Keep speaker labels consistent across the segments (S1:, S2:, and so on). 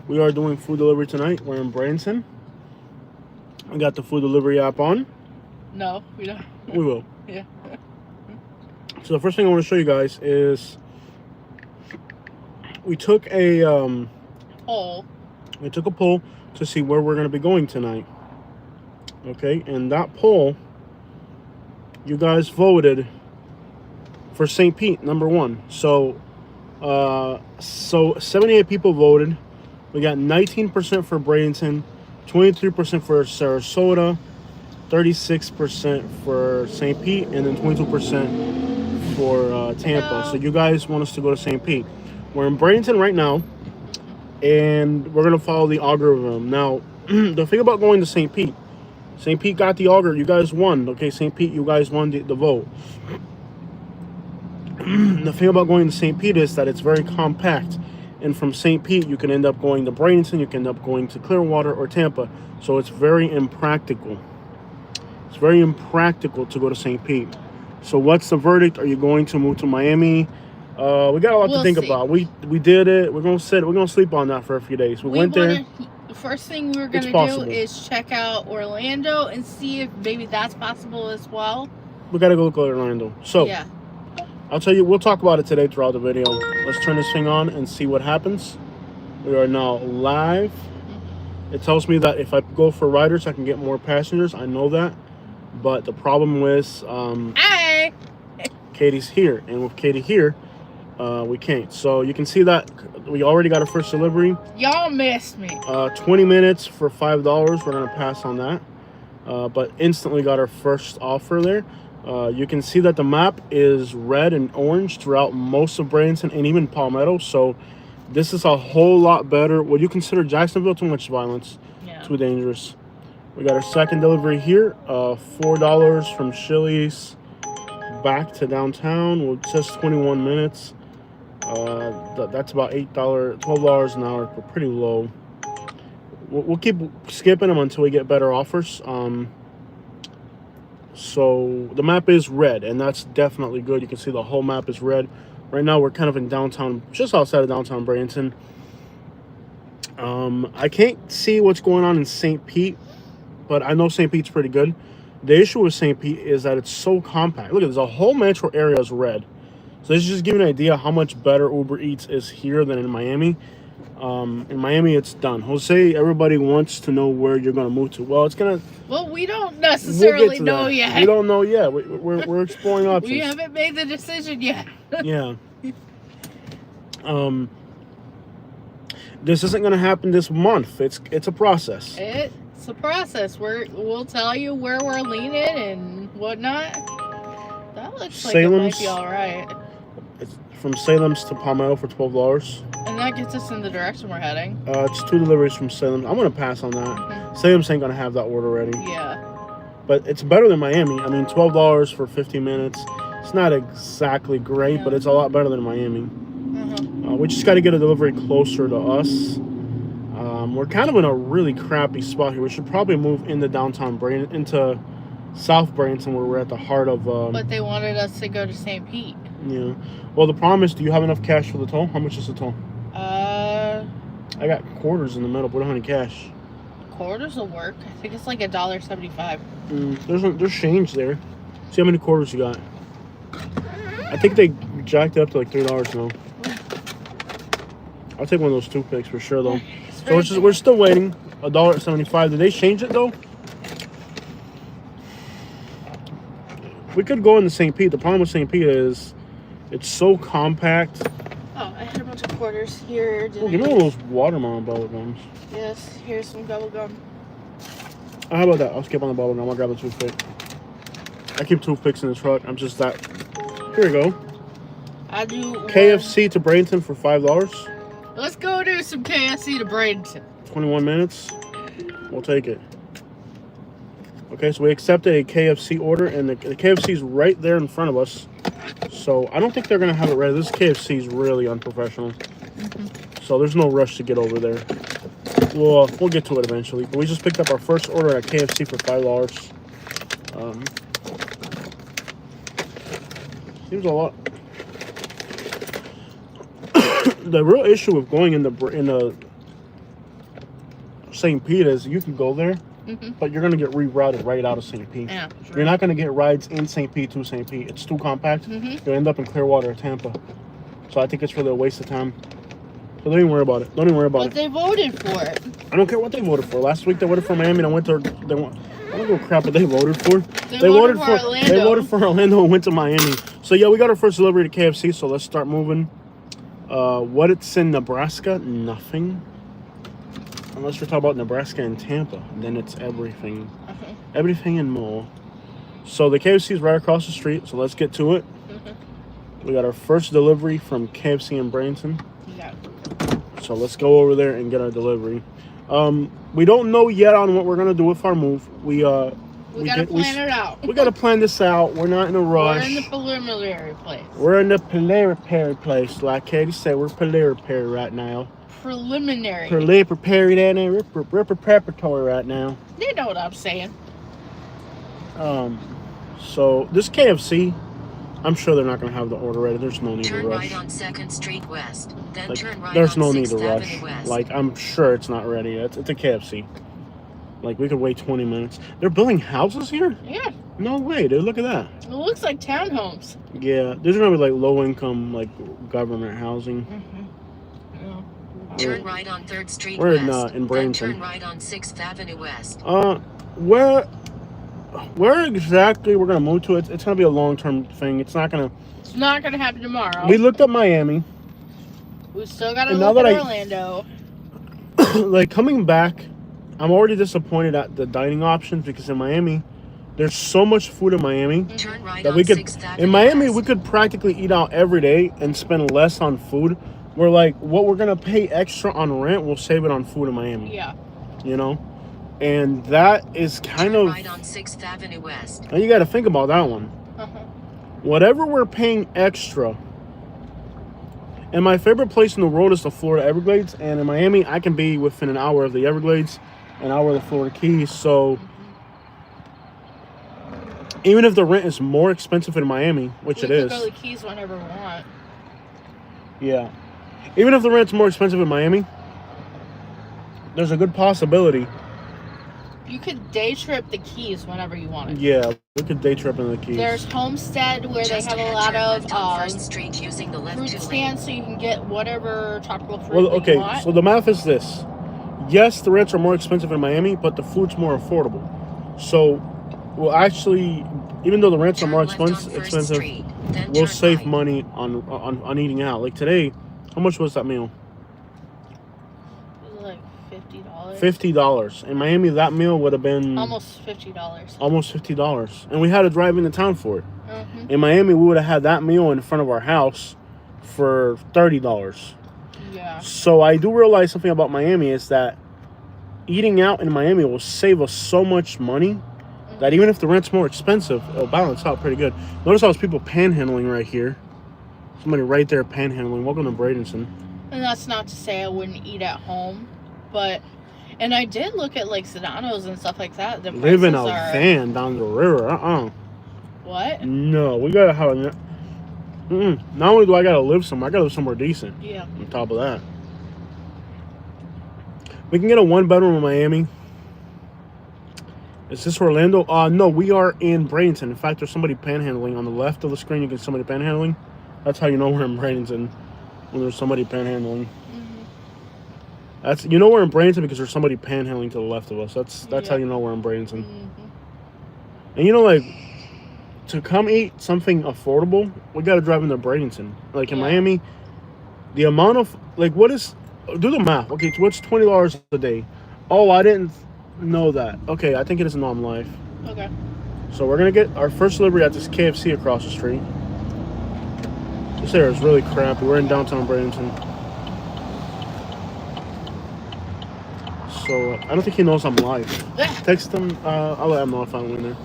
S1: We are doing food delivery tonight. We're in Branson. We got the food delivery app on.
S2: No, we don't.
S1: We will.
S2: Yeah.
S1: So the first thing I want to show you guys is we took a
S2: poll.
S1: We took a poll to see where we're going to be going tonight. Okay, and that poll, you guys voted for St. Pete, number 1. So 78 people voted. We got 19% for Bradenton, 23% for Sarasota, 36% for St. Pete, and then 22% for Tampa. So you guys want us to go to St. Pete. We're in Bradenton right now, and we're going to follow the algorithm. Now, the thing about going to St. Pete got the auger. You guys won. Okay, St. Pete, you guys won the vote. The thing about going to St. Pete is that it's very compact. And from St. Pete, you can end up going to Bradenton, you can end up going to Clearwater or Tampa. So it's very impractical. It's very impractical to go to St. Pete. So what's the verdict? Are you going to move to Miami? We got a lot to think about. We did it. We're gonna sleep on that for a few days. We went there.
S2: The first thing we're gonna do is check out Orlando and see if maybe that's possible as well.
S1: We gotta go look at Orlando. So yeah. I'll tell you, we'll talk about it today throughout the video. Let's turn this thing on and see what happens. We are now live. It tells me that if I go for riders, I can get more passengers. I know that. But the problem with
S2: hey,
S1: Katie's here. And with Katie here, we can't. So you can see that we already got our first delivery.
S2: Y'all missed me.
S1: 20 minutes for $5. We're going to pass on that. But instantly got our first offer there. You can see that the map is red and orange throughout most of Branson and even Palmetto. So this is a whole lot better. Would you consider Jacksonville too much violence?
S2: Yeah.
S1: Too dangerous. We got our second delivery here. $4 from Chili's back to downtown. Well, it says 21 minutes. That's about $12 an hour. We're pretty low. We'll keep skipping them until we get better offers. So the map is red, and that's definitely good. You can see the whole map is red. Right now we're kind of in downtown, just outside of downtown Branson. I can't see what's going on in St. Pete, but I know St. Pete's pretty good. The issue with St. Pete is that it's so compact. Look, there's a whole metro area is red. So this is just giving an idea how much better Uber Eats is here than in Miami. In Miami, it's done. Jose, everybody wants to know where you're going to move to. Well, it's going to...
S2: Well, we don't necessarily know yet.
S1: We don't know yet. We're exploring options.
S2: We haven't made the decision yet.
S1: Yeah. This isn't going to happen this month. It's a process.
S2: It's a process. We'll tell you where we're leaning and whatnot. That looks like it might be all right.
S1: It's from Salem's to Palmetto for $12.
S2: And that gets us in the direction we're heading.
S1: It's 2 deliveries from Salem. I'm going to pass on that. Mm-hmm. Salem's ain't going to have that order ready.
S2: Yeah.
S1: But it's better than Miami. I mean, $12 for 50 minutes. It's not exactly great, but it's a lot better than Miami. Mm-hmm. We just got to get a delivery closer to us. We're kind of in a really crappy spot here. We should probably move into downtown Branson, into South Branson, where we're at the heart of...
S2: but they wanted us to go to St. Pete.
S1: Yeah. Well, the problem is, do you have enough cash for the toll? How much is the toll?
S2: I
S1: got quarters in the middle. We don't have any cash.
S2: Quarters will work. I think it's like $1.75.
S1: There's change there. See how many quarters you got. I think they jacked it up to like $3 now. I'll take one of those toothpicks for sure, though. So we're still waiting. $1.75. Did they change it though? We could go into St. Pete. The problem with St. Pete is it's so compact.
S2: Oh, I had a bunch of quarters here.
S1: Oh, give me one of those watermelon bubble gums.
S2: Yes, here's some bubble gum.
S1: How about that? I'll skip on the bubble gum. I'll grab the toothpick. I keep toothpicks in the truck. I'm just that. Here we go.
S2: I do.
S1: KFC to Bradenton for $5.
S2: Let's go do some KFC to Bradenton.
S1: 21 minutes. We'll take it. Okay, so we accepted a KFC order, and the KFC's right there in front of us. So I don't think they're going to have it ready. This KFC's really unprofessional. Mm-hmm. So there's no rush to get over there. We'll get to it eventually. But we just picked up our first order at KFC for $5. Seems a lot. The real issue with going in the St. Pete is, you can go there, but you're gonna get rerouted right out of St. Pete.
S2: Yeah, sure.
S1: You're not gonna get rides in St. Pete to St. Pete. It's too compact. You'll end up in Clearwater or Tampa. So I think it's really a waste of time. So don't even worry about it. Don't even worry about it.
S2: But they voted for it.
S1: I don't care what they voted for. Last week they voted for Miami and I went to. I don't give a crap what they voted for.
S2: They voted for Orlando.
S1: They voted for Orlando and went to Miami. So yeah, we got our first delivery to KFC. So let's start moving. What it's in Nebraska? Nothing. Unless we're talking about Nebraska and Tampa, then it's everything. Everything and more. So the KFC is right across the street. So let's get to it. We got our first delivery from KFC in Bradenton.
S2: Yeah.
S1: So let's go over there and get our delivery. We don't know yet on what we're gonna do with our move. We gotta
S2: plan it out.
S1: We gotta plan this out. We're not in a rush.
S2: We're in the preliminary place.
S1: We're in the preliminary place, like Katie said. We're preliminary right now.
S2: Preliminary.
S1: Preliminary, and we're preparatory right now.
S2: They know what I'm saying.
S1: So this KFC, I'm sure they're not gonna have the order ready. There's no need to rush.
S3: Turn right on 2nd Street West, then turn right
S1: there's
S3: on
S1: no need
S3: 6th
S1: to rush.
S3: Avenue West.
S1: Like, I'm sure it's not ready. It's a KFC. Like, we could wait 20 minutes. They're building houses here?
S2: Yeah.
S1: No way, dude. Look at that.
S2: It looks like townhomes.
S1: Yeah, these are gonna be like low income, like government housing.
S3: Turn right on 3rd Street
S1: We're
S3: West,
S1: in
S3: then
S1: Bradenton.
S3: turn right on 6th Avenue West.
S1: Where exactly we're gonna move to? It's gonna be a long term thing. It's not gonna
S2: happen tomorrow.
S1: We looked up Miami.
S2: We still gotta
S1: And
S2: look at Orlando.
S1: Like, coming back, I'm already disappointed at the dining options because in Miami, there's so much food in Miami
S3: Turn right
S1: that
S3: on
S1: we could.
S3: 6th Avenue
S1: In Miami,
S3: West.
S1: we could practically eat out every day and spend less on food. We're like, what we're gonna pay extra on rent, we'll save it on food in Miami.
S2: Yeah.
S1: You know, and that is kind
S3: Turn
S1: of.
S3: right on 6th Avenue West.
S1: And you got to think about that one. Whatever we're paying extra. And my favorite place in the world is the Florida Everglades. And in Miami, I can be within an hour of the Everglades, an hour of the Florida Keys. So even if the rent is more expensive in Miami, which it is.
S2: We can go to the Keys whenever we want.
S1: Yeah. Even if the rent's more expensive in Miami, there's a good possibility.
S2: You could day trip the Keys whenever you wanted.
S1: Yeah, we could day trip in the Keys.
S2: There's Homestead where
S3: Just
S2: they have a
S3: ahead,
S2: lot
S3: turn
S2: of
S3: left on 1st Street using the left
S2: fruit
S3: 2 lane.
S2: stands, so you can get whatever tropical fruit
S1: Well,
S2: that
S1: okay,
S2: you want.
S1: so the math is this. Yes, the rents are more expensive in Miami, but the food's more affordable. So, we'll actually, even though the rents are
S3: Turn
S1: more
S3: left on 1st
S1: expensive,
S3: Street, then
S1: we'll
S3: turn
S1: save
S3: right.
S1: money on eating out. Like today, how much was that meal?
S2: It was like $50.
S1: $50. In Miami, that meal would have been
S2: Almost $50.
S1: almost $50. And we had to drive into town for it. In Miami, we would have had that meal in front of our house for $30.
S2: Yeah.
S1: So I do realize something about Miami is that eating out in Miami will save us so much money that even if the rent's more expensive, it'll balance out pretty good. Notice how there's people panhandling right here. Somebody right there panhandling. Welcome to Bradenton.
S2: And that's not to say I wouldn't eat at home, but and I did look at like Sedano's and stuff like that. The
S1: Live in a
S2: prices are
S1: van down the river.
S2: what?
S1: No, we gotta have a. Not only do I gotta live somewhere, I gotta live somewhere decent.
S2: Yeah.
S1: On top of that, we can get a 1-bedroom in Miami. Is this Orlando? No, we are in Bradenton. In fact, there's somebody panhandling on the left of the screen. You get somebody panhandling. That's how you know we're in Bradenton, when there's somebody panhandling. That's, you know, we're in Bradenton because there's somebody panhandling to the left of us. That's how you know we're in Bradenton. And you know, like, to come eat something affordable, we got to drive into Bradenton. Like in Miami, the amount of, like, what is, do the math. Okay, so what's $20 a day? Oh, I didn't know that. Okay, I think it is nightlife.
S2: Okay.
S1: So we're going to get our first delivery at this KFC across the street. This area is really crappy. We're in downtown Bradenton. So I don't think he knows I'm live. Text him. I'll let him know if I'm in there.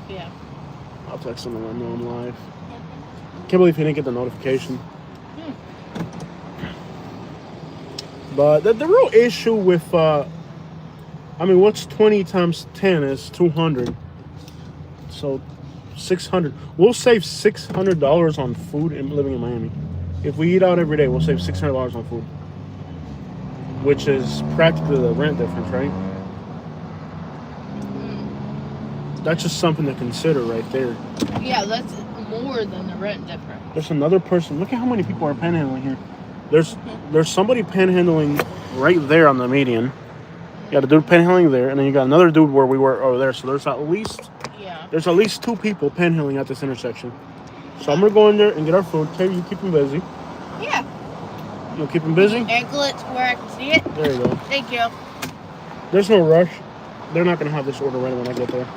S2: Yeah.
S1: I'll text him and let him know I'm live. Can't believe he didn't get the notification. But the real issue with, I mean, what's 20 times 10 is 200. So 600. We'll save $600 on food and living in Miami. If we eat out every day, we'll save $600 on food. which is practically the rent difference, right? That's just something to consider right there.
S2: Yeah, that's more than the rent difference.
S1: There's another person. Look at how many people are panhandling here. There's somebody panhandling right there on the median. You got a dude panhandling there, and then you got another dude where we were over there. So there's at least 2 people panhandling at this intersection. So I'm gonna go in there and get our food. Katie, you keep them busy.
S2: Yeah.
S1: You'll keep them busy?
S2: Angle it to where I can see it.
S1: There you go.
S2: Thank you.
S1: There's no rush. They're not gonna have this order ready when I get there.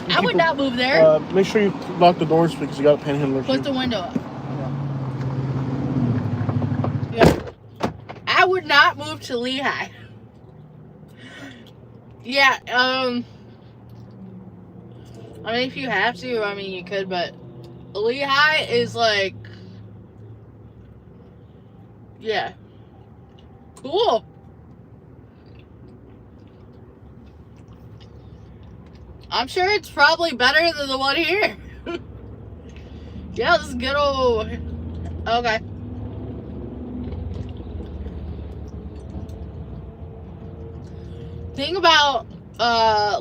S2: I would not move there.
S1: Make sure you lock the doors because you got a panhandler.
S2: Put the window up. Yeah. I would not move to Lehigh. Yeah, I mean, if you have to, I mean, you could, but Lehigh is like, yeah, cool. I'm sure it's probably better than the one here. Yeah, this is good old, okay. Thing about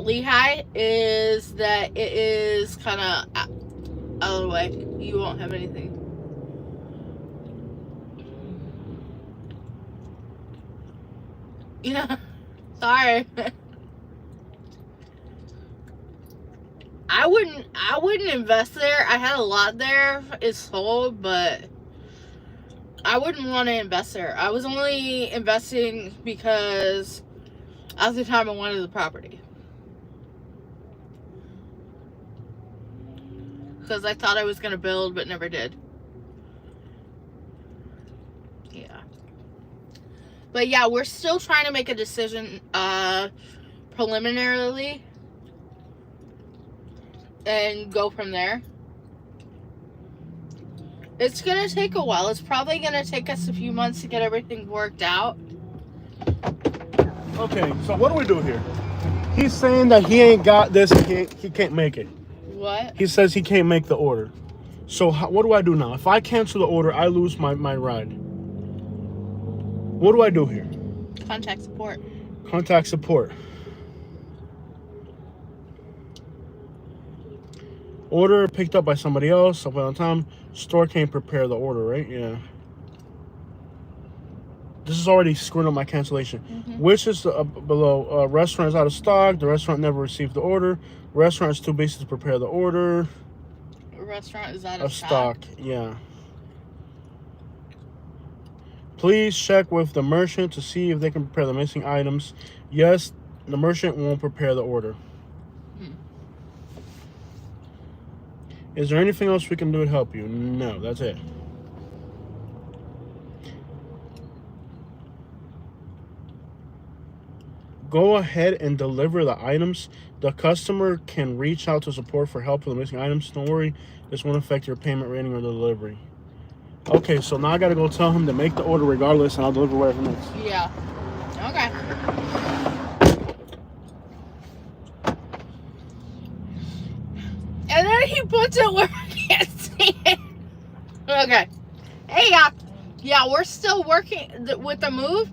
S2: Lehigh is that it is kind of out of the way. You won't have anything. Yeah, sorry. I wouldn't invest there. I had a lot there. It's sold, but I wouldn't want to invest there. I was only investing because at the time I wanted the property. Because I thought I was going to build, but never did. Yeah. But yeah, we're still trying to make a decision preliminarily. And go from there. It's going to take a while. It's probably going to take us a few months to get everything worked out.
S1: Okay, so what do we do here? He's saying that he ain't got this. He can't make it.
S2: What?
S1: He says he can't make the order. So what do I do now? If I cancel the order, I lose my ride. What do I do here?
S2: Contact support.
S1: Contact support. Order picked up by somebody else. Up on time. Store can't prepare the order, right? Yeah. This is already screwing up my cancellation. Which is below. Restaurant is out of stock. The restaurant never received the order. Restaurant is too busy to prepare the order.
S2: Restaurant is out of
S1: stock. Yeah. Please check with the merchant to see if they can prepare the missing items. Yes, the merchant won't prepare the order. Is there anything else we can do to help you? No, that's it. Go ahead and deliver the items. The customer can reach out to support for help with the missing items. Don't worry, this won't affect your payment rating or delivery. Okay, so now I gotta go tell him to make the order regardless, and I'll deliver whatever next.
S2: Yeah. Okay. And then he puts it where I can't see it. Okay. Hey, yeah, we're still working with the move.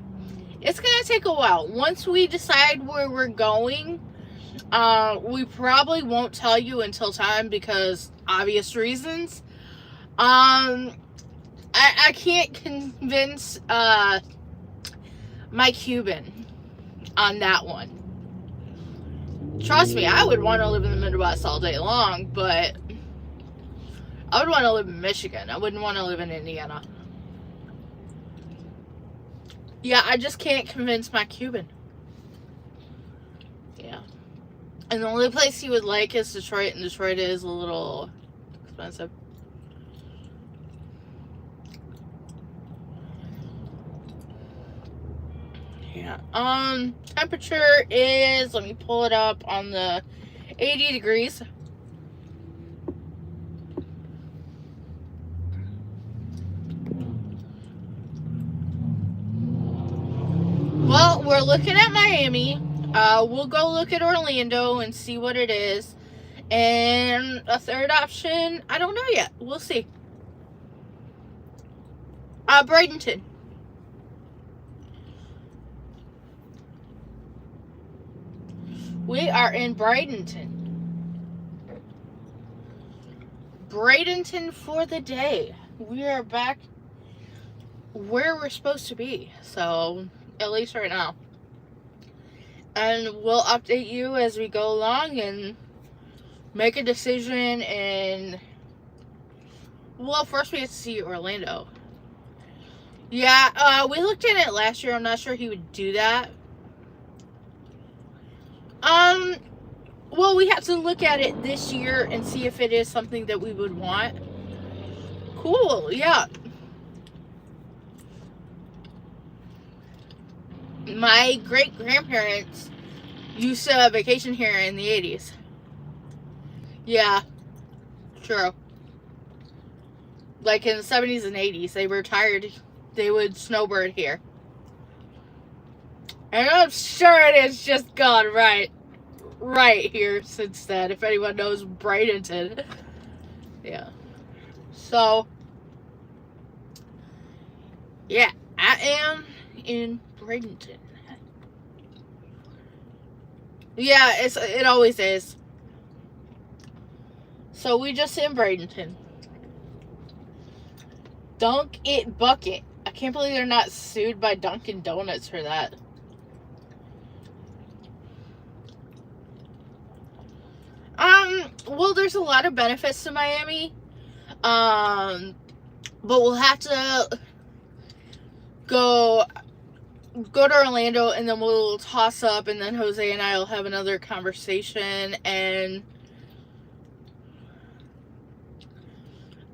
S2: It's going to take a while. Once we decide where we're going, we probably won't tell you until time because obvious reasons. I can't convince my Cuban on that one. Trust me, I would want to live in the Midwest all day long, but I would want to live in Michigan. I wouldn't want to live in Indiana. Yeah, I just can't convince my Cuban. Yeah. And the only place he would like is Detroit, and Detroit is a little expensive. Yeah. Temperature is, let me pull it up on the 80 degrees. Well, we're looking at Miami. We'll go look at Orlando and see what it is. And a third option, I don't know yet. We'll see. Bradenton. We are in Bradenton. Bradenton for the day. We are back where we're supposed to be. So, at least right now. And we'll update you as we go along and make a decision. And, well, first we have to see Orlando. Yeah, we looked at it last year. I'm not sure he would do that. Well, we have to look at it this year and see if it is something that we would want. Cool, yeah. My great-grandparents used to vacation here in the 80s. Yeah, true. Like in the 70s and 80s, they were retired. They would snowbird here. And I'm sure it has just gone right here since then, if anyone knows Bradenton. Yeah. So, yeah, I am in Bradenton. Yeah, it always is. So we just in Bradenton. Dunk It Bucket. I can't believe they're not sued by Dunkin' Donuts for that. Well, there's a lot of benefits to Miami. But we'll have to go to Orlando, and then we'll toss up, and then Jose and I will have another conversation, and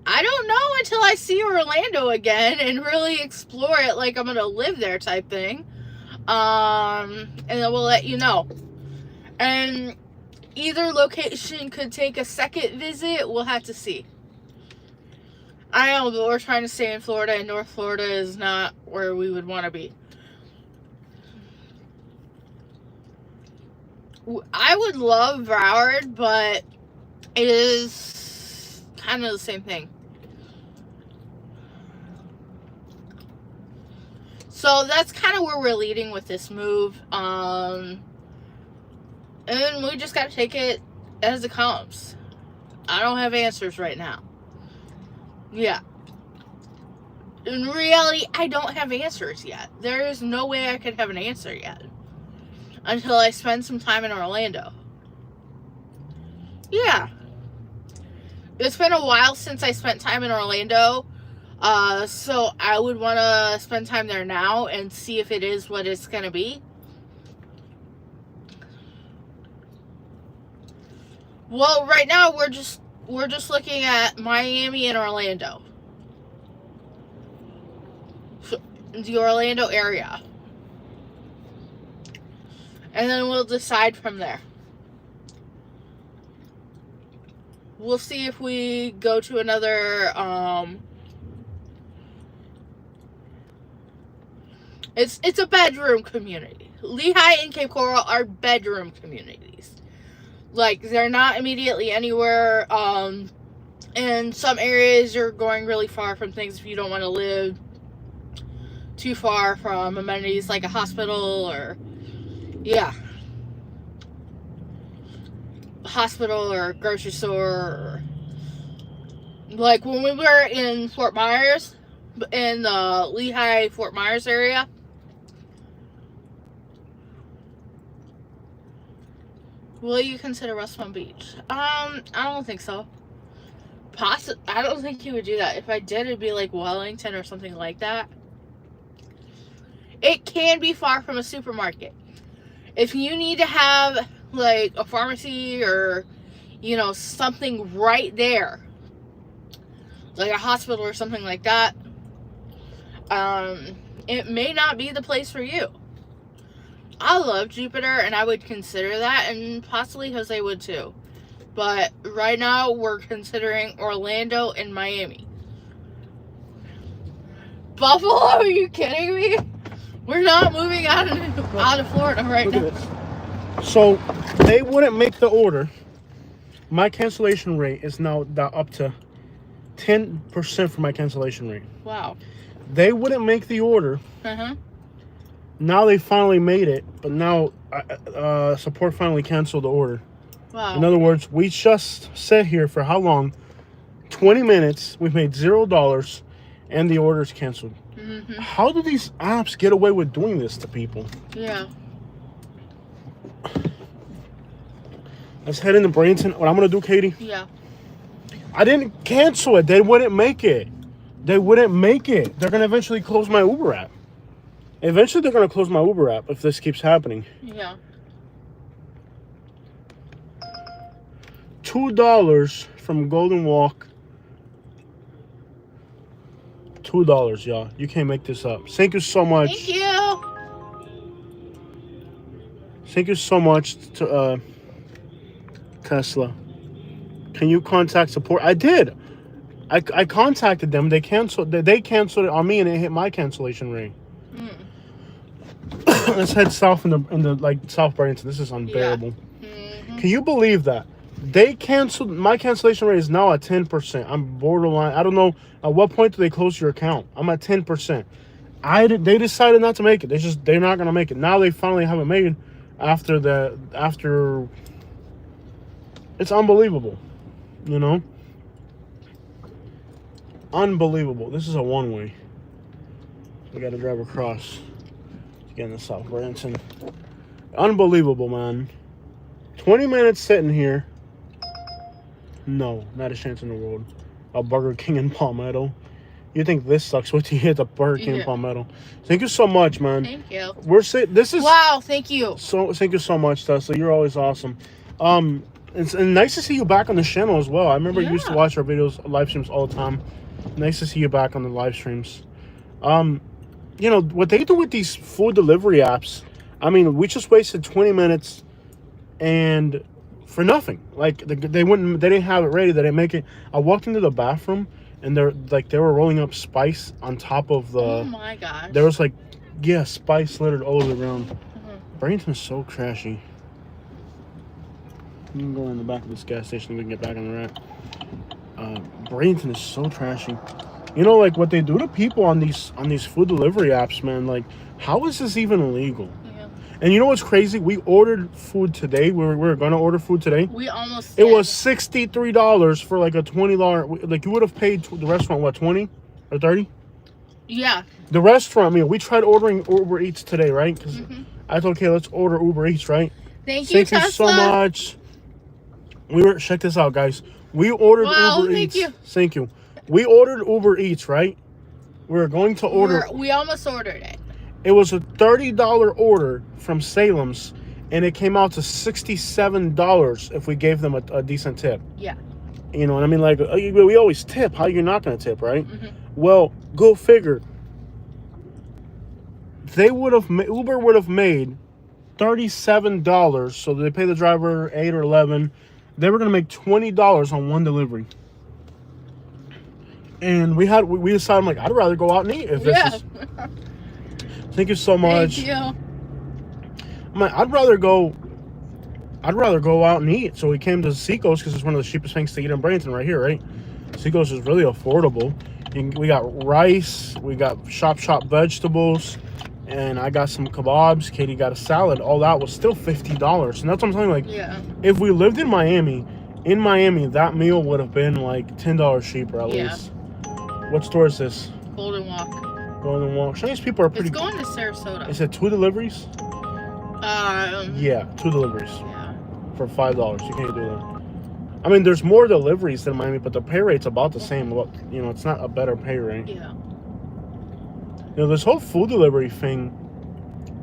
S2: I don't know until I see Orlando again and really explore it like I'm gonna live there type thing. And then we'll let you know. And either location could take a second visit. We'll have to see. I know, but we're trying to stay in Florida, and North Florida is not where we would want to be. I would love Broward, but it is kind of the same thing. So that's kind of where we're leading with this move. And we just got to take it as it comes. I don't have answers right now. Yeah. In reality, I don't have answers yet. There is no way I could have an answer yet until I spend some time in Orlando. Yeah. It's been a while since I spent time in Orlando. So I would want to spend time there now and see if it is what it's going to be. Well, right now we're just looking at Miami and Orlando. So, the Orlando area. And then we'll decide from there. We'll see if we go to another, it's a bedroom community. Lehigh and Cape Coral are bedroom communities. Like, they're not immediately anywhere. In some areas, you're going really far from things if you don't want to live too far from amenities like a hospital or, yeah, hospital or grocery store. Or, like, when we were in Fort Myers, in the Lehigh, Fort Myers area, will you consider West Palm Beach? I don't think so. I don't think he would do that. If I did, it'd be like Wellington or something like that. It can be far from a supermarket. If you need to have like a pharmacy or, you know, something right there, like a hospital or something like that, it may not be the place for you. I love Jupiter, and I would consider that, and possibly Jose would too. But right now, we're considering Orlando and Miami. Buffalo? Are you kidding me? We're not moving out of Florida right now.
S1: Look at this. So, they wouldn't make the order. My cancellation rate is now up to 10% for my cancellation rate.
S2: Wow.
S1: They wouldn't make the order.
S2: Uh-huh.
S1: Now they finally made it, but now support finally canceled the order.
S2: Wow.
S1: In other words, we just sat here for how long? 20 minutes. We've made $0, and the order's canceled.
S2: Mm-hmm.
S1: How do these apps get away with doing this to people?
S2: Yeah.
S1: Let's head into Bradenton. What I'm gonna do, Katie?
S2: Yeah.
S1: I didn't cancel it. They wouldn't make it. They wouldn't make it. They're gonna eventually close my Uber app. Eventually, they're gonna close my Uber app if this keeps happening.
S2: Yeah.
S1: $2 from Golden Walk. $2, y'all. You can't make this up. Thank you so much.
S2: Thank you.
S1: Thank you so much to Tesla. Can you contact support? I did. I contacted them. They canceled. They canceled it on me, and it hit my cancellation rate. Let's head south in the like South Bradenton. This is unbearable.
S2: Yeah. Mm-hmm.
S1: Can you believe that? They canceled. My cancellation rate is now at 10%. I'm borderline. I don't know at what point do they close your account. I'm at 10%. They decided not to make it. They're not gonna make it. Now they finally have it made after. It's unbelievable, you know. Unbelievable. This is a one-way. We got to drive across to get into South Bradenton. Unbelievable, man. 20 minutes sitting here. No, not a chance in the world. A Burger King in Palmetto. You think this sucks? What do you hit the Burger King in Palmetto? Thank you so much, man.
S2: Thank you.
S1: This is
S2: wow. Thank you.
S1: So thank you so much, Tesla. You're always awesome. It's nice to see you back on the channel as well. I remember you used to watch our videos, live streams all the time. Nice to see you back on the live streams. You know what they do with these food delivery apps. I mean, we just wasted 20 minutes and for nothing. Like they didn't have it ready. They didn't make it. I walked into the bathroom and they were rolling up spice on top of the.
S2: Oh my gosh.
S1: There was spice littered all over the ground. Mm-hmm. Bradenton is so trashy. We can go in the back of this gas station and we can get back on the rack. Bradenton is so trashy. You know, like what they do to people on these food delivery apps, man. Like, how is this even illegal? Yeah. And you know what's crazy? We ordered food today. We were gonna order food today.
S2: We almost.
S1: It was $63 for like a $20. Like you would have paid the restaurant what, 20 or 30? Yeah. The restaurant meal. We tried ordering Uber Eats today, right? Because I thought, okay, let's order Uber Eats, right?
S2: Thank you
S1: so much. Check this out, guys. We ordered Uber Eats. Thank you. We ordered Uber Eats, right? We were going to order.
S2: We almost ordered it.
S1: It was a $30 order from Salem's, and it came out to $67 if we gave them a decent tip. Yeah. You know what I mean? Like, we always tip. How you're not going to tip, right? Well, go figure. Uber would have made $37, so they pay the driver $8 or $11. They were going to make $20 on one delivery. And we decided, I'm like, I'd rather go out and eat if this is. Thank you so much.
S2: Thank you.
S1: I'm like, I'd rather go out and eat. So we came to Seacoast because it's one of the cheapest things to eat in Bradenton right here, right? Seacoast is really affordable. We got rice, we got shop vegetables, and I got some kebabs. Katie got a salad. All that was still $50. And that's what I'm saying. Like, if we lived in Miami, that meal would have been like $10 cheaper at least. What store is this?
S2: Golden Walk.
S1: Golden Walk. Chinese people are pretty.
S2: It's going to Sarasota.
S1: Is it 2 deliveries?
S2: Yeah,
S1: 2 deliveries. Yeah. For $5. You can't do that. I mean, there's more deliveries than Miami, but the pay rate's about the same. You know, it's not a better pay rate. Yeah. You know, this whole food delivery thing,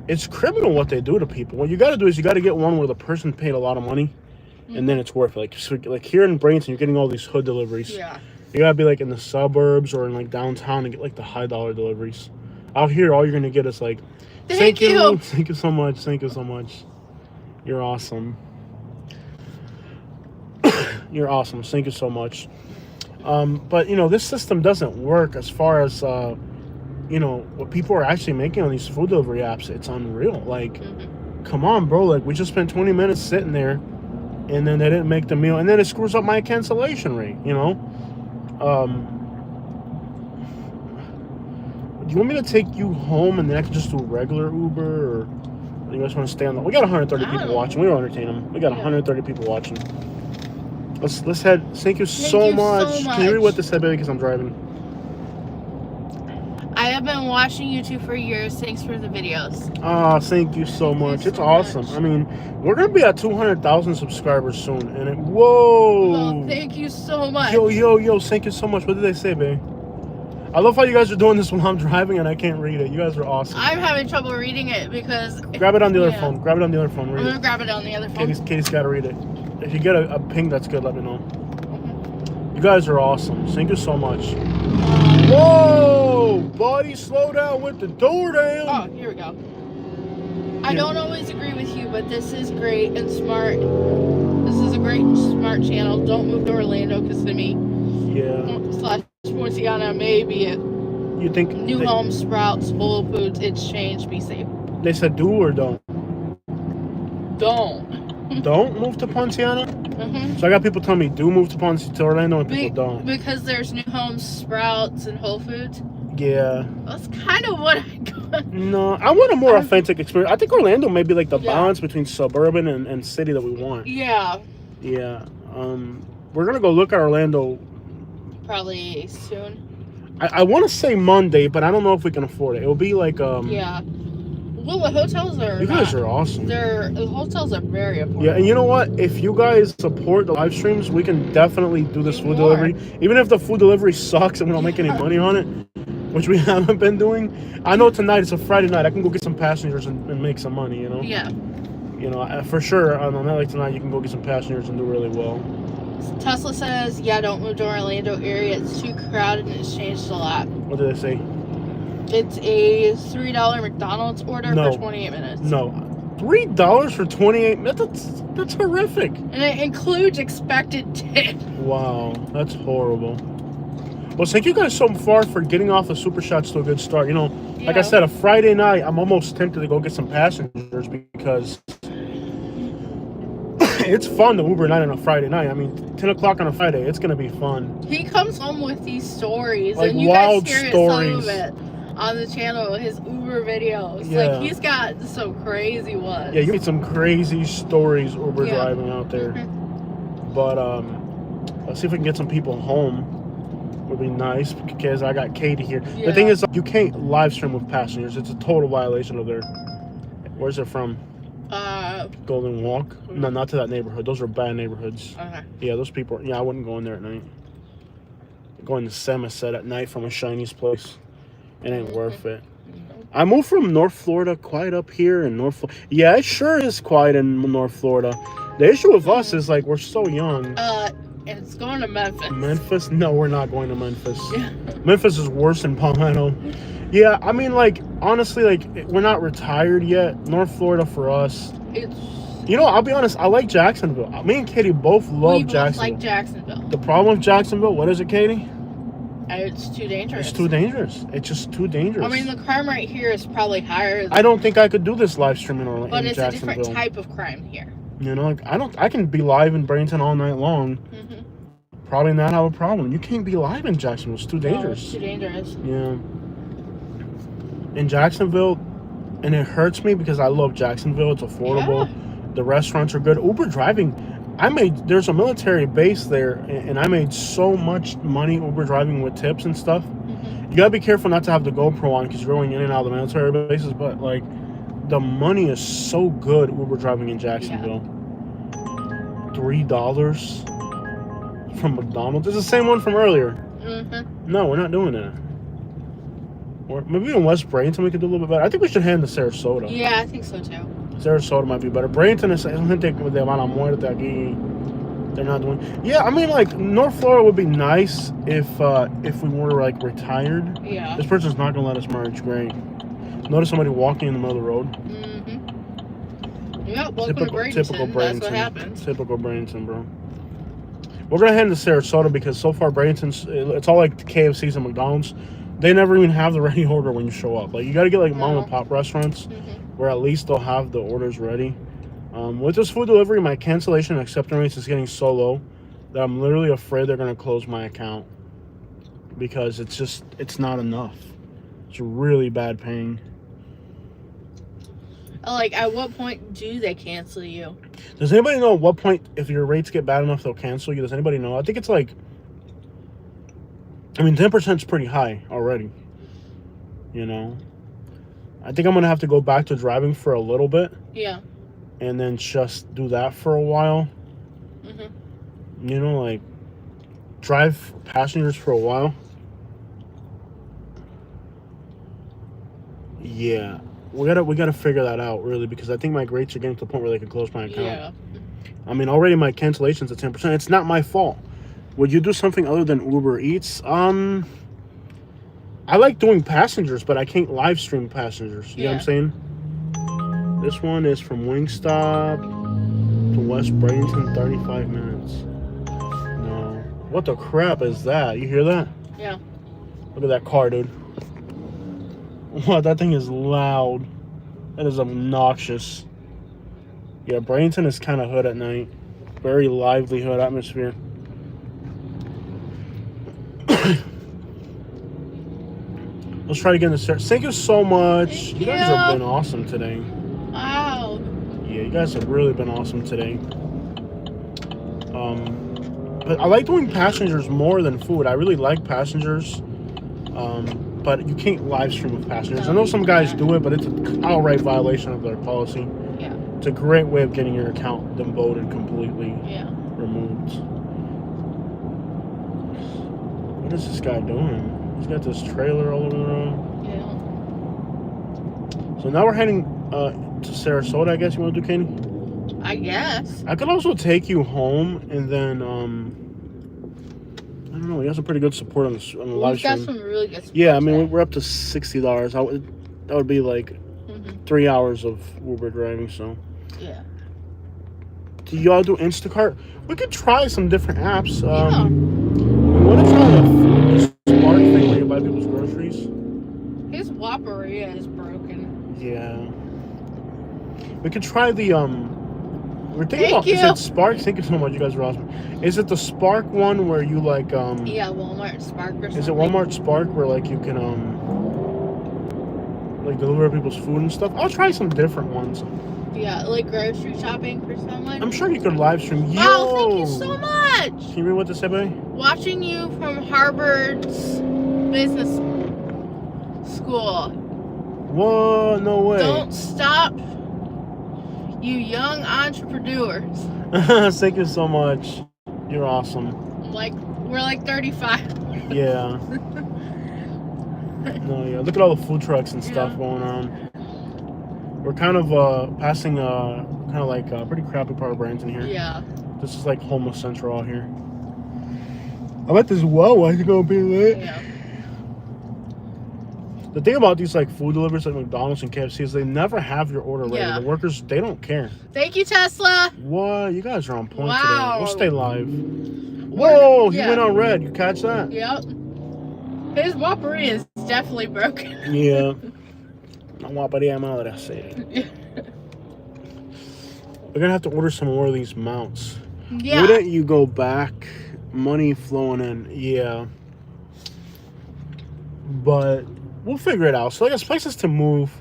S1: it's criminal what they do to people. What you got to do is you got to get one where the person paid a lot of money, and then it's worth it. Like here in Bradenton, you're getting all these hood deliveries. Yeah. You got to be like in the suburbs or in like downtown to get like the high dollar deliveries. Out here, all you're going to get is like, thank you. Thank you so much. Thank you so much. You're awesome. You're awesome. Thank you so much. But, you know, this system doesn't work as far as, you know, what people are actually making on these food delivery apps. It's unreal. Like, come on, bro. Like, we just spent 20 minutes sitting there, and then they didn't make the meal. And then it screws up my cancellation rate, you know? you want me to take you home and then I can just do regular Uber, or you guys want to stay on the? We got 130 people watching. We don't entertain them. We got 130 people watching. Let's head. Thank you so much. Can you read what this said, baby? Because I'm driving.
S2: I have been watching YouTube for years. Thanks for the videos.
S1: Thank you so much. It's awesome. I mean, we're gonna be at 200,000 subscribers soon, and whoa!
S2: Oh, thank you so much.
S1: Yo! Thank you so much. What did they say, babe? I love how you guys are doing this when I'm driving and I can't read it. You guys are awesome.
S2: I'm having trouble reading it because...
S1: Grab it on the other phone. Grab it on the other phone.
S2: I'm going to grab it on the other phone.
S1: Katie's got to read it. If you get a ping that's good, let me know. You guys are awesome. Thank you so much. Whoa! Buddy, slow down with the door down.
S2: Oh, here we go. I don't always agree with you, but this is great and smart. This is a great smart channel. Don't move to Orlando, Kissimmee.
S1: Yeah.
S2: / Poinciana, maybe it.
S1: You think
S2: New Home, Sprouts, Whole Foods, Exchange, be safe.
S1: They said do or don't?
S2: Don't
S1: move to Poinciana? So I got people telling me do move to Orlando, and people don't.
S2: Because there's New Home, Sprouts, and Whole Foods?
S1: Yeah.
S2: That's kind of what I got.
S1: No, I want a more authentic experience. I think Orlando may be like the balance between suburban and city that we want.
S2: Yeah.
S1: Yeah. We're going to go look at Orlando.
S2: Probably soon.
S1: I want to say Monday, but I don't know if we can afford it. It'll be like
S2: yeah. Well, the hotels are.
S1: You guys are awesome.
S2: The hotels are very affordable.
S1: Yeah, and you know what? If you guys support the live streams, we can definitely do this food delivery. Even if the food delivery sucks and we don't make any money on it, which we haven't been doing. I know tonight it's a Friday night. I can go get some passengers and make some money. You know.
S2: Yeah.
S1: You know, for sure. On a night like tonight, you can go get some passengers and do really well.
S2: Tesla says, yeah, don't move to Orlando area. It's too crowded and it's changed a lot.
S1: What did they say?
S2: It's a $3 McDonald's order for 28 minutes.
S1: No. $3 for 28 minutes? That's horrific.
S2: And it includes expected tip.
S1: Wow. That's horrible. Well, thank you guys so far for getting off the Super Shots to a good start. You know, like I said, a Friday night, I'm almost tempted to go get some passengers because it's fun to Uber night on a Friday night. I mean, 10 o'clock on a Friday, it's going to be fun.
S2: He comes home with these stories.
S1: Like
S2: and you
S1: wild
S2: guys hear
S1: stories.
S2: some of it on the channel, his Uber videos.
S1: Yeah.
S2: Like, he's got some crazy ones.
S1: Yeah, you need some crazy stories Uber driving out there. But let's see if we can get some people home. Would be nice because I got Katie here.
S2: Yeah.
S1: The thing is, you can't live stream with passengers. It's a total violation of their... Where's it from? Golden Walk? No, not to that neighborhood. Those are bad neighborhoods.
S2: Okay.
S1: Yeah, those people... Yeah, I wouldn't go in there at night. Going to Samoset at night from a Chinese place. It ain't worth it. I moved from North Florida, quiet up here in North Florida. Yeah, it sure is quiet in North Florida. The issue with us is, like, we're so young.
S2: It's going to Memphis.
S1: Memphis? No, we're not going to Memphis. Memphis is worse than Palmetto. Yeah, I mean, like, honestly, like, we're not retired yet. North Florida for us. You know, I'll be honest, I like Jacksonville. Me and Katie both love Jacksonville.
S2: We both like Jacksonville.
S1: The problem with Jacksonville, what is it, Katie?
S2: It's too dangerous.
S1: It's too dangerous. It's just too dangerous.
S2: I mean, the crime rate here is probably higher.
S1: I don't think I could do this live stream in Jacksonville.
S2: But it's a different type of crime here.
S1: You know, like, I can be live in Bradenton all night long. Probably not have a problem. You can't be live in Jacksonville. It's too dangerous.
S2: No, it's too dangerous.
S1: Yeah. In Jacksonville, and it hurts me because I love Jacksonville. It's affordable. Yeah. The restaurants are good. Uber driving. There's a military base there, and I made so much money Uber driving with tips and stuff. You gotta be careful not to have the GoPro on because you're going in and out of the military bases, but like the money is so good Uber driving in Jacksonville. $3 from McDonald's. It's the same one from earlier. No, we're not doing that. Or maybe in West Bradenton we could do a little bit better. I think we should head to Sarasota.
S2: Yeah, I think so too.
S1: Sarasota might be better. Bradenton is gente de mala muerte aquí. They're not doing. Yeah, I mean, like North Florida would be nice if we were like retired.
S2: Yeah.
S1: This person's not gonna let us merge. Great. Notice somebody walking in the middle of the road.
S2: Yep. Welcome to Bradenton.
S1: Typical Bradenton.
S2: That's what happens.
S1: Typical Bradenton, bro. We're gonna head to Sarasota because so far Bradenton's it's all like the KFCs and McDonald's. They never even have the ready order when you show up. Like you got to get like mom and pop restaurants where at least they'll have the orders ready. With this food delivery, my cancellation and acceptance rates is getting so low that I'm literally afraid they're gonna close my account because it's not enough. It's really bad paying.
S2: Like, at what point do they cancel you?
S1: Does anybody know at what point, if your rates get bad enough, they'll cancel you? Does anybody know? I think it's like, 10% is pretty high already. You know? I think I'm going to have to go back to driving for a little bit.
S2: Yeah.
S1: And then just do that for a while.
S2: Mm-hmm.
S1: You know, like, drive passengers for a while. Yeah. We gotta figure that out, really, because I think my rates are getting to the point where they can close my account.
S2: Yeah.
S1: I mean, already my cancellation's at 10%. It's not my fault. Would you do something other than Uber Eats? I like doing passengers, but I can't live stream passengers. You know what I'm saying? This one is from Wingstop to West Bradenton, 35 minutes. No. What the crap is that? You hear that?
S2: Yeah.
S1: Look at that car, dude. Wow, that thing is loud. That is obnoxious. Yeah, Bradenton is kind of hood at night. Very lively hood atmosphere. Let's try to get in the stairs. Thank you so much.
S2: Thank
S1: you guys
S2: you.
S1: have been awesome today.
S2: Wow.
S1: Yeah, you guys have really been awesome today. But I like doing passengers more than food. I really like passengers. But you can't live stream with passengers. I know some guys do it, but it's an outright violation of their policy.
S2: Yeah.
S1: It's a great way of getting your account demoted completely.
S2: Yeah.
S1: Removed. What is this guy doing? He's got this trailer all over the road.
S2: Yeah.
S1: So now we're heading to Sarasota, I guess you want to do, Kenny?
S2: I guess.
S1: I could also take you home and then, I don't know, we have some pretty good support on the live
S2: We've got
S1: stream.
S2: some really good support.
S1: Yeah, I mean, we're up to $60. That would be like 3 hours of Uber driving, so.
S2: Yeah.
S1: Do y'all do Instacart? We could try some different apps.
S2: Yeah.
S1: We want to try the Spark thing where you buy people's groceries.
S2: His Whopperia is broken.
S1: Yeah. We could try the we're thinking
S2: Thank
S1: about
S2: you.
S1: Is it Spark? Thank you so much, you guys are awesome. Is it the Spark one where you like
S2: Yeah, Walmart Spark or something.
S1: Is it Walmart Spark where like you can like deliver people's food and stuff? I'll try some different ones.
S2: Yeah, like grocery shopping for someone.
S1: I'm sure you could live stream.
S2: Wow, thank you so much.
S1: Can you read what this said, buddy?
S2: Watching you from Harvard's business school.
S1: Whoa, no way.
S2: Don't stop, you young entrepreneurs.
S1: Thank you so much. You're awesome.
S2: We're like 35.
S1: Yeah. No, yeah. Look at all the food trucks and stuff going on. We're kind of passing kind of like a pretty crappy part of Bradenton here.
S2: Yeah.
S1: This is like homeless central out here. I bet this well I think I'll be late.
S2: Yeah.
S1: The thing about these like food deliveries like McDonald's and KFC is they never have your order ready.
S2: Yeah.
S1: The workers, they don't care.
S2: Thank you, Tesla.
S1: What? You guys are on point
S2: Wow.
S1: today. We'll stay live. Whoa, he
S2: Yeah.
S1: went on red. You catch that?
S2: Yep. His Whopperia is definitely broken.
S1: Yeah. La guapería madre, sí. We're gonna have to order some more of these mounts.
S2: Yeah.
S1: Wouldn't you go back? Money flowing in. Yeah. But we'll figure it out. So I guess places to move.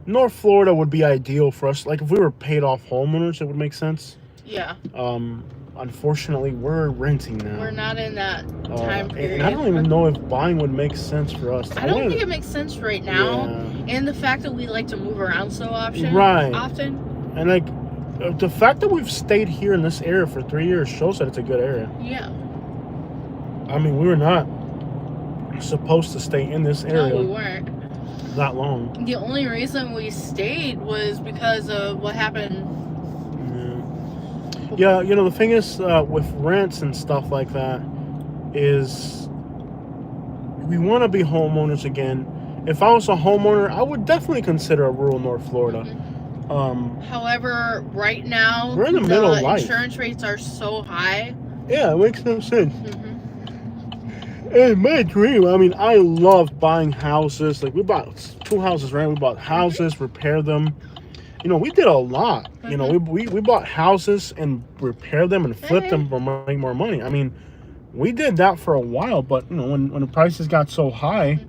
S1: North Florida would be ideal for us. Like if we were paid off homeowners, it would make sense.
S2: Yeah.
S1: Unfortunately, we're renting now.
S2: We're not in that time period.
S1: And I don't even know if buying would make sense for us.
S2: I don't think it makes sense right now.
S1: Yeah.
S2: And the fact that we like to move around so often.
S1: Right.
S2: Often.
S1: And like the fact that we've stayed here in this area for 3 years shows that it's a good area.
S2: Yeah.
S1: I mean, we were not supposed to stay in this area.
S2: No, we weren't.
S1: That long.
S2: The only reason we stayed was because of what happened.
S1: Yeah, you know, the thing is with rents and stuff like that is we want to be homeowners again. If I was a homeowner, I would definitely consider a rural North Florida.
S2: However, right now,
S1: we're in the middle of life.
S2: Insurance rates are so high.
S1: Yeah, it makes no sense. And my dream, I mean, I loved buying houses. Like, we bought 2 houses, right? We bought houses, repaired them. You know, we did a lot. You know, we bought houses and repaired them and flipped them for make more money. I mean, we did that for a while, but, you know, when the prices got so high,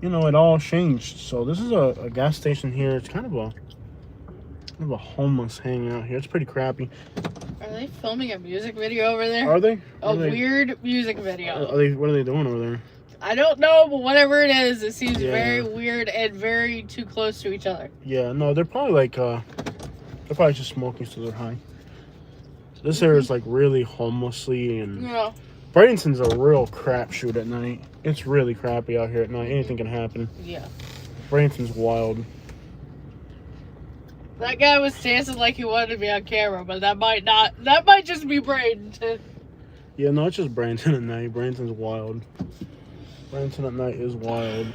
S1: you know, it all changed. So this is a gas station here. It's kind of a homeless hangout here. It's pretty crappy.
S2: Are they filming a music video over there?
S1: Are they?
S2: Weird music video.
S1: What are they doing over there?
S2: I don't know, but whatever it is, it seems
S1: Yeah.
S2: very weird and very too close to each other.
S1: Yeah, no, they're probably like they're probably just smoking so they're high. This area is like really homelessly, and
S2: Yeah.
S1: Bradenton's a real crapshoot at night. It's really crappy out here at night. Anything can happen.
S2: Yeah.
S1: Bradenton's wild.
S2: That guy was dancing like he wanted to be on camera, but that might not. That might just be Bradenton.
S1: Yeah, no, it's just Bradenton at night. Bradenton's wild. Bradenton at night is wild.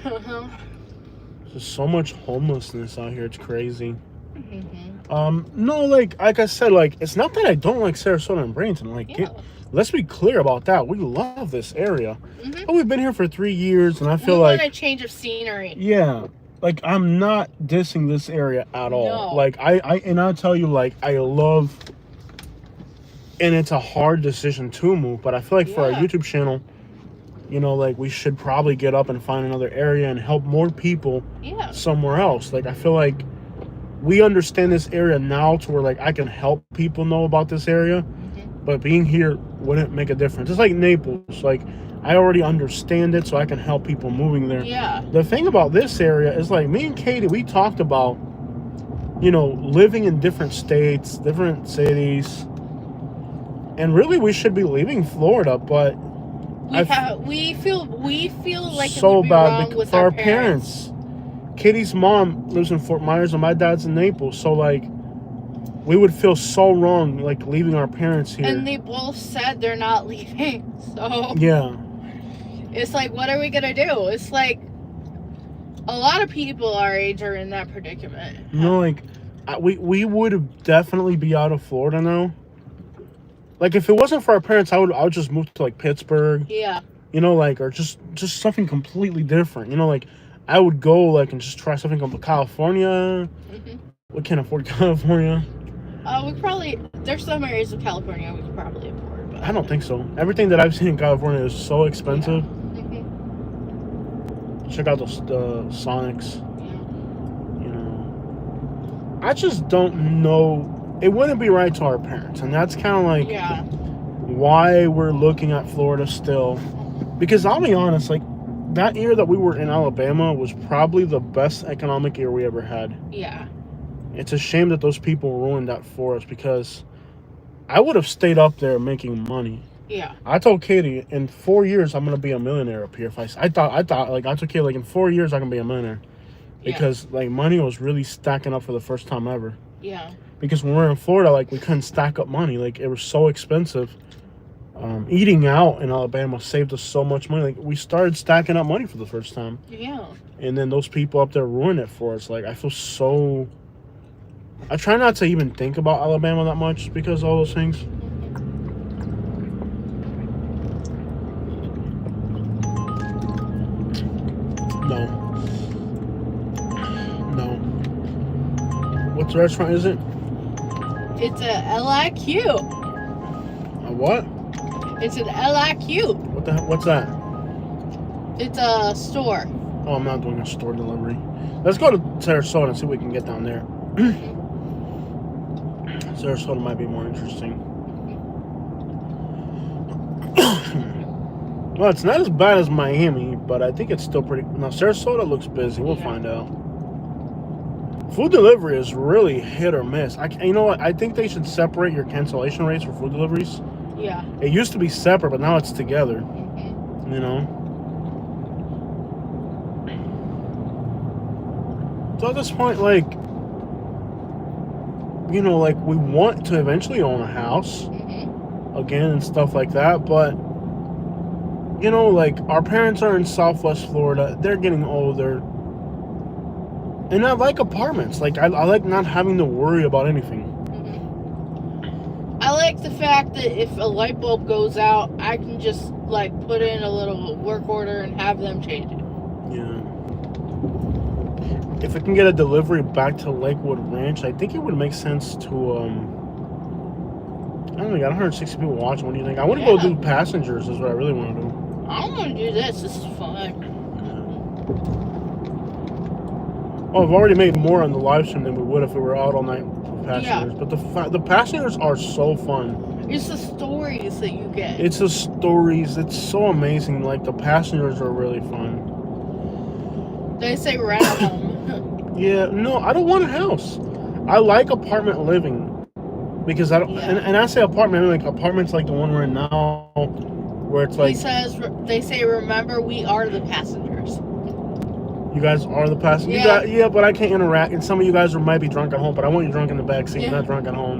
S1: There's so much homelessness out here. It's crazy. No, like I said, like it's not that I don't like Sarasota and Bradenton. Like,
S2: Yeah.
S1: let's be clear about that. We love this area, but we've been here for 3 years, and I feel
S2: we
S1: like
S2: want a change of scenery.
S1: yeah, like I'm not dissing this area at all.
S2: No.
S1: Like I'll tell you, like I love, and it's a hard decision to move, but I feel like for our
S2: Yeah.
S1: YouTube channel, you know, like we should probably get up and find another area and help more people
S2: Yeah.
S1: somewhere else. Like I feel like we understand this area now to where like I can help people know about this area, but being here wouldn't make a difference. It's like Naples. Like I already understand it, so I can help people moving there.
S2: Yeah.
S1: The thing about this area is like me and Katie, we talked about, you know, living in different states, different cities, and really we should be leaving Florida, but
S2: We feel like
S1: so
S2: it would be
S1: bad
S2: wrong with
S1: for
S2: our
S1: our parents. Katie's mom lives in Fort Myers and my dad's in Naples, so like we would feel so wrong like leaving our parents here.
S2: And they both said they're not leaving, so
S1: Yeah.
S2: it's like, what are we gonna do? It's like a lot of people our age are in that predicament.
S1: You know, like we would definitely be out of Florida now. Like if it wasn't for our parents, I would just move to like Pittsburgh.
S2: Yeah.
S1: You know, like or just something completely different. You know, like I would go like and just try something from California. We can't afford California.
S2: We probably, there's some areas of California we could probably afford, but
S1: I don't think so. Everything that I've seen in California is so expensive. Check out the Sonics.
S2: Yeah.
S1: You know, I just don't know. It wouldn't be right to our parents, and that's kind of like
S2: Yeah.
S1: why we're looking at Florida still. Because I'll be honest, like that year that we were in Alabama was probably the best economic year we ever had.
S2: Yeah.
S1: It's a shame that those people ruined that for us, because I would have stayed up there making money.
S2: Yeah.
S1: I told Katie in 4 years I'm gonna be a millionaire up here. If I thought like I told Katie like in 4 years I can be a millionaire, because like money was really stacking up for the first time ever.
S2: Yeah.
S1: Because when we were in Florida, like we couldn't stack up money. Like it was so expensive. Eating out in Alabama saved us so much money. Like we started stacking up money for the first time.
S2: Yeah.
S1: And then those people up there ruined it for us. Like I feel so. I try not to even think about Alabama that much because of all those things. No. What restaurant is it?
S2: It's a LIQ.
S1: A what?
S2: It's an LIQ.
S1: What the hell? What's that?
S2: It's a store.
S1: Oh, I'm not doing a store delivery. Let's go to Sarasota and see what we can get down there. Sarasota might be more interesting. Well, it's not as bad as Miami, but I think it's still pretty. No, Sarasota looks busy. We'll find out. Food delivery is really hit or miss. You know what? I think they should separate your cancellation rates for food deliveries.
S2: Yeah.
S1: It used to be separate, but now it's together. You know? So at this point, like, you know, like, we want to eventually own a house again and stuff like that, but, you know, like, our parents are in Southwest Florida. They're getting older. And I like apartments. Like, I like not having to worry about anything.
S2: I like the fact that if a light bulb goes out, I can just, like, put in a little work order and have them change it.
S1: Yeah. If I can get a delivery back to Lakewood Ranch, I think it would make sense to, I don't know, we got 160 people watching. What do you think? I want to go do passengers is what I really want to do.
S2: I want to do this. This is fun.
S1: Yeah. Oh, I've already made more on the live stream than we would if we were out all night with passengers. But the passengers are so fun.
S2: It's the stories that you get.
S1: It's the stories. It's so amazing. Like, the passengers are really fun.
S2: They say rent a home.
S1: Yeah, no, I don't want a house. I like apartment living. Because I don't, and I say apartment, I mean like apartments like the one we're in now, where it's like.
S2: They say, remember, we are the passengers.
S1: You guys are the passengers.
S2: Yeah.
S1: But I can't interact. And some of you guys might be drunk at home, but I want you drunk in the back seat, not drunk at home.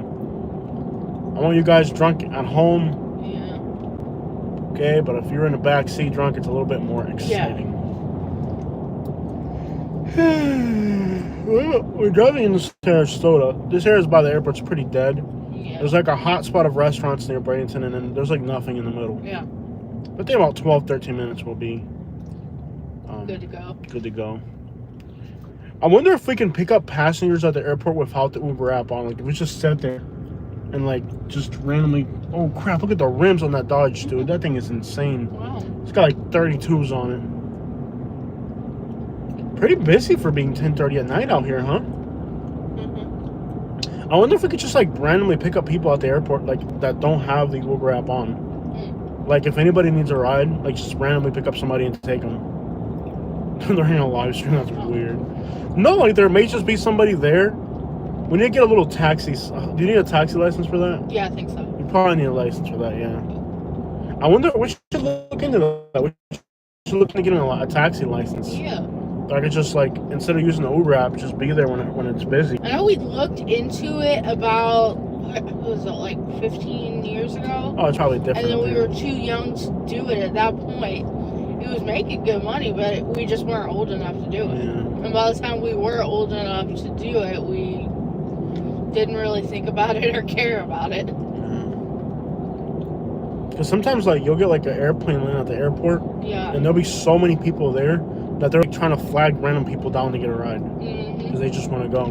S1: I want you guys drunk at home.
S2: Yeah.
S1: Okay, but if you're in the back seat drunk, it's a little bit more exciting. Well, we're driving into Sarasota. This area is by the airport's pretty dead.
S2: Yeah.
S1: There's like a hot spot of restaurants near Bradenton, and then there's like nothing in the middle.
S2: Yeah.
S1: But in about 12, 13 minutes we'll be
S2: good to go.
S1: Good to go. I wonder if we can pick up passengers at the airport without the Uber app on. Like, if we just sit there and like just randomly. Oh crap! Look at the rims on that Dodge, dude. That thing is insane.
S2: Wow.
S1: It's got like 32s on it. Pretty busy for being 10:30 at night out here, huh?
S2: Mm-hmm.
S1: I wonder if we could just like randomly pick up people at the airport like that don't have the Uber app on. Like, if anybody needs a ride, like just randomly pick up somebody and take them. They're in a live stream. That's weird. No, like there may just be somebody there. We need to get a little taxi. Do you need a taxi license for that?
S2: Yeah, I think so.
S1: You probably need a license for that. Yeah. I wonder. We should look into that. We should look into getting a taxi license.
S2: Yeah.
S1: I could just like, instead of using the Uber app, just be there when it's busy.
S2: I know we looked into it about, what was it, like 15 years ago?
S1: Oh, it's probably different.
S2: And then we were too young to do it at that point. It was making good money, but we just weren't old enough to do it.
S1: Yeah.
S2: And by the time we were old enough to do it, we didn't really think about it or care about it.
S1: Because sometimes, like, you'll get like an airplane land at the airport,
S2: Yeah.
S1: and there'll be so many people there that they're like, trying to flag random people down to get a ride because they just want to go.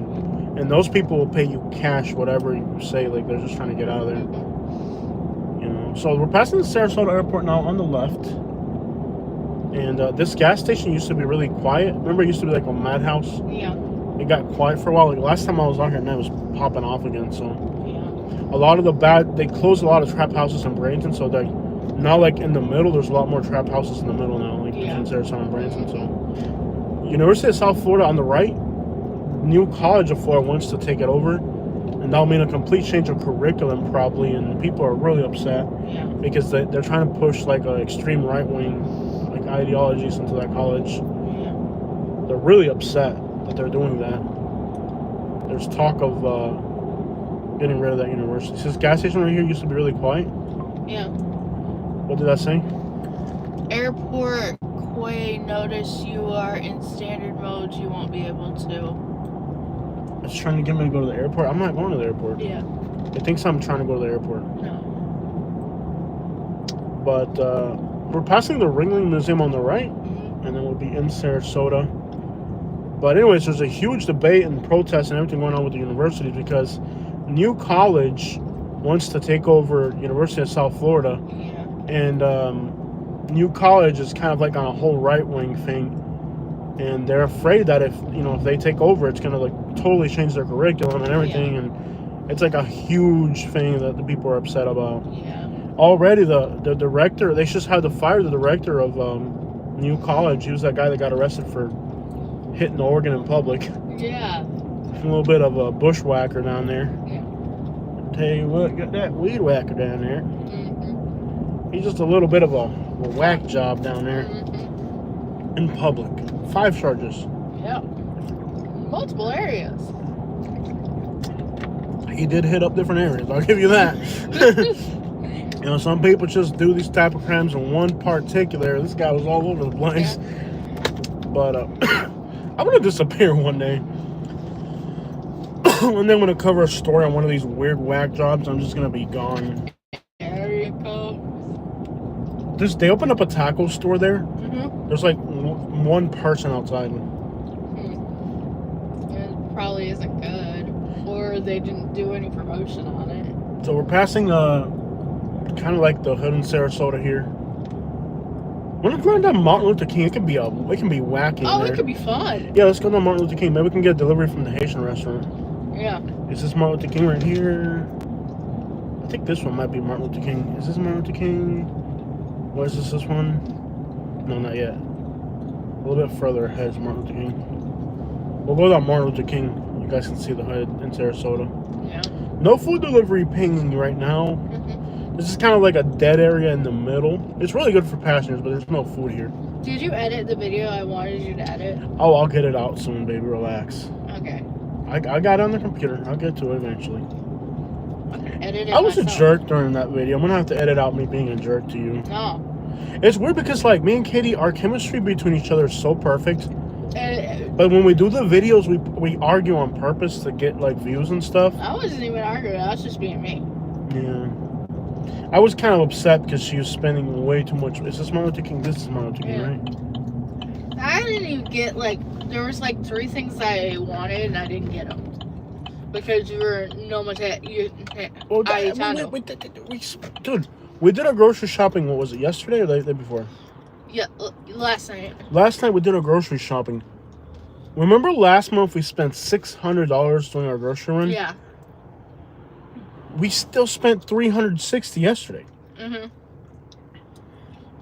S1: And those people will pay you cash, whatever you say. Like, they're just trying to get out of there. You know. So we're passing the Sarasota airport now on the left. And this gas station used to be really quiet. Remember, it used to be like a madhouse?
S2: Yeah.
S1: It got quiet for a while. Like, last time I was out here, and it was popping off again. So
S2: Yeah.
S1: a lot of they closed a lot of trap houses in Bradenton. So they're now, like, in the middle, there's a lot more trap houses in the middle now, like between Sarasota and Bradenton. So University of South Florida on the right, New College of Florida wants to take it over. And that'll mean a complete change of curriculum probably. And people are really upset because they're trying to push like an extreme right-wing ideologies into that college. They're really upset that they're doing that. There's talk of getting rid of that university. This gas station right here used to be really quiet.
S2: Yeah.
S1: What did that say?
S2: Airport Quay, notice you are in standard mode. You won't be able to.
S1: It's trying to get me to go to the airport. I'm not going to the airport.
S2: Yeah.
S1: It thinks I'm trying to go to the airport.
S2: No.
S1: But we're passing the Ringling Museum on the right, and then we'll be in Sarasota. But anyways, there's a huge debate and protest and everything going on with the universities because New College wants to take over University of South Florida.
S2: Yeah.
S1: And New College is kind of like on a whole right-wing thing. And they're afraid that if they take over, it's going to like totally change their curriculum and everything. And it's like a huge thing that the people are upset about.
S2: Yeah.
S1: Already the director, they just had to fire the director of New College. He was that guy that got arrested for hitting the organ in public.
S2: Yeah.
S1: A little bit of a bushwhacker down there.
S2: Yeah.
S1: Tell you what, got that weed whacker down there.
S2: Mm-hmm.
S1: He's just a little bit of a whack job down there in public. 5 charges.
S2: Yeah. Multiple areas.
S1: He did hit up different areas, I'll give you that. Some people just do these type of crimes in one particular. This guy was all over the place.
S2: Yeah.
S1: But I'm going to disappear one day. And then I'm going to cover a story on one of these weird whack jobs. I'm just going to be gone.
S2: There you go.
S1: They opened up a taco store there.
S2: Mm-hmm.
S1: There's like one person outside.
S2: It probably isn't good. Or they didn't do any promotion on it.
S1: So we're passing kind of like the hood in Sarasota here. Wanna go down Martin Luther King? It can be wacky.
S2: Oh,
S1: in there.
S2: it could be fun.
S1: Yeah, let's go down Martin Luther King. Maybe we can get a delivery from the Haitian restaurant.
S2: Yeah.
S1: Is this Martin Luther King right here? I think this one might be Martin Luther King. Is this Martin Luther King? Or is this one? No, not yet. A little bit further ahead is Martin Luther King. We'll go down Martin Luther King. You guys can see the hood in Sarasota.
S2: Yeah.
S1: No food delivery pinging right now. This is kind of like a dead area in the middle. It's really good for passengers, but there's no food here.
S2: Did you edit the video I wanted you to edit?
S1: Oh, I'll get it out soon, baby. Relax.
S2: Okay.
S1: I got it on the computer. I'll get to it eventually.
S2: Edit it
S1: I was
S2: myself.
S1: a jerk during that video. I'm gonna have to edit out me being a jerk to you.
S2: Oh.
S1: It's weird because like me and Katie, our chemistry between each other is so perfect.
S2: Uh,
S1: But when we do the videos, we argue on purpose to get like views and stuff.
S2: I wasn't even arguing. I was just being me.
S1: Yeah. I was kind of upset because she was spending way too much. Is this Martin Luther King? This is Martin Luther King,
S2: Yeah.
S1: right?
S2: I didn't even get there was 3 things I wanted and I didn't get them because you were no much at you.
S1: Well, dude, we did our grocery shopping. What was it? Yesterday or the day before?
S2: Yeah, last night.
S1: Last night we did our grocery shopping. Remember last month we spent $600 doing our grocery run?
S2: Yeah.
S1: We still spent $360 yesterday.
S2: Mhm.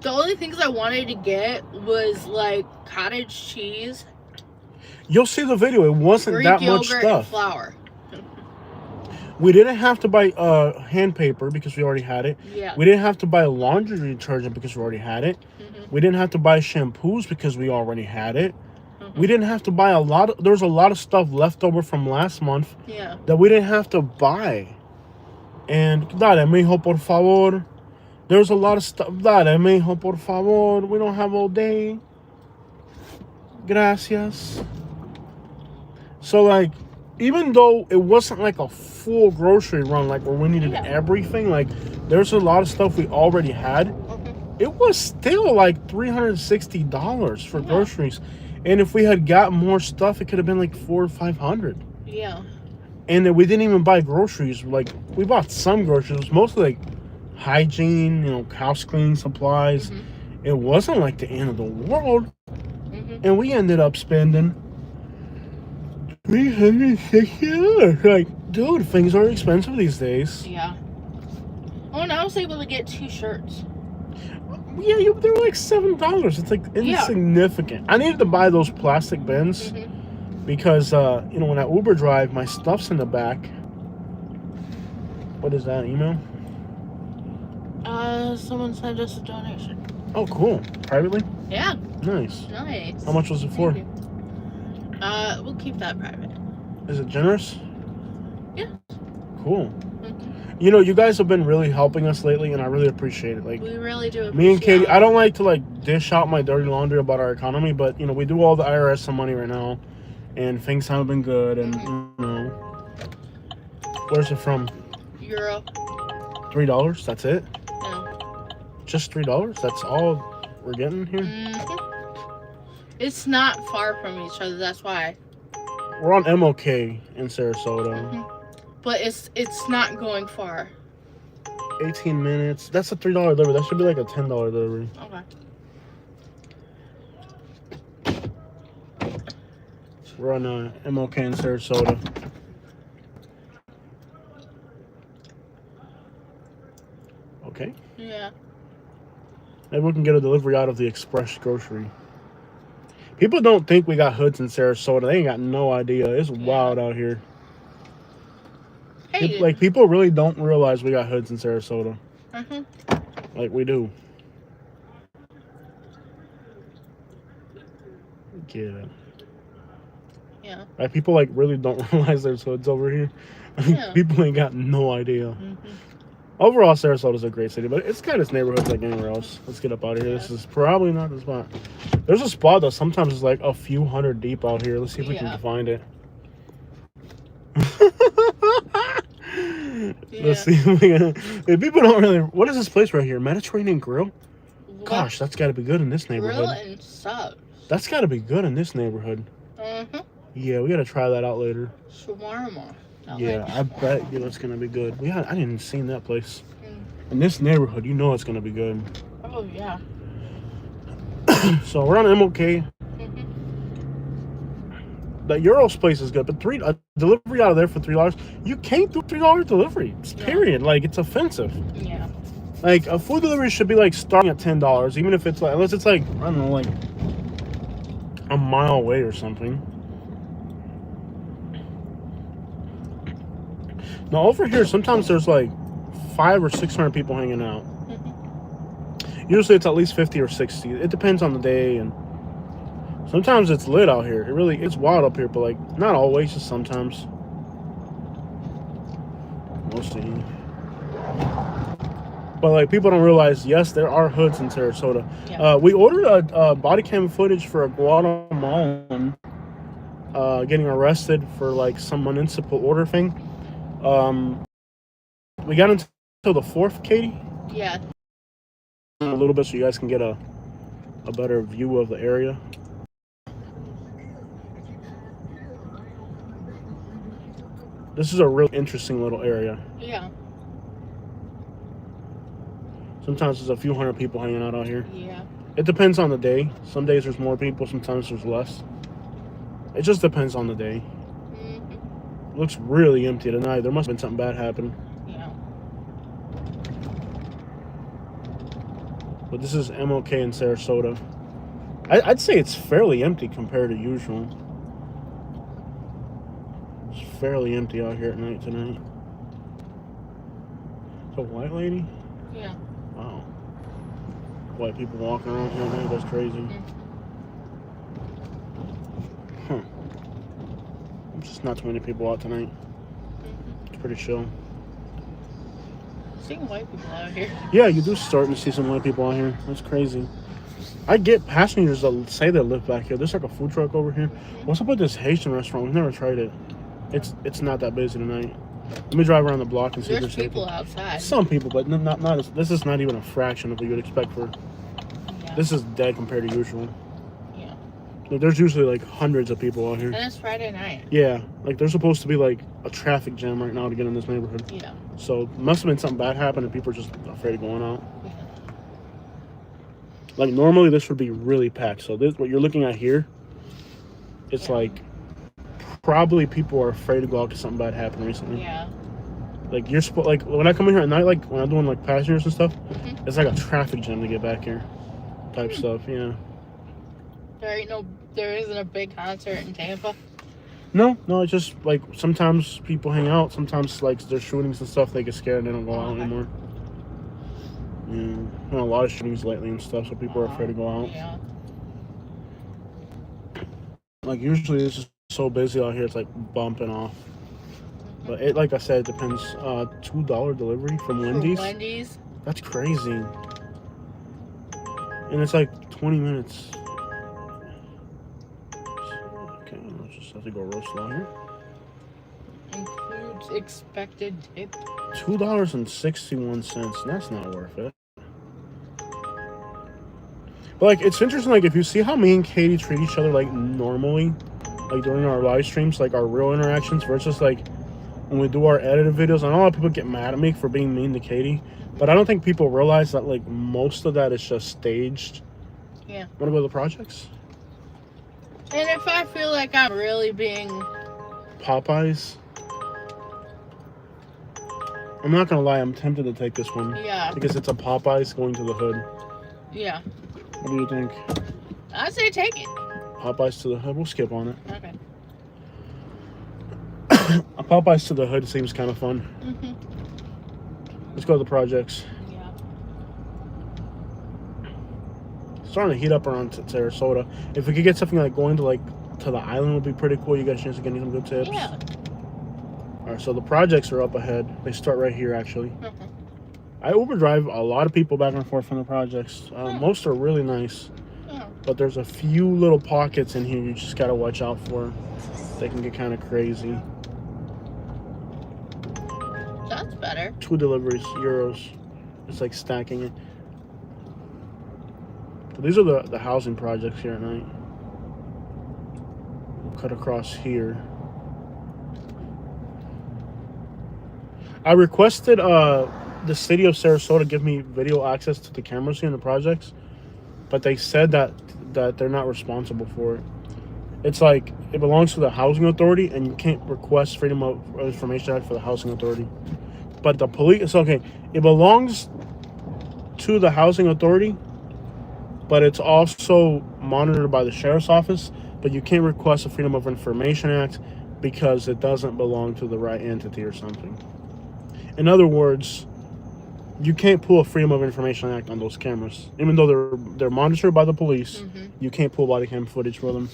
S2: The only things I wanted to get was cottage cheese,
S1: You'll see the video. It wasn't
S2: Greek
S1: that much
S2: yogurt, and
S1: stuff.
S2: flour.
S1: We didn't have to buy hand paper because we already had it.
S2: Yeah.
S1: We didn't have to buy laundry detergent because we already had it. We didn't have to buy shampoos because we already had it. We didn't have to buy there was a lot of stuff left over from last month
S2: Yeah.
S1: that we didn't have to buy. And dale, mijo, por favor. There's a lot of stuff. Dale, mijo, por favor. We don't have all day. Gracias. So, even though it wasn't like a full grocery run, where we needed everything, there's a lot of stuff we already had. It was still $360 for groceries. And if we had got more stuff, it could have been $400 or $500.
S2: Yeah.
S1: And then we didn't even buy groceries. We bought some groceries. It was mostly hygiene, house cleaning supplies. It wasn't the end of the world. And we ended up spending $360. Dude, things are expensive these days.
S2: Yeah. Oh, and I was able to get 2 shirts.
S1: Yeah, they were $7. It's insignificant. I needed to buy those plastic bins. Because, when I Uber drive, my stuff's in the back. What is that, email?
S2: Someone sent us a donation.
S1: Oh, cool. Privately?
S2: Yeah.
S1: Nice.
S2: Nice.
S1: How much was it for?
S2: Thank you. We'll keep that private.
S1: Is it generous?
S2: Yeah.
S1: Cool. You guys have been really helping us lately, and I really appreciate it.
S2: We really do appreciate
S1: Me and Katie,
S2: it.
S1: I don't like to, dish out my dirty laundry about our economy, but, we do all the IRS some money right now. And things haven't been good, and where's it from?
S2: Euro.
S1: $3. That's it.
S2: No.
S1: Just $3. That's all we're getting here.
S2: It's not far from each other. That's why.
S1: We're on MOK in Sarasota.
S2: But it's not going far.
S1: 18 minutes. That's a $3 delivery. That should be a $10 delivery.
S2: Okay.
S1: We're on MOK in Sarasota. Okay.
S2: Yeah.
S1: Maybe we can get a delivery out of the Express Grocery. People don't think we got hoods in Sarasota. They ain't got no idea. It's wild out here.
S2: Hey.
S1: People really don't realize we got hoods in Sarasota. We do. Yeah.
S2: Yeah.
S1: People really don't realize there's hoods over here.
S2: Yeah.
S1: People ain't got no idea. Overall, Sarasota's a great city, but it's got its neighborhoods like anywhere else. Let's get up out of here. This is probably not the spot. There's a spot that sometimes is a few hundred deep out here. Let's see if we can find it. Let's see if we can. If people don't really. What is this place right here? Mediterranean Grill? Gosh, that's got to be good in this neighborhood.
S2: Grill and subs.
S1: That's got to be good in this neighborhood. Yeah, we got to try that out later.
S2: Shawarma.
S1: Yeah, I bet it's gonna be good. I didn't even seen that place. In this neighborhood, it's gonna be good.
S2: Oh yeah.
S1: So we're on MLK. The Euros place is good, but a delivery out of there for $3, you can't do $3 delivery. Period. Like, it's offensive.
S2: Yeah.
S1: Like, a food delivery should be like starting at $10, even if it's like, unless it's like, I don't know, like a mile away or something. Now over here, sometimes there's like 500 or 600 people hanging out. Usually it's at least 50 or 60. It depends on the day, and sometimes it's lit out here. It's wild up here, but like not always, just sometimes. We'll see. But like people don't realize, yes, there are hoods in Sarasota.
S2: Yeah.
S1: We ordered a body cam footage for a Guatemalan getting arrested for like some municipal order thing. We got until the 4th, Katie.
S2: Yeah.
S1: A little bit so you guys can get a better view of the area. This is a real interesting little area.
S2: Yeah.
S1: Sometimes there's a few hundred people hanging out here.
S2: Yeah.
S1: It depends on the day. Some days there's more people, sometimes there's less. It just depends on the day. It looks really empty tonight. There must have been something bad happen.
S2: Yeah.
S1: But this is MLK in Sarasota. I'd say it's fairly empty compared to usual. It's fairly empty out here at night tonight. It's a white lady?
S2: Yeah.
S1: Wow. White people walking around here at night, that's crazy. Huh. There's just not too many people out tonight. It's pretty chill.
S2: Seeing white people out here.
S1: Yeah, you do starting to see some white people out here. That's crazy. I get passengers that say they live back here. There's like a food truck over here. What's up with this Haitian restaurant? We've never tried it. It's not that busy tonight. Let me drive around the block and see if
S2: There's
S1: there's
S2: people outside.
S1: Some people, but not. This is not even a fraction of what you would expect for.
S2: Yeah.
S1: This is dead compared to usual.
S2: Yeah.
S1: Like, there's usually like hundreds of people out here.
S2: And it's Friday night.
S1: Yeah, like there's supposed to be like a traffic jam right now to get in this neighborhood.
S2: Yeah.
S1: So must have been something bad happened and people are just afraid of going out.
S2: Yeah.
S1: Like normally this would be really packed. So this what you're looking at here, it's like probably people are afraid to go out because something bad happened recently.
S2: Yeah.
S1: Like you're like when I come in here at night, like when I'm doing like passengers and stuff, it's like a traffic jam to get back here, type stuff. Yeah.
S2: There isn't a big concert in Tampa.
S1: No, it's just like sometimes people hang out. Sometimes like there's shootings and stuff. They get scared and they don't go out anymore. Yeah, a lot of shootings lately and stuff, so people are afraid to go out.
S2: Yeah.
S1: Like usually it's just so busy out here, it's like bumping off. But it, like I said, it depends. $2 delivery from Wendy's.
S2: Wendy's.
S1: That's crazy. And it's like 20 minutes. Okay, let's just have to go real slow here.
S2: Includes expected tip.
S1: $2.61. That's not worth it. But like, it's interesting. Like, if you see how me and Katie treat each other like normally, like during our live streams, like our real interactions, versus like when we do our edited videos. I know a lot of people get mad at me for being mean to Katie, but I don't think people realize that like most of that is just staged.
S2: Yeah.
S1: Want to go to the projects?
S2: And if I feel like I'm really being
S1: Popeyes. I'm not gonna lie, I'm tempted to take this one.
S2: Yeah.
S1: Because it's a Popeyes going to the hood.
S2: Yeah.
S1: What do you think?
S2: I say take it.
S1: Popeyes to the hood? We'll skip on it.
S2: Okay.
S1: A Popeyes to the hood seems kind of fun. Let's go to the projects.
S2: Yeah.
S1: It's starting to heat up around Sarasota. If we could get something like going to the island would be pretty cool. You got a chance to get some good tips.
S2: Yeah.
S1: Alright, so the projects are up ahead. They start right here actually. I Uber drive a lot of people back and forth from the projects. Most are really nice. But there's a few little pockets in here you just gotta watch out for. They can get kind of crazy.
S2: That's better.
S1: 2 deliveries, euros. It's like stacking it. So these are the housing projects here at night. We'll cut across here. I requested the city of Sarasota give me video access to the cameras here in the projects. but they said that they're not responsible for it. It's like it belongs to the housing authority, and you can't request Freedom of Information Act for the housing authority. But the police, it's okay. It belongs to the housing authority, but it's also monitored by the sheriff's office. But you can't request a Freedom of Information Act because it doesn't belong to the right entity or something. In other words, you can't pull a Freedom of Information Act on those cameras, even though they're monitored by the police.
S2: Mm-hmm.
S1: You can't pull body cam footage for them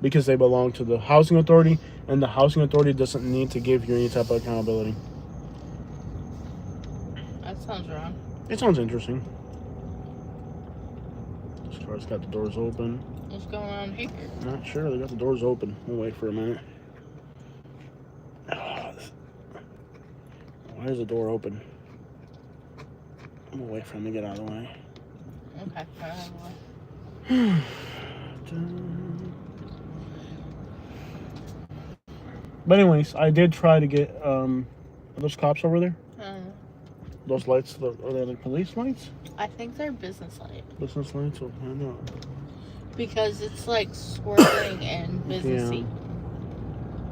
S1: because they belong to the housing authority, and the housing authority doesn't need to give you any type of accountability.
S2: That sounds wrong.
S1: It sounds interesting. This car's got the doors open.
S2: What's going on here?
S1: Not sure. They got the doors open. We'll wait for a minute. Why is the door open? I'm gonna wait for him to get out of the way.
S2: Okay.
S1: But anyways, I did try to get are those cops over there? Those lights, are they like police lights?
S2: I think they're business lights.
S1: Business lights? Or why not?
S2: Because it's like swirling and businessy.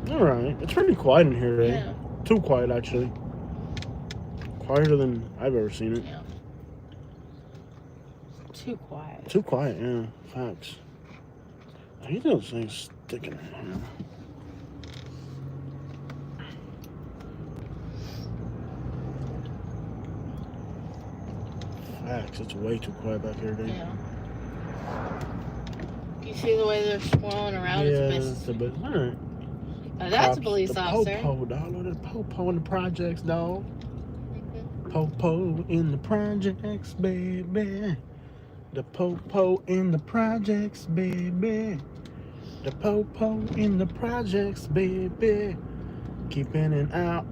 S1: Yeah. All right. It's pretty quiet in here today.
S2: Yeah.
S1: Too quiet, actually. Quieter than I've ever seen it.
S2: Yeah. Too quiet.
S1: Too quiet, yeah. Facts. I hate those things sticking in here. Facts. It's way too quiet back here today.
S2: Yeah. You see the way they're swirling around?
S1: Yeah,
S2: It's
S1: it's a bit. All right.
S2: that's a
S1: Cops,
S2: police officer.
S1: The po-po, dog. Look at the po-po in the projects, dog.
S2: Mm-hmm.
S1: Po-po in the projects, baby. The po-po in the projects, baby. The po-po in the projects, baby. Keeping it out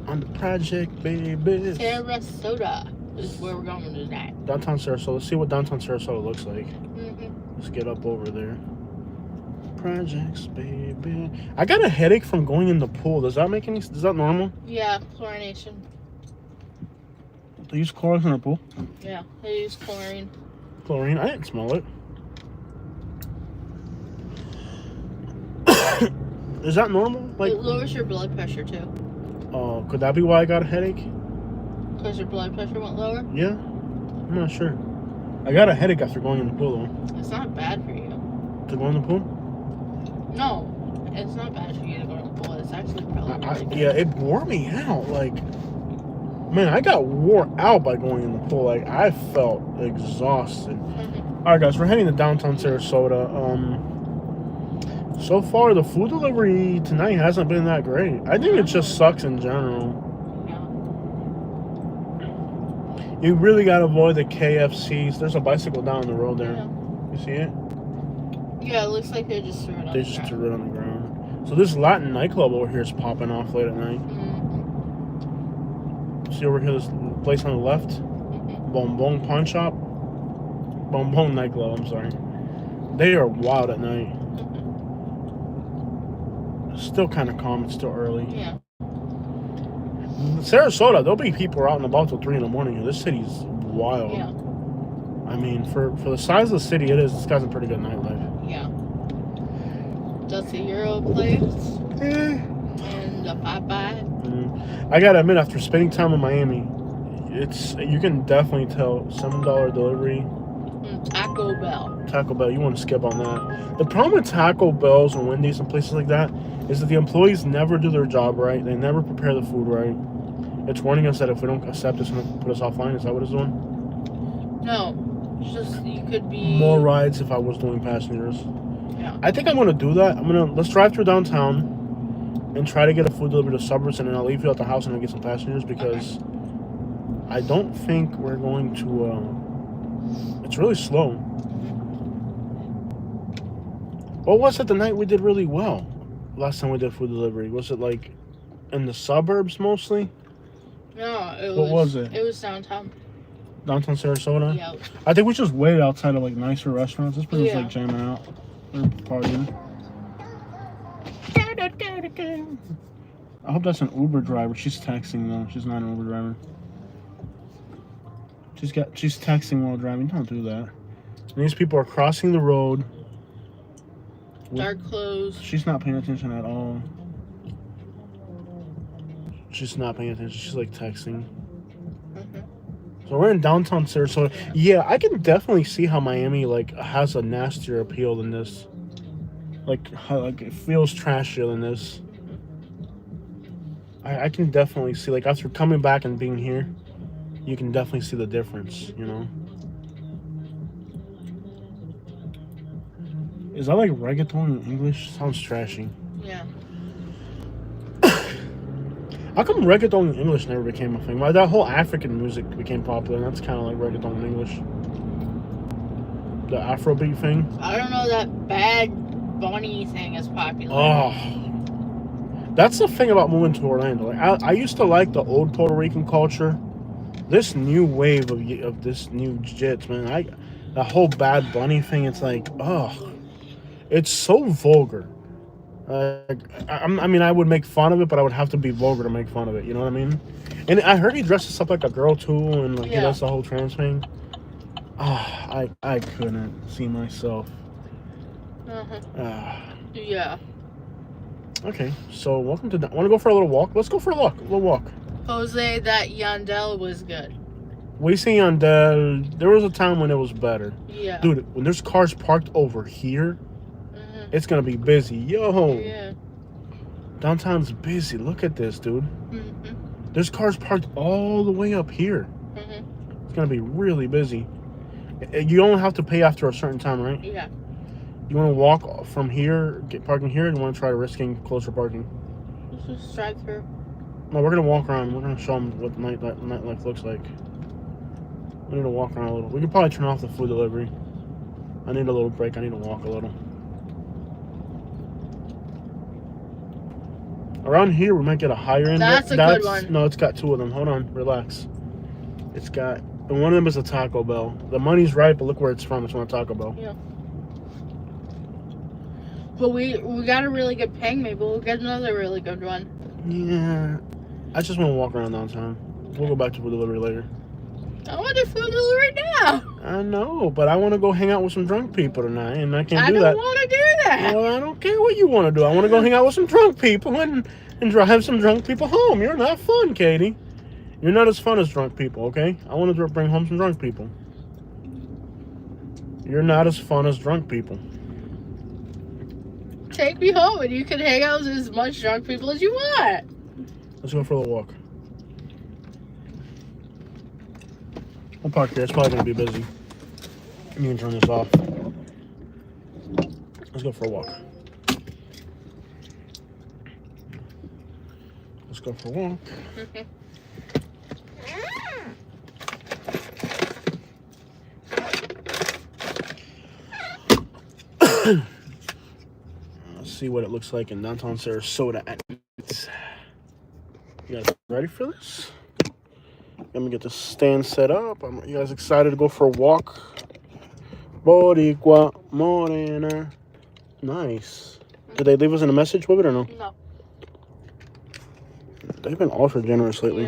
S1: on the project, baby.
S2: Sarasota is where we're going tonight.
S1: Downtown Sarasota. Let's see what downtown Sarasota looks like.
S2: Mm-hmm.
S1: Let's get up over there. Projects, baby. I got a headache from going in the pool. Does that make any? Is that normal?
S2: Yeah, chlorination.
S1: They use Clorox in the pool?
S2: Yeah, they use chlorine.
S1: Chlorine? I didn't smell it. Is that normal? Like,
S2: it lowers your blood pressure too.
S1: could that be why I got a headache?
S2: Because your blood pressure went lower?
S1: Yeah, I'm not sure. I got a headache after going in the pool though.
S2: It's not bad for you.
S1: To go in the pool?
S2: No, it's not bad for you to go in the pool. It's actually probably really good.
S1: Yeah, it wore me out. Like, man, I got wore out by going in the pool. Like, I felt exhausted.
S2: Mm-hmm.
S1: All right, guys, we're heading to downtown Sarasota. So far, the food delivery tonight hasn't been that great. I think it just sucks in general.
S2: Yeah.
S1: You really gotta avoid the KFCs. There's a bicycle down the road there.
S2: Yeah.
S1: You see it?
S2: Yeah, it looks like they just threw it on
S1: They
S2: the
S1: just
S2: ground.
S1: threw it on the ground. So this Latin nightclub over here is popping off late at night.
S2: Mm-hmm.
S1: See over here, this place on the left?
S2: Mm-hmm.
S1: Bonbon Pawn Shop? Bonbon nightclub, I'm sorry. They are wild at night. Still kind of calm. It's still early.
S2: Yeah.
S1: Sarasota, there'll be people out and about till 3 in the morning. This city's wild.
S2: Yeah.
S1: I mean, for the size of the city it is, it's got some pretty good nightlife.
S2: Yeah. Just the Euro place
S1: Eh.
S2: and the Popeye.
S1: I gotta admit, after spending time in Miami, you can definitely tell $7 delivery.
S2: Taco Bell.
S1: Taco Bell, you want to skip on that. The problem with Taco Bells and Wendy's and places like that is that the employees never do their job right. They never prepare the food right. It's warning us that if we don't accept this, it's going to put us offline. Is that what it's doing?
S2: No. It's just, you could be...
S1: More rides if I was doing passengers.
S2: Yeah.
S1: I think I'm going to do that. Let's drive through downtown and try to get a food delivery to suburbs, and then I'll leave you at the house and I'll get some passengers because I don't think we're going to... it's really slow. What was it the night we did really well? Last time we did food delivery. Was it like in the suburbs mostly?
S2: No,
S1: What was it?
S2: It was downtown.
S1: Downtown Sarasota?
S2: Yeah.
S1: I think we just waited outside of like nicer restaurants. This person's
S2: Yeah.
S1: like jamming out. They're partying. I hope that's an Uber driver. She's texting though. She's not an Uber driver. She's texting while driving. Don't do that. And these people are crossing the road.
S2: Dark clothes.
S1: She's not paying attention at all. She's not paying attention. She's like texting. So we're in downtown Sarasota. Yeah, I can definitely see how Miami like has a nastier appeal than this. Like how like it feels trashier than this. I can definitely see like after coming back and being here, you can definitely see the difference. You know. Is that like reggaeton in English? Sounds trashy.
S2: Yeah.
S1: How come reggaeton in English never became a thing? Why that whole African music became popular? And that's kind of like reggaeton in English. The Afrobeat thing.
S2: I don't know, that Bad Bunny thing is popular.
S1: Oh, that's the thing about moving to Orlando. Like, I used to like the old Puerto Rican culture. This new wave of this new jits, man. The whole Bad Bunny thing. It's like, oh, it's so vulgar. I mean, I would make fun of it, but I would have to be vulgar to make fun of it. You know what I mean? And I heard he dresses up like a girl too, and like he does the whole trans thing. Ah, I couldn't see myself.
S2: Yeah.
S1: Okay, so welcome to. Want to go for a little walk? Let's go for a little walk.
S2: Jose, that Yandel was good.
S1: We see Yandel. There was a time when it was better.
S2: Yeah.
S1: Dude, when there's cars parked over here, it's gonna be busy. Yo.
S2: Yeah.
S1: Downtown's busy. Look at this, dude. There's cars parked all the way up here. It's gonna be really busy. You only have to pay after a certain time, right?
S2: Yeah.
S1: You want to walk from here, get parking here, and you want to try risking closer parking?
S2: Let's just drive through.
S1: No, we're gonna walk around. We're gonna show them what nightlife looks like. We need to walk around a little. We could probably turn off the food delivery. I need a little break. I need to walk a little. Around here, we might get a higher end.
S2: That's a good one.
S1: No, it's got two of them. Hold on, relax. It's got, and one of them is a Taco Bell. The money's right, but look where it's from. It's from a Taco Bell.
S2: Yeah. But we got a really good ping. Maybe we'll get another really good one.
S1: Yeah, I just want to walk around downtown. We'll go back to food delivery later.
S2: I want to food delivery now.
S1: I know, but I want to go hang out with some drunk people tonight, and I can't do
S2: I
S1: that.
S2: don't want to do that.
S1: Well, I don't care what you want to do. I want to go hang out with some drunk people and drive some drunk people home. You're not fun, Katie. You're not as fun as drunk people, okay? I want to bring home some drunk people. You're not as fun as drunk people.
S2: Take me home and you can hang out with as much drunk people as you want.
S1: Let's go for a little walk. We'll park here. It's probably going to be busy. You can turn this off. Let's go for a walk. Let's go for a walk. Let's see what it looks like in downtown Sarasota at night. You guys ready for this? Let me get the stand set up. You guys excited to go for a walk? Boricua Morena. Nice. Did they leave us in a message with it or no?
S2: No.
S1: They've been ultra generous lately.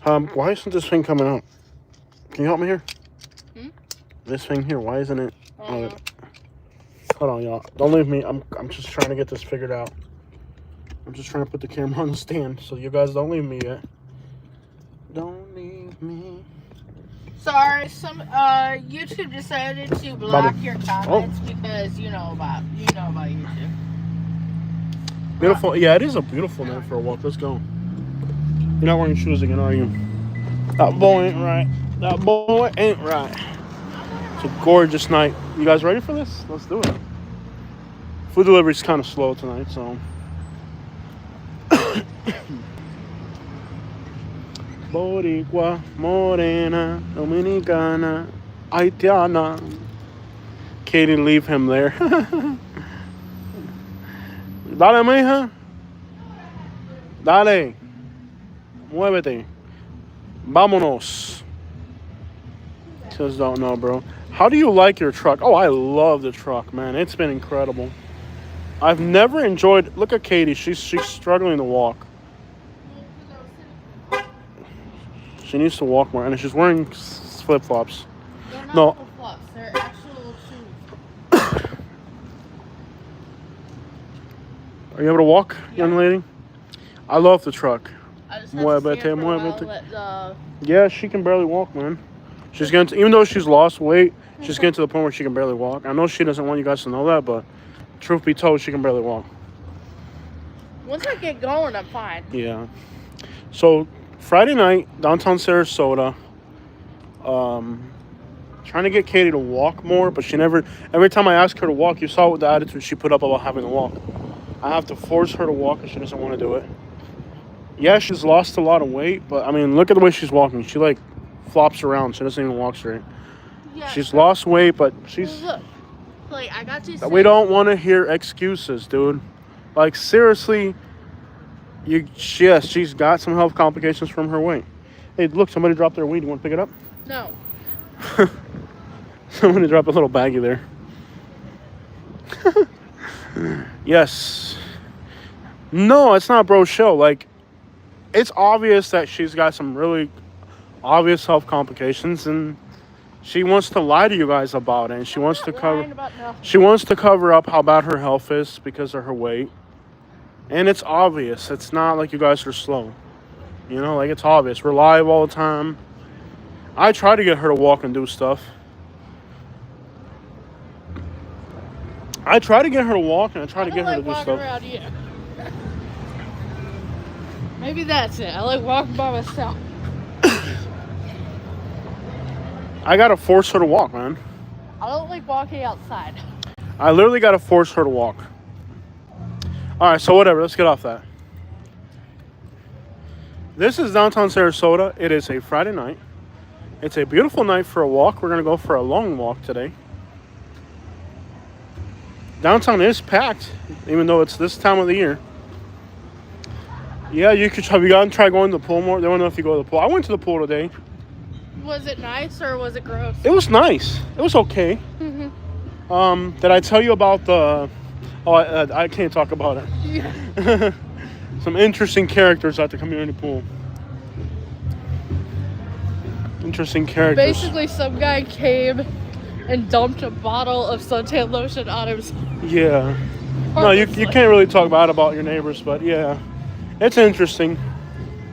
S2: Yeah.
S1: Why isn't this thing coming out? Can you help me here? This thing here, why isn't it? Hold on, y'all. Don't leave me. I'm just trying to get this figured out. I'm just trying to put the camera on the stand, so you guys don't leave me yet. Don't leave me.
S2: Sorry, some YouTube decided to block your comments because you know about YouTube.
S1: Beautiful. Yeah, it is a beautiful night for a walk. Let's go. You're not wearing shoes again, are you? That boy ain't right. That boy ain't right. It's a gorgeous night. You guys ready for this? Let's do it. Food delivery's kind of slow tonight, so. Boricua, Morena, Dominicana, Haitiana. Katie, leave him there. Dale, mija. Dale. Muévete. Vámonos. Just don't know, bro. How do you like your truck? Oh, I love the truck, man. It's been incredible. I've never enjoyed... Look at Katie. She's struggling to walk. She needs to walk more. And she's wearing flip flops.
S2: They're not
S1: No.
S2: flip-flops. They're actual shoes.
S1: Are you able to walk, young lady? I love the truck.
S2: I just have to stand for a while,
S1: Muévete.
S2: let the...
S1: Yeah, she can barely walk, man. She's getting to, even though she's lost weight, she's getting to the point where she can barely walk. I know she doesn't want you guys to know that, but truth be told, she can barely walk.
S2: Once I get going, I'm fine.
S1: Yeah. So Friday night, downtown Sarasota. Trying to get Katie to walk more, but she never. Every time I ask her to walk, you saw what the attitude she put up about having to walk. I have to force her to walk, and she doesn't want to do it. Yeah, she's lost a lot of weight, but I mean, look at the way she's walking. She like flops around. She doesn't even walk straight.
S2: Yeah,
S1: She's lost weight, but she's.
S2: Look, like I got to.
S1: We don't want to hear excuses, dude. Like seriously, she's got some health complications from her weight. Hey, look, somebody dropped their weed. You want to pick it up?
S2: No.
S1: Somebody dropped a little baggie there. Yes. No, it's not bro show. Like, it's obvious that she's got some really obvious health complications, and she wants to lie to you guys about it. And she wants to cover up how bad her health is because of her weight. And it's obvious. It's not like you guys are slow. You know, like it's obvious. We're live all the time. I try to get her to walk and do stuff. I try to get her to walk, and I try to get her to do stuff.
S2: Around here. Maybe that's it. I like walking by myself.
S1: I gotta force her to walk, man.
S2: I don't like walking outside.
S1: I literally gotta force her to walk. Alright, so whatever. Let's get off that. This is downtown Sarasota. It is a Friday night. It's a beautiful night for a walk. We're gonna go for a long walk today. Downtown is packed, even though it's this time of the year. Yeah, you could. Have you gotten try going to the pool more? They want to know if you go to the pool. I went to the pool today.
S2: Was it nice or was it gross?
S1: It was nice. It was okay.
S2: Mm-hmm.
S1: Did I tell you about the? Oh, I can't talk about it.
S2: Yeah.
S1: Some interesting characters at the community pool. Interesting characters.
S2: Basically, some guy came and dumped a bottle of suntan lotion on him.
S1: Yeah. No, you can't really talk bad about your neighbors, but yeah. It's interesting.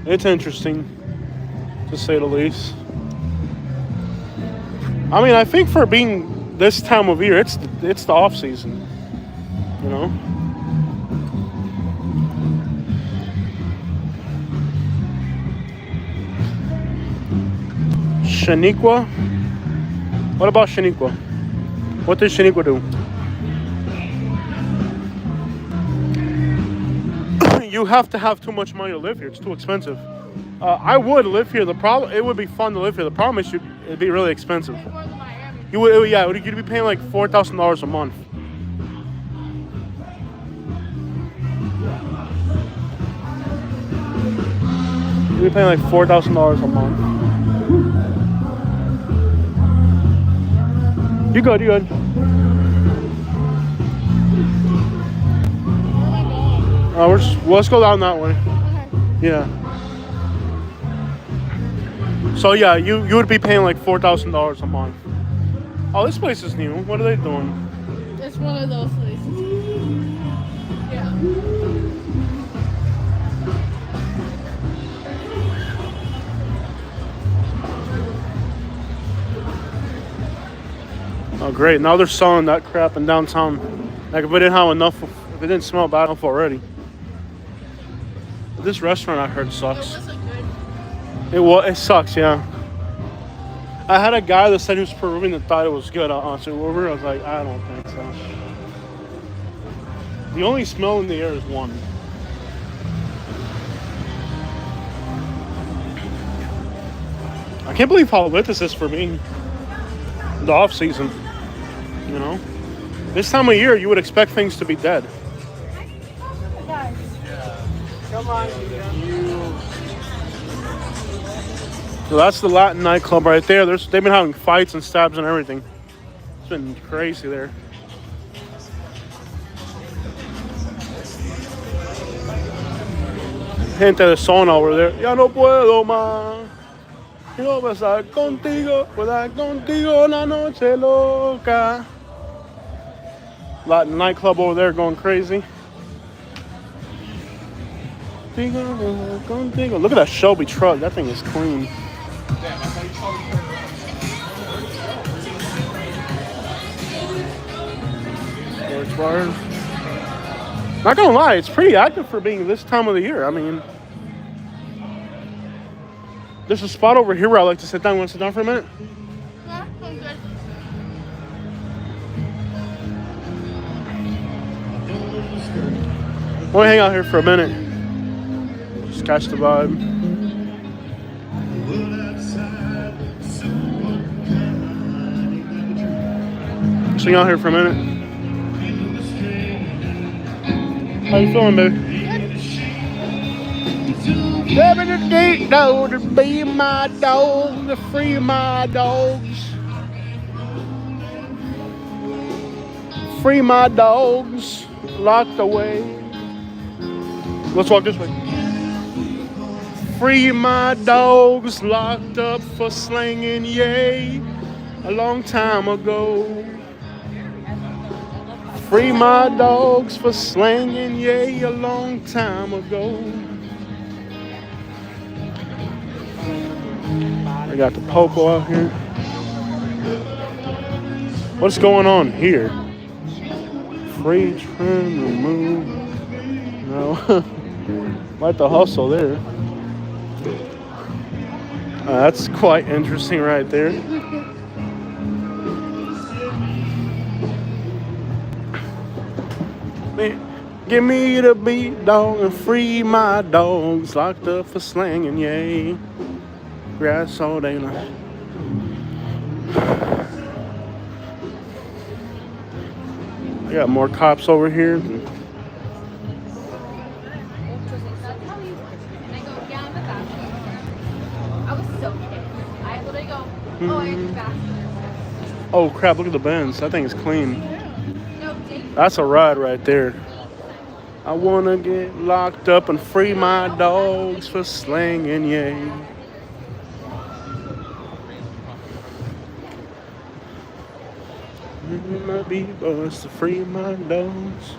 S1: It's interesting, to say the least. I mean, I think for being this time of year, it's the off season. You know? Shaniqua? What about Shaniqua? What does Shaniqua do? You have to have too much money to live here. It's too expensive. I would live here. It would be fun to live here. The problem is it'd be really expensive.
S2: More than Miami.
S1: You'd be paying like $4,000 a month. You'd be paying like $4,000 a month. You good?
S2: Where am I going?
S1: Let's go down that way.
S2: Okay.
S1: Yeah. So yeah, you would be paying like $4,000 a month. Oh, this place is new. What are they doing?
S2: It's one of those places. Yeah.
S1: Oh, great. Now they're selling that crap in downtown. Like, if we didn't have enough, if it didn't smell bad enough already. This restaurant, I heard, sucks.
S2: It wasn't good.
S1: It sucks, yeah. I had a guy that said he was Peruvian that thought it was good. Honestly, over. I was like, I don't think so. The only smell in the air is one. I can't believe how lit this is for me. The off season. You know? This time of year, you would expect things to be dead. Come on, So that's the Latin nightclub right there. They've been having fights and stabs and everything. It's been crazy there. Gente de zona over there. Ya no puedo más. Quiero besar contigo, besar contigo una noche loca. Latin nightclub over there going crazy. Contigo. Look at that Shelby truck. That thing is clean. Sports bars. Not gonna lie, it's pretty active for being this time of the year. I mean, there's a spot over here where I like to sit down. Want to sit down for a minute?
S2: Yeah, I'm good.
S1: I want to hang out here for a minute. Just catch the vibe. Just hang out here for a minute. How you feeling, baby? Baby, the deep dog to be my dog, to free my dogs. Free my dogs, locked away. Let's walk this way. Free my dogs, locked up for slanging yay a long time ago. Free my dogs for slanging yay a long time ago. I got the Poco out here. What's going on here? Free trim remove. No. Like the hustle there. That's quite interesting right there. Give me the beat dog and free my dogs locked up for slanging yay. Grass all day long. I got more cops over here. Oh crap, look at the Benz. That thing is clean. That's a ride right there. I wanna get locked up and free my dogs for slanging yay. My beavers to free my dogs.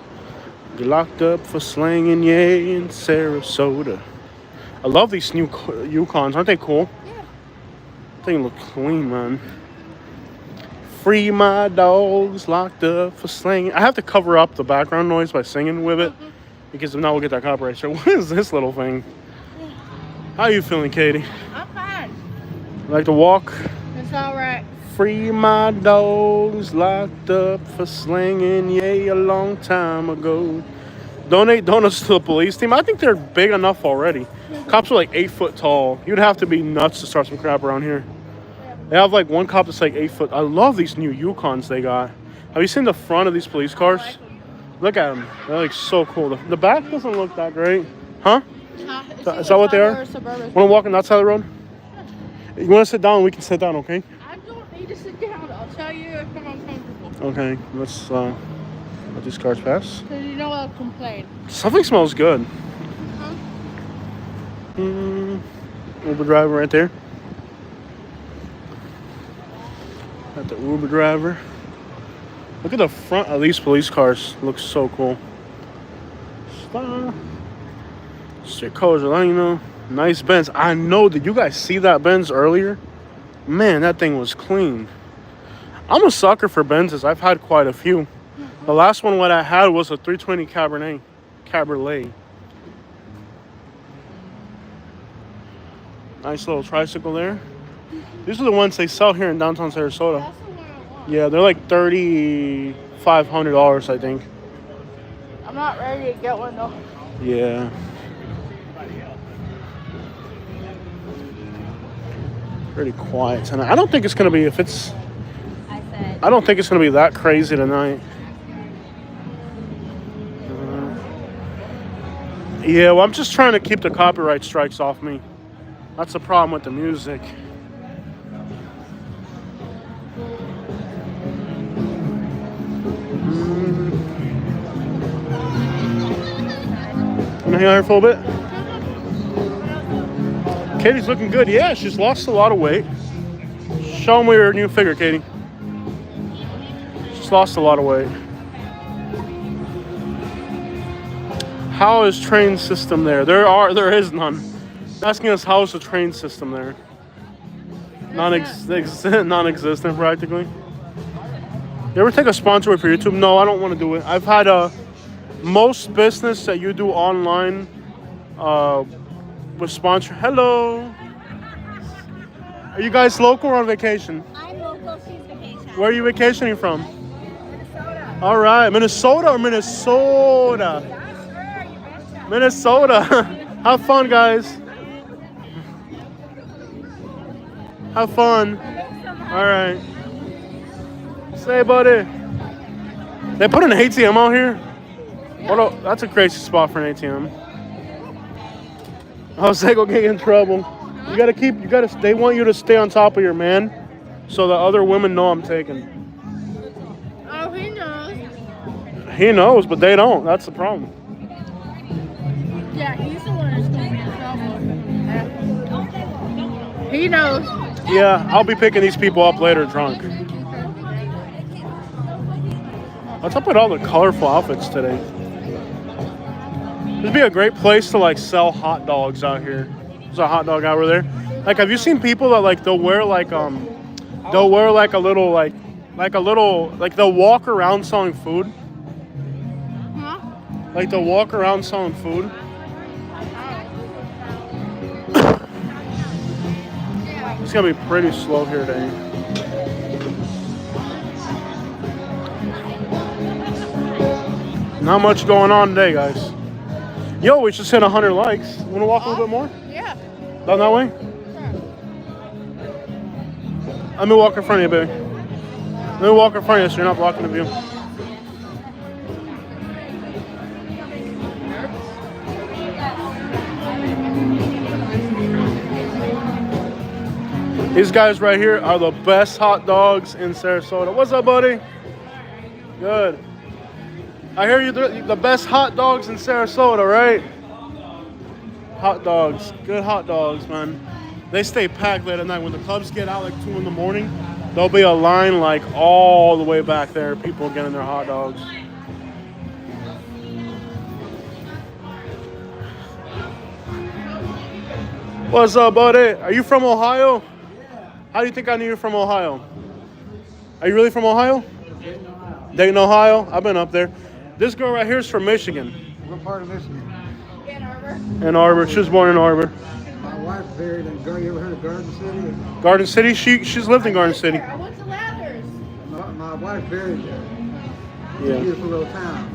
S1: Get locked up for slanging yay in Sarasota. I love these new Yukons. Aren't they cool?
S2: Yeah.
S1: They look clean, man. Free my dogs, locked up for slanging. I have to cover up the background noise by singing with it because if not, we'll get that copyright. So what is this little thing?
S2: Yeah.
S1: How are you feeling, Katie?
S2: I'm fine.
S1: Like to walk?
S2: It's all right.
S1: Free my dogs, locked up for slanging yay a long time ago. Donate donuts to the police team. I think they're big enough already. Cops are like 8 foot tall. You'd have to be nuts to start some crap around here. They have like one cop that's like 8 foot. I love these new Yukons they got. Have you seen the front of these police cars? Look at them. They're like so cool. The back doesn't look that great. Huh? Is that what they are? Want to walk on that side of the road? You want to sit down? We can sit down, okay?
S2: I don't need to sit down. I'll tell you if I'm uncomfortable.
S1: Okay, let's let these cars pass.
S2: Because you know I'll complain.
S1: Something smells good.
S2: Huh?
S1: Uber driver right there. Got the Uber driver. Look at the front of these police cars. Looks so cool. Straight colors, you know. Nice Benz. I know. Did you guys see that Benz earlier? Man, that thing was clean. I'm a sucker for Benzes. I've had quite a few. The last one what I had was a 320 Cabriolet. Nice little tricycle there. These are the ones they sell here in downtown Sarasota.
S2: That's the one I want.
S1: Yeah, they're like $3,500, I think.
S2: I'm not ready to get one though.
S1: Yeah. Pretty quiet tonight. I don't think it's gonna be I don't think it's gonna be that crazy tonight. Yeah, well, I'm just trying to keep the copyright strikes off me. That's the problem with the music. Can I hang out here for a little bit? Katie's looking good. Yeah, she's lost a lot of weight. Show me your new figure, Katie. She's lost a lot of weight. How is train system there? There is none. Asking us how is the train system there? Non-existent practically. You ever take a sponsor for YouTube? No, I don't want to do it. I've had most business that you do online with sponsor. Hello. Are you guys local or on vacation?
S4: I'm local, she's vacation.
S1: Where are you vacationing from?
S4: Minnesota.
S1: All right, Minnesota or Minnesota?
S4: Yeah, sure, you betcha.
S1: Minnesota. Have fun, guys. Have fun. All right. Say, buddy. They put an ATM out here. That's a crazy spot for an ATM. Jose go get in trouble. They want you to stay on top of your man so the other women know I'm taken.
S2: Oh, he knows.
S1: He knows, but they don't. That's the problem.
S2: Yeah, he's the one who's going to be in trouble. He knows.
S1: Yeah, I'll be picking these people up later drunk. What's up with all the colorful outfits today? This would be a great place to like sell hot dogs out here. There's a hot dog over there. Like, have you seen people that like they'll wear like a little they'll walk around selling food?
S2: Huh?
S1: Like they'll walk around selling food. It's gonna be pretty slow here today. Not much going on today, guys. Yo, we just hit 100 likes. Wanna walk a little bit more?
S2: Yeah.
S1: Down that way? Let me walk in front of you, baby. Let me walk in front of you so you're not blocking the view. These guys right here are the best hot dogs in Sarasota. What's up, buddy? Good. I hear you're the best hot dogs in Sarasota, right? Hot dogs. Good hot dogs, man. They stay packed late at night. When the clubs get out like 2 in the morning, there'll be a line like all the way back there. People getting their hot dogs. What's up, buddy? Are you from Ohio? How do you think I knew you're from Ohio? Are you really from Ohio? Dayton, Ohio. I've been up there. This girl right here is from Michigan.
S5: What part of Michigan?
S1: Ann Arbor. She was born in Arbor.
S5: My wife buried in Garden. You ever heard of Garden City?
S1: Garden City? She's lived in Garden City.
S2: I went to Lathers.
S5: My wife buried there. It's
S1: Yeah.
S5: a beautiful little town.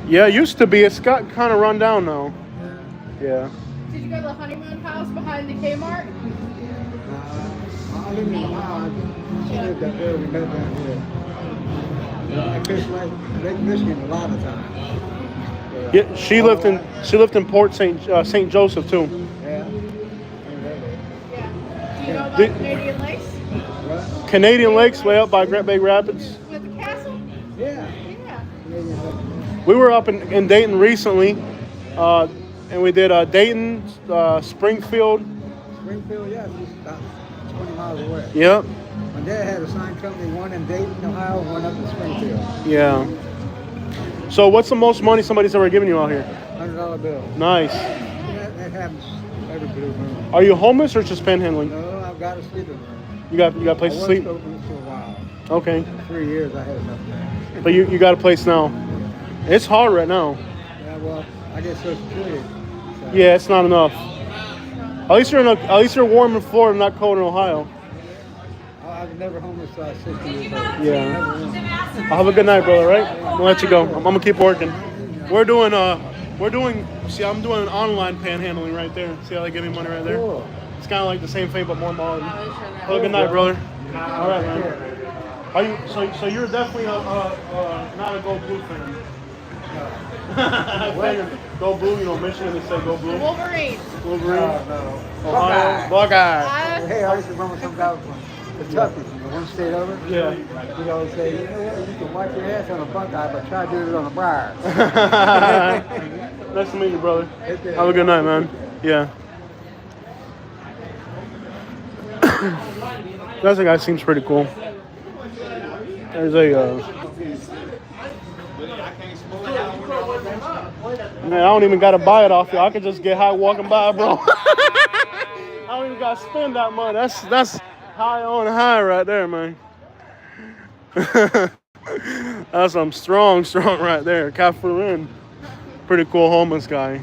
S1: Yeah, it used to be. It's got kind of run down now. Yeah.
S2: Did you go to the honeymoon house behind the Kmart?
S5: I live in Ohio. She lived up there. We met down here. I fish Lake Michigan a lot of times.
S1: Yeah, she lived in Port St. Joseph too.
S5: Yeah.
S2: Yeah. Do you know about
S1: Did-
S2: Canadian Lakes?
S5: What?
S1: Canadian Lakes, way up by Great Bay Rapids.
S2: With the castle?
S5: Yeah.
S2: Yeah.
S5: Canadian Lake.
S1: We were up in Dayton recently, and we did Dayton, Springfield.
S5: Springfield, yeah, it's about 20 miles away.
S1: Yep.
S5: My dad had a sign company, one in Dayton, Ohio, one up in Springfield.
S1: Yeah. So what's the most money somebody's ever given you out here?
S5: $100 bill.
S1: Nice.
S5: That happens every blue moon.
S1: Are you homeless or just panhandling?
S5: No, I've got a sleeping room.
S1: You got a place
S5: I
S1: to
S5: was
S1: sleep?
S5: open for a while.
S1: Okay.
S5: 3 years I had enough there.
S1: But you got a place now. It's hard right now.
S5: Yeah, well, I get Social Security. So.
S1: Yeah, it's not enough. At least you're warm in Florida, not cold in Ohio.
S5: I was never homeless till I was 60 years old.
S1: Yeah.
S5: Never once.
S1: I'll have a good night, brother, right? I'll let you go. I'm gonna keep working. I'm doing an online panhandling right there. See how they give me money right there?
S5: Cool.
S1: It's kind of like the same thing, but more modern. Have a good night, brother. All right, man. Are you, so you're definitely not a Go Blue fan. Go Blue, Michigan, they say Go Blue.
S2: Wolverines.
S1: Wolverine.
S5: No.
S1: Ohio. Buckeye.
S5: Hey, I used to remember some guy from Kentucky, from the one state over.
S1: Yeah.
S5: He always say, you know what, you can wipe your ass on a Buckeye, but try to do it on a briar.
S1: Nice to meet you, brother. Have a good night, man. Yeah. That guy seems pretty cool. There's a. Man, I don't even gotta buy it off you. I could just get high walking by, bro. I don't even gotta spend that money. That's high on high right there, man. That's some strong right there. Kafurin. Pretty cool homeless guy.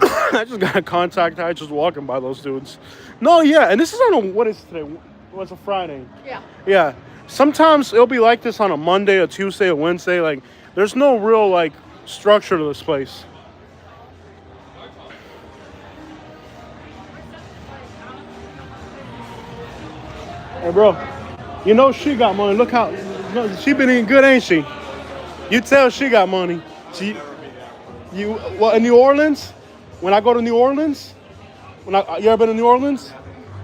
S1: I just got a contact high just walking by those dudes. No, yeah, and this is on a, what is today? What's a Friday?
S2: Yeah.
S1: Yeah. Sometimes it'll be like this on a Monday, a Tuesday, a Wednesday. Like, there's no real, like, structure to this place. Hey, bro. You know she got money. Look how... She been eating good, ain't she? You tell she got money. In New Orleans? When I go to New Orleans? You ever been to New Orleans?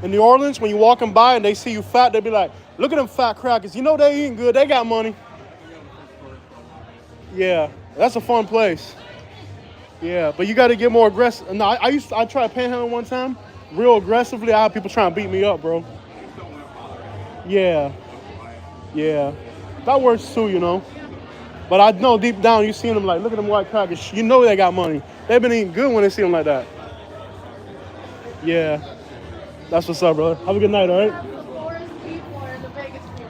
S1: In New Orleans, when you walking by and they see you fat, they be like, look at them fat crackers. You know they eating good. They got money. Yeah, that's a fun place. Yeah, but you got to get more aggressive. No, I tried panhandling one time. Real aggressively, I had people trying to beat me up, bro. Yeah. Yeah. That works too, you know. But I know deep down you seeing them like, look at them white crackers. You know they got money. They've been eating good when they see them like that. Yeah. That's what's up, brother. Have a good night, all right?
S2: The poorest people are the biggest people.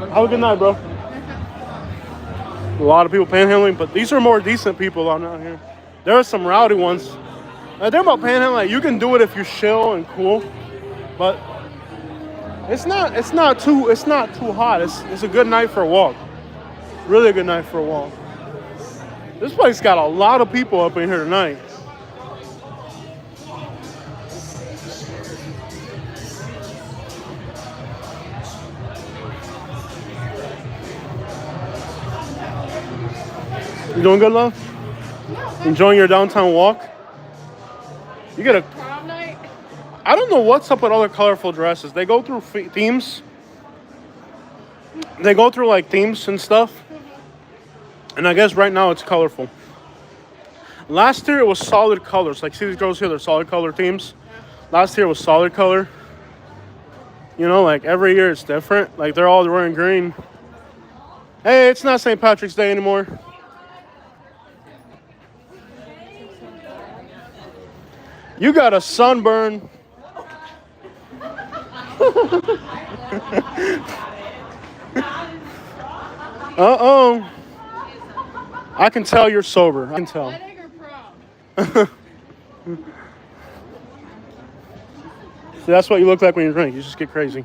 S1: Have a good night, bro. A lot of people panhandling, but these are more decent people out here. There are some rowdy ones. They're about panhandling. Like, you can do it if you're chill and cool, but it's not too hot. It's a good night for a walk. Really a good night for a walk. This place got a lot of people up in here tonight. You doing good, love? Enjoying your downtown walk? You get a
S2: Prom night?
S1: I don't know what's up with all the colorful dresses. They go through themes. They go through like themes and stuff. And I guess right now it's colorful. Last year it was solid colors. Like, see these girls here, they're solid color themes. Last year it was solid color. You know, like every year it's different. Like they're all wearing green. Hey, it's not St. Patrick's Day anymore. You got a sunburn. Uh-oh. I can tell you're sober. I can tell.
S2: Wedding or prom?
S1: See, that's what you look like when you drink. You just get crazy.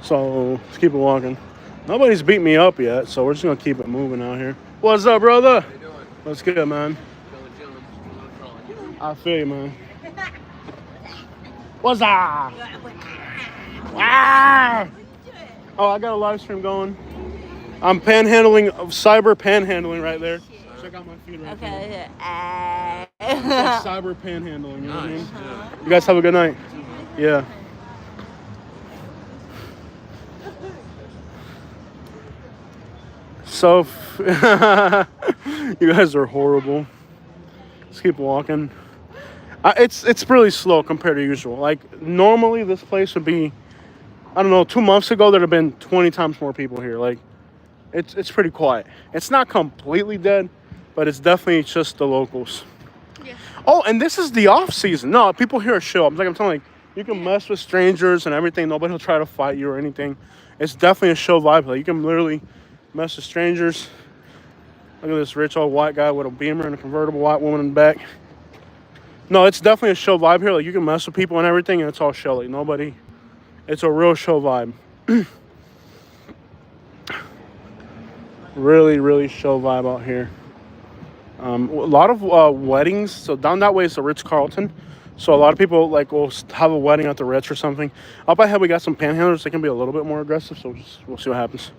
S1: So, let's keep it walking. Nobody's beat me up yet, so we're just going to keep it moving out here. What's up, brother?
S6: How you doing?
S1: What's good, man?
S6: Chilling.
S1: I feel you, man. What's up? Ah! Oh, I got a live stream going. I'm panhandling, cyber panhandling right there. Check out my feed right there. It's like cyber panhandling, you know what I mean?
S6: Yeah.
S1: You guys have a good night. Yeah. So, you guys are horrible. Let's keep walking. It's really slow compared to usual. Like, normally this place would be, I don't know, 2 months ago there'd have been 20 times more people here. Like, it's pretty quiet. It's not completely dead, but it's definitely just the locals.
S2: Yeah.
S1: Oh, and this is the off season. No, people here are chill. I'm telling you can mess with strangers and everything. Nobody will try to fight you or anything. It's definitely a chill vibe. Like, you can literally mess with strangers. Look at this rich old white guy with a Beamer and a convertible white woman in the back. No, it's definitely a chill vibe here. Like, you can mess with people and everything, and it's all chill. Like, nobody. It's a real chill vibe. Really, really chill vibe out here. A lot of weddings. So down that way is the Ritz-Carlton. So a lot of people like will have a wedding at the Ritz or something. Up ahead we got some panhandlers. They can be a little bit more aggressive. So we'll see what happens.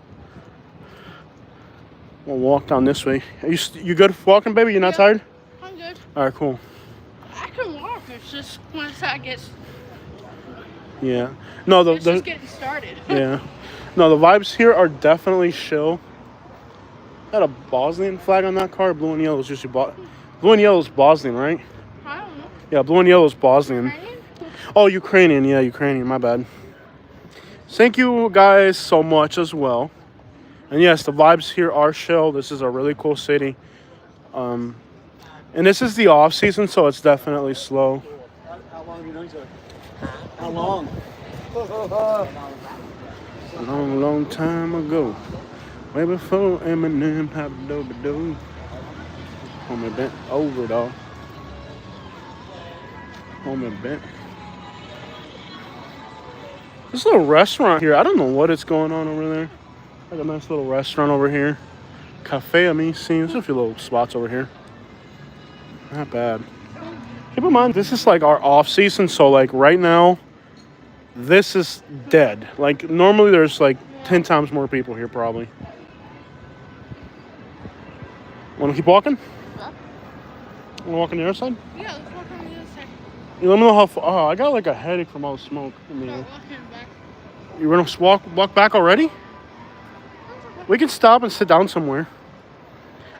S1: We'll walk down this way. You good walking, baby? You not tired?
S2: I'm good.
S1: All right, cool.
S2: I can walk. It's just once I get.
S1: Yeah. No,
S2: It's just getting started.
S1: yeah. No, the vibes here are definitely chill. Got a Bosnian flag on that car. Blue and yellow is usually Blue and yellow is Bosnian, right?
S2: I don't know.
S1: Yeah, blue and yellow is Bosnian.
S2: Ukrainian?
S1: Oh, Ukrainian. Yeah, Ukrainian. My bad. Thank you guys so much as well. And yes, the vibes here are chill. This is a really cool city. And this is the off season, so it's definitely slow.
S5: How long have you known each other? How long?
S1: A long, long time ago. Way before Eminem had a do. Homie bent over though. Homie bent. This little restaurant here, I don't know what is going on over there. Like a nice little restaurant over here. Cafe, I mean, see, there's a few little spots over here. Not bad. Keep in mind, this is like our off season, so like right now, this is dead. Like normally there's like 10 times more people here probably. Wanna keep walking?
S2: Yeah.
S1: Wanna walk on the other side?
S2: Yeah, let's walk on the other side.
S1: You let me know how far. Oh, I got like a headache from all the smoke. I mean,
S2: Start walking back.
S1: you wanna walk back already? We can stop and sit down somewhere.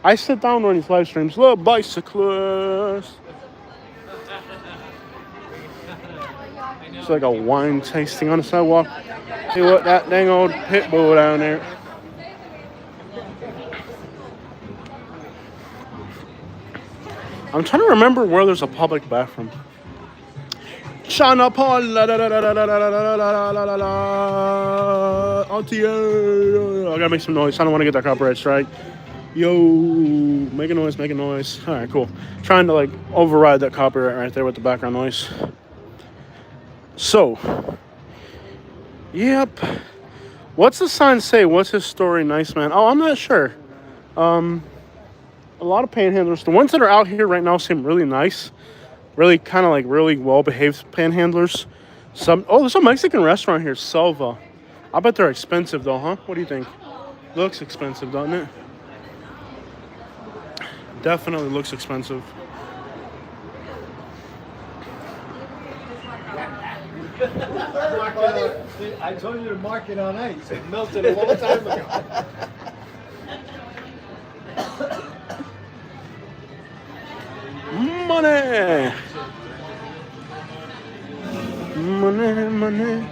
S1: I sit down on these live streams. Little bicyclist. It's like a wine tasting on the sidewalk. See what that dang old pit bull down there. I'm trying to remember where there's a public bathroom. Shana Paul, la la la la la la la la la la la la. I gotta make some noise. I don't want to get that copyright strike. Yo, make a noise, make a noise. All right, cool. Trying to like override that copyright right there with the background noise. So, yep. What's the sign say? What's his story? Nice man. Oh, I'm not sure. A lot of panhandlers. The ones that are out here right now seem really nice. Really kind of like really well-behaved panhandlers. There's a Mexican restaurant here, Selva. I bet they're expensive though, huh? What do you think? Looks expensive, doesn't it? Definitely looks expensive.
S5: I told you to mark it on ice. It melted a long time ago.
S1: Money! Money, money.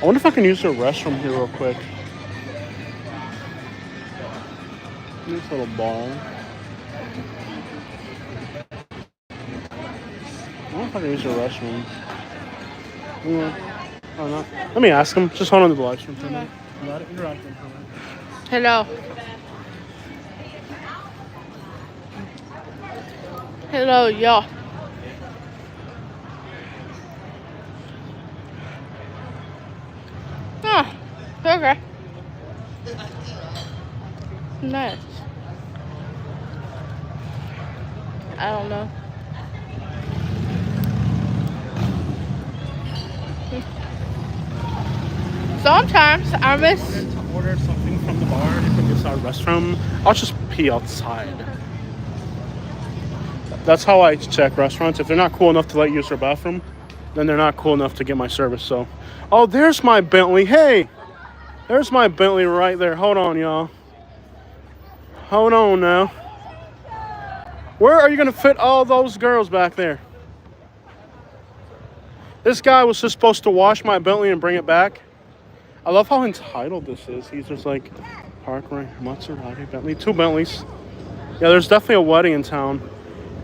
S1: I wonder if I can use their restroom here real quick. This little ball. I wonder if I can use their restroom. Yeah. I don't know. Let me ask them. Just hold on to the live stream for a minute. Let it interact with them for a minute.
S2: Hello. Hello, y'all. Ah, okay. Nice. I don't know. Sometimes I miss.
S1: To order something from the bar from this restroom, I'll just pee outside. That's how I check restaurants. If they're not cool enough to let you use their bathroom, then they're not cool enough to get my service. So, oh, there's my Bentley. Hey, there's my Bentley right there. Hold on, y'all. Hold on now. Where are you gonna fit all those girls back there? This guy was just supposed to wash my Bentley and bring it back. I love how entitled this is. He's just like, Parkway, Maserati, Bentley, 2 Bentleys. Yeah, there's definitely a wedding in town.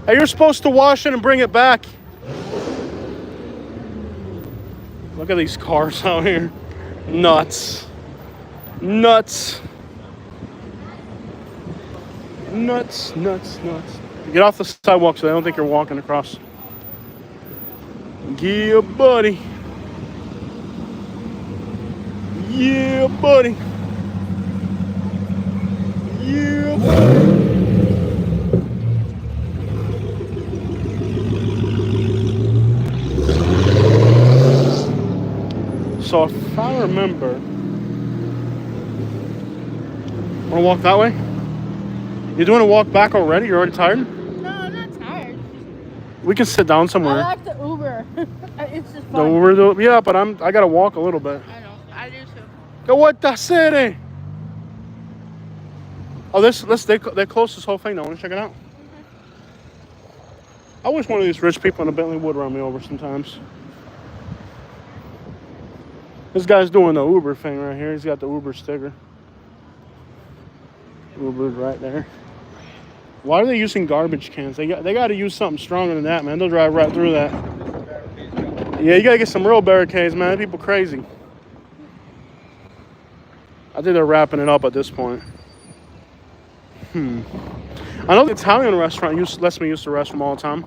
S1: Hey, you're supposed to wash it and bring it back. Look at these cars out here. Nuts. Nuts. Nuts, nuts, nuts. Get off the sidewalk so they don't think you're walking across. Yeah, buddy. Yeah, buddy. Yeah, buddy. So if I remember, wanna walk that way? You doing a walk back already? You're already tired?
S2: No, I'm not tired.
S1: We can sit down somewhere.
S2: I like the Uber. It's just
S1: The
S2: fun.
S1: Uber, yeah, but I gotta walk a little bit.
S2: I know. I do too.
S1: Go what the city? Oh, they closed this whole thing. I want to check it out. I wish one of these rich people in a Bentley would run me over sometimes. This guy's doing the Uber thing right here. He's got the Uber sticker. Uber's right there. Why are they using garbage cans? They got to use something stronger than that, man. They'll drive right through that. Yeah, you got to get some real barricades, man. People crazy. I think they're wrapping it up at this point. I know the Italian restaurant lets me use the restroom all the time.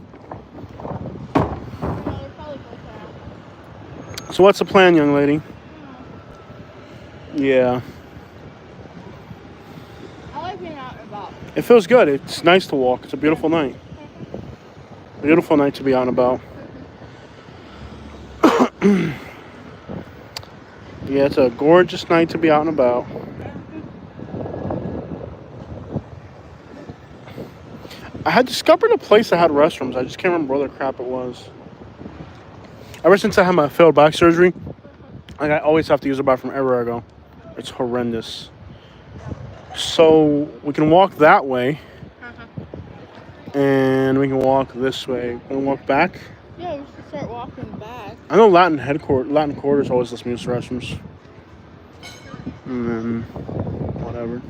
S1: So what's the plan, young lady? Yeah.
S2: I like being out and about.
S1: It feels good. It's nice to walk. It's a beautiful night. Beautiful night to be out and about. Yeah, it's a gorgeous night to be out and about. I had discovered a place that had restrooms. I just can't remember where the crap it was. Ever since I had my failed back surgery, I always have to use a bathroom everywhere I go. It's horrendous. So we can walk that way, and we can walk this way. We can walk back.
S2: Yeah, we should start walking back.
S1: I know Latin quarters always lets me use the restrooms. And then whatever.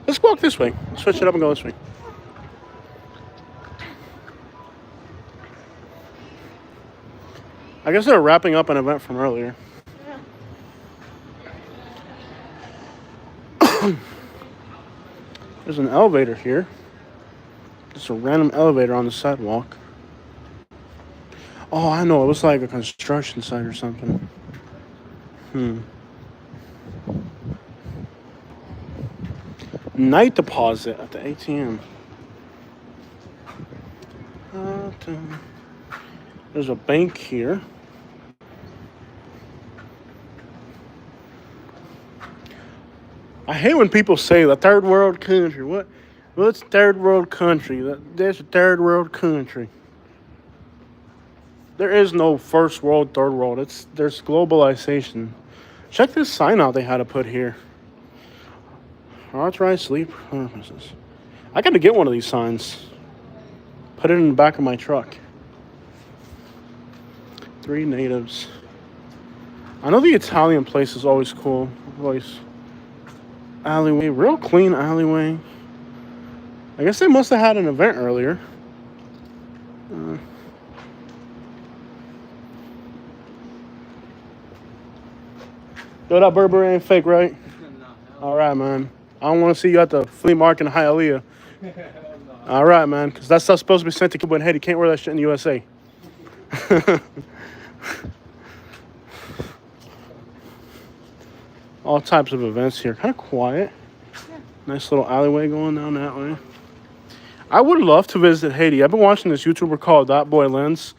S1: Let's walk this way. Switch it up and go this way. I guess they're wrapping up an event from earlier. Yeah. There's an elevator here. Just a random elevator on the sidewalk. Oh, I know. It was like a construction site or something. Night deposit at the ATM. There's a bank here. I hate when people say the third world country. What? What's third world country? There's a third world country. There is no first world, third world. There's globalization. Check this sign out they had to put here. Authorized sleep purposes. I got to get one of these signs. Put it in the back of my truck. 3 natives. I know the Italian place is always cool. Always. Alleyway, real clean alleyway. I guess they must have had an event earlier. Yo, that Burberry ain't fake, right? All right, man. I don't want to see you at the flea market in Hialeah. All right, man, because that stuff's supposed to be sent to Cuba and Haiti. Can't wear that shit in the USA. All types of events here. Kind of quiet. Nice little alleyway going down that way. I would love to visit Haiti. I've been watching this YouTuber called That Boy Lens.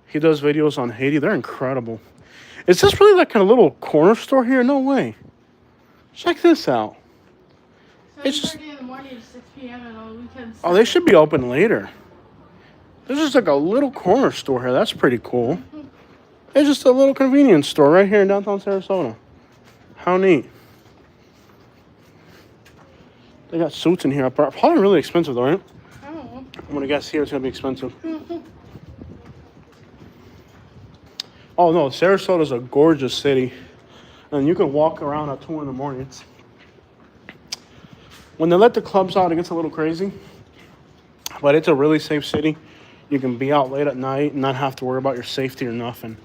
S1: He does videos on Haiti. They're incredible. Is this really like kind of little corner store here? No way. Check this out. It's just
S2: 7:30 in the morning to 6 p.m. and on weekends.
S1: Oh, they should be open later. There's just like a little corner store here. That's pretty cool. It's just a little convenience store right here in downtown Sarasota. How neat. They got suits in here. Probably really expensive though, right?
S2: I don't know.
S1: I'm going to guess here it's going to be expensive. Oh, no. Sarasota's a gorgeous city. And you can walk around at 2 in the morning. When they let the clubs out, it gets a little crazy. But it's a really safe city. You can be out late at night and not have to worry about your safety or nothing.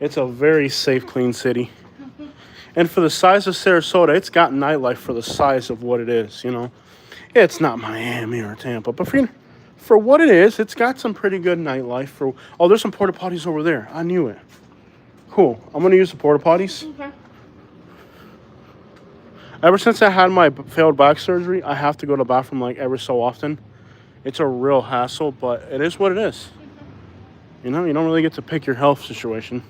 S1: It's a very safe, clean city. And for the size of Sarasota, it's got nightlife for the size of what it is, you know. It's not Miami or Tampa, but for what it is, it's got some pretty good nightlife. Oh, there's some porta potties over there. I knew it. Cool. I'm going to use the porta potties.
S2: Okay.
S1: Ever since I had my failed back surgery, I have to go to the bathroom like every so often. It's a real hassle, but it is what it is. You know, you don't really get to pick your health situation.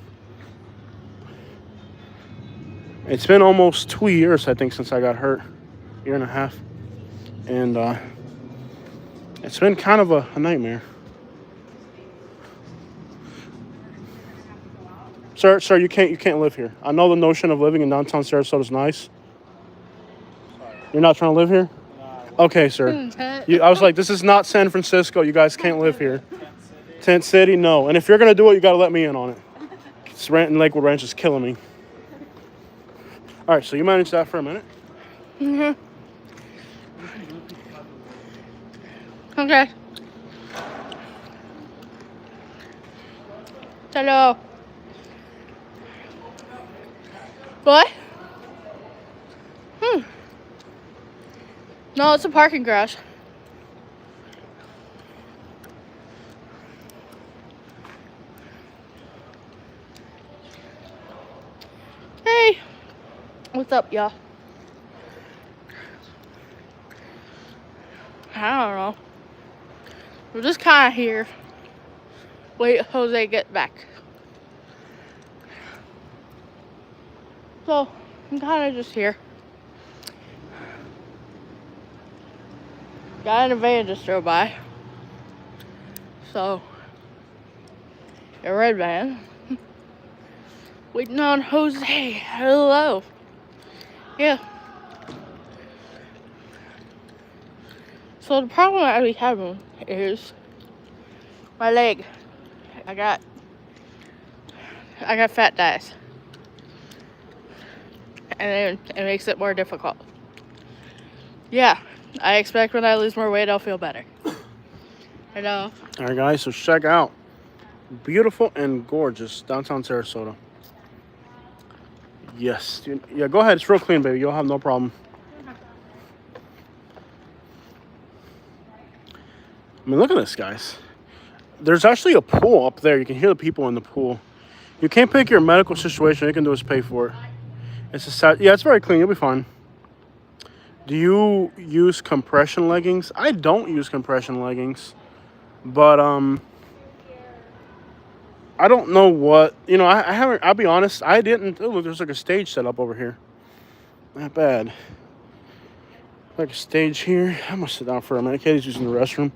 S1: It's been almost 2 years, I think, since I got hurt. 1.5 years. And it's been kind of a nightmare. Sir, you can't live here. I know the notion of living in downtown Sarasota is nice. You're not trying to live here? Okay, sir. I was like, this is not San Francisco. You guys can't live here. Tent City, no. And if you're gonna do it, you gotta let me in on it. It's rent in Lakewood Ranch is killing me. All right, so you manage that for a minute.
S2: Okay. Hello. What? No, it's a parking garage. Hey. What's up, y'all? I don't know. We're just kind of here. Wait, Jose get back. So, I'm kind of just here. Got an van just drove by. So, a red van. Waiting on Jose. Hello. Yeah. So the problem I be having is my leg. I got fat thighs. And it makes it more difficult. Yeah. I expect when I lose more weight I'll feel better. I know.
S1: All right, guys, so check out. Beautiful and gorgeous downtown Sarasota. Yes. Yeah, go ahead. It's real clean, baby. You'll have no problem. I mean, look at this, guys. There's actually a pool up there. You can hear the people in the pool. You can't pick your medical situation. All you can do is pay for it. It's a sad. Yeah, it's very clean. You'll be fine. Do you use compression leggings? I don't use compression leggings, but I don't know what, I haven't, I'll be honest, I didn't, oh, look, there's like a stage set up over here. Not bad. Like a stage here. I'm gonna sit down for a minute. Katie's using the restroom.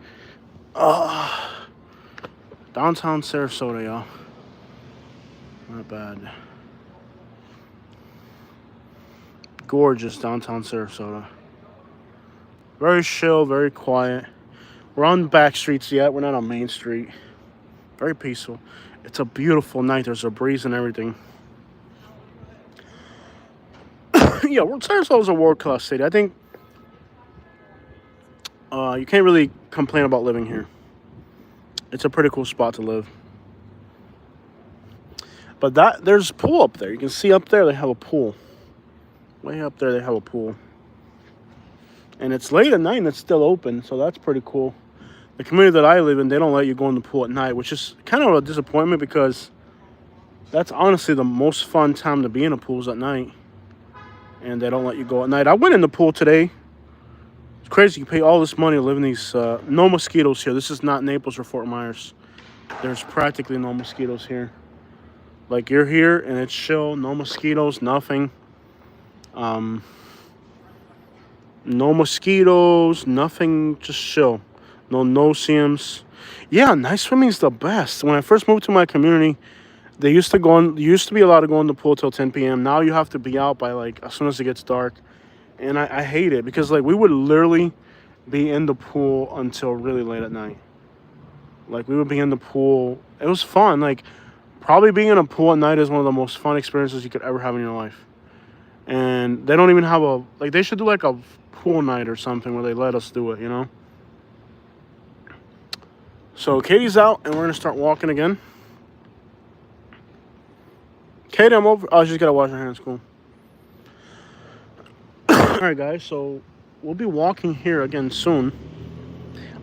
S1: Downtown Sarasota, y'all. Not bad. Gorgeous downtown Sarasota. Very chill, very quiet. We're on back streets yet. We're not on Main Street. Very peaceful. It's a beautiful night. There's a breeze and everything. Yeah, Sarasota's a world-class city. I think you can't really complain about living here. It's a pretty cool spot to live. But there's a pool up there. You can see up there they have a pool. Way up there they have a pool. And it's late at night and it's still open, so that's pretty cool. The community that I live in, they don't let you go in the pool at night, which is kind of a disappointment because that's honestly the most fun time to be in a pool is at night. And they don't let you go at night. I went in the pool today. It's crazy. You pay all this money to live in these... no mosquitoes here. This is not Naples or Fort Myers. There's practically no mosquitoes here. Like, you're here and it's chill. No mosquitoes, nothing. No mosquitoes, nothing, just chill. No no-see-ums. Yeah, night swimming's the best. When I first moved to my community, they used to be allowed to go in the pool till 10 p.m. Now you have to be out by like as soon as it gets dark. And I hate it because like we would literally be in the pool until really late at night. Like we would be in the pool. It was fun. Like probably being in a pool at night is one of the most fun experiences you could ever have in your life. And they don't even have they should do like a pool night or something where they let us do it, So Katie's out and we're gonna start walking again. Katie, I'm over. Oh, she's gotta wash her hands. Cool. All right, guys. So we'll be walking here again soon.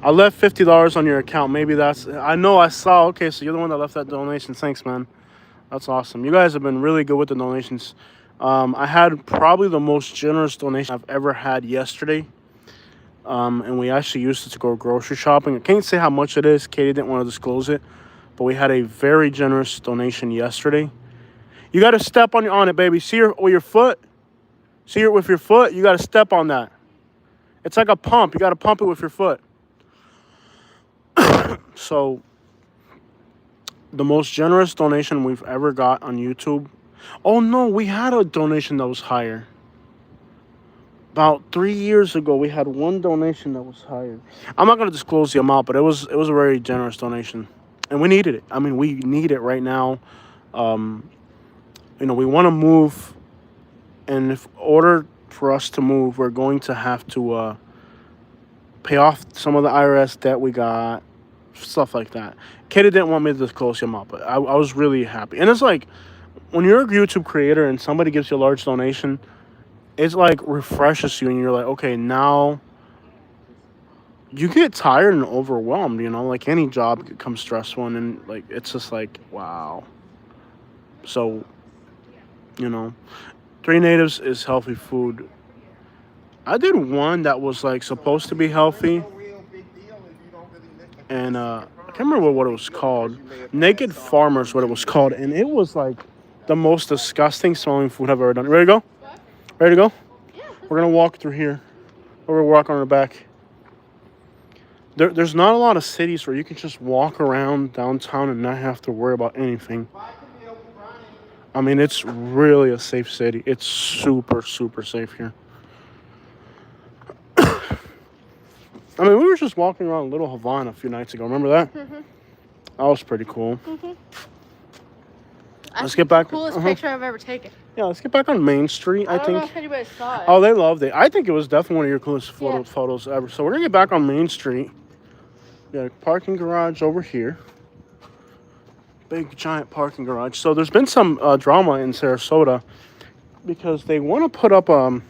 S1: I left $50 on your account. Maybe that's. I know I saw. Okay, so you're the one that left that donation. Thanks, man. That's awesome. You guys have been really good with the donations. I had probably the most generous donation I've ever had yesterday. And we actually used it to go grocery shopping. I can't say how much it is. Katie didn't want to disclose it. But we had a very generous donation yesterday. You got to step on it, baby. See with your foot? See it with your foot? You got to step on that. It's like a pump. You got to pump it with your foot. So, the most generous donation we've ever got on YouTube. Oh, no. We had a donation that was higher. about 3 years ago, we had one donation that was higher. I'm not going to disclose the amount, but it was a very generous donation, and we needed it. I mean, we need it right now. Um, we want to move, and if order for us to move, we're going to have to pay off some of the IRS debt we got, stuff like that. Katie didn't want me to disclose the amount, but I was really happy. And it's like when you're a YouTube creator and somebody gives you a large donation, it's like refreshes you, and you're like, okay, now you get tired and overwhelmed. Like any job becomes stressful, and like it's just like wow. So, you know, Three Natives is healthy food. I did one that was like supposed to be healthy, and I can't remember what it was called. Naked Farmers, what it was called, and it was like the most disgusting smelling food I've ever done. Ready to go? Ready to go? We're gonna walk through here. Or we're walking on the back. There's not a lot of cities where you can just walk around downtown and not have to worry about anything. I mean, it's really a safe city. It's super, super safe here. I mean, we were just walking around Little Havana a few nights ago. Remember that? Mm-hmm. That was pretty cool. Mm-hmm. Let's get back.
S2: The coolest picture I've ever taken.
S1: Yeah, let's get back on Main Street, I think.
S2: don't know if anybody saw it.
S1: Oh, they loved it. I think it was definitely one of your coolest photos ever. So we're going to get back on Main Street. We got a parking garage over here. Big, giant parking garage. So there's been some drama in Sarasota because they want to put up a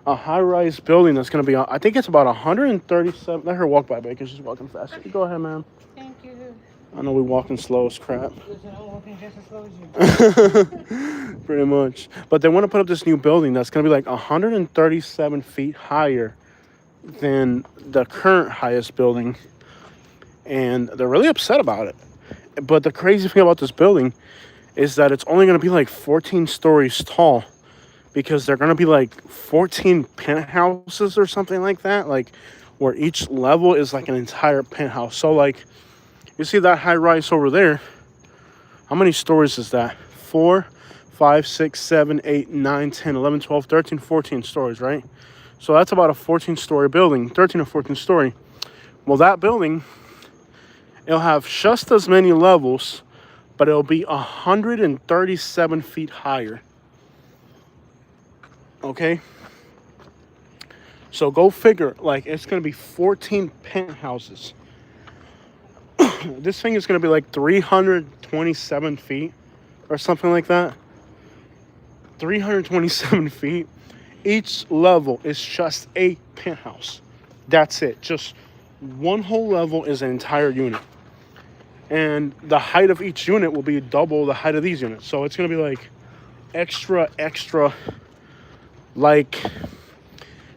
S1: high-rise building that's going to be, I think it's about 137. Let her walk by, because she's walking fast. You go ahead, man.
S2: Thank you.
S1: I know we're walking slow as crap. Pretty much. But they want to put up this new building that's going to be like 137 feet higher than the current highest building. And they're really upset about it. But the crazy thing about this building is that it's only going to be like 14 stories tall, because they're going to be like 14 penthouses or something like that, like where each level is like an entire penthouse. So like, you see that high rise over there? How many stories is that? 4, 5, 6, 7, 8, 9, 10, 11, 12, 13, 14 stories, right? So that's about a 14-story building, 13 or 14 story. Well, that building, it'll have just as many levels, but it'll be 137 feet higher. Okay? So go figure, like, it's going to be 14 penthouses. This thing is going to be like 327 feet or something like that. 327 feet. Each level is just a penthouse. That's it. Just one whole level is an entire unit. And the height of each unit will be double the height of these units. So it's going to be like extra, like,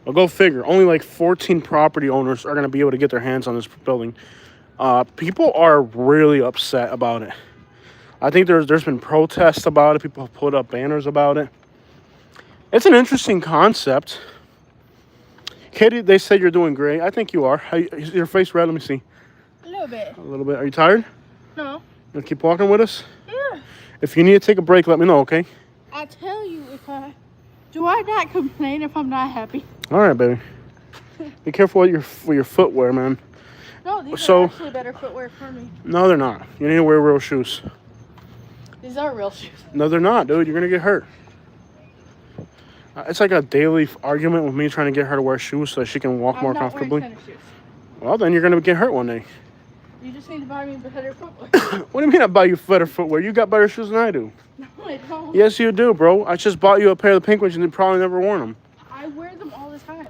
S1: well, go figure. Only like 14 property owners are going to be able to get their hands on this building. People are really upset about it. I think there's been protests about it. People have put up banners about it. It's an interesting concept. Katie, they said you're doing great. I think you are. Is your face red? Let me see.
S2: A little bit.
S1: A little bit. Are you tired?
S2: No.
S1: You want to keep walking with us?
S2: Yeah.
S1: If you need to take a break, let me know, okay?
S2: I tell you, do I not complain if I'm not happy?
S1: All right, baby. Be careful with your footwear, man.
S2: No, these are actually better footwear for me.
S1: No, they're not. You need to wear real shoes.
S2: These are real shoes.
S1: No, they're not, dude. You're going to get hurt. It's like a daily argument with me trying to get her to wear shoes so that she can walk more comfortably.
S2: I'm not wearing tennis shoes.
S1: Well, then you're going to get hurt one day.
S2: You just need to buy me better footwear.
S1: What do you mean I buy you better footwear? You got better shoes than I do.
S2: No, I don't.
S1: Yes, you do, bro. I just bought you a pair of the pink ones and you probably never worn them.
S2: I wear them all the time.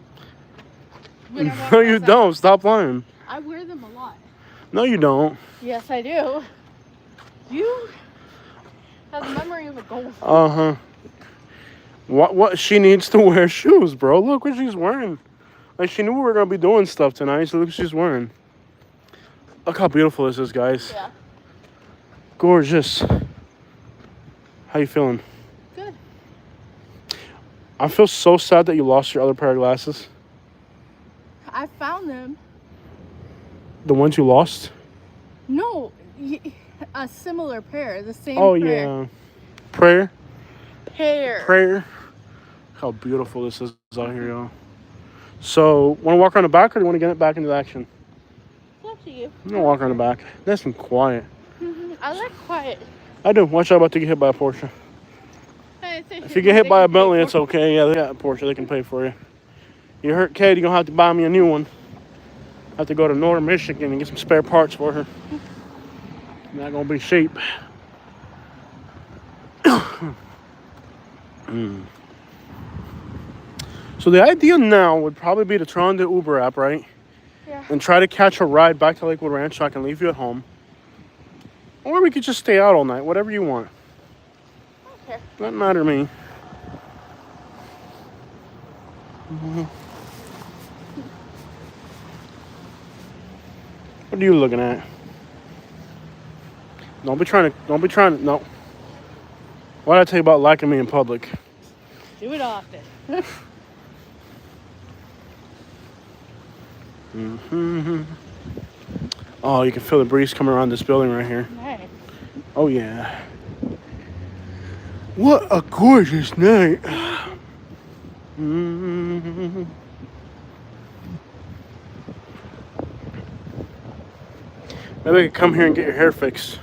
S1: No, you don't. Stop lying.
S2: I wear them a lot.
S1: No, you don't.
S2: Yes, I do. You have the memory of a goldfish.
S1: Uh-huh. What? She needs to wear shoes, bro. Look what she's wearing. Like, she knew we were going to be doing stuff tonight, so look what she's wearing. Look how beautiful this is, guys.
S2: Yeah.
S1: Gorgeous. How you feeling?
S2: Good.
S1: I feel so sad that you lost your other pair of glasses.
S2: I found them.
S1: The ones you lost?
S2: No, a similar pair, the same
S1: Oh,
S2: pair.
S1: yeah. Prayer?
S2: Hair.
S1: Prayer? How beautiful this is out here, y'all. So, want to walk around the back or do you want to get it back into action?
S2: It's up to you.
S1: I'm going to walk around the back. Nice and quiet.
S2: I like quiet.
S1: I do. Watch out about to get hit by a Porsche. If you get hit by a Bentley, it's okay. Yeah, they got a Porsche. They can pay for you. You hurt Kate, you're going to have to buy me a new one. I have to go to northern Michigan and get some spare parts for her. Not going to be cheap. So the idea now would probably be to try on the Uber app, right?
S2: Yeah.
S1: And try to catch a ride back to Lakewood Ranch so I can leave you at home. Or we could just stay out all night, whatever you want.
S2: Okay.
S1: Doesn't matter to me. What are you looking at? Don't be trying to, no. What did I tell you about liking me in public?
S2: Do it often.
S1: Oh, you can feel the breeze coming around this building right here.
S2: Nice.
S1: Oh, yeah. What a gorgeous night. Maybe I could come here and get your hair fixed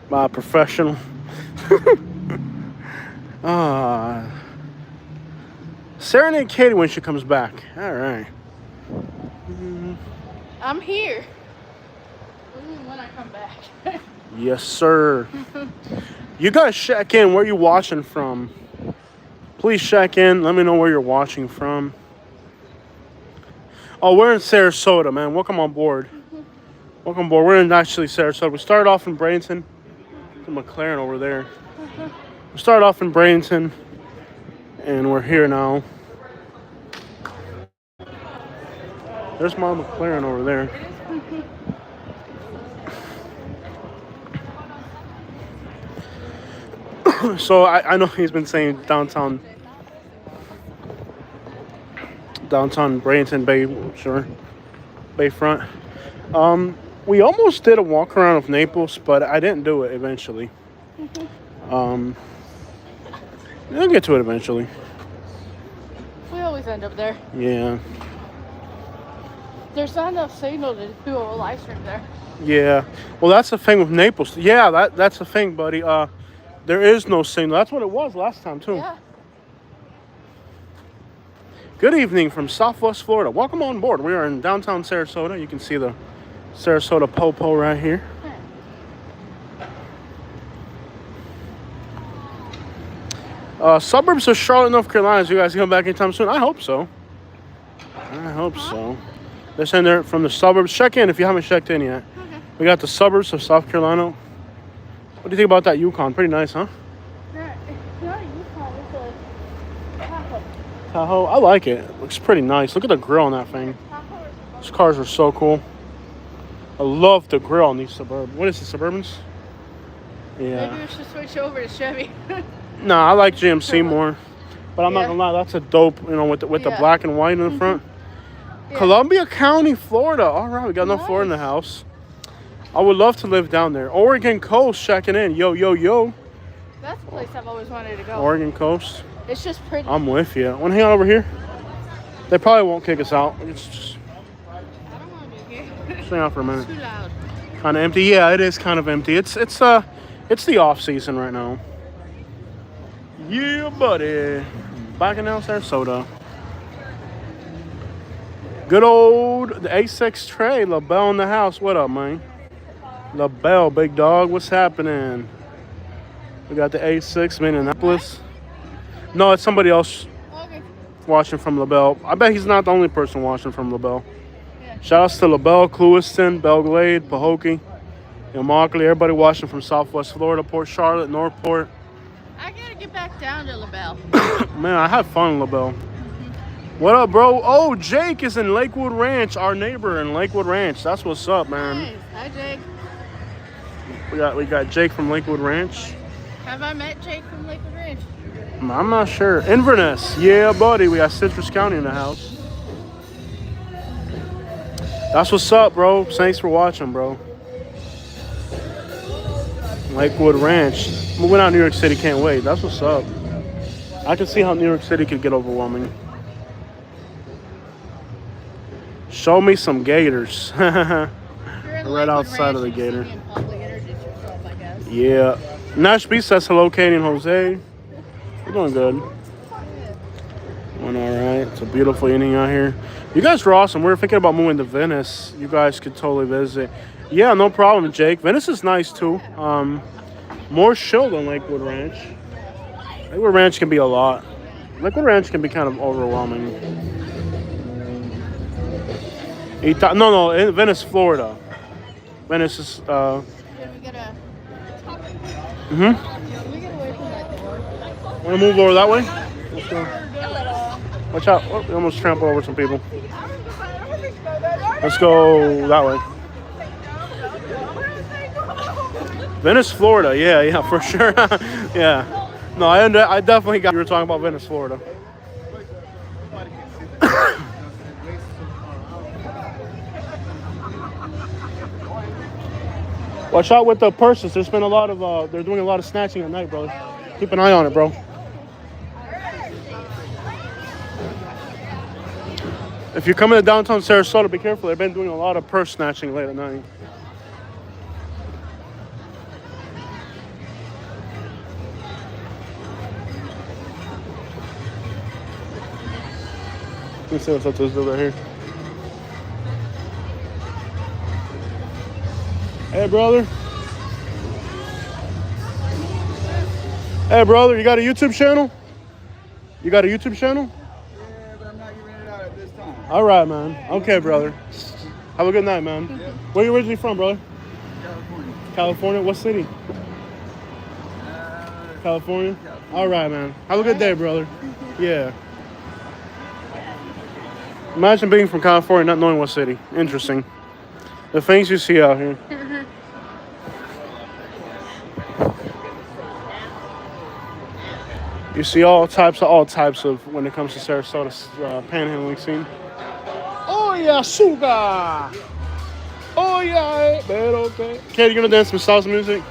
S1: by a professional. Serenade Katie when she comes back. All right.
S2: I'm here. When I come back.
S1: Yes, sir. You guys check in. Where you watching from? Please check in. Let me know where you're watching from. Oh, we're in Sarasota, man. Welcome on board. Welcome aboard. We're in actually Sarasota. We started off in Bradenton. The McLaren over there. We started off in Bradenton, and we're here now. There's my McLaren over there. So I know he's been saying downtown Bradenton Bay, sure, Bayfront. We almost did a walk around of Naples, but I didn't do it eventually. I'll get to it eventually.
S2: We always end up there.
S1: Yeah.
S2: There's not enough signal to do a live stream there.
S1: Yeah. Well, that's the thing with Naples. Yeah, that's the thing, buddy. There is no signal. That's what it was last time, too.
S2: Yeah.
S1: Good evening from Southwest Florida. Welcome on board. We are in downtown Sarasota. You can see the Sarasota Popo right here. Suburbs of Charlotte, North Carolina. You guys come back anytime soon? I hope so. I hope so. They're saying they're from the suburbs. Check in if you haven't checked in yet.
S2: Okay.
S1: We got the suburbs of South Carolina. What do you think about that Yukon? Pretty nice, huh?
S2: Yeah, it's not a Yukon, it's a Tahoe.
S1: Tahoe. I like it. It looks pretty nice. Look at the grill on that thing. These cars are so cool. I love the grill on these Suburban. What is the Suburbans? Yeah.
S2: Maybe we should switch over to Chevy.
S1: Nah, I like GMC more. But I'm not gonna lie, that's a dope, with the
S2: Yeah.
S1: black and white in the front.
S2: Yeah.
S1: Columbia County, Florida. All right, we got enough Florida in the house. I would love to live down there. Oregon Coast checking in. Yo, yo, yo.
S2: That's the place I've always wanted to go.
S1: Oregon Coast.
S2: It's just pretty.
S1: I'm with you. Want to hang out over here? They probably won't kick us out. It's just
S2: I don't want to be here.
S1: hang out for a minute.
S2: Too loud.
S1: Kind of empty. Yeah, it is kind of empty. It's the off season right now. Yeah, buddy. Back in Sarasota. Good old the A6 Trey, LaBelle in the house. What up, man? LaBelle, big dog. What's happening? We got the A6 in Minneapolis. No, it's somebody else
S2: Okay.
S1: watching from LaBelle. I bet he's not the only person watching from LaBelle.
S2: Yeah.
S1: Shout outs to LaBelle, Clewiston, Belglade, Pahokee, Immokalee. Everybody watching from Southwest Florida, Port Charlotte, Northport.
S2: I gotta get back down to LaBelle.
S1: Man, I had fun in LaBelle. What up, bro? Oh, Jake is in Lakewood Ranch, our neighbor in Lakewood Ranch. That's what's up, man.
S2: Nice. Hi, Jake.
S1: We got Jake from Lakewood Ranch.
S2: Have I met Jake from Lakewood Ranch?
S1: I'm not sure. Inverness. Yeah, buddy. We got Citrus County in the house. That's what's up, bro. Thanks for watching, bro. Lakewood Ranch. Moving out New York City. Can't wait. That's what's up. I can see how New York City could get overwhelming. Show me some gators.
S2: If you're in
S1: Right
S2: Lakewood
S1: outside
S2: Ranch
S1: of the
S2: and you see
S1: gator.
S2: me in public, introduce yourself, I guess.
S1: Yeah. Nash B says hello, Katie and Jose. We're doing good. Doing all right. It's a beautiful evening out here. You guys are awesome. We're thinking about moving to Venice. You guys could totally visit. Yeah, no problem, Jake. Venice is nice too. More chill than Lakewood Ranch. Lakewood Ranch can be a lot. Lakewood Ranch can be kind of overwhelming. No, in Venice, Florida. Venice is.
S2: Can we get a...
S1: Mhm.
S2: Can we get away from that door?
S1: Want to move over that way? Let's go. Watch out! Oh, we almost trampled over some people. Let's go that way. Venice, Florida. Yeah, for sure. Yeah. No, I definitely got. You were talking about Venice, Florida. Watch out with the purses. There's been a lot of they're doing a lot of snatching at night, bro. Keep an eye on it, bro. If you're coming to downtown Sarasota, be careful. They've been doing a lot of purse snatching late at night. Let me see what's up to this over here. Hey, brother. Hey, brother, you got a YouTube channel? You got a YouTube channel?
S5: Yeah, but I'm not giving it out at this time.
S1: All right, man. Okay, brother. Have a good night, man. Where you originally from, brother?
S5: California.
S1: California? What city? California? All right, man. Have a good day, brother. Yeah. Imagine being from California, not knowing what city. Interesting. The things you see out here. You see all types of when it comes to Sarasota's panhandling scene. Oh yeah, sugar. Oh yeah, pero okay. Kate, you gonna dance some salsa music?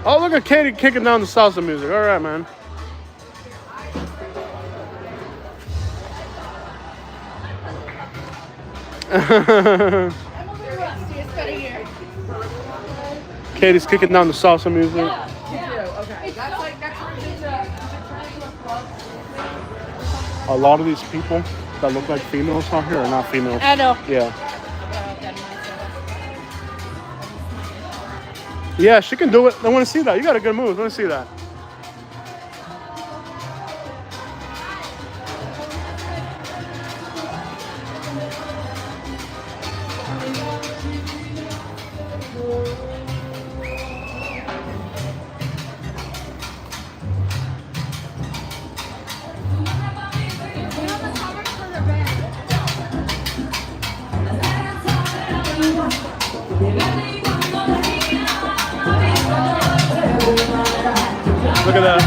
S1: Oh, look at Katie kicking down the salsa music. All right, man. Katie's kicking down the salsa music. A lot of these people that look like females out here are not females.
S2: I know.
S1: Yeah. Yeah, she can do it. I want to see that. You got a good move. I want to see that. Look at that.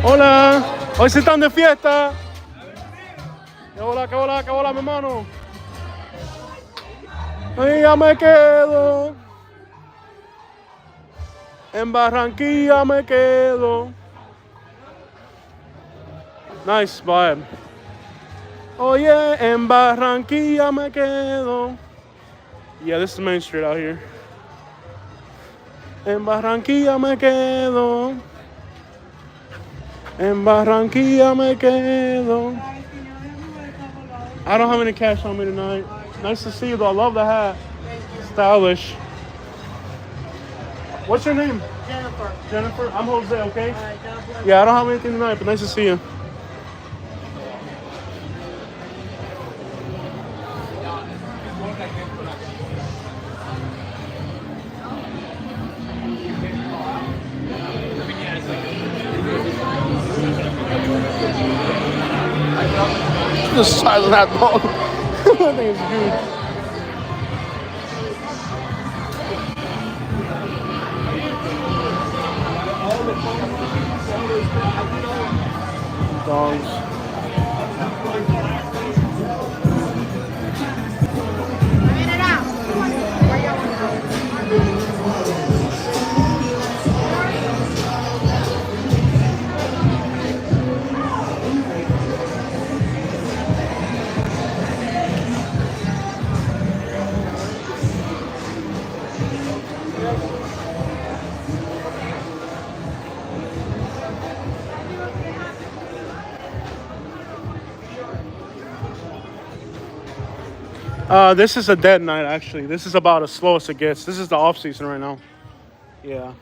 S1: Hola, hoy se están de fiesta. Qué hola, mi hermano. Ahí ya me quedo. En Barranquilla me quedo. Nice vibe. Oye, en Barranquilla me quedo. Yeah, this is Main Street out here. En Barranquilla me quedo. En Barranquilla me quedo. I don't have any cash on me tonight. Nice to see you though. I love the hat. Stylish. What's your name?
S2: Jennifer.
S1: Jennifer. I'm Jose, okay?
S2: All right, God bless.
S1: Yeah, I don't have anything tonight, but nice to see you. The size of that dog. That thing is huge. Dogs.
S2: In and out. Where y'all want
S1: This is a dead night, actually. This is about as slow as it gets. This is the off season right now. Yeah.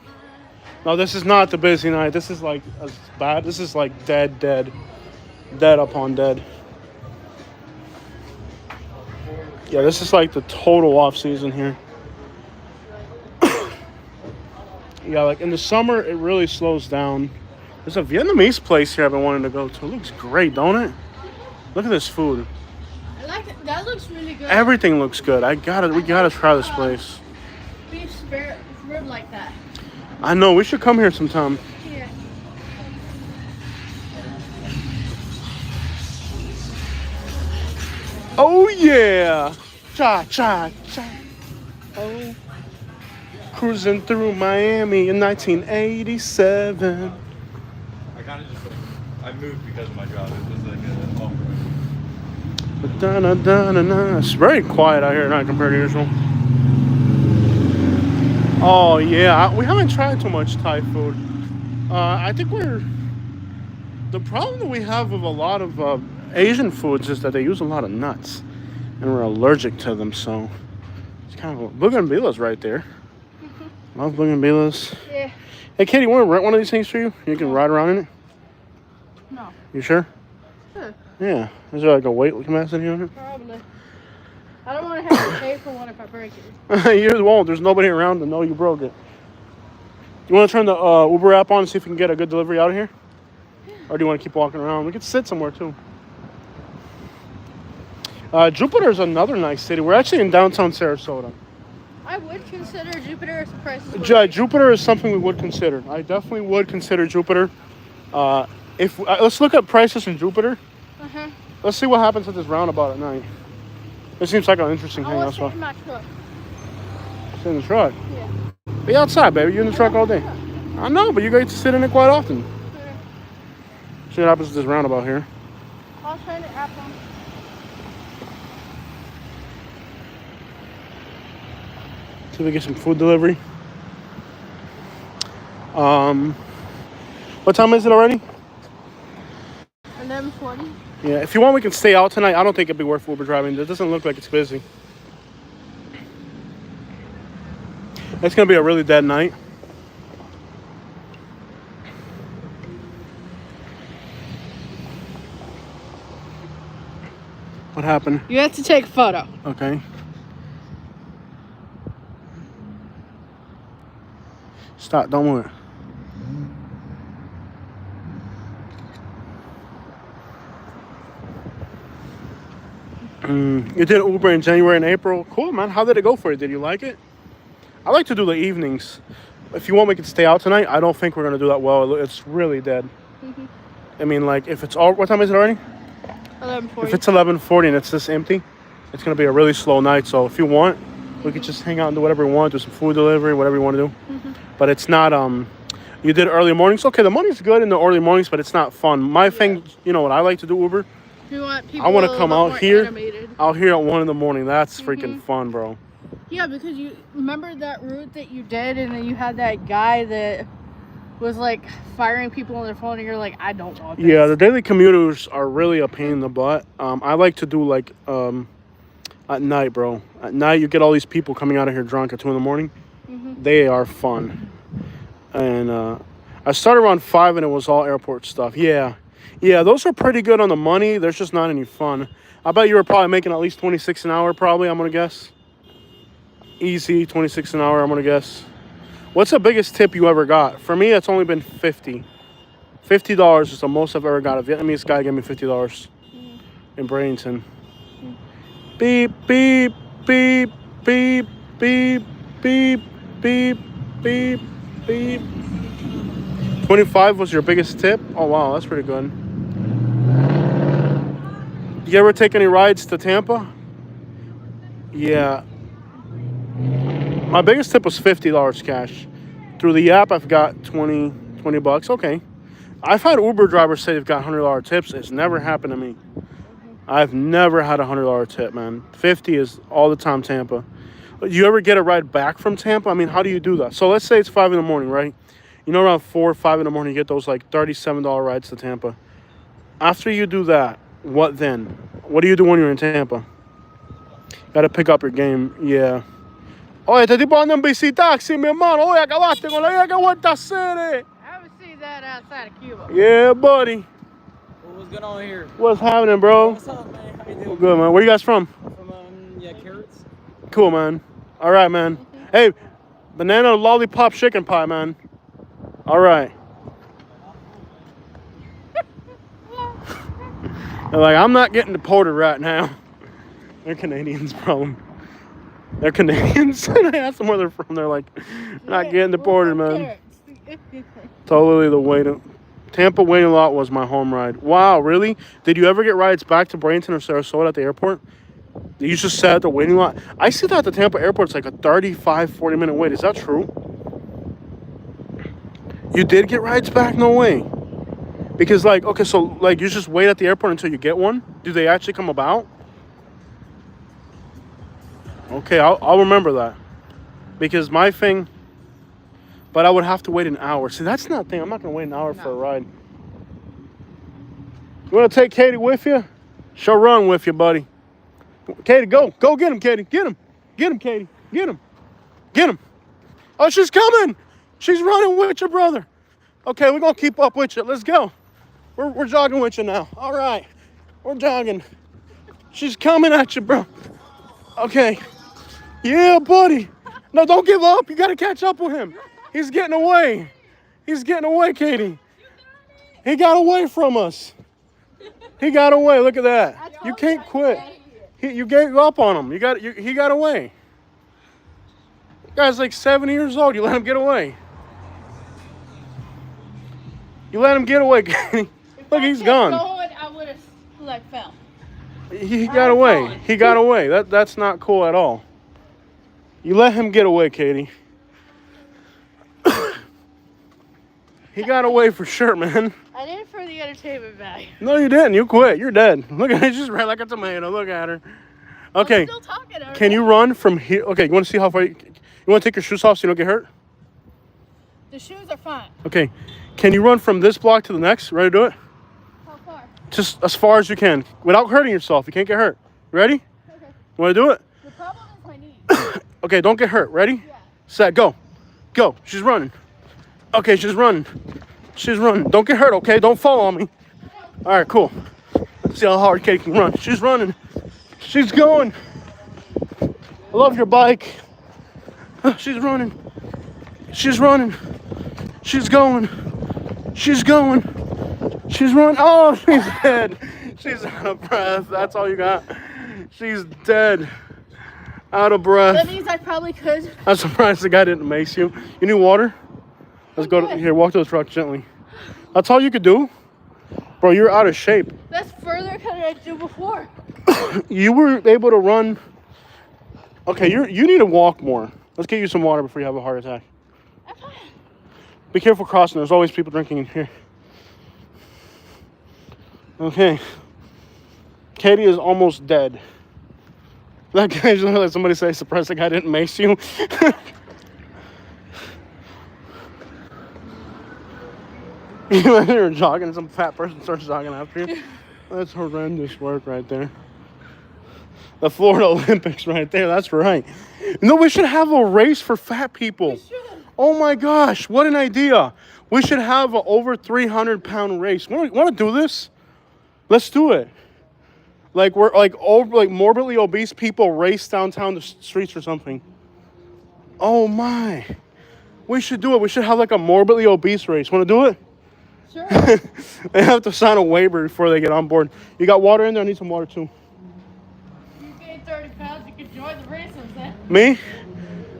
S1: No, this is not the busy night. This is like as bad. This is like dead upon dead. Yeah, this is like the total off season here. Yeah, like in the summer, it really slows down. There's a Vietnamese place here I've been wanting to go to. It looks great, don't it? Look at this food.
S2: I like it. That looks really good.
S1: Everything looks good. We gotta try this place.
S2: Beef spare rib like that.
S1: I know, we should come here sometime.
S2: Yeah.
S1: Oh yeah! Cha cha cha. Oh. Cruising through Miami in 1987.
S7: I kind of just I moved because of my job. It was like an off-road.
S1: Da-na-da-na-na. It's very quiet out here tonight compared to usual. Oh yeah, we haven't tried too much Thai food. I think the problem that we have with a lot of Asian foods is that they use a lot of nuts, and we're allergic to them. So it's kind of bougainvillea's right there. Love bougainvilleas.
S2: Yeah.
S1: Hey, Katie, want to rent one of these things for you? You can ride around in it.
S2: No.
S1: You sure?
S2: Sure.
S1: Yeah. Is there like a weight capacity on it?
S2: Probably. I don't want to have to pay for one if I break it.
S1: You won't. There's nobody around to know you broke it. You want to turn the Uber app on and see if we can get a good delivery out of here? Or do you want to keep walking around? We could sit somewhere too. Jupiter is another nice city. We're actually in downtown Sarasota.
S2: I would consider Jupiter if the price is
S1: Jupiter is something we would consider. I definitely would consider Jupiter. Let's look at prices in Jupiter.
S2: Uh-huh.
S1: Let's see what happens at this roundabout at night. It seems like an interesting
S2: I
S1: thing.
S2: want
S1: That's
S2: to
S1: why.
S2: sit in my truck.
S1: Sit in the truck.
S2: Yeah.
S1: Be outside, baby. You're in the truck all day. I know, but you get to sit in it quite often.
S2: Yeah.
S1: See what happens at this roundabout here.
S2: I'll turn the app on.
S1: See if we get some food delivery. What time is it already?
S2: 11:40.
S1: Yeah, if you want, we can stay out tonight. I don't think it'd be worth Uber driving. It doesn't look like it's busy. It's gonna be a really dead night. What happened?
S2: You have to take a photo.
S1: Okay. Stop, don't move it. You did Uber in January and April. Cool, man. How did it go for you? Did you like it? I like to do the evenings. If you want, we can stay out tonight. I don't think we're going to do that well. It's really dead.
S2: Mm-hmm.
S1: I mean, like, if it's all... What time is it already?
S2: 11:40.
S1: If it's 11:40 and it's this empty, it's going to be a really slow night. So if you want, we could just hang out and do whatever we want. Do some food delivery, whatever you want to do.
S2: Mm-hmm.
S1: But it's not... You did early mornings. Okay, the money's good in the early mornings, but it's not fun. My thing, you know what I like to do, Uber?
S2: You want people
S1: I want to come
S2: a lot
S1: out
S2: more
S1: here,
S2: animated.
S1: out here at 1 a.m. That's freaking fun, bro.
S2: Yeah, because you remember that route that you did, and then you had that guy that was like firing people on their phone, and you're like, I don't want this.
S1: Yeah, the daily commuters are really a pain in the butt. I like to do like at night, bro. At night, you get all these people coming out of here drunk at 2 a.m. They are fun. And I started around 5, and it was all airport stuff. Yeah, those are pretty good on the money. There's just not any fun. I bet you were probably making at least 26 an hour, probably, I'm going to guess. Easy, 26 an hour, I'm going to guess. What's the biggest tip you ever got? For me, it's only been 50. $50 is the most I've ever got. A Vietnamese guy gave me $50 in Bradenton. Beep, beep, beep, beep, beep, beep, beep, beep, beep. 25 was your biggest tip? Oh, wow, that's pretty good. You ever take any rides to Tampa? Yeah. My biggest tip was $50 cash. Through the app, I've got 20 bucks. Okay. I've had Uber drivers say they've got $100 tips. It's never happened to me. I've never had a $100 tip, man. 50 is all the time Tampa. You ever get a ride back from Tampa? I mean, how do you do that? So let's say it's 5 in the morning, right? You know, around 4 or 5 in the morning, you get those like $37 rides to Tampa. After you do that, what then? What do you do when you're in Tampa? Got to pick up your game. Yeah. Oye, este tipo anda en bicitaxi, mi hermano. Oye, acabaste con la idea que vuelta a hacer.
S2: I haven't seen that outside of Cuba.
S1: Yeah, buddy.
S6: What's going on here?
S1: What's happening, bro?
S6: What's up, man? How you doing?
S1: Good, man. Where you guys from?
S6: From, Carrots.
S1: Cool, man. All right, man. Hey, banana lollipop chicken pie, man. All right. They're like, I'm not getting deported right now. They're Canadians, bro. They're Canadians. I asked them where they're from. They're like, not getting deported, man. Totally the way to... Tampa waiting lot was my home ride. Wow, really? Did you ever get rides back to Bradenton or Sarasota at the airport? You just sat at the waiting lot? I see that at the Tampa airport. It's like a 35, 40-minute wait. Is that true? You did get rides back? No way. Because, like, okay, so, like, you just wait at the airport until you get one? Do they actually come about? Okay, I'll remember that. Because my thing... But I would have to wait an hour. See, that's not the thing. I'm not going to wait an hour for a ride. You want to take Katie with you? She'll run with you, buddy. Katie, go. Go get him, Katie. Get him. Get him, Katie. Get him. Get him. Oh, she's coming. She's running with your brother. Okay, we're going to keep up with you. Let's go. We're jogging with you now. All right. We're jogging. She's coming at you, bro. Okay. Yeah, buddy. No, don't give up. You got to catch up with him. He's getting away. He's getting away, Katie. He got away from us. He got away. Look at that. You can't quit. You gave up on him. He got away. The guy's like 70 years old. You let him get away. You let him get away, Katie. Look, he's gone.
S2: I would have fell.
S1: He got away. He got away. That's not cool at all. You let him get away, Katie. He got away for sure, man.
S2: I did it for the entertainment value.
S1: No, you didn't. You quit. You're dead. Look at her. She's red like a tomato. Look at her. Okay.
S2: I'm still talking to her.
S1: Can you run from here? Okay, you want to see how far you want to take your shoes off so you don't get hurt?
S2: The shoes are fine.
S1: Okay. Can you run from this block to the next? Ready to do it?
S2: How far?
S1: Just as far as you can without hurting yourself. You can't get hurt. Ready?
S2: Okay.
S1: You want to do it?
S2: The problem is my knee.
S1: Okay, don't get hurt. Ready?
S2: Yeah.
S1: Set, go. Go. She's running. Okay, she's running. She's running. Don't get hurt, okay? Don't fall on me. All right, cool. Let's see how hard Katie can run. She's running. She's going. I love your bike. She's running. She's running. She's going. She's going. She's running. Oh, she's dead. She's out of breath. That's all you got. She's dead. Out of breath.
S2: That means I probably could.
S1: I'm surprised the guy didn't mace you. You need water? Let's go here. Walk to the truck gently. That's all you could do? Bro, you're out of shape.
S2: That's further than I did before.
S1: You were able to run. Okay, you need to walk more. Let's get you some water before you have a heart attack.
S2: I'm fine.
S1: Be careful crossing. There's always people drinking in here. Okay. Katie is almost dead. That guy just let somebody say, surprised the guy didn't mace you. You're jogging and some fat person starts jogging after you. That's horrendous work right there. The Florida Olympics right there. That's right. No, we should have a race for fat people. Oh my gosh, what an idea. We should have an over 300-pound race. Want to do this? Let's do it. Like we're like morbidly obese people race downtown the streets or something. Oh my. We should do it. We should have like a morbidly obese race. Want to do it?
S2: Sure.
S1: They have to sign a waiver before they get on board. You got water in there? I need some water too.
S2: You gained 30 pounds, you could join the races then.
S1: Me?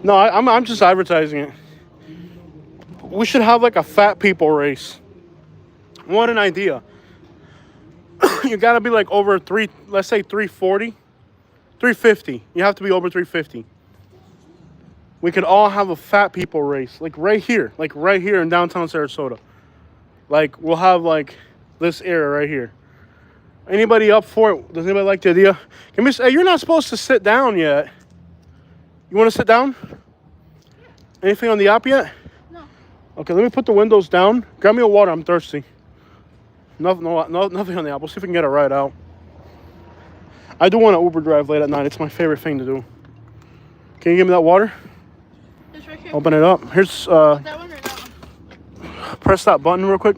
S1: No, I'm just advertising it. We should have like a fat people race. What an idea. You gotta be like over let's say 340, 350. You have to be over 350. We could all have a fat people race, like right here in downtown Sarasota. Like we'll have like this area right here. Anybody up for it? Does anybody like the idea? Hey, you're not supposed to sit down yet. You want to sit down? Anything on the app yet?
S2: No.
S1: Okay, let me put the windows down. Grab me a water. I'm thirsty. Nothing on the app. We'll see if we can get it right out. I do want to Uber drive late at night. It's my favorite thing to do. Can you give me that water?
S2: It's right here.
S1: Open it up. Here's
S2: That one or that one?
S1: press that button real quick.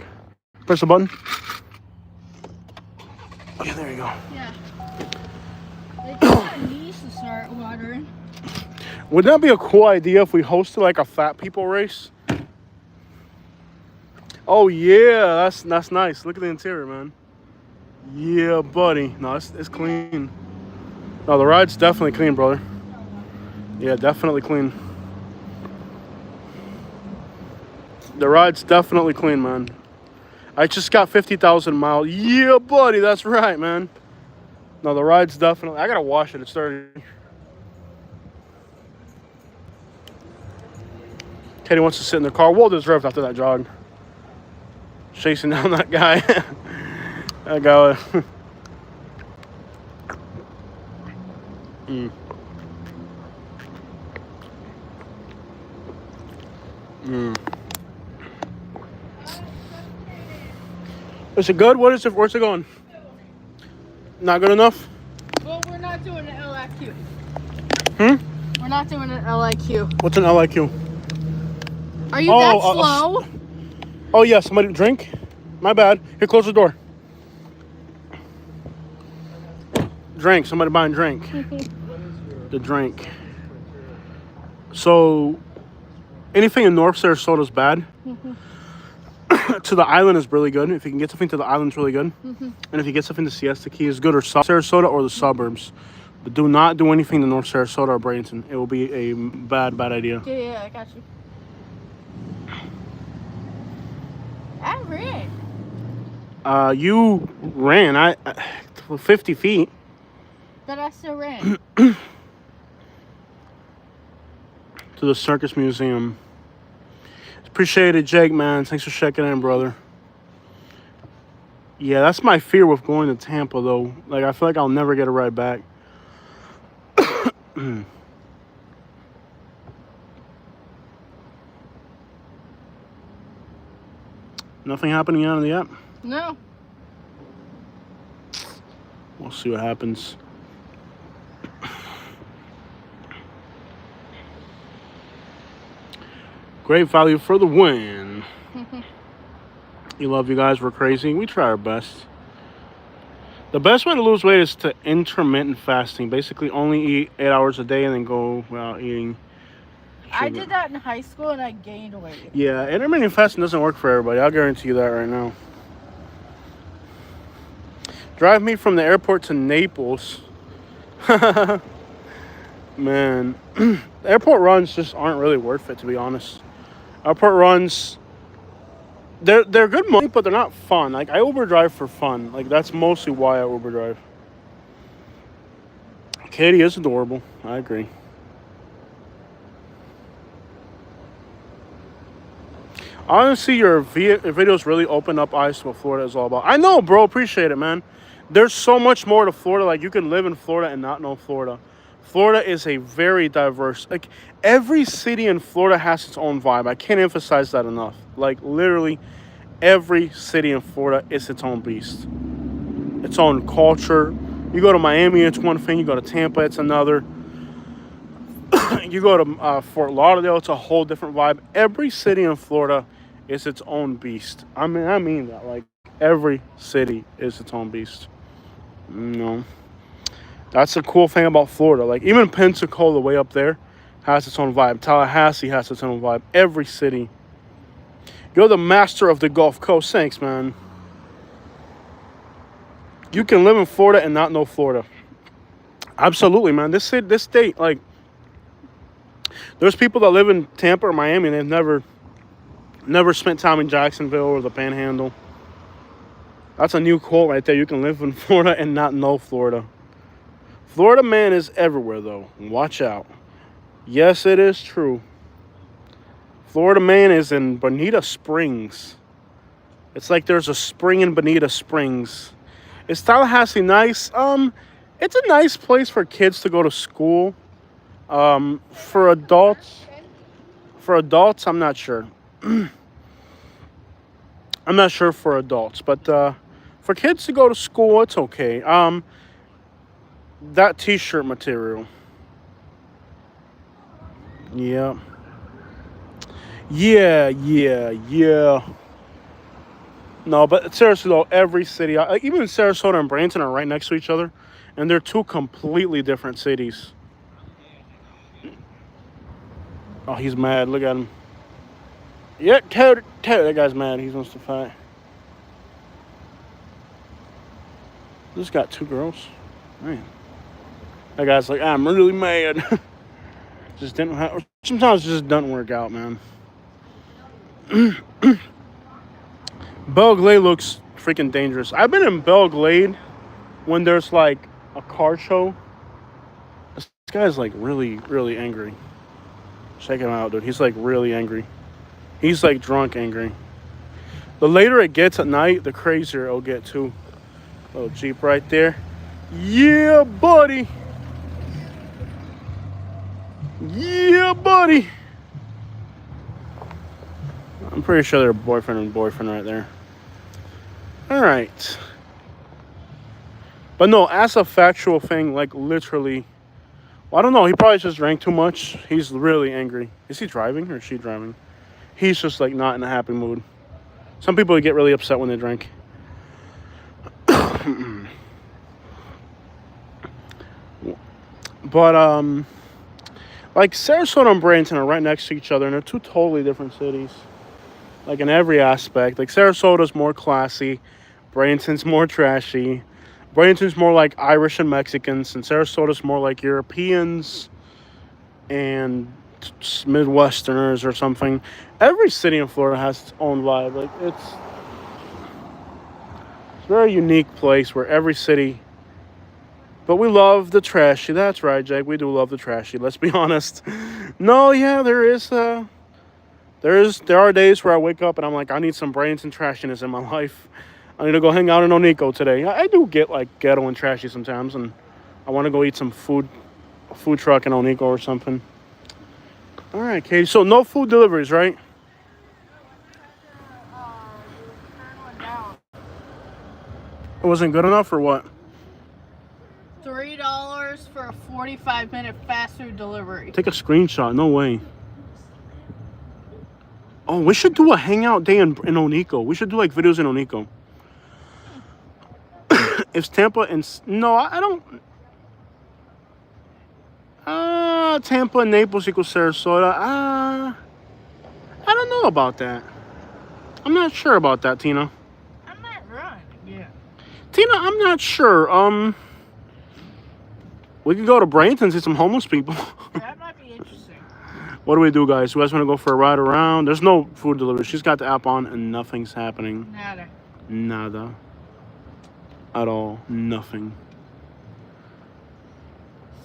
S1: Press the button. Okay, there you go.
S2: Yeah. They just needs to start watering.
S1: Wouldn't that be a cool idea if we hosted like a fat people race? Oh yeah, that's nice. Look at the interior, man. Yeah, buddy. No, it's clean. No, the ride's definitely clean, brother. Yeah, definitely clean. The ride's definitely clean, man. I just got 50,000 miles. Yeah, buddy, that's right, man. No, the ride's definitely... I gotta wash it. It's dirty. Katie wants to sit in the car. Well deserved after that jog. Chasing down that guy. That guy. Is it good? Where's it going? Not good enough?
S2: Well, we're not doing an LIQ.
S1: Hmm?
S2: We're not doing an LIQ.
S1: What's an LIQ?
S2: Are you that slow?
S1: Oh, yeah. Somebody drink? My bad. Here, close the door. Drink. Somebody buying drink. The drink. So, anything in North Sarasota is bad. To the island is really good. If you can get something to the island, it's really good. And if you get something to Siesta Key, is good, or South Sarasota or the suburbs. But do not do anything to North Sarasota or Bradenton. It will be a bad idea.
S2: Yeah, I got you. I ran.
S1: You ran 50 feet.
S2: But I still ran.
S1: To the Circus Museum. Appreciate it, Jake, man. Thanks for checking in, brother. Yeah, that's my fear with going to Tampa, though. Like, I feel like I'll never get a ride back. Nothing happening out of the app?
S2: No.
S1: We'll see what happens. Great value for the win. You love you guys. We're crazy. We try our best. The best way to lose weight is to intermittent fasting. Basically, only eat 8 hours a day and then go without eating.
S2: I did that in high school and I gained weight.
S1: Yeah, intermittent fasting doesn't work for everybody. I'll guarantee you that right now. Drive me from the airport to Naples. Man, airport runs just aren't really worth it, to be honest. Airport runs, they're good money, but they're not fun. Like, I Uber drive for fun. Like, that's mostly why I Uber drive. Katie is adorable. I agree. Honestly, your videos really open up eyes to what Florida is all about. I know, bro. Appreciate it, man. There's so much more to Florida. Like, you can live in Florida and not know Florida. Florida is a very diverse... Like, every city in Florida has its own vibe. I can't emphasize that enough. Like, literally, every city in Florida is its own beast. Its own culture. You go to Miami, it's one thing. You go to Tampa, it's another. You go to Fort Lauderdale, it's a whole different vibe. Every city in Florida is its own beast. I mean that. Like, every city is its own beast. You know, that's the cool thing about Florida. Like, even Pensacola, way up there, has its own vibe. Tallahassee has its own vibe. Every city. You're the master of the Gulf Coast. Thanks, man. You can live in Florida and not know Florida. Absolutely, man. This state, like, there's people that live in Tampa or Miami and they've never Never spent time in Jacksonville or the Panhandle. That's a new quote right there. You can live in Florida and not know Florida. Florida man is everywhere, though. Watch out. Yes, it is true. Florida man is in Bonita Springs. It's like there's a spring in Bonita Springs. Is Tallahassee nice? It's a nice place for kids to go to school. For adults, I'm not sure. I'm not sure for adults, but for kids to go to school, it's okay. That T-shirt material. Yeah. Yeah. No, but seriously though, every city, even Sarasota and Branson are right next to each other, and they're two completely different cities. Oh, he's mad. Look at him. Yeah, Ted, that guy's mad. He wants to fight. This got two girls. Man. That guy's like, I'm really mad. Just didn't have, sometimes it just doesn't work out, man. Belle Glade looks freaking dangerous. I've been in Belle Glade when there's like a car show. This guy's like really, really angry. Check him out, dude. He's like really angry. He's like drunk angry. The later it gets at night, the crazier it'll get too. Little Jeep right there. Yeah, buddy. Yeah, buddy. I'm pretty sure they're boyfriend and boyfriend right there. All right. But no, as a factual thing, like literally, well, I don't know. He probably just drank too much. He's really angry. Is he driving or is she driving? He's just like not in a happy mood. Some people get really upset when they drink. But like Sarasota and Branson are right next to each other, and they're two totally different cities. Like in every aspect. Like Sarasota's more classy, Branson's more trashy. Branson's more like Irish and Mexicans, and Sarasota's more like Europeans and Midwesterners or something. Every city in Florida has its own vibe. Like it's a very unique place where every city. But we love the trashy. That's right, Jake. We do love the trashy. Let's be honest. No, yeah, there are days where I wake up and I'm like, I need some brains and trashiness in my life. I need to go hang out in Onico today. I do get like ghetto and trashy sometimes, and I want to go eat some food truck in Onico or something. All right, Katie. So no food deliveries, right? It wasn't good enough, or what?
S2: $3 for a 45-minute fast food delivery.
S1: Take a screenshot. No way. Oh, we should do a hangout day in Onico. We should do like videos in Onico. It's Tampa and no, I don't. Tampa and Naples equals Sarasota. I don't know about that. I'm not sure about that, Tina.
S2: I'm not right. Yeah.
S1: Tina, I'm not sure. We could go to Branson and see some homeless people.
S2: That might be interesting.
S1: What do we do, guys? You guys want to go for a ride around? There's no food delivery. She's got the app on and nothing's happening. Nada. At all. Nothing.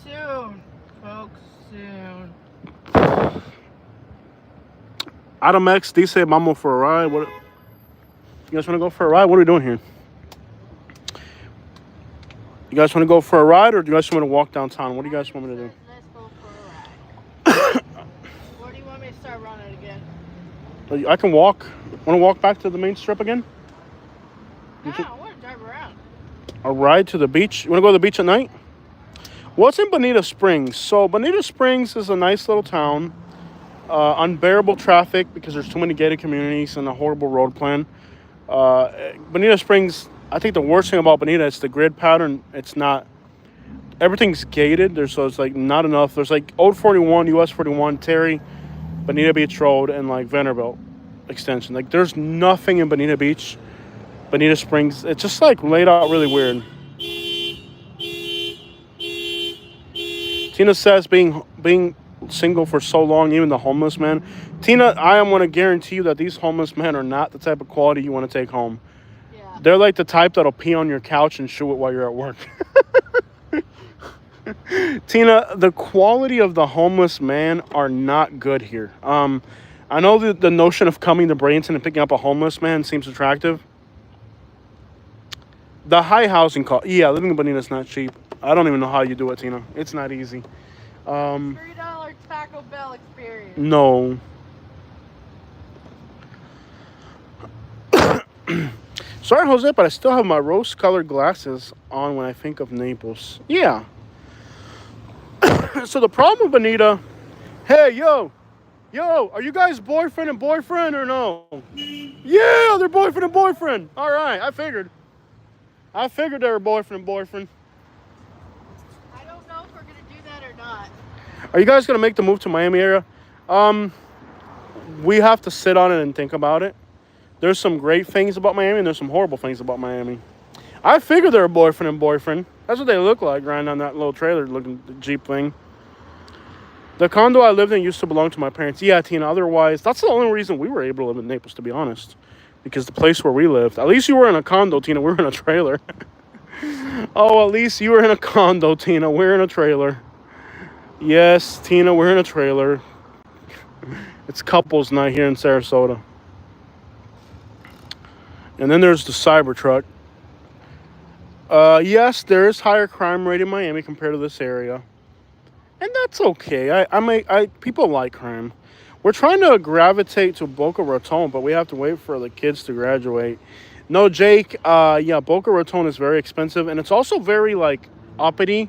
S2: Soon, folks. Soon.
S1: Adam X, D said, "Mamo for a ride." What? You guys want to go for a ride? What are we doing here? You guys want to go for a ride, or do you guys want to walk downtown? What do you guys want me to do?
S2: Let's go for a ride. Where do you want me to start running again?
S1: I can walk. Want to walk back to the main strip again?
S2: No, I want to drive around.
S1: A ride to the beach? You want to go to the beach at night? What's in Bonita Springs? So Bonita Springs is a nice little town. Unbearable traffic because there's too many gated communities and a horrible road plan. Bonita Springs, I think the worst thing about Bonita is the grid pattern. It's not, everything's gated. So it's like not enough. There's like Old 41, US 41, Terry, Bonita Beach Road, and like Vanderbilt extension. Like there's nothing in Bonita Beach, Bonita Springs. It's just like laid out really weird. Tina says being single for so long, even the homeless men. Tina, I want to guarantee you that these homeless men are not the type of quality you want to take home.
S2: Yeah.
S1: They're like the type that'll pee on your couch and chew it while you're at work. Tina, the quality of the homeless man are not good here. I know the notion of coming to Bradenton and picking up a homeless man seems attractive. The high housing cost, yeah, living in Bonita's not cheap. I don't even know how you do it, Tina. It's not easy.
S2: $3 Taco Bell experience.
S1: No. Sorry, Jose, but I still have my rose-colored glasses on when I think of Naples. Yeah. So the problem with Bonita, hey, yo, are you guys boyfriend and boyfriend or no? Yeah, they're boyfriend and boyfriend. All right, I figured they were boyfriend and boyfriend.
S2: I don't know if we're gonna do that or not.
S1: Are you guys gonna make the move to Miami area? We have to sit on it and think about it. There's some great things about Miami and there's some horrible things about Miami. I figured they're boyfriend and boyfriend. That's what they look like, riding on that little trailer looking Jeep thing. The condo I lived in used to belong to my parents. Yeah, Tina, otherwise, that's the only reason we were able to live in Naples, to be honest. Because the place where we lived, at least you were in a condo, Tina, we were in a trailer. Oh, at least you were in a condo, Tina, we're in a trailer. Yes, Tina, we're in a trailer. It's couples night here in Sarasota. And then there's the Cybertruck. Yes, there is higher crime rate in Miami compared to this area. And that's okay. People like crime. We're trying to gravitate to Boca Raton, but we have to wait for the kids to graduate. No, Jake, yeah, Boca Raton is very expensive, and it's also very, like, uppity.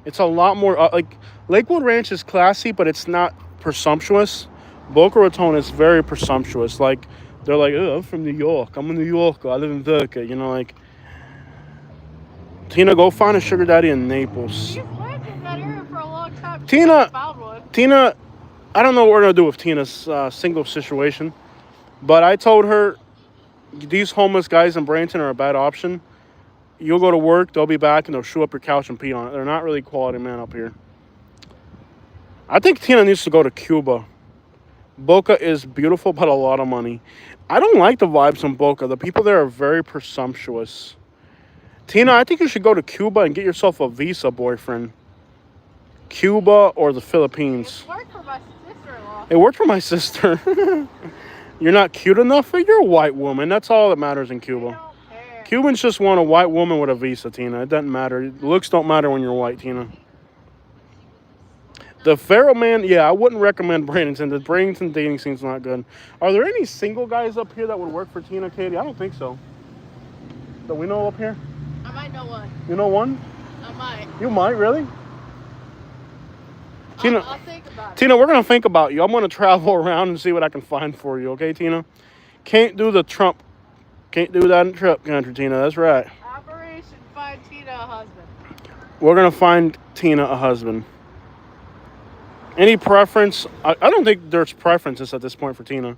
S1: It's a lot more, like, Lakewood Ranch is classy, but it's not presumptuous. Boca Raton is very presumptuous. Like, they're like, oh, I'm from New York. I'm a New Yorker. I live in Boca. You know, like, Tina, go find a sugar daddy in Naples.
S2: You've lived in that area for a long time.
S1: Tina,
S2: Found one.
S1: Tina, I don't know what we're going to do with Tina's single situation, but I told her these homeless guys in Bradenton are a bad option. You'll go to work, they'll be back, and they'll shoe up your couch and pee on it. They're not really quality men up here. I think Tina needs to go to Cuba. Boca is beautiful, but a lot of money. I don't like the vibes in Boca. The people there are very presumptuous. Tina, I think you should go to Cuba and get yourself a visa boyfriend. Cuba or the Philippines.
S2: It worked for my sister-in-law.
S1: It worked for my sister. You're not cute enough? You're a white woman. That's all that matters in Cuba.
S2: I don't care.
S1: Cubans just want a white woman with a visa, Tina. It doesn't matter. Looks don't matter when you're white, Tina. The Pharaoh man, yeah, I wouldn't recommend Bradenton. The Bradenton dating scene's not good. Are there any single guys up here that would work for Tina, Katie? I don't think so. That we know up here?
S2: I might know one.
S1: You know one?
S2: I might.
S1: You might, really? Tina,
S2: I'll think about it.
S1: Tina, we're going to think about you. I'm going to travel around and see what I can find for you, okay, Tina? Can't do that in Trump country, Tina. That's right.
S2: Operation Find Tina a Husband.
S1: We're going to find Tina a husband. Any preference? I don't think there's preferences at this point for Tina.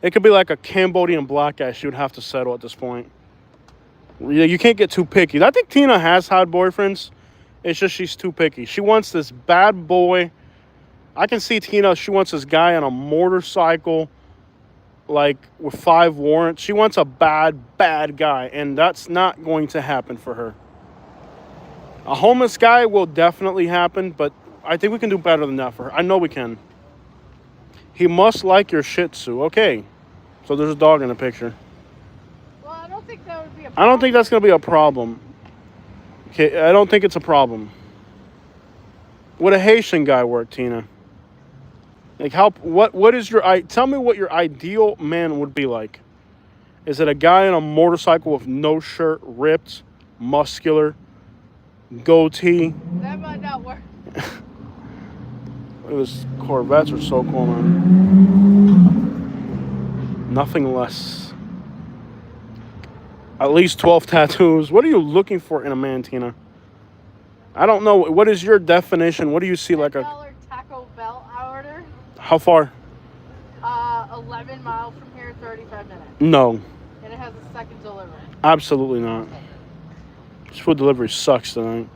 S1: It could be like a Cambodian black guy she would have to settle at this point. You can't get too picky. I think Tina has had boyfriends. It's just she's too picky. She wants this bad boy. I can see Tina, she wants this guy on a motorcycle, like with 5 warrants. She wants a bad, bad guy, and that's not going to happen for her. A homeless guy will definitely happen, but I think we can do better than that for her. I know we can. He must like your Shih Tzu. Okay. So there's a dog in the picture.
S2: Well, I don't think that would be a
S1: I
S2: problem.
S1: don't think that's going to be a problem. Okay, I don't think it's a problem. Would a Haitian guy work, Tina? Like, what is your... Tell me what your ideal man would be like. Is it a guy on a motorcycle with no shirt, ripped, muscular, goatee?
S2: That might not work.
S1: Those Corvettes are so cool, man. Nothing less. At least 12 tattoos. What are you looking for in a man, Tina? I don't know. What is your definition? What do you see like a...
S2: $10 Taco Bell order.
S1: How far?
S2: 11 miles from here, 35 minutes.
S1: No.
S2: And it has a second delivery.
S1: Absolutely not. This food delivery sucks tonight.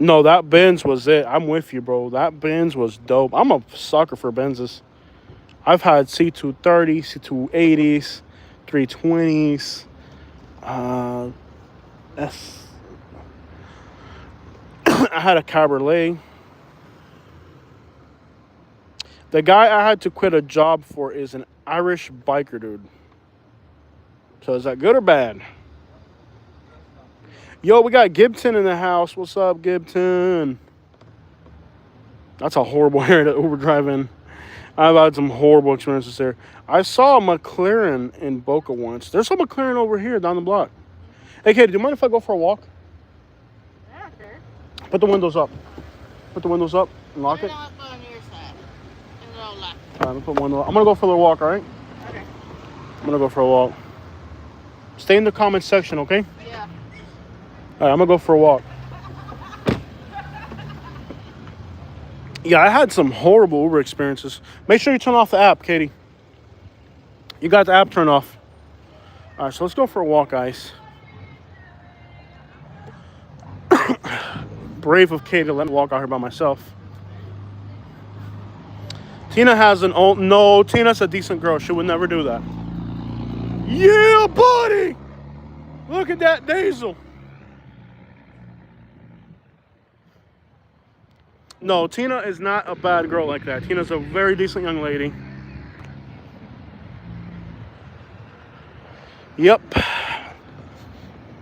S1: No, that Benz was it. I'm with you, bro. That Benz was dope. I'm a sucker for Benzes. I've had C230s, C280s, 320s. That's I had a Cabriolet. The guy I had to quit a job for is an Irish biker dude. So is that good or bad? Yo, we got Gibson in the house. What's up, Gibson? That's a horrible area to Uber drive in. I've had some horrible experiences there. I saw a McLaren in Boca once. There's a McLaren over here down the block. Hey, Katie, do you mind if I go for a walk?
S2: Yeah, sure.
S1: Put the windows up. Put the windows up and lock
S2: I'm
S1: it.
S2: not on your side. And it'll lock.
S1: All right, let me put window. I'm gonna go for a little walk. All right.
S2: Okay.
S1: I'm gonna go for a walk. Stay in the comment section, okay?
S2: Yeah.
S1: All right, I'm gonna go for a walk. Yeah, I had some horrible Uber experiences. Make sure you turn off the app, Katie. You got the app turned off. All right, so let's go for a walk, guys. Brave of Katie to let me walk out here by myself. Tina has an old... No, Tina's a decent girl. She would never do that. Yeah, buddy! Look at that diesel. No, Tina is not a bad girl like that. Tina's a very decent young lady. Yep.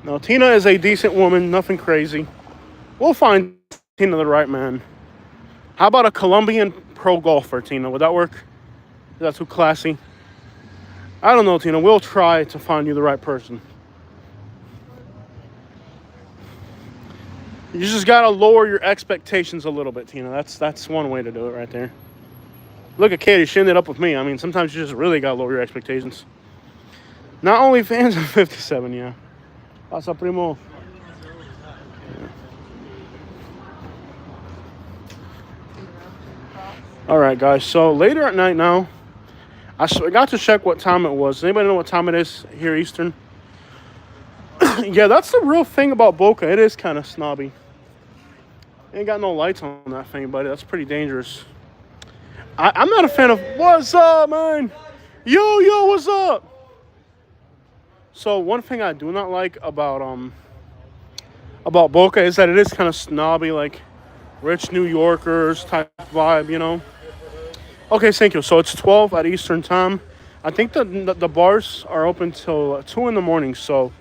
S1: No, Tina is a decent woman. Nothing crazy. We'll find Tina the right man. How about a Colombian pro golfer, Tina? Would that work? Is that too classy? I don't know, Tina. We'll try to find you the right person. You just gotta lower your expectations a little bit, Tina. That's one way to do it right there. Look at Katie. She ended up with me. I mean, sometimes you just really gotta lower your expectations. Not only fans of 57, yeah. Pasa, primo. All right, guys. So later at night now, I got to check what time it was. Does anybody know what time it is here Eastern? Yeah, that's the real thing about Boca. It is kind of snobby. Ain't got no lights on that thing, buddy. That's pretty dangerous. I'm not a fan of... What's up, man? Yo, what's up? So one thing I do not like about Boca is that it is kind of snobby, like rich New Yorkers type vibe, you know? Okay, thank you. So it's 12 at Eastern time. I think the bars are open till 2 in the morning, so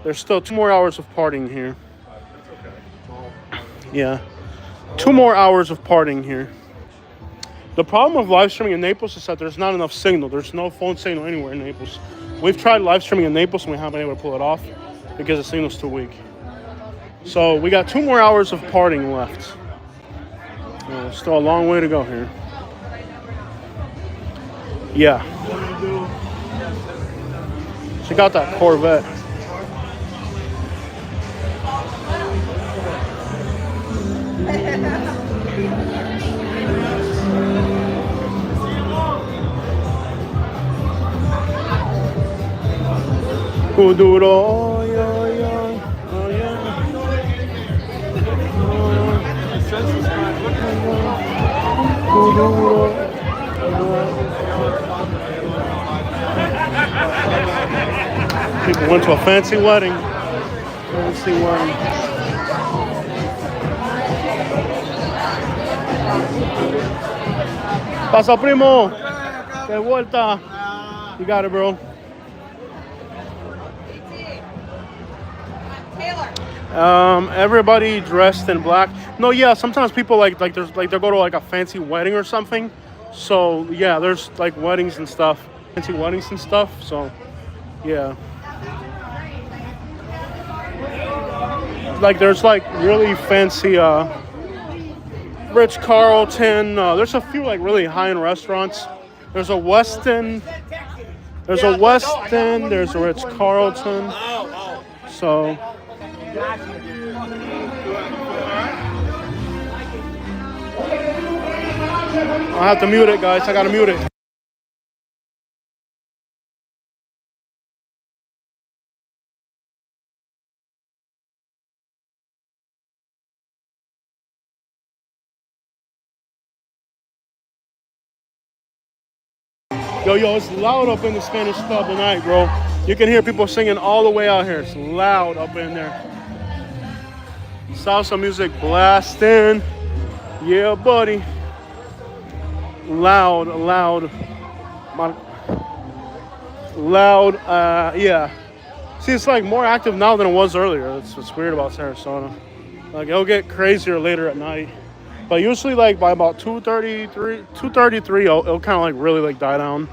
S1: there's still 2 more hours of partying here. Yeah. 2 more hours of partying here. The problem with live streaming in Naples is that there's not enough signal. There's no phone signal anywhere in Naples. We've tried live streaming in Naples and we haven't been able to pull it off because the signal's too weak. So we got 2 more hours of partying left. Still a long way to go here. Yeah. Check out that Corvette. Kuduro, oh yeah, oh yeah. Kuduro. People went to a fancy wedding. Fancy wedding. Pasa, primo. De vuelta. You got it, bro. Everybody dressed in black. No, yeah, sometimes people like there's like they'll go to like a fancy wedding or something. So yeah, there's like weddings and stuff. Fancy weddings and stuff. So yeah. Like there's like really fancy Ritz Carlton. There's a few like really high-end restaurants. There's a Westin. There's a Ritz Carlton. So I have to mute it, guys. I gotta mute it. Yo, it's loud up in the Spanish club tonight, bro. You can hear people singing all the way out here. It's loud up in there. Salsa music blasting. Yeah, buddy. Loud. Loud, yeah. See, it's like more active now than it was earlier. That's what's weird about Sarasota. Like, it'll get crazier later at night. But usually, like, by about 2:33, it'll kind of, like, really, like, die down.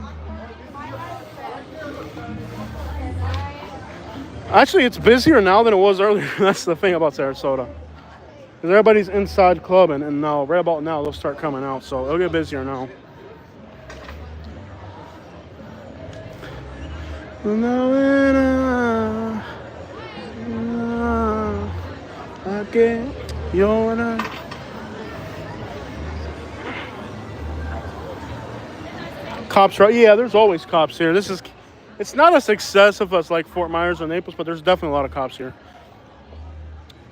S1: Actually, it's busier now than it was earlier. That's the thing about Sarasota. Because everybody's inside clubbing, and now, right about now, they'll start coming out. So it'll get busier now. Cops, right? Yeah, there's always cops here. It's not as excessive as like Fort Myers or Naples, but there's definitely a lot of cops here.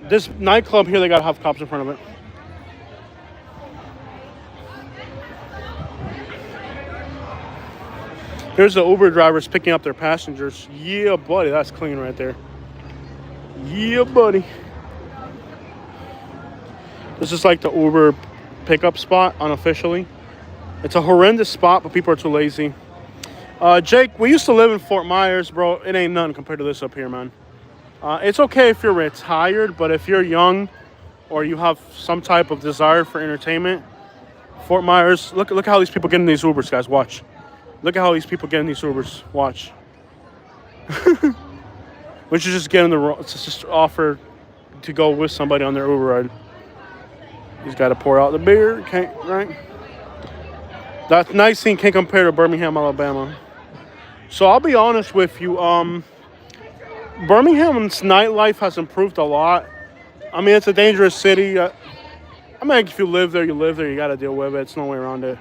S1: This nightclub here, they gotta have cops in front of it. Here's the Uber drivers picking up their passengers. Yeah, buddy, that's clean right there. Yeah, buddy. This is like the Uber pickup spot, unofficially. It's a horrendous spot, but people are too lazy. Jake, we used to live in Fort Myers, bro. It ain't nothing compared to this up here, man. It's okay if you're retired, but if you're young or you have some type of desire for entertainment, Fort Myers, look how these people get in these Ubers, guys. Watch. Look at how these people get in these Ubers. Watch. We should just get in the just offer to go with somebody on their Uber ride. He's got to pour out the beer, can't, right? That nice thing can't compare to Birmingham, Alabama. So I'll be honest with you. Birmingham's nightlife has improved a lot. I mean, it's a dangerous city. I mean, if you live there, you live there. You got to deal with it. It's no way around it.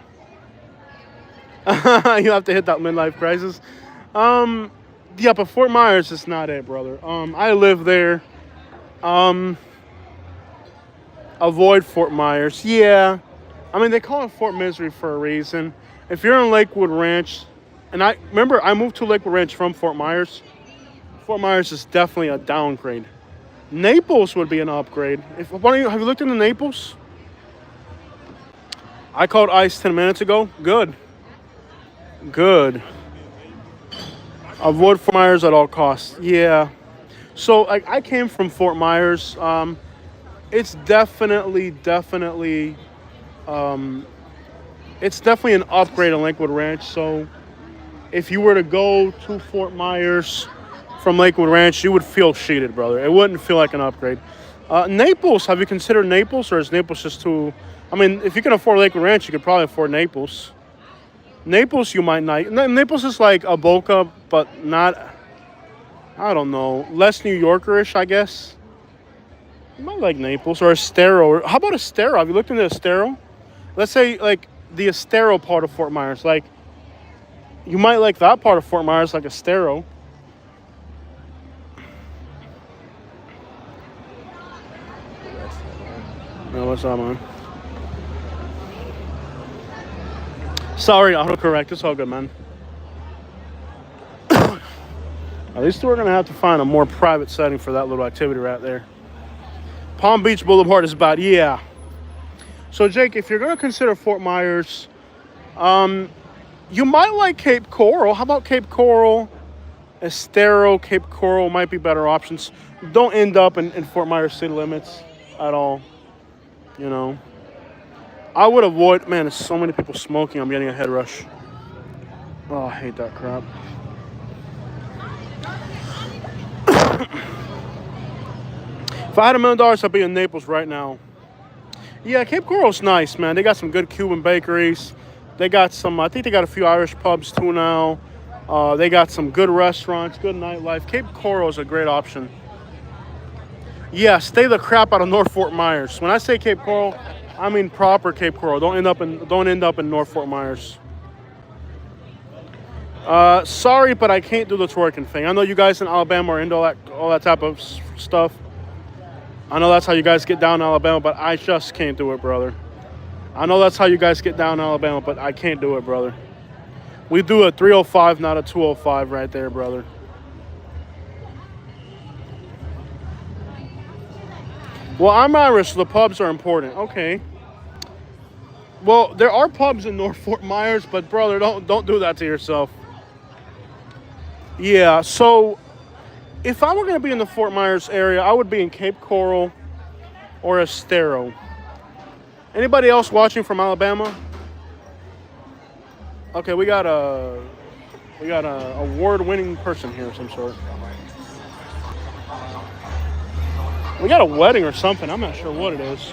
S1: You have to hit that midlife crisis. Yeah, but Fort Myers is not it, brother. I live there. Avoid Fort Myers. Yeah. I mean, they call it Fort Misery for a reason. If you're in Lakewood Ranch, and I moved to Lakewood Ranch from Fort Myers. Fort Myers is definitely a downgrade. Naples would be an upgrade. Have you looked into Naples? I called ICE 10 minutes ago. Good. Avoid Fort Myers at all costs. Yeah. So like, I came from Fort Myers. It's definitely an upgrade in Lakewood Ranch. So if you were to go to Fort Myers from Lakewood Ranch, you would feel cheated, brother. It wouldn't feel like an upgrade. Naples, have you considered Naples, or is Naples just too... I mean, if you can afford Lakewood Ranch, you could probably afford Naples. Naples, you might not. Naples is like a Boca, but not... I don't know. Less New Yorker-ish, I guess. You might like Naples or Estero. How about Estero? Have you looked into Estero? Let's say, like, the Estero part of Fort Myers. Like, you might like that part of Fort Myers, like Estero. No, what's up, man? Sorry, autocorrect. It's all good, man. At least we're going to have to find a more private setting for that little activity right there. Palm Beach Boulevard is bad. Yeah. So, Jake, if you're going to consider Fort Myers, you might like Cape Coral. How about Cape Coral? Estero, Cape Coral might be better options. Don't end up in Fort Myers city limits at all. You know, I would avoid, man, there's so many people smoking. I'm getting a head rush. Oh, I hate that crap. If I had $1 million, I'd be in Naples right now. Yeah, Cape Coral's nice, man. They got some good Cuban bakeries. They got some, I think they got a few Irish pubs too now. They got some good restaurants, good nightlife. Cape Coral is a great option. Yeah, stay the crap out of North Fort Myers. When I say Cape Coral, I mean proper Cape Coral. Don't end up in North Fort Myers. Sorry, but I can't do the twerking thing. I know you guys in Alabama are into all that type of stuff. I know that's how you guys get down in Alabama, but I just can't do it, brother. I know that's how you guys get down in Alabama, but I can't do it, brother. We do a 305, not a 205 right there, brother. Well, I'm Irish, so the pubs are important. Okay. Well, there are pubs in North Fort Myers, but brother, don't do that to yourself. Yeah, so if I were gonna be in the Fort Myers area, I would be in Cape Coral or Estero. Anybody else watching from Alabama? Okay, we got a award-winning person here of some sort. We got a wedding or something. I'm not sure what it is.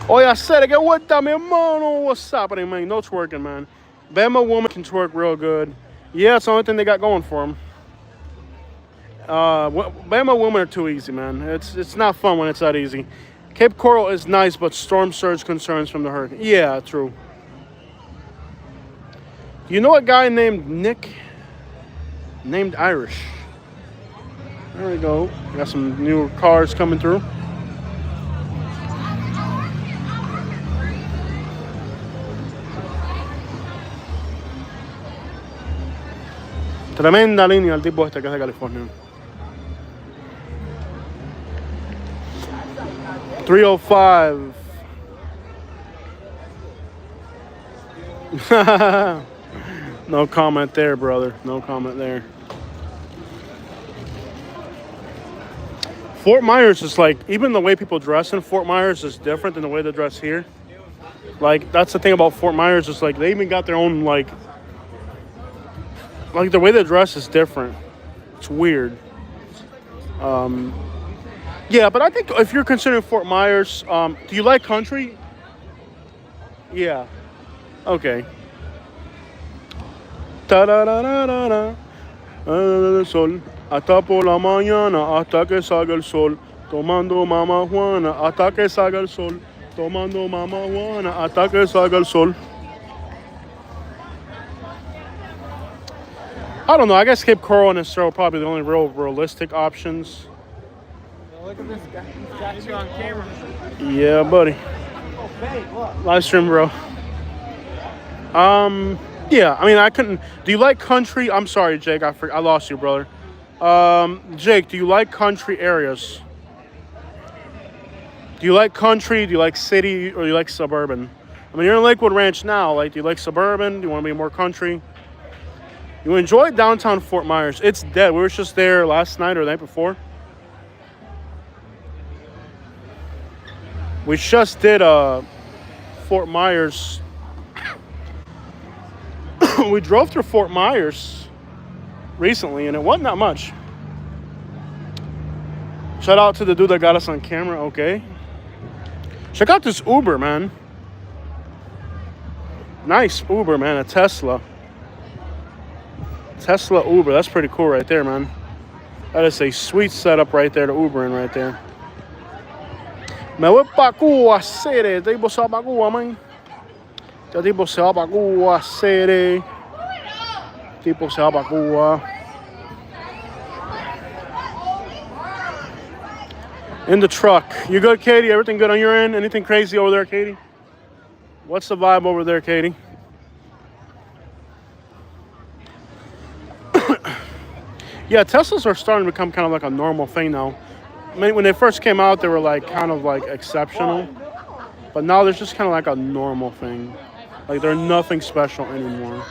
S1: Oye, said ¿qué vuelta, mi hermano? What's happening, man? No twerking, man. Bama woman can twerk real good. Yeah, it's the only thing they got going for them. Bama women are too easy, man. It's not fun when it's that easy. Cape Coral is nice, but storm surge concerns from the hurricane. Yeah, true. You know a guy named Nick? Named Irish. There we go. Got some new cars coming through. Tremenda línea el tipo este que es de California. 305. No comment there, brother. No comment there. Fort Myers is like, even the way people dress in Fort Myers is different than the way they dress here. Like, that's the thing about Fort Myers, is like they even got their own like the way they dress is different. It's weird. Yeah, but I think if you're considering Fort Myers, do you like country? Yeah. Okay. Ta-da-da-da-da-da. El sol hasta por la mañana hasta que salga el sol tomando mamá Juana hasta que salga el sol tomando mamá Juana hasta que salga el sol. I don't know. I guess Cape Coral and Estero are probably the only real realistic options.
S6: Look at this guy. He's got you on camera.
S1: Yeah, buddy. Live stream, bro. Yeah, I mean, I couldn't. Do you like country? I'm sorry, Jake. I lost you, brother. Jake, do you like country areas? Do you like country? Do you like city? Or do you like suburban? I mean, you're in Lakewood Ranch now. Like, do you like suburban? Do you want to be more country? You enjoy downtown Fort Myers. It's dead. We were just there last night or the night before. We just did Fort Myers. We drove through Fort Myers recently, and it wasn't that much. Shout out to the dude that got us on camera. Okay. Check out this Uber, man. Nice Uber, man. A Tesla. Tesla Uber. That's pretty cool right there, man. That is a sweet setup right there to Uber in right there. Me voy pa' Cuba, City. Tipo se va pa' Cuba, man. Este tipo se va pa' Cuba, City. Tipo se va pa' Cuba. In the truck. You good, Katie? Everything good on your end? Anything crazy over there, Katie? What's the vibe over there, Katie? Yeah, Teslas are starting to become kind of like a normal thing now. I mean, when they first came out, they were like kind of like exceptional. But now they're just kind of like a normal thing. Like they're nothing special anymore.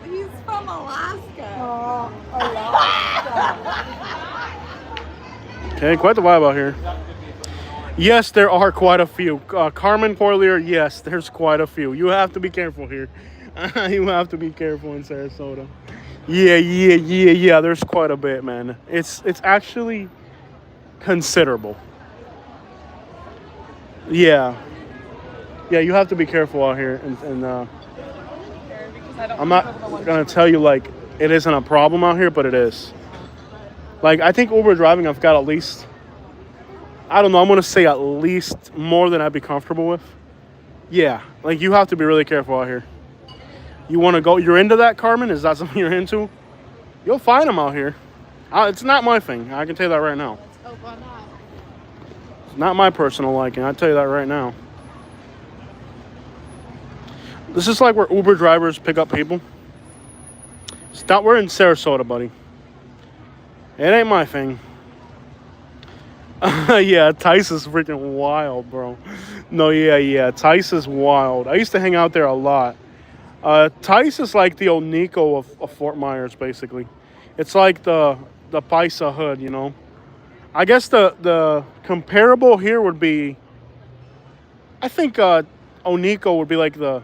S4: He's from Alaska.
S1: Okay, quite the vibe out here. Yes, there are quite a few. Carmen Corlier, yes, there's quite a few. You have to be careful here. You have to be careful in Sarasota. Yeah. There's quite a bit, man. It's actually considerable. Yeah, you have to be careful out here. And I'm not gonna tell you like it isn't a problem out here, but it is. Like I think Uber driving, I've got at least, I don't know, I'm gonna say at least more than I'd be comfortable with. Yeah, like you have to be really careful out here. You want to go? You're into that, Carmen? Is that something you're into? You'll find them out here. It's not my thing. I can tell you that right now.
S2: Let's hope I'm not.
S1: Not my personal liking. I'll tell you that right now. This is like where Uber drivers pick up people. Stop. We're in Sarasota, buddy. It ain't my thing. Yeah, Tice is freaking wild, bro. No, yeah. Tice is wild. I used to hang out there a lot. Tice is like the Onico of Fort Myers, basically. It's like the Paisa hood, you know. I guess the comparable here would be, I think Onico would be like the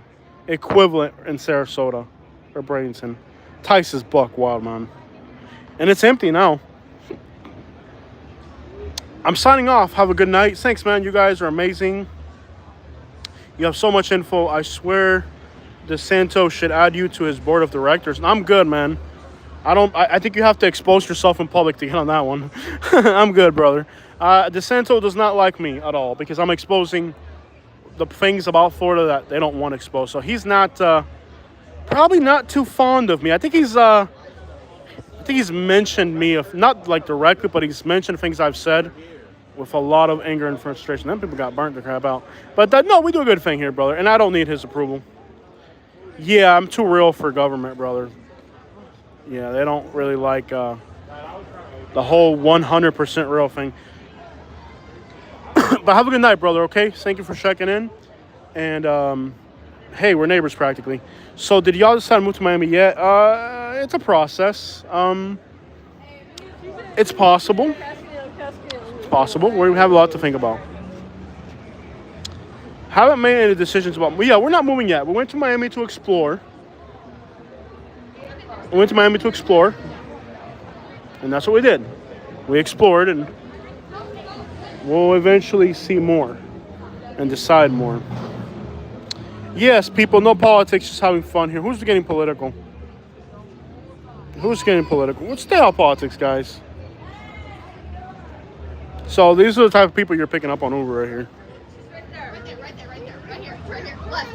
S1: equivalent in Sarasota or Bradenton. Tice is buck wild, man. And it's empty now. I'm signing off. Have a good night. Thanks, man. You guys are amazing. You have so much info. I swear DeSanto should add you to his board of directors. And I'm good, man. I think you have to expose yourself in public to get on that one. I'm good, brother. DeSanto does not like me at all because I'm exposing the things about Florida that they don't want exposed. So he's not probably not too fond of me. I think he's mentioned me, if not like directly, but he's mentioned things I've said with a lot of anger and frustration. Them people got burnt the crap out. But no, we do a good thing here, brother, and I don't need his approval. Yeah, I'm too real for government, brother. Yeah, they don't really like the whole 100% real thing. But have a good night, brother, okay? Thank you for checking in. And, hey, we're neighbors practically. So did y'all decide to move to Miami yet? It's a process. It's possible. It's possible. We have a lot to think about. Haven't made any decisions about... Yeah, we're not moving yet. We went to Miami to explore. And that's what we did. We explored, and we'll eventually see more and decide more. Yes, people, no politics, just having fun here. Who's getting political? We'll stay out of politics, guys. So these are the type of people you're picking up on Uber right here.
S2: Right here. Left.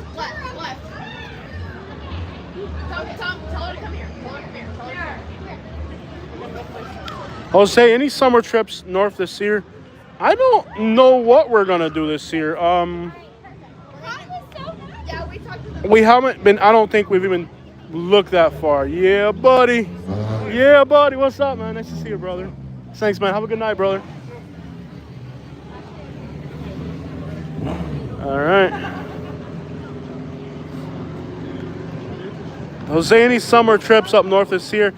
S2: Tom, tell her to come here.
S1: Jose, any summer trips north this year? I don't know what we're gonna do this year. We haven't been. I don't think we've even looked that far. Yeah, buddy. What's up, man? Nice to see you, brother. Thanks, man. Have a good night, brother. All right. Jose, any summer trips up north this year?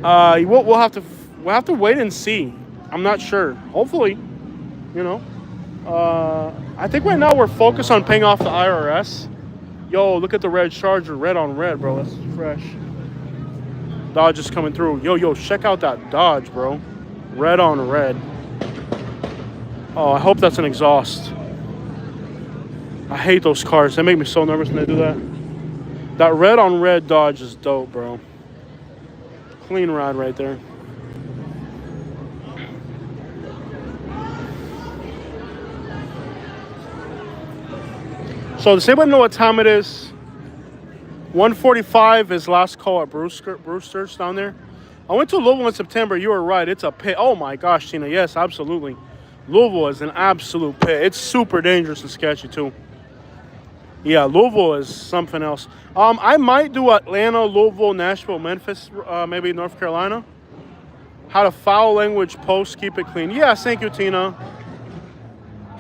S1: We'll have to wait and see. I'm not sure. Hopefully, you know. I think right now we're focused on paying off the IRS. Yo, look at the red Charger, red on red, bro. That's fresh. Dodge is coming through. Yo, check out that Dodge, bro. Red on red. Oh, I hope that's an exhaust. I hate those cars. They make me so nervous when they do that. That red on red Dodge is dope, bro. Clean ride right there. So does anybody know what time it is? 1:45 is last call at Brewster's down there. I went to Louisville in September. You were right. It's a pit. Oh my gosh, Tina. Yes, absolutely. Louisville is an absolute pit. It's super dangerous and sketchy too. Yeah, Louisville is something else. I might do Atlanta, Louisville, Nashville, Memphis, maybe North Carolina. How to foul language post, keep it clean. Yeah, thank you, Tina.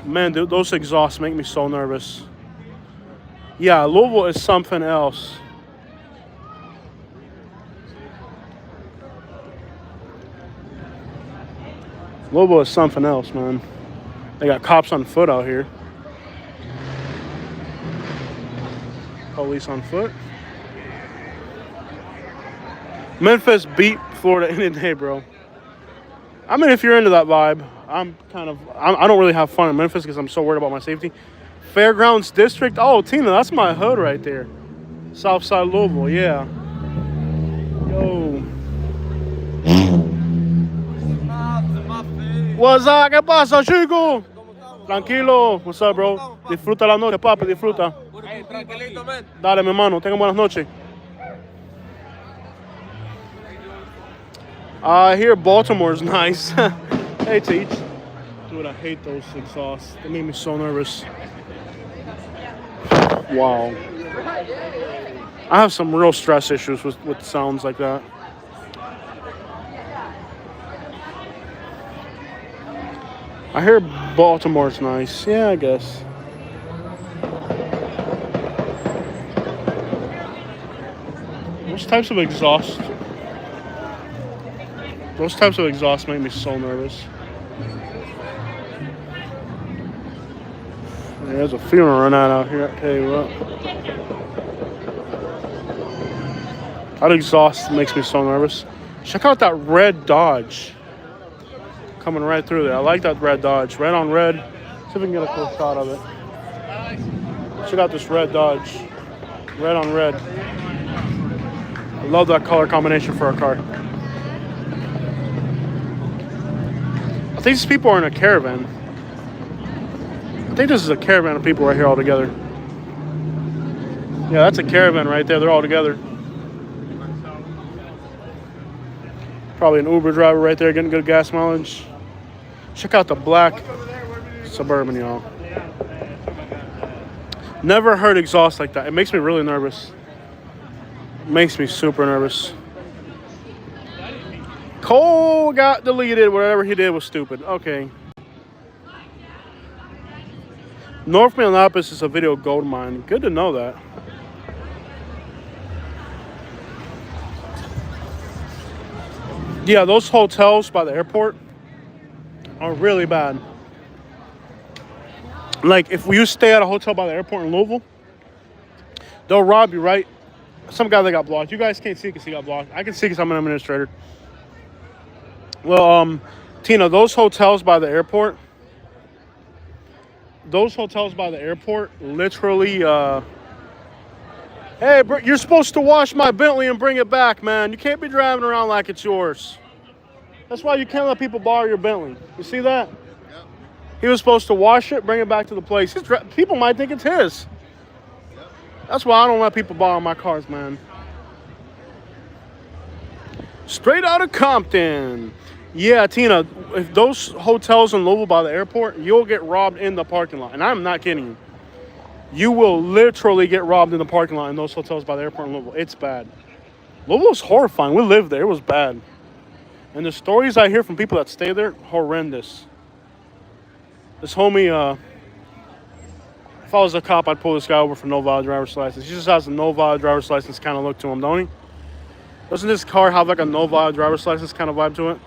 S1: Man, dude, those exhausts make me so nervous. Yeah, Louisville is something else. Louisville is something else, man. They got cops on foot out here. Police on foot. Memphis beat Florida any day, bro. I mean, if you're into that vibe, I don't really have fun in Memphis because I'm so worried about my safety. Fairgrounds District. Oh, Tina, that's my hood right there. Southside Louisville, yeah. Yo. What's up? ¿Qué pasa, chico? Tranquilo. What's up, bro? Disfruta la noche, papi, disfruta. Dale, mi hermano. Tengan buenas noches. Here Baltimore's nice. Hey, Teach. Dude, I hate those exhausts. They make me so nervous. Wow. I have some real stress issues with sounds like that. I hear Baltimore's nice. Yeah, I guess. Those types of exhaust make me so nervous. There's a funeral run out here, I tell you what. That exhaust makes me so nervous. Check out that red Dodge. Coming right through there. I like that red Dodge. Red on red. See if we can get a cool shot of it. Check out this red Dodge. Red on red. I love that color combination for a car. I think these people are in a caravan. I think this is a caravan of people right here all together. Yeah, that's a caravan right there. They're all together. Probably an Uber driver right there getting good gas mileage. Check out the black Suburban, y'all. Never heard exhaust like that. It makes me really nervous. Makes me super nervous. Cole got deleted. Whatever he did was stupid. Okay. North Minneapolis is a video gold mine. Good to know that. Yeah, those hotels by the airport are really bad. Like, if you stay at a hotel by the airport in Louisville, they'll rob you, right? Some guy that got blocked. You guys can't see because he got blocked. I can see because I'm an administrator. Well, Tina, those hotels by the airport, literally, hey, you're supposed to wash my Bentley and bring it back, man. You can't be driving around like it's yours. That's why you can't let people borrow your Bentley. You see that? Yep. He was supposed to wash it, bring it back to the place. People might think it's his. Yep. That's why I don't let people borrow my cars, man. Straight out of Compton. Yeah, Tina, if those hotels in Louisville by the airport, you'll get robbed in the parking lot. And I'm not kidding you. You will literally get robbed in the parking lot in those hotels by the airport in Louisville. It's bad. Louisville's horrifying. We lived there. It was bad. And the stories I hear from people that stay there, horrendous. This homie, if I was a cop, I'd pull this guy over for no valid driver's license. He just has a no valid driver's license kind of look to him, don't he? Doesn't this car have like a no valid driver's license kind of vibe to it?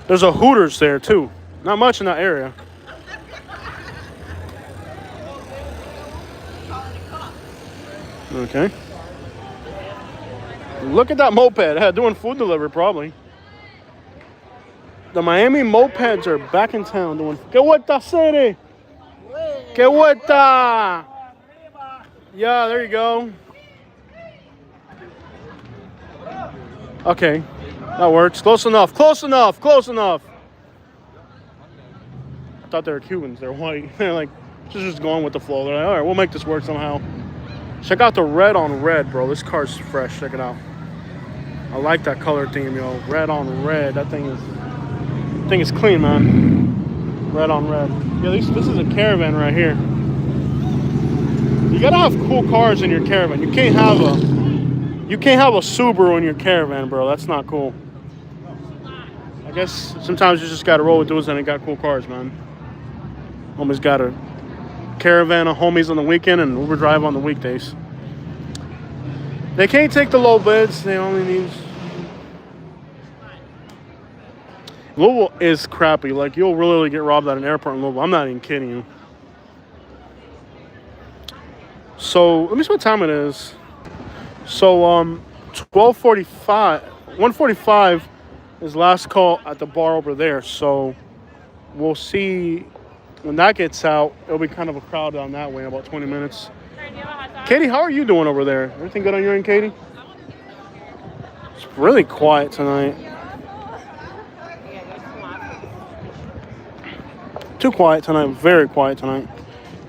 S1: There's a Hooters there too. Not much in that area. Okay. Look at that moped. Doing food delivery probably. The Miami mopeds are back in town doing. Que vuelta, city. Que vuelta. Yeah, there you go. Okay. That works. Close enough. Close enough. Close enough. I thought they were Cubans. They're white. They're like, just going with the flow. They're like, all right, we'll make this work somehow. Check out the red on red, bro. This car's fresh. Check it out. I like that color theme, yo. Red on red. That thing is clean, man. Red on red. Yeah, this is a caravan right here. You gotta have cool cars in your caravan. You can't have a Subaru in your caravan, bro. That's not cool. I guess sometimes you just gotta roll with dudes that ain't got cool cars, man. Homies got a caravan of homies on the weekend and Uber drive on the weekdays. They can't take the low bids. They only need. Louisville is crappy. Like, you'll really get robbed at an airport in Louisville. I'm not even kidding you. So let me see what time it is. So 12:45, 1:45 is last call at the bar over there. So we'll see when that gets out. It'll be kind of a crowd down that way in about 20 minutes. Katie, how are you doing over there? Everything good on your end, Katie? It's really quiet tonight. Too quiet tonight. Very quiet tonight.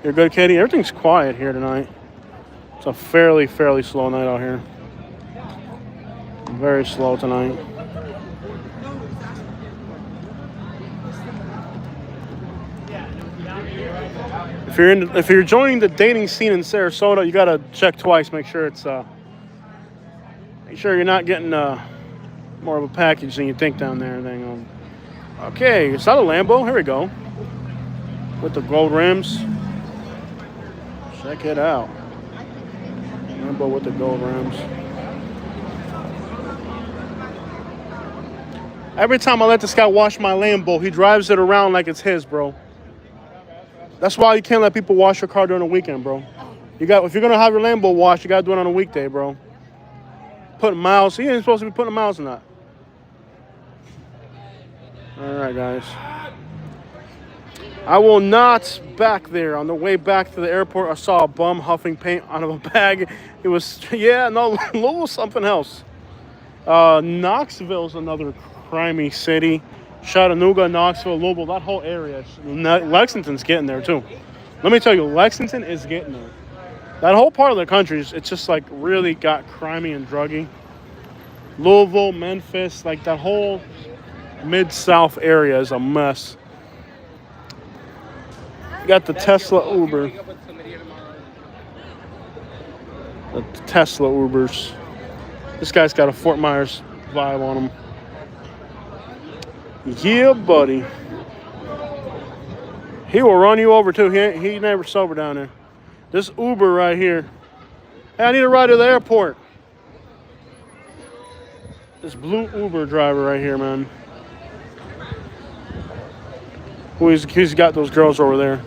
S1: You're good, Katie? Everything's quiet here tonight. It's a fairly slow night out here. Very slow tonight. If you're joining the dating scene in Sarasota, you gotta check twice. Make sure you're not getting more of a package than you think down there. Okay, is that a Lambo? Here we go. With the gold rims. Check it out. Lambo with the gold rims. Every time I let this guy wash my Lambo, he drives it around like it's his, bro. That's why you can't let people wash your car during the weekend, bro. If you're gonna have your Lambo washed, you gotta do it on a weekday, bro. Putting miles, he ain't supposed to be putting miles in that. All right, guys. I will not back there. On the way back to the airport, I saw a bum huffing paint out of a bag. It was, Louisville's something else. Knoxville's another crimey city. Chattanooga, Knoxville, Louisville, that whole area. Lexington's getting there, too. Let me tell you, Lexington is getting there. That whole part of the country, it's just, like, really got crimey and druggy. Louisville, Memphis, like, that whole Mid-South area is a mess. You got the Tesla Uber. The Tesla Ubers. This guy's got a Fort Myers vibe on him. Yeah, buddy. He will run you over, too. He never sober down there. This Uber right here. Hey, I need a ride to the airport. This blue Uber driver right here, man. He's got those girls over there.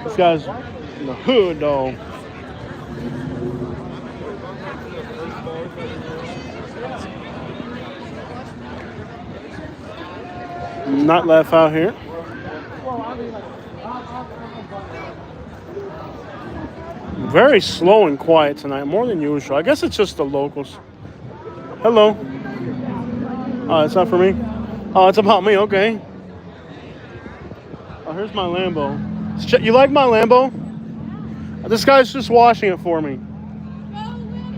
S1: This guy's in the hood, though. Nightlife out here. Very slow and quiet tonight, more than usual. I guess it's just the locals. Hello. Oh, it's not for me? Oh, it's about me, okay. Oh, here's my Lambo. You like my Lambo? This guy's just washing it for me.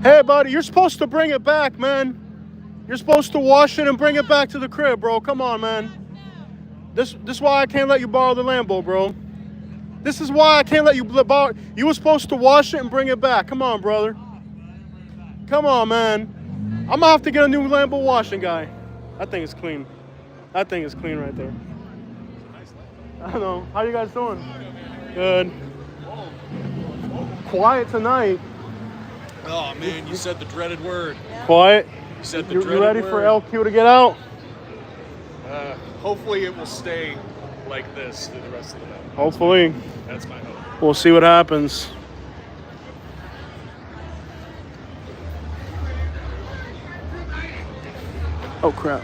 S1: Hey, buddy, you're supposed to bring it back, man. You're supposed to wash it and bring it back to the crib, bro. Come on, man. This is why I can't let you borrow the Lambo, bro. This is why I can't let you borrow. You were supposed to wash it and bring it back. Come on, brother. Come on, man. I'm gonna have to get a new Lambo washing guy. That thing is clean. That thing is clean right there. I don't know. How you guys doing? Good. Quiet tonight.
S8: Oh man, you said the dreaded word.
S1: Quiet.
S8: You said the dreaded word.
S1: You ready for LQ to get out?
S8: Hopefully it will stay like this through the rest of the night.
S1: Hopefully.
S8: That's my hope.
S1: We'll see what happens. Oh crap.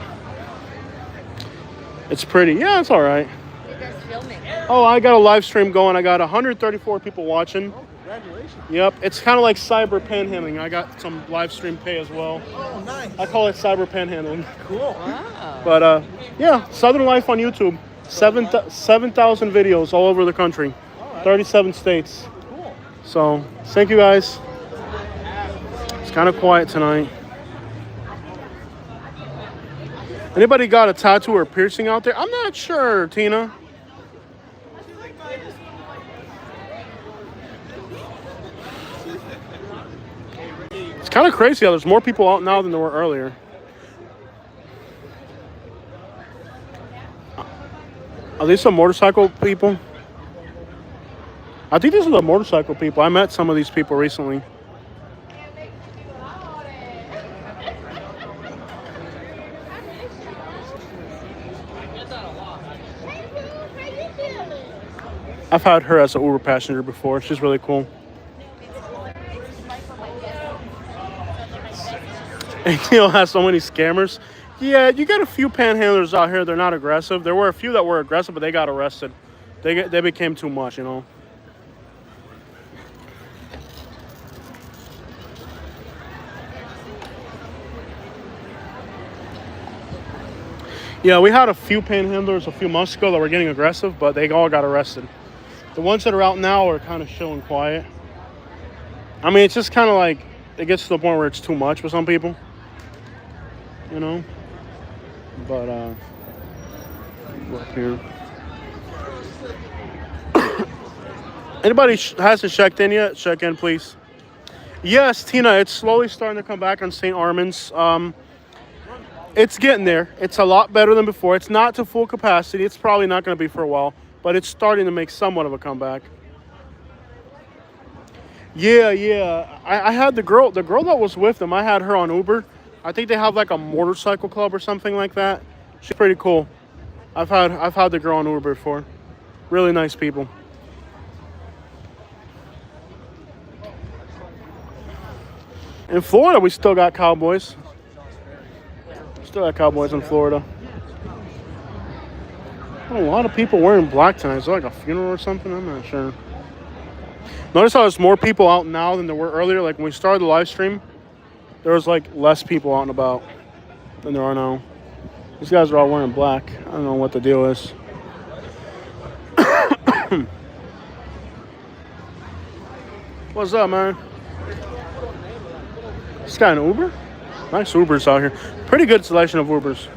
S1: It's pretty. Yeah, it's all right.
S4: You guys filming?
S1: Oh, I got a live stream going. I got 134 people watching.
S6: Oh, congratulations.
S1: Yep, it's kind of like cyber panhandling. I got some live stream pay as well.
S6: Oh, nice.
S1: I call it cyber panhandling.
S6: Cool.
S4: Wow.
S1: But yeah, Southern Life on YouTube. 7,000 videos all over the country. 37 states.
S6: Cool.
S1: So, thank you guys. It's kind of quiet tonight. Anybody got a tattoo or piercing out there? I'm not sure, Tina. It's kind of crazy how there's more people out now than there were earlier. Are these some motorcycle people? I think these are the motorcycle people. I met some of these people recently. I've had her as an Uber passenger before. She's really cool. And Neil has so many scammers. Yeah, you got a few panhandlers out here. They're not aggressive. There were a few that were aggressive, but they got arrested. They became too much, you know. Yeah, we had a few panhandlers a few months ago that were getting aggressive, but they all got arrested. The ones that are out now are kind of chill and quiet. I mean, it's just kind of like, it gets to the point where it's too much for some people. you know. But go up here. Anybody hasn't checked in yet? Check in, please. Yes, Tina, it's slowly starting to come back on St. Armand's. It's getting there. It's a lot better than before. It's not to full capacity. It's probably not going to be for a while, but it's starting to make somewhat of a comeback. Yeah. I had the girl that was with them. I had her on Uber. I think they have like a motorcycle club or something like that. She's pretty cool. I've had the girl on Uber before. Really nice people. In Florida, we still got cowboys. Still got cowboys in Florida. A lot of people wearing black tonight. Is it like a funeral or something? I'm not sure. Notice how there's more people out now than there were earlier. Like when we started the live stream, there was like less people out and about than there are now. These guys are all wearing black. I don't know what the deal is. What's up, man? This guy an Uber? Nice Ubers out here. Pretty good selection of Ubers.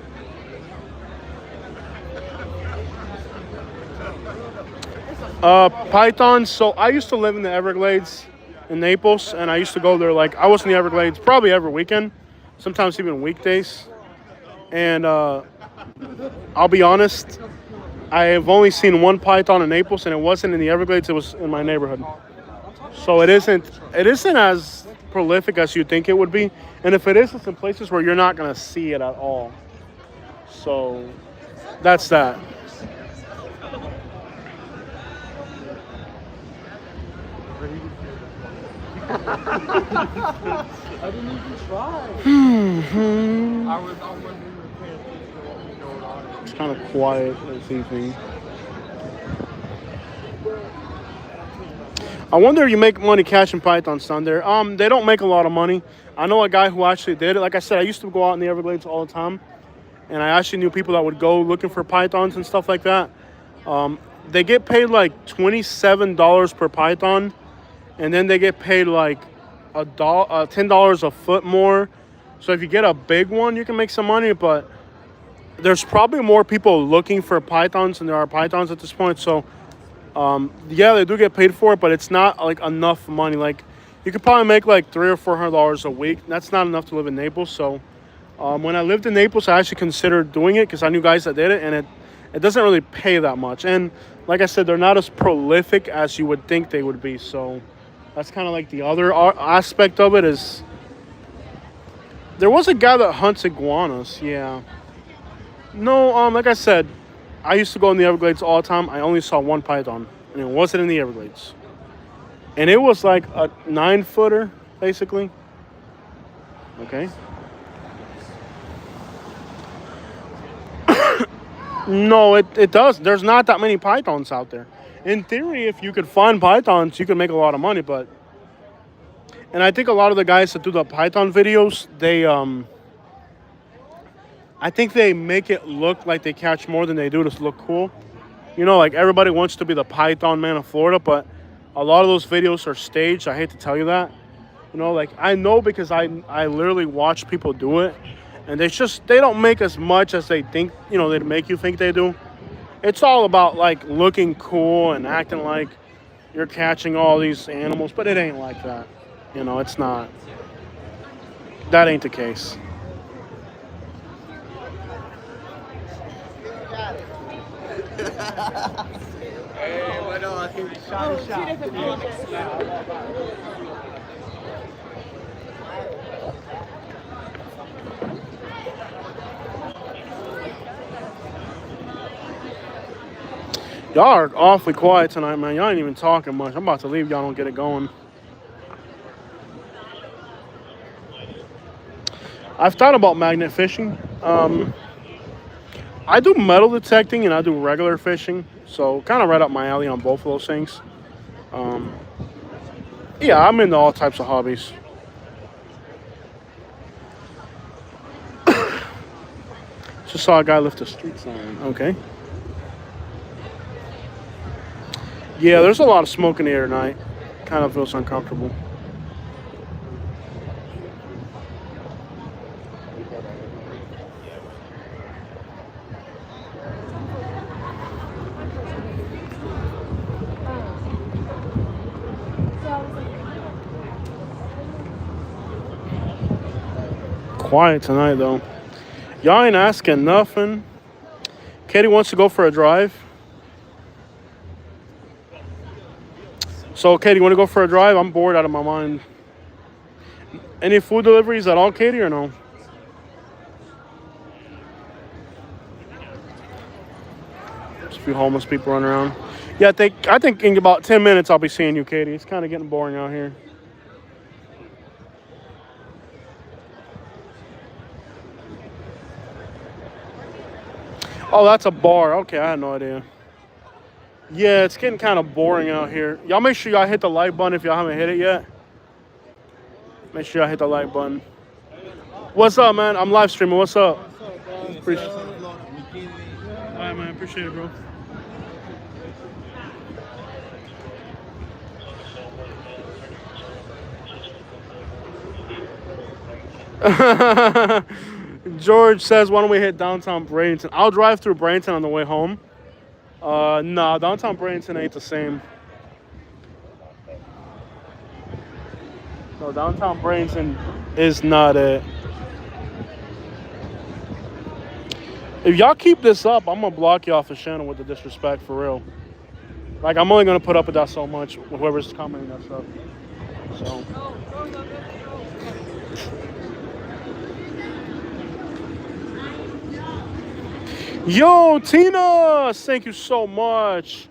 S1: Pythons. So I used to live in the Everglades in Naples, and I used to go there like I was in the Everglades probably every weekend, sometimes even weekdays. And I'll be honest, I have only seen one python in Naples, and it wasn't in the Everglades. It was in my neighborhood. So it isn't as prolific as you think it would be, and if it is, it's in places where you're not gonna see it at all. So that's that.
S6: I didn't even try.
S1: It's kind of quiet this evening. I wonder if you make money catching pythons down there. They don't make a lot of money. I know a guy who actually did it. Like I said, I used to go out in the Everglades all the time, and I actually knew people that would go looking for pythons and stuff like that. They get paid like $27 per python, and then they get paid like $10 a foot more. So if you get a big one, you can make some money, but there's probably more people looking for pythons than there are pythons at this point. So yeah, they do get paid for it, but it's not like enough money. Like you could probably make like $300 or $400 a week. That's not enough to live in Naples. So when I lived in Naples, I actually considered doing it because I knew guys that did it, and it doesn't really pay that much. And like I said, they're not as prolific as you would think they would be. So that's kind of like the other aspect of it is there was a guy that hunts iguanas. Yeah. No, like I said, I used to go in the Everglades all the time. I only saw one python, and it wasn't in the Everglades. And it was like a 9-footer, basically. Okay. No, it does. There's not that many pythons out there. In theory, if you could find pythons, you could make a lot of money, but... And I think a lot of the guys that do the python videos, I think they make it look like they catch more than they do to look cool. You know, like everybody wants to be the Python man of Florida, but a lot of those videos are staged. I hate to tell you that. You know, like I know because I literally watch people do it, and they don't make as much as they think, you know, they make you think they do. It's all about like looking cool and acting like you're catching all these animals, but it ain't like that. You know, it's not. That ain't the case.
S6: Hey, what on? Shot.
S1: Y'all are awfully quiet tonight, man. Y'all ain't even talking much. I'm about to leave. Y'all don't get it going. I've thought about magnet fishing. I do metal detecting and I do regular fishing, so kind of right up my alley on both of those things. Yeah, I'm into all types of hobbies. Just saw a guy lift a street sign. Okay. Yeah, there's a lot of smoke in the air tonight. Kind of feels uncomfortable. quiet tonight, though. Y'all ain't asking nothing. Katie wants to go for a drive. So, Katie, want to go for a drive? I'm bored out of my mind. Any food deliveries at all, Katie, or no? Just a few homeless people running around. Yeah, I think in about 10 minutes I'll be seeing you, Katie. It's kind of getting boring out here. Oh, that's a bar. Okay, I had no idea. Yeah, it's getting kind of boring out here. Y'all make sure y'all hit the like button if y'all haven't hit it yet. Make sure y'all hit the like button. What's up, man? I'm live streaming. What's up? Appreciate it. All right, man. Appreciate it, bro. George says, why don't we hit downtown Bradenton? I'll drive through Bradenton on the way home. No, downtown Bradenton ain't the same. No, downtown Bradenton is not it. If y'all keep this up, I'm gonna block you off the channel with the disrespect, for real. Like, I'm only gonna put up with that so much, with whoever's commenting that stuff. So. Yo, Tina! Thank you so much.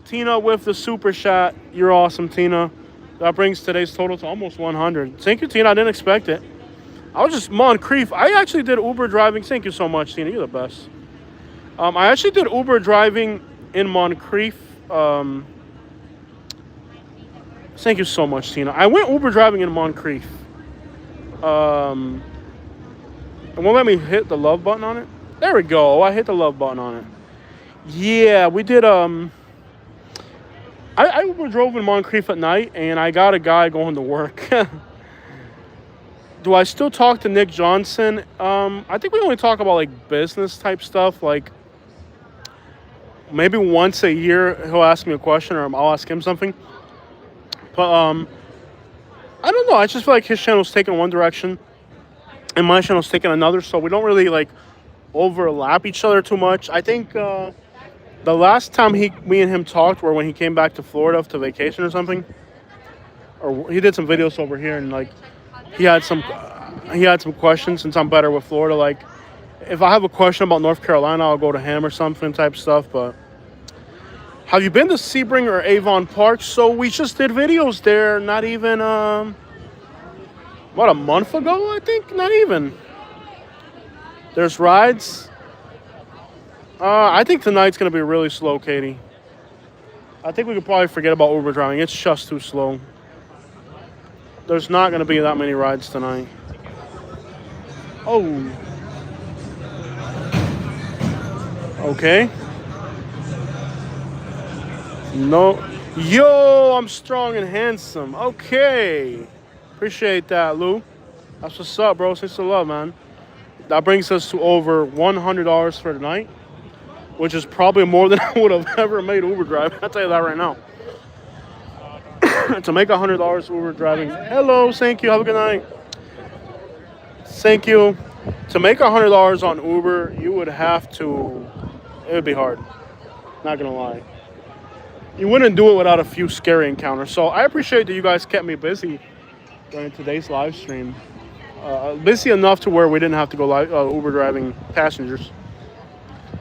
S1: Tina with the super chat. You're awesome, Tina. That brings today's total to almost 100. Thank you, Tina. I didn't expect it. I was just Moncrief. I actually did Uber driving. Thank you so much, Tina. You're the best. I actually did Uber driving in Moncrief. Thank you so much, Tina. I went Uber driving in Moncrief. It won't let me hit the love button on it. There we go. I hit the love button on it. Yeah, we did. I Uber drove in Moncrief at night, and I got a guy going to work. Do I still talk to Nick Johnson? I think we only talk about like business type stuff. Like maybe once a year he'll ask me a question, or I'll ask him something. But I don't know. I just feel like his channel's taking one direction, and my channel's taking another. So we don't really like overlap each other too much. I think the last time me and him talked were when he came back to Florida to vacation or something, or he did some videos over here, and like he had some questions. Since I'm better with Florida, like if I have a question about North Carolina, I'll go to him or something type stuff. But have you been to Sebring or Avon Park? So we just did videos there. Not even what, a month ago, I think. Not even. There's rides. I think tonight's going to be really slow, Katie. I think we could probably forget about Uber driving. It's just too slow. There's not going to be that many rides tonight. Oh. Okay. No. Yo, I'm strong and handsome. Okay. Appreciate that, Lou. That's what's up, bro. Thanks for the love, man. That brings us to over $100 for tonight, which is probably more than I would have ever made Uber driving. I'll tell you that right now. To make $100 Uber driving. Hello, thank you. Have a good night. Thank you. To make $100 on Uber, you would have to. It would be hard. Not gonna lie. You wouldn't do it without a few scary encounters. So I appreciate that you guys kept me busy during today's live stream. Busy enough to where we didn't have to go Uber driving passengers.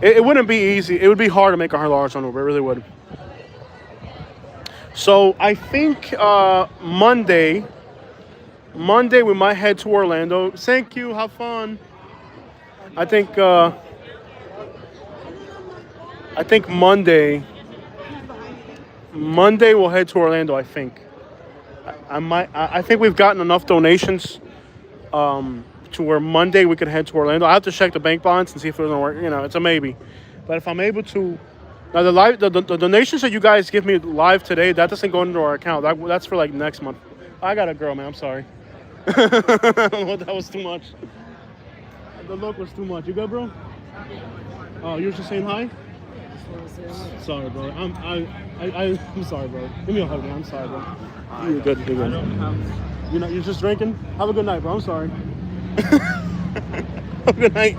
S1: It wouldn't be easy. It would be hard to make $100 on Uber. It really would. So I think Monday we might head to Orlando. Thank you. Have fun. I think Monday we'll head to Orlando. I think. I think we've gotten enough donations to where Monday we could head to Orlando. I have to check the bank balance and see if it doesn't work. You know, it's a maybe. But if I'm able to, now the donations that you guys give me live today, that doesn't go into our account. That's for like next month. I got a girl, man. I'm sorry. That was too much. The look was too much. You good, bro? Oh, you're just saying hi? Sorry, bro. I'm sorry, bro. Give me a hug, man. I'm sorry, bro. You're good. You're good. You're just drinking? Have a good night, bro. I'm sorry. Good night.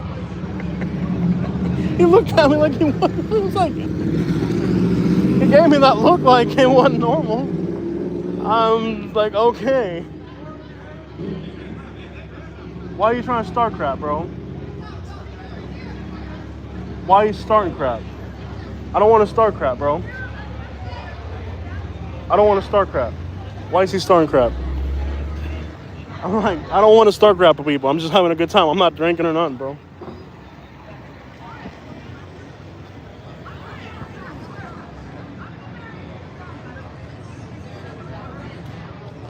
S1: He looked at me like he was like, he gave me that look like it wasn't normal. I'm like, okay. Why are you trying to start crap, bro? Why are you starting crap? I don't want to start crap, bro. I don't want to start crap. Why is he starting crap? I'm like, I don't want to start crap with people. I'm just having a good time. I'm not drinking or nothing, bro.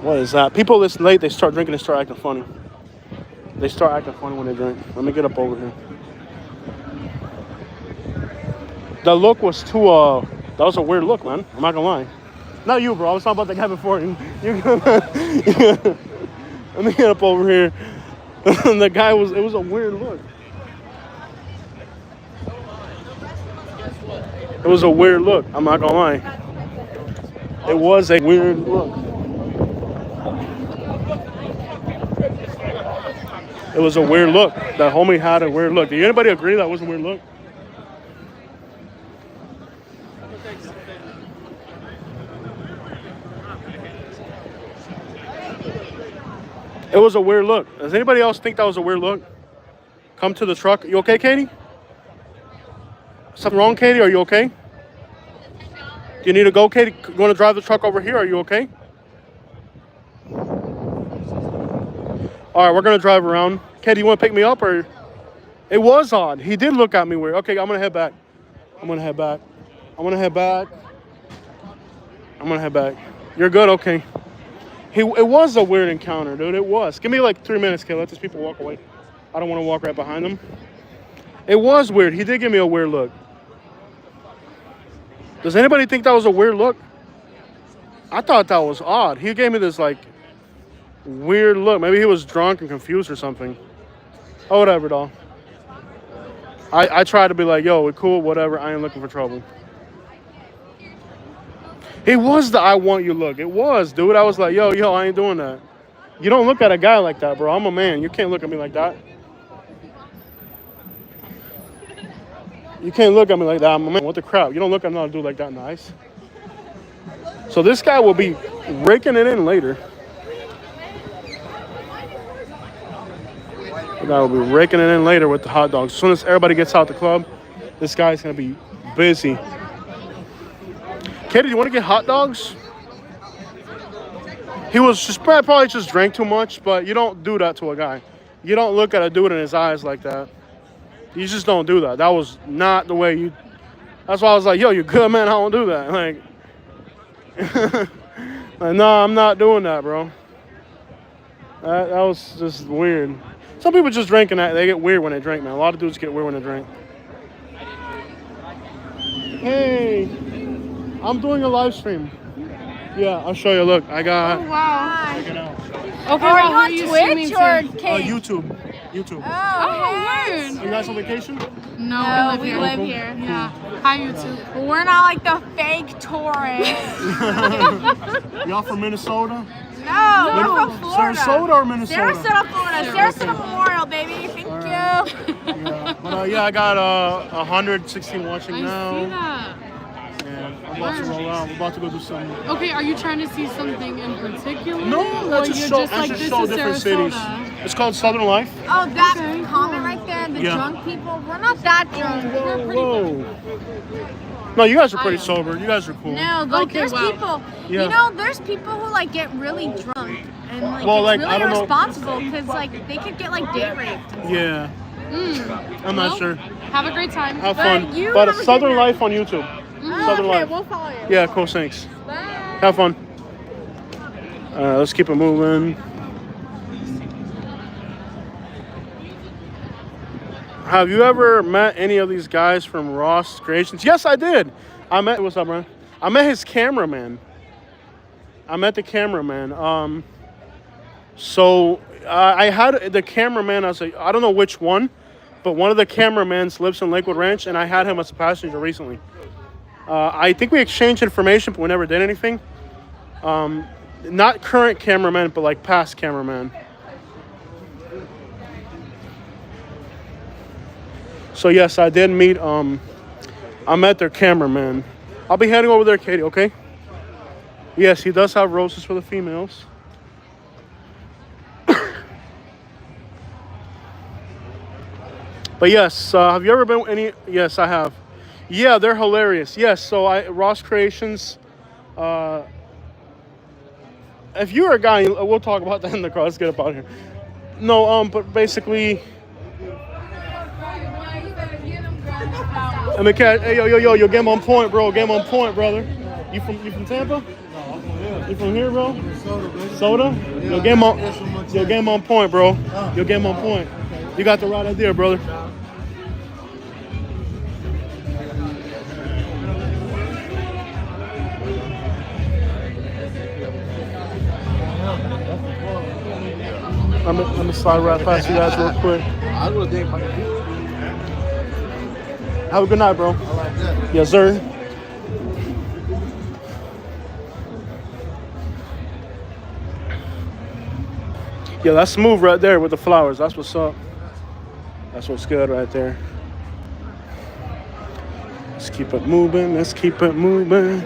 S1: What is that? People this late, they start drinking and start acting funny. They start acting funny when they drink. Let me get up over here. The look was too, that was a weird look, man. I'm not gonna lie. Not you, bro. I was talking about the guy before. Let me get up over here. The guy it was a weird look. It was a weird look. I'm not gonna lie. It was a weird look. It was a weird look. That homie had a weird look. Did anybody agree that was a weird look? It was a weird look. Does anybody else think that was a weird look? Come to the truck. You okay, Katie? Something wrong, Katie? Are you okay? Do you need to go, Katie? You want to drive the truck over here? Are you okay? All right, we're going to drive around. Katie, you want to pick me up? Or it was odd. He did look at me weird. Okay, I'm going to head back. I'm going to head back. I'm going to head back. I'm going to head back. You're good? Okay. It was a weird encounter, dude. It was. Give me like 3 minutes, kid. Let these people walk away. I don't want to walk right behind them. It was weird. He did give me a weird look. Does anybody think that was a weird look? I thought that was odd. He gave me this like weird look. Maybe he was drunk and confused or something. Oh, whatever, doll. I tried to be like, yo, we're cool, whatever. I ain't looking for trouble. It was the I want you look. It was, dude. I was like, yo, I ain't doing that. You don't look at a guy like that, bro. I'm a man. You can't look at me like that. You can't look at me like that. I'm a man. What the crap? You don't look at another dude like that in the eyes. So this guy will be raking it in later. The guy will be raking it in later with the hot dogs. As soon as everybody gets out the club, this guy's going to be busy. Katie, do you want to get hot dogs? He was just probably just drank too much, but you don't do that to a guy. You don't look at a dude in his eyes like that. You just don't do that. That was not the way you... That's why I was like, yo, you good, man? I don't do that. Like, no, I'm not doing that, bro. That was just weird. Some people just drink and they get weird when they drink, man. A lot of dudes get weird when they drink. Hey, I'm doing a live stream. Yeah, I'll show you. Look, I got...
S4: Oh, wow.
S1: Check it out.
S4: Okay, are you on Twitch or Kate?
S1: YouTube.
S4: Oh,
S1: Are you guys on vacation?
S4: No, we live here.
S6: Yeah. Hi, YouTube.
S4: Well, we're not like the fake tourists.
S1: Y'all from Minnesota?
S4: No, we're from Florida.
S1: Sarasota or Minnesota?
S4: Sarasota, Florida. Sarasota Memorial, baby. Thank you.
S1: Yeah. But yeah, I got 116 watching now.
S6: I see that.
S1: And I'm about to roll out. I'm about to go do something.
S6: Okay, are you trying to see something in particular?
S1: No,
S6: or
S1: that's just
S6: you're
S1: show,
S6: just like,
S1: that's just
S6: this
S1: show
S6: is
S1: different
S6: Sarasota?
S1: cities. It's called Southern Life.
S4: Oh, that
S6: Okay.
S4: comment right there, the
S1: Yeah.
S4: drunk people. We're not that drunk. We're pretty.
S1: Whoa. No, you guys are pretty sober. You guys are cool.
S4: No, like
S6: Okay,
S4: there's
S6: wow.
S4: people.
S1: Yeah.
S4: You know, there's people who like get really drunk and like
S1: Well,
S4: it's
S1: like,
S4: really
S1: I don't know-
S4: irresponsible because like they could get like date raped.
S1: Yeah. I'm not
S6: Well,
S1: sure.
S6: Have a great time.
S1: Have
S4: But
S1: fun.
S4: you
S1: But a
S4: haven't
S1: Southern
S4: seen that.
S1: Life on YouTube. Southern
S4: Okay,
S1: Life.
S4: we'll follow you.
S1: Yeah, cool. Thanks.
S4: Bye.
S1: Have fun. Let's keep it moving. Have you ever met any of these guys from Ross Creations? Yes, I did. What's up, man? I met his cameraman. I met the cameraman. So I had the cameraman. I don't know which one, but one of the cameramans lives in Lakewood Ranch, and I had him as a passenger recently. I think we exchanged information, but we never did anything. Not current cameraman, but like past cameraman. So yes, I did meet. I met their cameraman. I'll be heading over there, Katie. Okay. Yes, he does have roses for the females. But yes, have you ever been any? Yes, I have. Yeah, they're hilarious. Yes, so Ross Creations. If you're a guy, we'll talk about that in the car. Let's get up out here. No, but basically, I mean, hey, yo, game on point, bro. Game on point, brother. You from Tampa? You from here, bro? Soda? Yo, game on point, bro. Yo, game on point. You got the right idea, brother. Let me slide right past you guys real quick. Have a good night, bro. Yes, sir. Yeah, that's smooth right there with the flowers. That's what's up. That's what's good right there. Let's keep it moving. Let's keep it moving.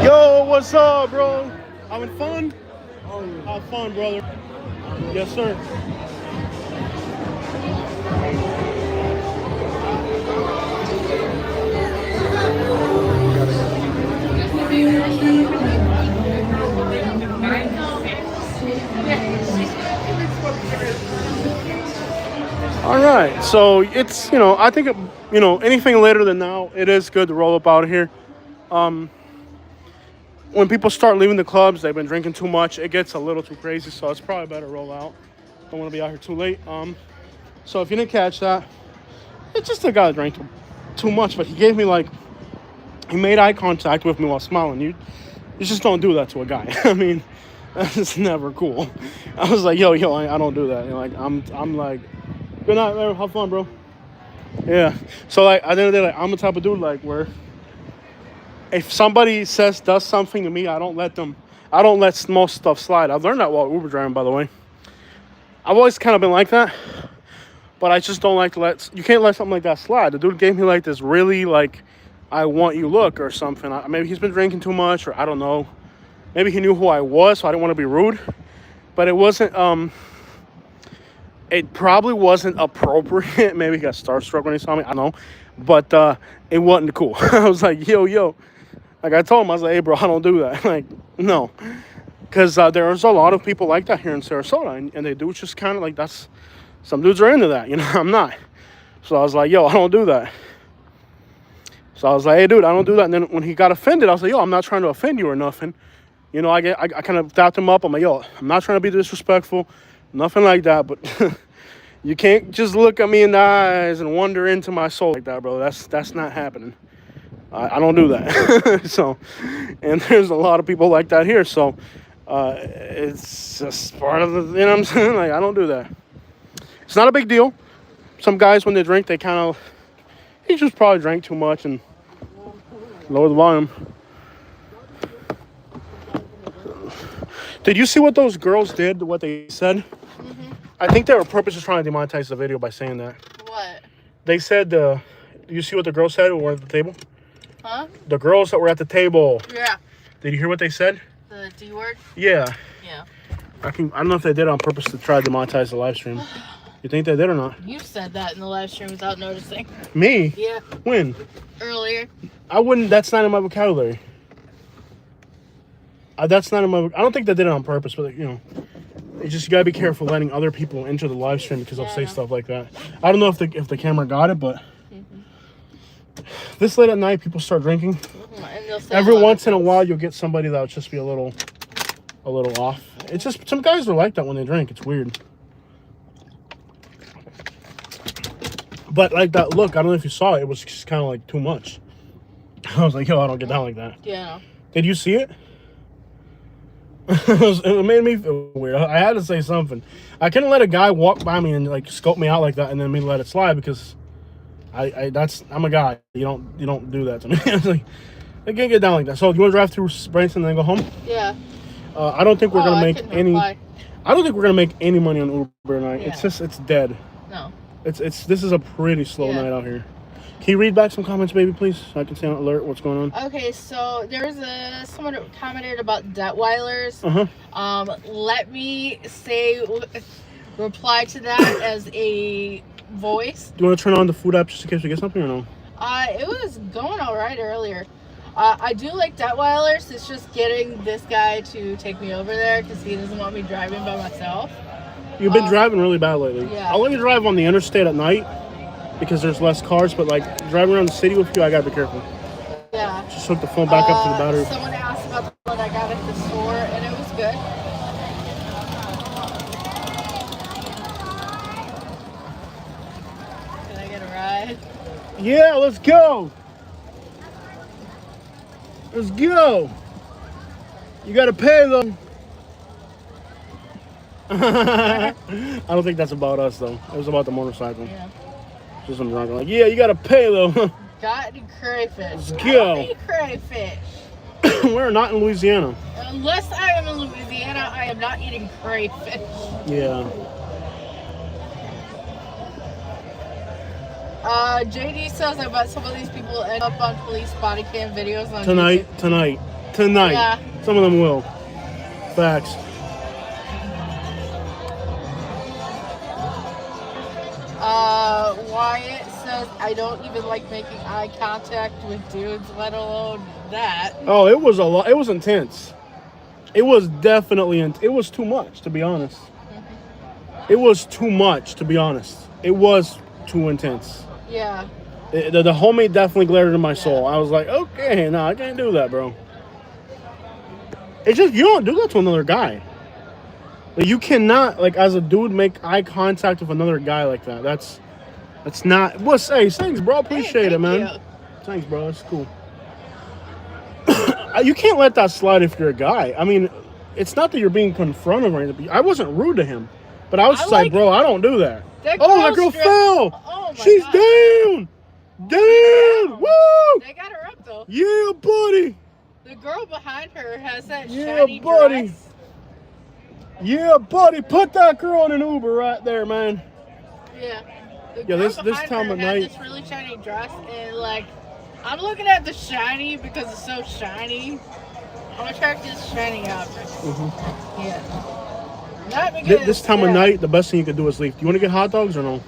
S1: Yo, what's up, bro? Having fun? Have fun, brother. Yes, sir. All right, so it's, I think, anything later than now, it is good to roll up out of here. When people start leaving the clubs, they've been drinking too much. It gets a little too crazy, so it's probably better to roll out. Don't want to be out here too late. So if you didn't catch that, it's just a guy that drank too much, but he gave me he made eye contact with me while smiling. You just don't do that to a guy. I mean, that's never cool. I was like, yo, I don't do that. I'm like, good night, man. Have fun, bro. Yeah. So at the end of the day, I'm the type of dude where if somebody does something to me, I don't let most stuff slide. I've learned that while Uber driving, by the way. I've always kind of been like that, but I just don't like to you can't let something like that slide. The dude gave me this really I want you look or something. Maybe he's been drinking too much, or I don't know. Maybe he knew who I was, so I didn't want to be rude. But it wasn't, it probably wasn't appropriate. Maybe he got starstruck when he saw me, I don't know. But it wasn't cool. I was like, yo. I told him, I was like, hey, bro, I don't do that. No. Because there's a lot of people like that here in Sarasota. And they do just kind of that's, some dudes are into that. I'm not. So I was like, yo, I don't do that. So I was like, hey, dude, I don't do that. And then when he got offended, I was like, yo, I'm not trying to offend you or nothing. I kind of dapped him up. I'm like, yo, I'm not trying to be disrespectful. Nothing like that. But you can't just look at me in the eyes and wander into my soul like that, bro. That's not happening. I don't do that. So, and there's a lot of people like that here. So it's just part of the, you know what I'm saying? I don't do that. It's not a big deal. Some guys, when they drink, they he just probably drank too much and lower the volume. Did you see what those girls did, what they said?
S2: Mm-hmm.
S1: I think they were purposely trying to demonetize the video by saying that.
S2: What?
S1: They said, you see what the girls said who were at the table?
S2: Huh?
S1: The girls that were at the table.
S2: Yeah.
S1: Did you hear what they said?
S2: The D word?
S1: Yeah.
S2: Yeah.
S1: I don't know if they did it on purpose to try to demonetize the live stream. You think they did or not?
S2: You said that in the live stream without noticing.
S1: Me?
S2: Yeah.
S1: When?
S2: Earlier.
S1: I wouldn't. That's not in my vocabulary. That's not in my. I don't think they did it on purpose, but you just gotta be careful letting other people into the live stream because they'll say stuff like that. I don't know if the camera got it, but this late at night, people start drinking.
S2: And they'll say
S1: Every once in a while, you'll get somebody that'll just be a little off. It's just some guys are like that when they drink. It's weird. But that look, I don't know if you saw it. It was just kind of too much. I was like, yo, I don't get down like that.
S2: Yeah.
S1: Did you see it? It made me feel weird. I had to say something. I couldn't let a guy walk by me and like scope me out like that and then me let it slide because I'm a guy. You don't do that to me. It's like, I can't get down like that. So you want to drive through Branson and then go home?
S2: Yeah.
S1: I don't think we're gonna make any.
S2: Reply.
S1: I don't think we're gonna make any money on Uber tonight.
S2: Yeah.
S1: It's dead.
S2: No.
S1: This is a pretty slow night out here. Can you read back some comments, baby, please, so I can stay on alert? What's going on?
S2: Okay, so there's someone who commented about Detweilers. Let me reply to that as a voice.
S1: Do you want to turn on the food app just in case we get something or no?
S2: It was going all right earlier. I do like Detweilers. It's just getting this guy to take me over there because he doesn't want me driving by myself.
S1: You've been driving really bad lately.
S2: Yeah.
S1: I'll let you drive on the interstate at night because there's less cars, but like driving around the city with you, I gotta be careful.
S2: Yeah.
S1: Just hook the phone back up to the battery.
S2: Someone asked about the one I got at the store, and it was good. Can I get a ride?
S1: Yeah, let's go. Let's go. You gotta pay them. I don't think that's about us though. It was about the motorcycle.
S2: Yeah.
S1: Just some drunk. Like, yeah, you gotta pay though.
S2: Got any crayfish?
S1: Let's go.
S2: Any crayfish?
S1: We're not in Louisiana.
S2: Unless I am in Louisiana, I am not eating crayfish.
S1: Yeah.
S2: JD says I bet some of these people end up on police body cam videos on
S1: Tonight.
S2: Yeah.
S1: Some of them will. Facts.
S2: Wyatt says I don't even like making eye contact with dudes, let alone that.
S1: Oh, it was a lot. It was intense. It was definitely. It was too much, to be honest. It was too much, to be honest. It was too intense.
S2: Yeah.
S1: The homemade definitely glared in my soul. I was like, okay, no, I can't do that, bro. It's just, you don't do that to another guy. Like, you cannot, like, as a dude, make eye contact with another guy like that. That's not. What's hey? Thanks, bro. Appreciate it, man.
S2: You.
S1: Thanks, bro. That's cool. You can't let that slide if you're a guy. I mean, it's not that you're being confronted or anything. I wasn't rude to him, but I was just like, bro, I don't do that. That girl fell.
S2: Oh my
S1: She's
S2: God.
S1: down. Down. Woo!
S2: They got her up though.
S1: Yeah, buddy.
S2: The girl behind her has that
S1: Yeah,
S2: shiny
S1: buddy.
S2: dress.
S1: Yeah, buddy. Put that girl in an Uber right there, man.
S2: Yeah. The
S1: Yeah,
S2: girl
S1: this
S2: behind
S1: time
S2: her
S1: of
S2: had
S1: night.
S2: this really shiny dress, and like, I'm looking at the shiny because it's so shiny. I'm attracted to shiny objects.
S1: Mm-hmm.
S2: Yeah. Not because
S1: This time of night, the best thing you could do is leave. Do you want to get hot dogs or no?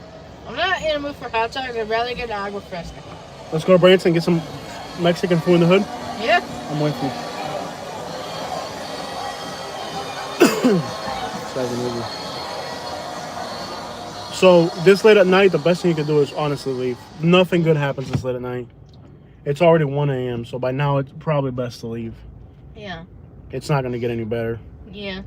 S2: I'm not in a mood for hot dogs. I'd rather get an agua fresca.
S1: Let's go to Branson and get some Mexican food in the hood.
S2: Yeah.
S1: I'm with you. So this late at night, the best thing you can do is honestly leave. Nothing good happens this late at night. It's already 1 a.m. So by now it's probably best to leave.
S2: Yeah.
S1: It's not going to get any better.
S2: Yeah.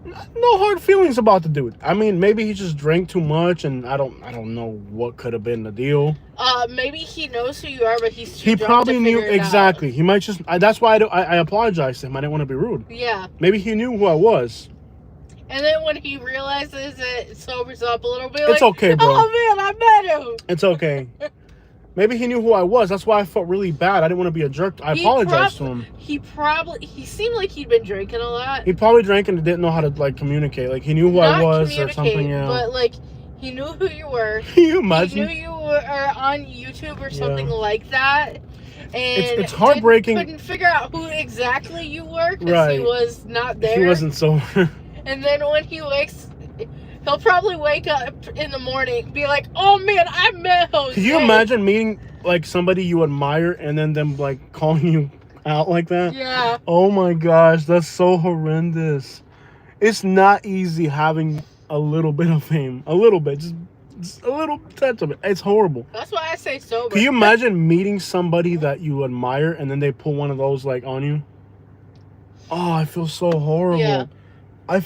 S1: No hard feelings about the dude. I mean, maybe he just drank too much, and I don't know what could have been the deal.
S2: Maybe he knows who you are, but he's too
S1: He
S2: drunk
S1: probably
S2: to
S1: knew
S2: figure it
S1: exactly. He might just. That's why I apologized to him. I didn't want to be rude.
S2: Yeah.
S1: Maybe he knew who I was.
S2: And then when he realizes it, sobers up a little bit.
S1: It's okay, bro.
S2: Oh man, I met him.
S1: It's okay. Maybe he knew who I was. That's why I felt really bad. I didn't want to be a jerk. I apologized to him.
S2: He seemed like he'd been drinking a lot.
S1: He probably drank and didn't know how to like communicate. Like he knew who I was or something. Yeah.
S2: But like he knew who you were.
S1: Can you imagine?
S2: He knew you were on YouTube or something like that. And
S1: it's heartbreaking.
S2: Couldn't figure out who exactly you were because he was not there.
S1: He wasn't sober.
S2: And then when he wakes, he'll probably wake up in the morning and be like, oh man, I met Jose.
S1: Can you imagine meeting like somebody you admire and then them like calling you out like that?
S2: Yeah.
S1: Oh my gosh, that's so horrendous. It's not easy having a little bit of fame. A little bit. Just a little touch of it. It's horrible.
S2: That's why I say sober.
S1: Can you imagine meeting somebody that you admire and then they pull one of those like on you? Oh, I feel so horrible.
S2: Yeah.
S1: I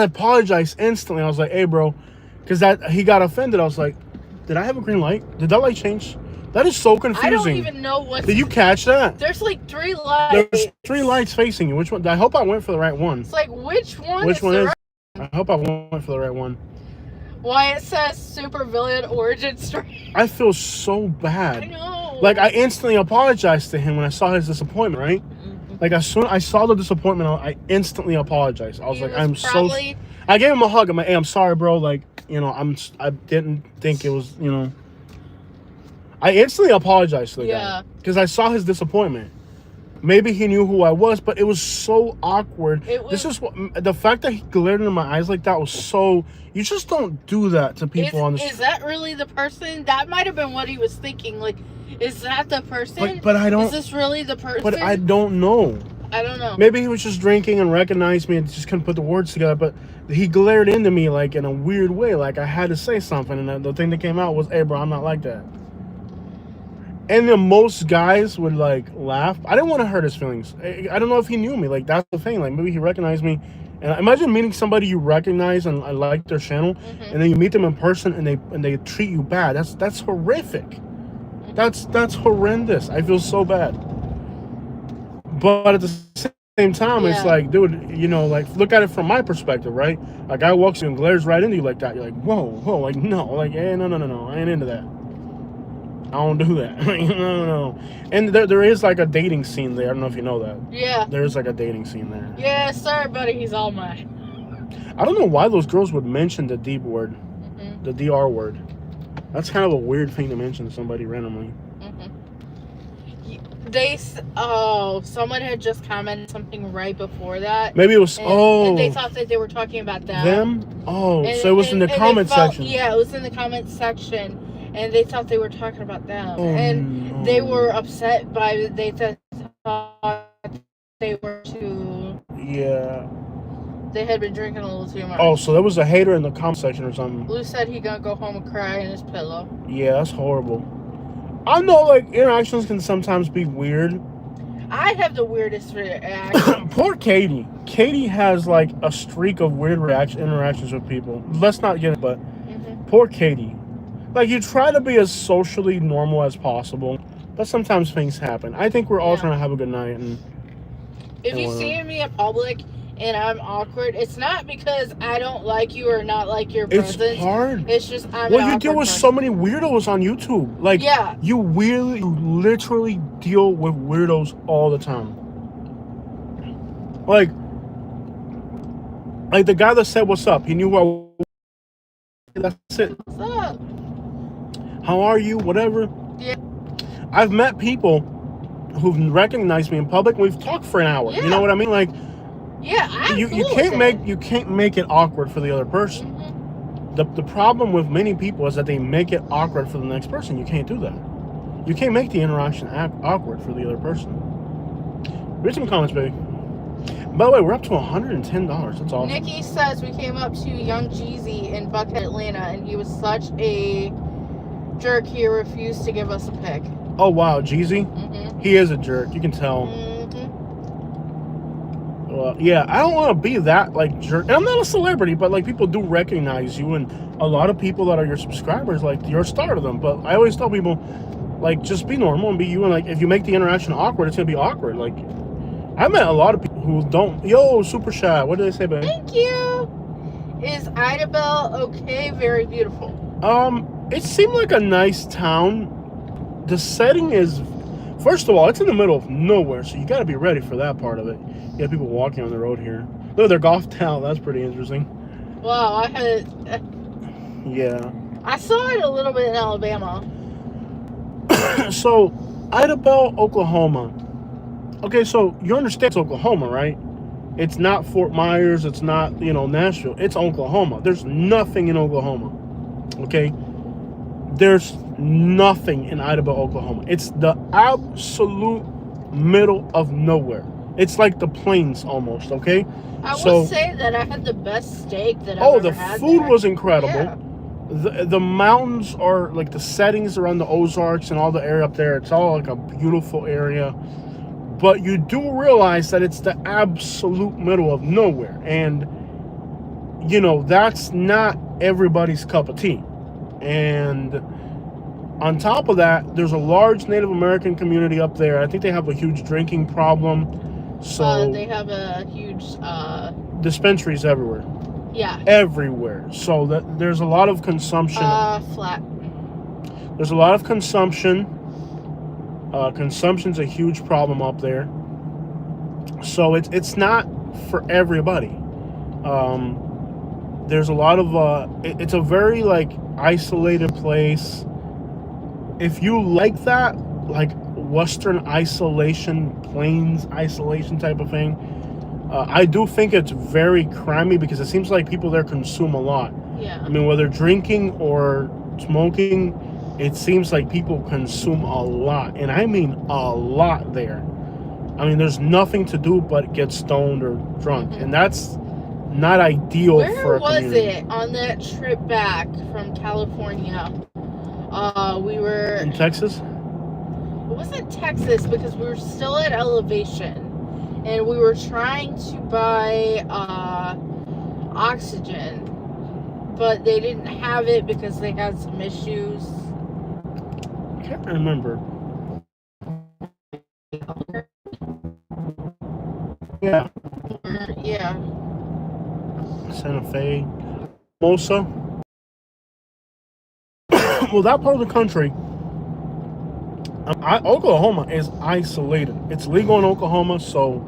S1: apologized instantly. I was like, hey, bro, because he got offended. I was like, did I have a green light? Did that light change? That is so
S2: I don't
S1: confusing.
S2: even know what.
S1: Did you catch that?
S2: There's like 3 lights.
S1: There's 3 lights facing you. Which one? I hope I went for the right one.
S2: It's like, which one
S1: Which
S2: is
S1: one
S2: the
S1: is?
S2: right?
S1: I hope I went for the right one.
S2: Why it says super villain origin story?
S1: I feel so
S2: I
S1: bad.
S2: know.
S1: Like, I instantly apologized to him when I saw his disappointment, right? Like, as soon as I saw the disappointment, I instantly apologized. I was
S2: He
S1: like,
S2: was
S1: I'm
S2: probably-
S1: so... I gave him a hug. I'm like, hey, I'm sorry, bro. Like, you know, I didn't think it was, you know... I instantly apologized to the guy. Because I saw his disappointment. Maybe he knew who I was, but it was so awkward. This is what... The fact that he glared into my eyes like that was so... You just don't do that to people on the street.
S2: Is that really the person? That might have been what he was thinking. Like, is that the person?
S1: But I don't...
S2: Is this really the person?
S1: But I don't know.
S2: I don't know.
S1: Maybe he was just drinking and recognized me and just couldn't put the words together. But he glared into me like in a weird way. Like I had to say something. And the thing that came out was, hey, bro, I'm not like that. And then most guys would like laugh. I didn't want to hurt his feelings. I don't know if he knew me. Like that's the thing. Like maybe he recognized me. And imagine meeting somebody you recognize and I like their channel, and then you meet them in person and they treat you bad. That's horrific. That's horrendous. I feel so bad. But at the same time, it's like, dude, you know, like look at it from my perspective, right? A guy walks in and glares right into you like that. You're like, whoa, like no, like hey, no, I ain't into that. I don't do that. No. And there is like a dating scene there. I don't know if you know that.
S2: Yeah.
S1: There is like a dating scene there.
S2: Yeah, sorry, buddy. He's all mine.
S1: I don't know why those girls would mention the D word, the DR word. That's kind of a weird thing to mention to somebody randomly.
S2: Someone had just commented something right before that.
S1: Maybe it was,
S2: and they thought that they were talking about them.
S1: Oh, so it was in the comment section.
S2: Yeah, it was in the comment section. And they thought they were talking about them. They were upset by they thought they were too...
S1: Yeah.
S2: They had been drinking a little too much.
S1: Oh, so there was a hater in the comment section or something.
S2: Blue said he gonna go home and cry in his pillow.
S1: Yeah, that's horrible. I know, like, interactions can sometimes be weird.
S2: I have the weirdest reaction.
S1: Poor Katie. Katie has, like, a streak of weird interactions with people. Let's not get it, but poor Katie. Like, you try to be as socially normal as possible, but sometimes things happen. I think we're all trying to have a good night. And
S2: if you see me in public and I'm awkward, it's not because I don't like you or not like your presence.
S1: It's hard.
S2: It's just I'm
S1: well, you deal with so many weirdos on YouTube. Like, you literally deal with weirdos all the time. Like the guy that said, what's up? He knew who I was. That's it.
S2: What's up?
S1: How are you? Whatever.
S2: Yeah.
S1: I've met people who've recognized me in public and we've talked for an hour. You know what I mean? Like, you can't make it awkward for the other person. The problem with many people is that they make it awkward for the next person. You can't do that. You can't make the interaction awkward for the other person. Read some comments, baby. By the way, we're up to $110. That's awesome.
S2: Nikki says we came up to Young Jeezy in Buckhead, Atlanta, and he was such a jerk. He refused to give us a pic.
S1: Oh wow, Jeezy. He is a jerk. You can tell. Well, yeah, I don't want to be that like jerk. And I'm not a celebrity, but like people do recognize you, and a lot of people that are your subscribers, like you're a star to them. But I always tell people, like, just be normal and be you. And like, if you make the interaction awkward, it's gonna be awkward. Like, I met a lot of people who don't. Yo, super shy. What did they say, babe?
S2: Thank you. Is Idabel okay? Very beautiful.
S1: It seemed like a nice town. The setting is, first of all, it's in the middle of nowhere, so you got to be ready for that part of it. You got people walking on the road here. Look at their golf towel. That's pretty interesting.
S2: Wow, I saw it a little bit in Alabama.
S1: So, Idabel, Oklahoma. Okay, so you understand it's Oklahoma, right? It's not Fort Myers. It's not, Nashville. It's Oklahoma. There's nothing in Oklahoma. Okay? There's nothing in Idabel, Oklahoma. It's the absolute middle of nowhere. It's like the plains almost, okay?
S2: I will say that I had the best steak that I've ever had.
S1: Oh, the food was incredible.
S2: Yeah.
S1: The mountains are, like, the settings around the Ozarks and all the area up there. It's all, like, a beautiful area. But you do realize that it's the absolute middle of nowhere. And, that's not everybody's cup of tea. And On top of that, there's a large Native American community up there. I think they have a huge drinking problem. So
S2: they have a huge
S1: dispensaries everywhere.
S2: yeah.
S1: Everywhere. So there's a lot of consumption.
S2: Flat.
S1: There's a lot of consumption. Consumption's a huge problem up there. So it's not for everybody. There's a lot of it's a very like isolated place. If you like that, like Western isolation, plains isolation type of thing, I do think it's very crimey because it seems like people there consume a lot.
S2: Yeah.
S1: I mean, whether drinking or smoking, it seems like people consume a lot, and I mean a lot there. I mean, there's nothing to do but get stoned or drunk, and that's not ideal for a community.
S2: Where was it on that trip back from California? We were
S1: In Texas?
S2: It wasn't Texas because we were still at elevation, and we were trying to buy oxygen, but they didn't have it because they had some issues.
S1: I can't remember. Yeah.
S2: Yeah.
S1: Santa Fe. Mosa. Well, that part of the country, Oklahoma is isolated. It's legal in Oklahoma, so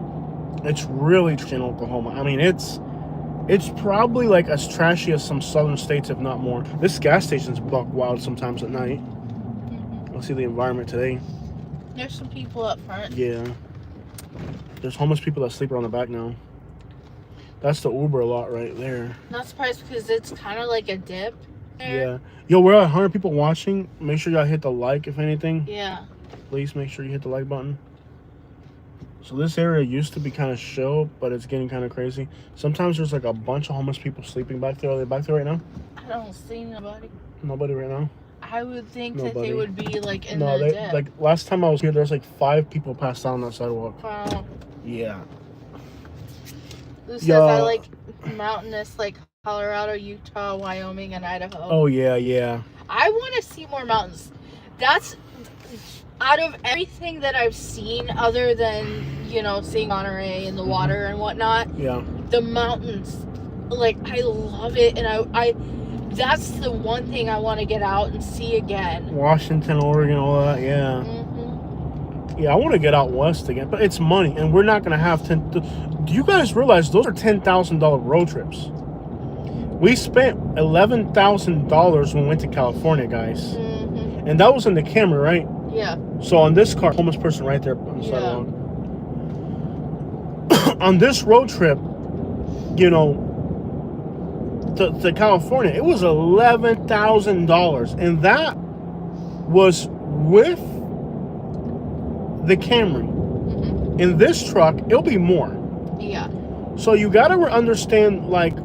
S1: it's really in Oklahoma. I mean, it's probably like as trashy as some southern states, if not more. This gas station's buck wild sometimes at night. I'll see the environment today.
S2: There's some people up front.
S1: Yeah. There's homeless people that sleep around the back now. That's the Uber lot right there.
S2: Not surprised because it's kind of like a dip there.
S1: Yeah. Yo, we're at 100 people watching. Make sure y'all hit the like, if anything.
S2: Yeah.
S1: Please make sure you hit the like button. So this area used to be kind of chill, but it's getting kind of crazy. Sometimes there's like a bunch of homeless people sleeping back there. Are they back there right now?
S2: I don't see nobody.
S1: Nobody right now?
S2: I would think that
S1: Nobody.
S2: they would be like in
S1: No,
S2: the
S1: they
S2: dip.
S1: like last time I was here, there's like 5 people passed out on that sidewalk.
S2: Wow.
S1: Yeah.
S2: Who says
S1: Yo.
S2: I like mountainous like Colorado, Utah, Wyoming, and Idaho?
S1: Oh yeah, yeah.
S2: I want to see more mountains. That's out of everything that I've seen, other than seeing Monterey and the water and whatnot.
S1: Yeah.
S2: The mountains, like I love it, and I that's the one thing I want to get out and see again.
S1: Washington, Oregon, all that. Yeah.
S2: Mm-hmm.
S1: Yeah, I want to get out west again, but it's money, and we're not gonna have do you guys realize those are $10,000 road trips? We spent $11,000 when we went to California, guys.
S2: Mm-hmm.
S1: And that was in the Camry, right?
S2: Yeah.
S1: So on this car, homeless person right there on the sidewalk. On this road trip, to California, it was $11,000. And that was with the Camry.
S2: Mm-hmm.
S1: In this truck, it'll be more.
S2: Yeah.
S1: So you got to understand, like,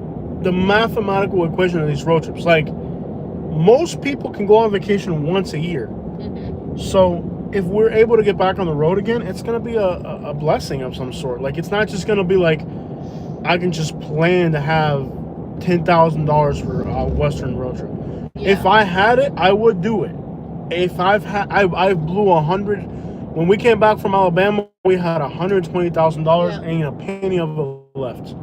S1: the mathematical equation of these road trips. Like, most people can go on vacation once a year.
S2: Mm-hmm.
S1: So if we're able to get back on the road again, it's going to be a blessing of some sort. Like, it's not just going to be like, I can just plan to have $10,000 for a Western road trip. Yeah. If I had it, I would do it. If I blew 100. When we came back from Alabama, we had $120,000, ain't a penny of it left.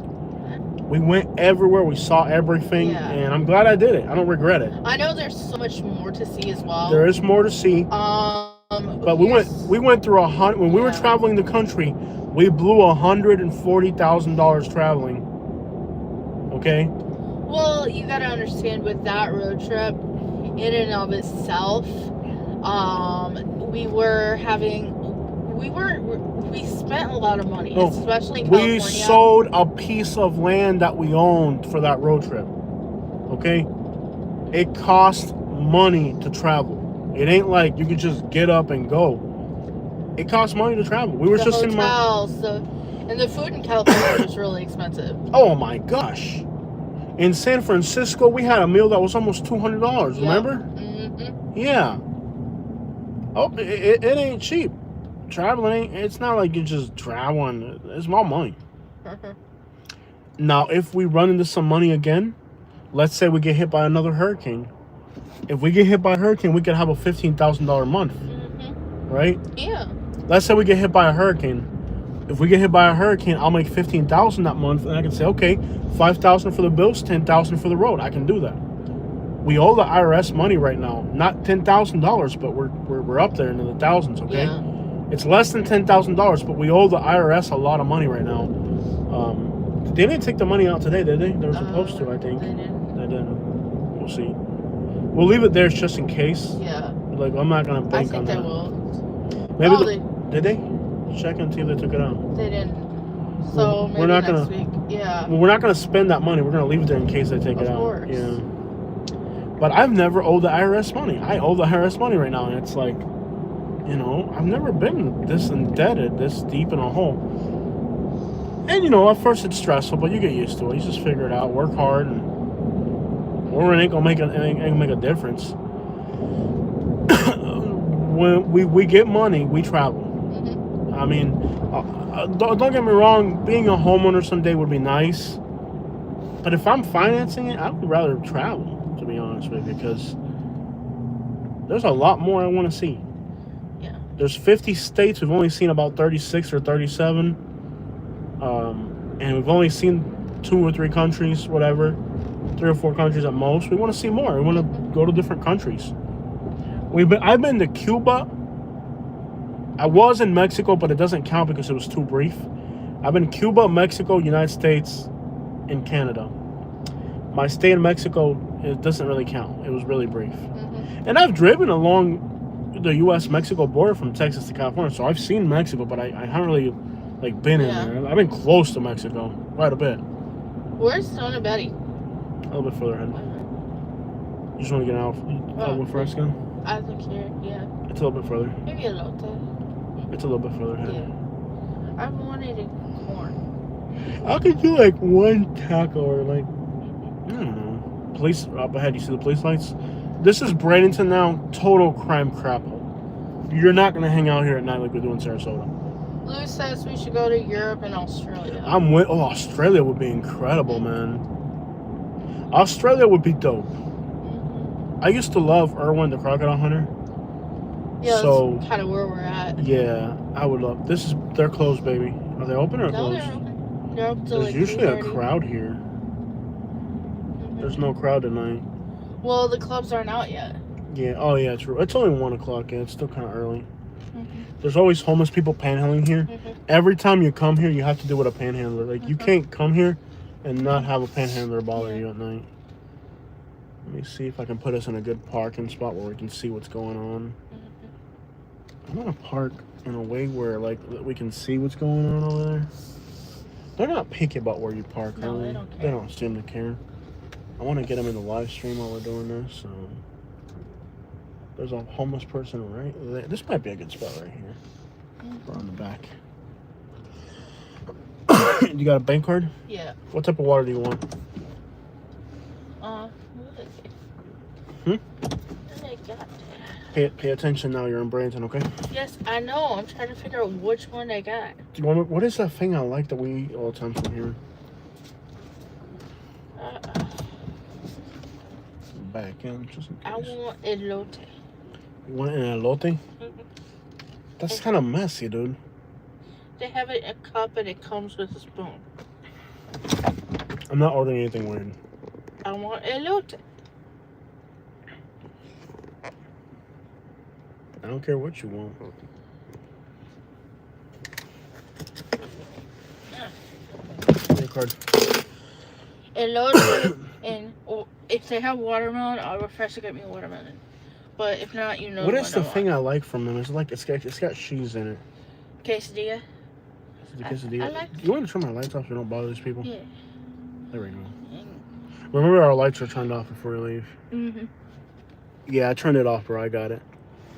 S1: We went everywhere. We saw everything, and I'm glad I did it. I don't regret it.
S2: I know there's so much more to see as well.
S1: There is more to see. But we went through when we were traveling the country, we blew $140,000 traveling. Okay.
S2: Well, you got to understand with that road trip, in and of itself, we spent a lot of money, especially in California.
S1: We sold a piece of land that we owned for that road trip. Okay? It cost money to travel. It ain't like you could just get up and go. It costs money to travel. We were just
S2: hotels, and the food in California was really expensive.
S1: Oh my gosh. In San Francisco, we had a meal that was almost $200, remember?
S2: Mm-hmm.
S1: Yeah. Oh, it ain't cheap. Traveling it's not like you just traveling. It's more money.
S2: Mm-hmm.
S1: Now, if we run into some money again, let's say we get hit by another hurricane, If we get hit by a hurricane, we could have a $15,000 month, right?
S2: Yeah.
S1: Let's say we get hit by a hurricane. If we get hit by a hurricane, I'll make $15,000 that month, and I can say, okay, $5,000 for the bills, $10,000 for the road. I can do that. We owe the IRS money right now, not $10,000, but we're up there into the thousands. Okay,
S2: Yeah.
S1: it's less than $10,000, but we owe the IRS a lot of money right now. They didn't take the money out today, did they? They were supposed to, I think.
S2: They didn't.
S1: They didn't. We'll see. We'll leave it there just in case.
S2: Yeah.
S1: Like, I'm not gonna
S2: I
S1: bank on
S2: think they
S1: that.
S2: will.
S1: Maybe
S2: Oh,
S1: did they? Check and see if they took it out.
S2: They didn't. So
S1: Well,
S2: maybe
S1: we're not
S2: next
S1: gonna-
S2: week. Yeah.
S1: Well, we're not gonna spend that money. We're gonna leave it there in case they take it
S2: Of
S1: out.
S2: course.
S1: Yeah. But I've never owed the IRS money. I owe the IRS money right now, and it's like, you know, I've never been this indebted, this deep in a hole. And you know, at first it's stressful, but you get used to it. You just figure it out, work hard, and or it ain't gonna make a difference. When we get money, we travel. I mean, don't get me wrong. Being a homeowner someday would be nice, but if I'm financing it, I would rather travel. To be honest with you, because there's a lot more I want to see.
S2: Yeah.
S1: There's 50 states. We've only seen about 36 or 37, and we've only seen 2 or 3 countries, whatever, 3 or 4 countries at most. We want to see more. We want to go to different countries. I've been to Cuba. I was in Mexico, but it doesn't count because it was too brief. I've been to Cuba, Mexico, United States, and Canada. My stay in Mexico, it doesn't really count. It was really brief. And I've driven along the U.S.-Mexico border from Texas to California, so I've seen Mexico, but I haven't really like been in there. I've been close to Mexico, quite a bit.
S2: Where's Sona Betty?
S1: A little bit further ahead. You just want to get out with Fresco?
S2: I think here, yeah.
S1: It's a little bit further.
S2: Maybe a little bit.
S1: It's a little bit further ahead.
S2: Yeah. I wanted a corn.
S1: I could do like one taco or like, I don't know. Police up ahead. You see the police lights? This is Bradenton now. Total crime crap hole. You're not gonna hang out here at night like we do in Sarasota.
S2: Lou says we should go to Europe and Australia.
S1: I'm with. Oh, Australia would be incredible, man. Australia would be dope. I used to love Irwin the Crocodile Hunter.
S2: Yeah,
S1: so
S2: that's kind of where we're at.
S1: yeah, I would love. They're closed, baby. Are they open or
S2: No,
S1: closed?
S2: they're open. They're up till
S1: There's
S2: like
S1: usually a
S2: 3:30.
S1: crowd here. There's no crowd tonight.
S2: Well, the clubs aren't out yet.
S1: Yeah. Oh, yeah. True. It's only 1 o'clock. Yeah, it's still kind of early. There's always homeless people panhandling here. Every time you come here, you have to deal with a panhandler. Like you can't come here and not have a panhandler bother you at night. Let me see if I can put us in a good parking spot where we can see what's going on. I want to park in a way where like we can see what's going on over there. They're not picky about where you park,
S2: No,
S1: are
S2: they don't care.
S1: They don't seem to care. I want to get them in the live stream while we're doing this. So there's a homeless person right there. This might be a good spot right here. We're on the back. You got a bank card?
S2: Yeah.
S1: What type of water do you want?
S2: What
S1: Hmm?
S2: they got?
S1: Pay attention now. You're in Bradenton, okay?
S2: Yes, I know. I'm trying to figure out which one they got.
S1: Do you want? What is that thing I like that we eat all the time from here? Back in, just in case.
S2: I want elote.
S1: You want an elote? That's kind of messy, dude.
S2: They have it in a cup and it comes with a spoon.
S1: I'm not ordering anything weird.
S2: I want elote.
S1: I don't care what you want. Your card.
S2: Elote and if they have watermelon, I'll request to get me a watermelon. But if not, you know
S1: What
S2: what
S1: is the thing I like from them? It's like it's got cheese in it.
S2: Quesadilla.
S1: Is it the quesadilla?
S2: I like
S1: You want to turn my lights off so we don't bother these people?
S2: Yeah.
S1: There we go. Remember our lights are turned off before we leave.
S2: Mhm.
S1: Yeah, I turned it off, bro. I got it.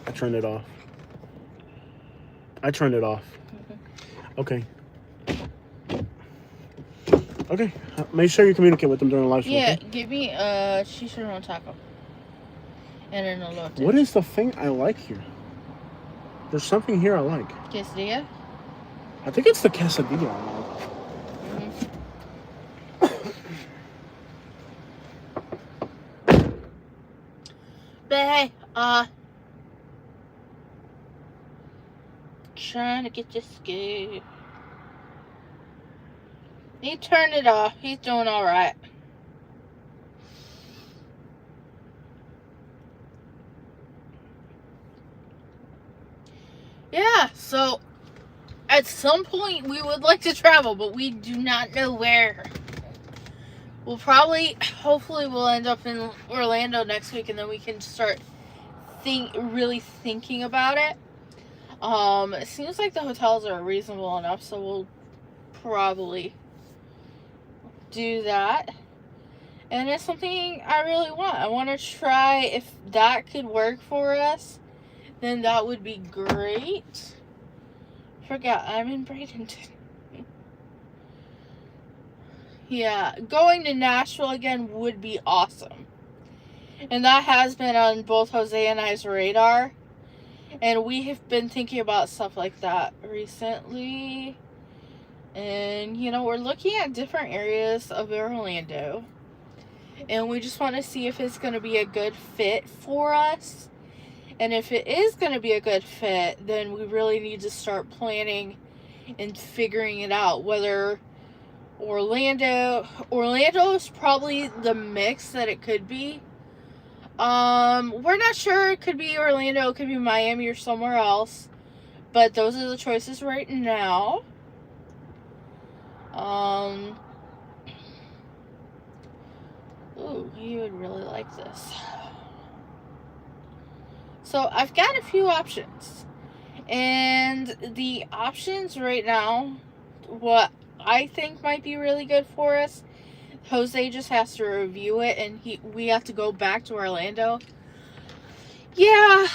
S1: I turned it off. Okay. Okay. Make sure you communicate with them during the live stream.
S2: Yeah,
S1: Okay?
S2: give me chicharron taco. And an elote.
S1: What is the thing I like here? There's something here I like.
S2: Quesadilla?
S1: I think it's the quesadilla I like.
S2: But hey, trying to get this good. He turned it off. He's doing alright. Yeah, so at some point we would like to travel, but we do not know where. We'll probably, hopefully we'll end up in Orlando next week, and then we can start really thinking about it. It seems like the hotels are reasonable enough, so we'll probably do that. And it's something I really want. I want to try if that could work for us, then that would be great. Forgot, I'm in Bradenton. Yeah, going to Nashville again would be awesome. And that has been on both Jose and I's radar. And we have been thinking about stuff like that recently. And, you know, we're looking at different areas of Orlando. And we just want to see if it's going to be a good fit for us. And if it is going to be a good fit, then we really need to start planning and figuring it out. Whether Orlando is probably the mix that it could be. We're not sure. It could be Orlando, it could be Miami or somewhere else. But those are the choices right now. Ooh, you would really like this. So I've got a few options. And the options right now, what I think might be really good for us, Jose just has to review it, and we have to go back to Orlando. Yeah,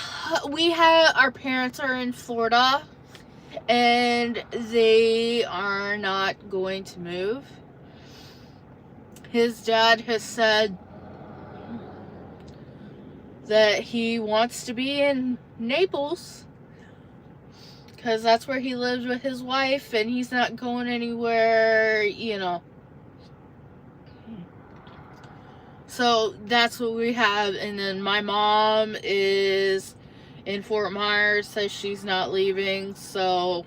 S2: our parents are in Florida, and they are not going to move. His dad has said that he wants to be in Naples, because that's where he lives with his wife, and he's not going anywhere, you know. So that's what we have. And then my mom is in Fort Myers, says she's not leaving, so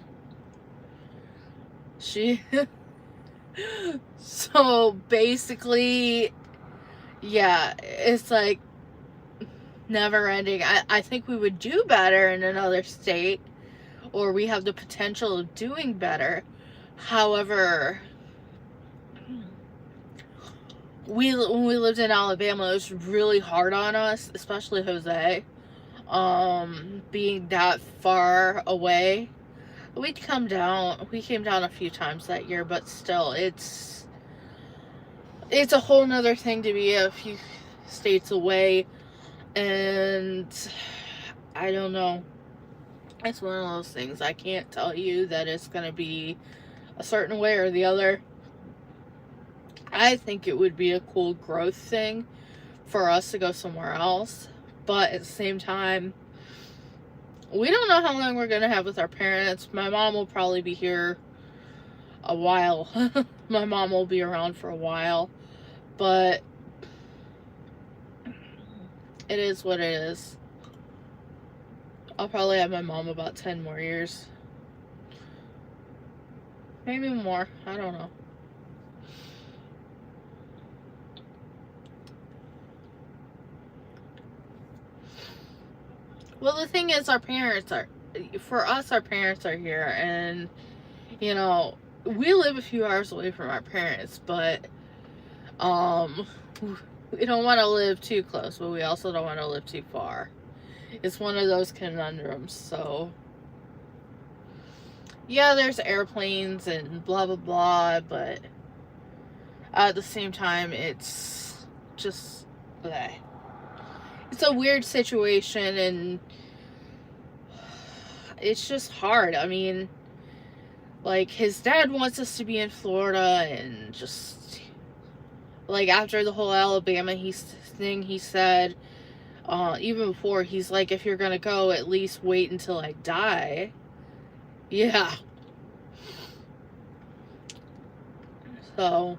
S2: so basically, yeah, it's like never ending. I think we would do better in another state, or we have the potential of doing better. However, when we lived in Alabama, it was really hard on us, especially Jose, being that far away. We came down a few times that year, but still, it's a whole nother thing to be a few states away, and I don't know. It's one of those things. I can't tell you that it's going to be a certain way or the other. I think it would be a cool growth thing for us to go somewhere else. But at the same time, we don't know how long we're going to have with our parents. My mom will probably be here a while. My mom will be around for a while. But it is what it is. I'll probably have my mom about 10 more years. Maybe more. I don't know. Well, the thing is, our parents are here, and, you know, we live a few hours away from our parents, but, we don't want to live too close, but we also don't want to live too far. It's one of those conundrums, so, yeah, there's airplanes and blah, blah, blah, but at the same time, it's just, bleh. It's a weird situation, and it's just hard. I mean, like, his dad wants us to be in Florida, and just, like, after the whole Alabama thing, he said, even before, he's like, if you're gonna go, at least wait until I die. Yeah. So,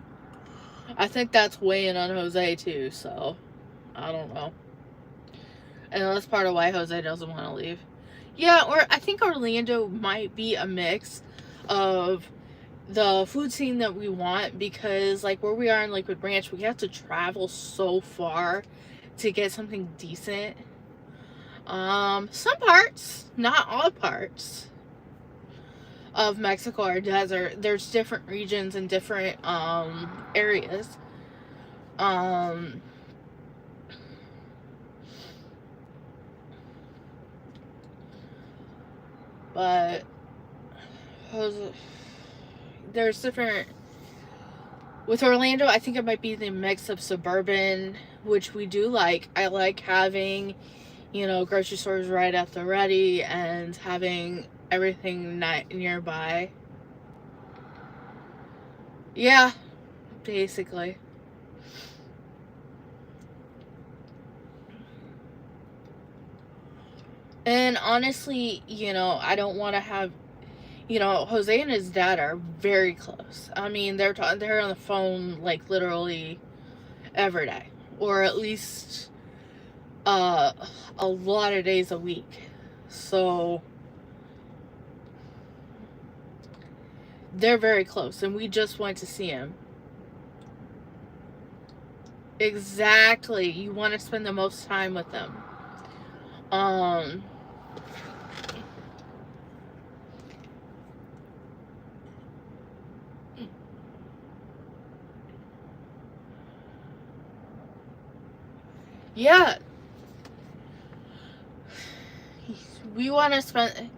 S2: I think that's weighing on Jose, too, so, I don't know. And that's part of why Jose doesn't want to leave. Yeah, or I think Orlando might be a mix of the food scene that we want, because like where we are in Lakewood Ranch, we have to travel so far to get something decent. Some parts, not all parts of Mexico are desert. There's different regions and different areas. But there's different. With Orlando, I think it might be the mix of suburban, which we do like. I like having, you know, grocery stores right at the ready and having everything nearby. Yeah, basically. And honestly, you know, I don't want to have, you know, Jose and his dad are very close. I mean, they're on the phone like literally every day, or at least a lot of days a week. So they're very close, and we just went to see him. Exactly. You want to spend the most time with them. Yeah. We want to spend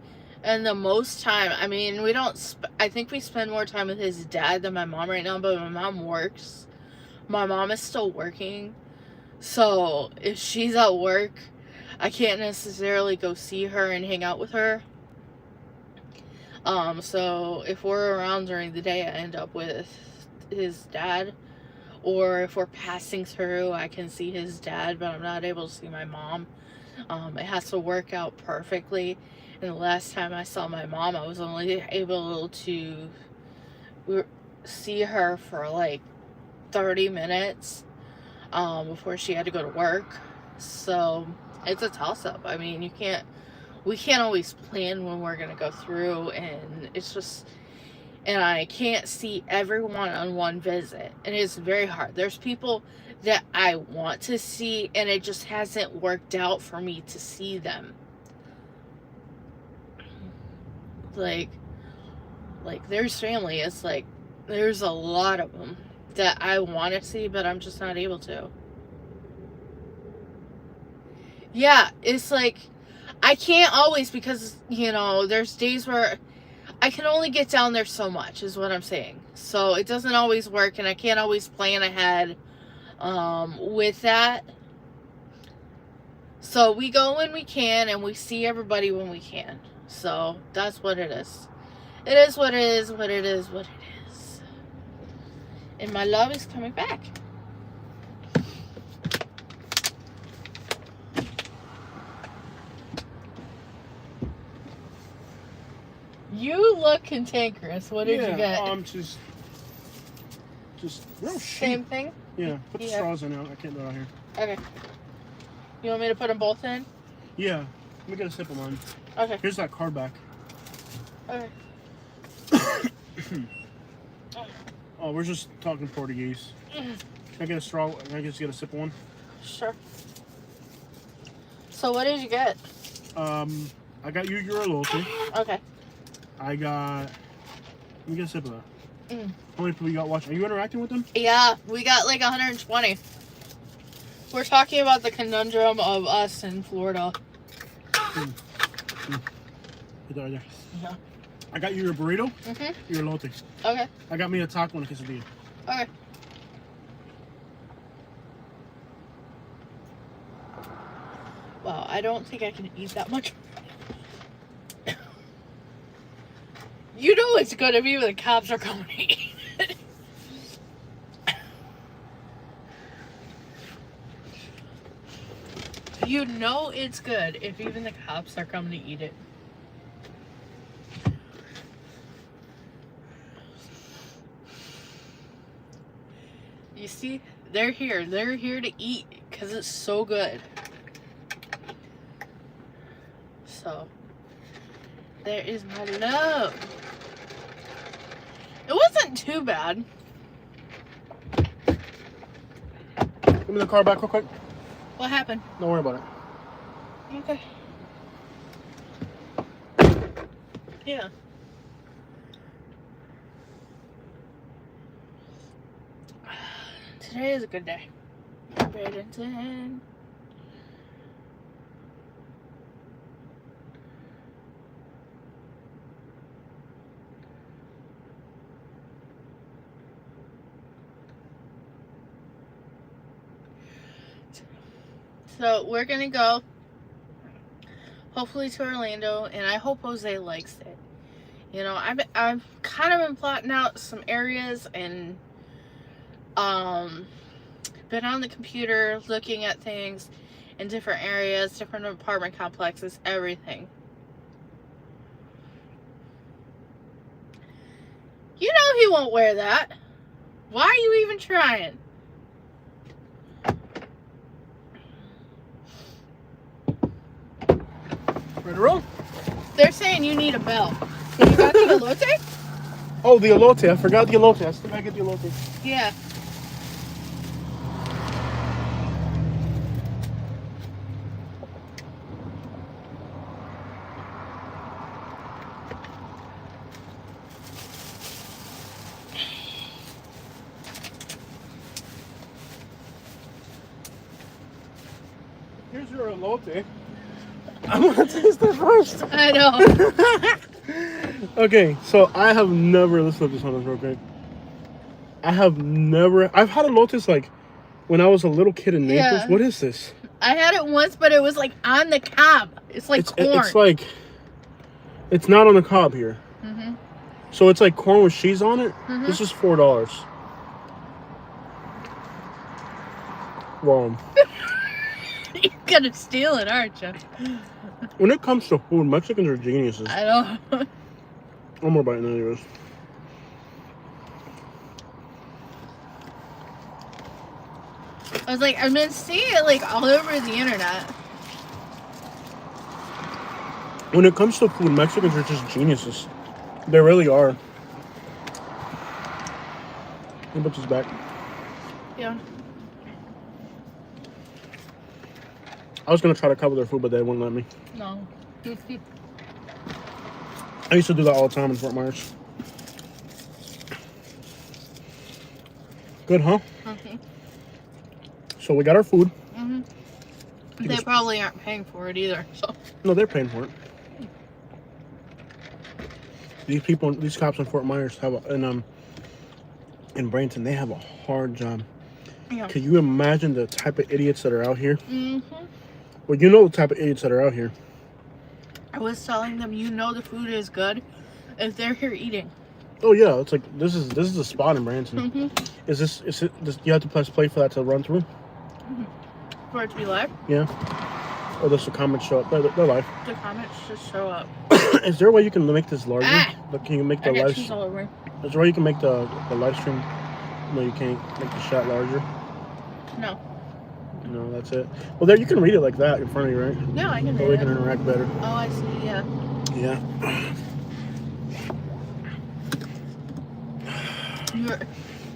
S2: and the most time. I mean, we don't I think we spend more time with his dad than my mom right now, but my mom works. My mom is still working. So, if she's at work, I can't necessarily go see her and hang out with her. So if we're around during the day, I end up with his dad. Or if we're passing through, I can see his dad, but I'm not able to see my mom. It has to work out perfectly. And the last time I saw my mom, I was only able to see her for like 30 minutes before she had to go to work. So it's a toss-up. I mean, we can't always plan when we're gonna go through, and it's just, and I can't see everyone on one visit, and it's very hard. There's people that I want to see, and it just hasn't worked out for me to see them. Like there's family. It's like there's a lot of them that I want to see, but I'm just not able to. Yeah, it's like I can't always, because, you know, there's days where I can only get down there so much, is what I'm saying. So it doesn't always work, and I can't always plan ahead with that. So we go when we can, and we see everybody when we can. So that's what it is. It is what it is, what it is, what it is. And my love is coming back. You look cantankerous. What did you get?
S1: Just real
S2: Same
S1: sheep.
S2: thing?
S1: Yeah, put the straws in out. I can't do it out here.
S2: Okay. You want me to put them both in?
S1: Yeah. Let me get a sip of mine.
S2: Okay.
S1: Here's that card back.
S2: Okay.
S1: Oh, we're just talking Portuguese. Can I get a straw? Can I just get a sip of one?
S2: Sure. So what did you get?
S1: I got you your loyalty.
S2: Okay.
S1: I got. Let me get a sip of that. How many people you got watching? Are you interacting with them?
S2: Yeah, we got like 120. We're talking about the conundrum of us in Florida.
S1: Put that right there.
S2: Yeah.
S1: I got you your burrito. Your lote.
S2: Okay.
S1: I got me a taco and a quesadilla.
S2: Okay. Wow, I don't think I can eat that much. You know it's gonna be when the cops are coming to eat it. You know it's good if even the cops are coming to eat it. You see, they're here. They're here to eat because it's so good. So, there is my love. It wasn't too bad.
S1: Give me the car back real quick.
S2: What happened?
S1: Don't worry about it.
S2: Okay. Yeah. Today is a good day. Bradenton. So we're gonna go hopefully to Orlando, and I hope Jose likes it. You know, I've kind of been plotting out some areas and been on the computer looking at things in different areas, different apartment complexes, everything. You know he won't wear that. Why are you even trying?
S1: Ready to roll?
S2: They're saying you need a belt. You got the elote?
S1: Oh, the elote. I forgot the elote. I still gotta get the elote.
S2: Yeah.
S1: Here's your elote. I'm gonna taste it first.
S2: I know.
S1: Okay, so I have never, let's flip this on this real quick. I've had elotes like when I was a little kid in Naples.
S2: Yeah.
S1: What is this?
S2: I had it once, but it was like on the cob. It's like corn.
S1: It's like, it's not on the cob here.
S2: Mm-hmm.
S1: So it's like corn with cheese on it.
S2: Mhm.
S1: This is $4. Wrong.
S2: You're gonna steal it, aren't you?
S1: When it comes to food, Mexicans are geniuses.
S2: I know.
S1: One more bite and then it goes.
S2: I was like, I've been seeing it like all over the internet.
S1: When it comes to food, Mexicans are just geniuses. They really are. Let me put this back.
S2: Yeah.
S1: I was gonna try to cover their food, but they wouldn't let me.
S2: No.
S1: I used to do that all the time in Fort Myers. Good, huh?
S2: Okay.
S1: So we got our food.
S2: Mm-hmm. They probably aren't paying for it either. So.
S1: No, they're paying for it. These cops in Fort Myers have in Bradenton, they have a hard job.
S2: Yeah.
S1: Can you imagine the type of idiots that are out here?
S2: Mm-hmm.
S1: Well, you know the type of idiots that are out here.
S2: I was telling them, you know, the food is good if they're here eating.
S1: Oh yeah, it's like this is a spot in Bradenton.
S2: Mm-hmm.
S1: Is it you have to press play for that to run through?
S2: Mm-hmm. For it to be live?
S1: Yeah. Or does the comments show up? They're live.
S2: The comments just show up.
S1: Is there a way you can make this larger?
S2: Ah!
S1: Like, can you make the
S2: I got
S1: live?
S2: cheese all over me.
S1: Is there a way you can make the live stream? No, you can't make the shot larger.
S2: No.
S1: No, that's it. Well, there you can read it like that in front of you, right?
S2: No, I can
S1: So
S2: read
S1: we
S2: it.
S1: can interact better.
S2: Oh, I see, yeah.
S1: Yeah.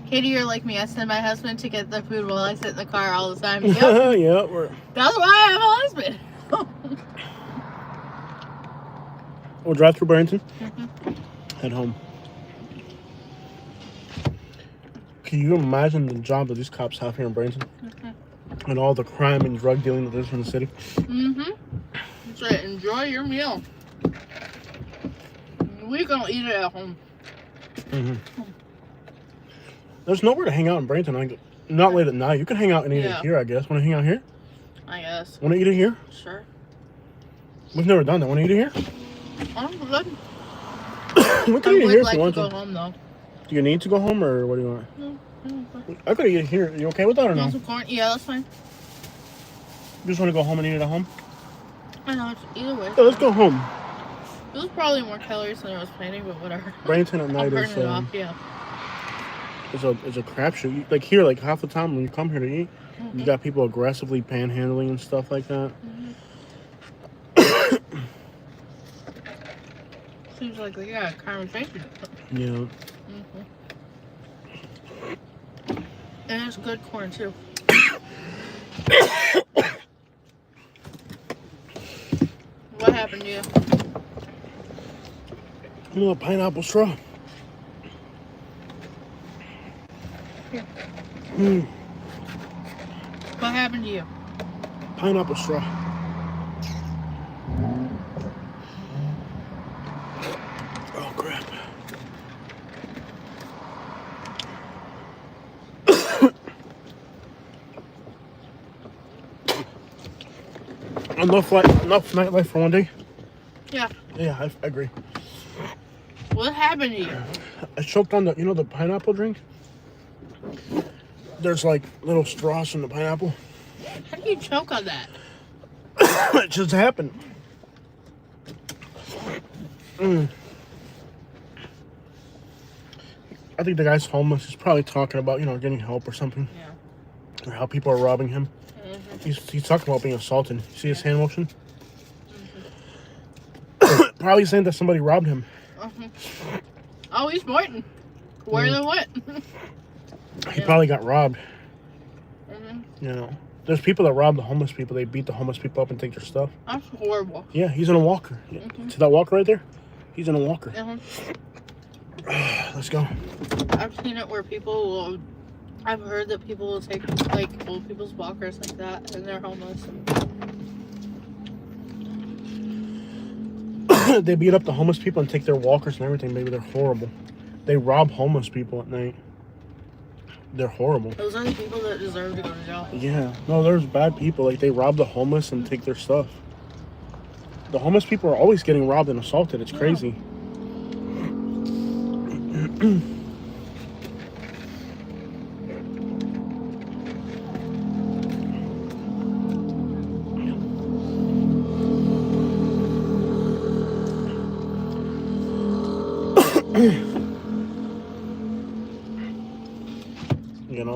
S2: Katie, you're like me. I send my husband to get the food while I sit in the car all the time. Yep.
S1: Yeah,
S2: That's why I have a husband.
S1: we'll drive through Bradenton.
S2: Mm-hmm.
S1: Head home. Can you imagine the job that these cops have here in Bradenton?
S2: Mm-hmm.
S1: And all the crime and drug dealing that is in the city?
S2: Mm-hmm. So enjoy your meal. We're gonna eat it at home.
S1: Mm-hmm. There's nowhere to hang out in Bradenton. Not late at night. You can hang out and eat it here, I guess. Want to hang out here?
S2: I guess.
S1: Want to eat it here?
S2: Sure.
S1: We've never done that. Want to eat it here?
S2: I'm good.
S1: We can
S2: I
S1: eat it
S2: would
S1: here if
S2: like
S1: you want
S2: to go
S1: to.
S2: home though.
S1: Do you need to go home or what do you want? I could eat it here. You okay with that or no?
S2: Want some corn? Yeah, that's fine.
S1: You just want to go home and eat it at home?
S2: I know, it's either way.
S1: Yeah, let's go home.
S2: It was probably more calories than I was planning, but whatever.
S1: Bradenton at
S2: I'll
S1: night
S2: burn
S1: is
S2: it off, yeah.
S1: is a crapshoot. Like here, like half the time when you come here to eat,
S2: Mm-hmm.
S1: you got people aggressively panhandling and stuff like that.
S2: Mm-hmm. Seems like they got a conversation.
S1: Yeah.
S2: And it's good corn too. What happened to you?
S1: You know, a pineapple straw.
S2: What happened to you?
S1: Pineapple straw. Oh, crap. Enough nightlife for one day.
S2: Yeah.
S1: Yeah, I agree.
S2: What happened to you?
S1: I choked on the pineapple drink. There's like little straws in the pineapple.
S2: How do you choke on that?
S1: It just happened. I think the guy's homeless. He's probably talking about, getting help or something.
S2: Yeah.
S1: Or how people are robbing him. He's talking about being assaulted. You see his hand motion? Probably saying that somebody robbed him.
S2: Oh, he's pointing. Where they went?
S1: He probably got robbed. There's people that rob the homeless people. They beat the homeless people up and take their stuff.
S2: That's horrible.
S1: Yeah, he's in a walker. See that walker right there? He's in a walker. Let's go.
S2: I've seen it where people will. I've heard that people will take like old people's walkers like that, and they're homeless.
S1: They beat up the homeless people and take their walkers and everything, baby. They're horrible. They rob homeless people at night. They're horrible.
S2: Those are the people that deserve to go to jail.
S1: Yeah. No, there's bad people. Like, they rob the homeless and take their stuff. The homeless people are always getting robbed and assaulted. It's crazy.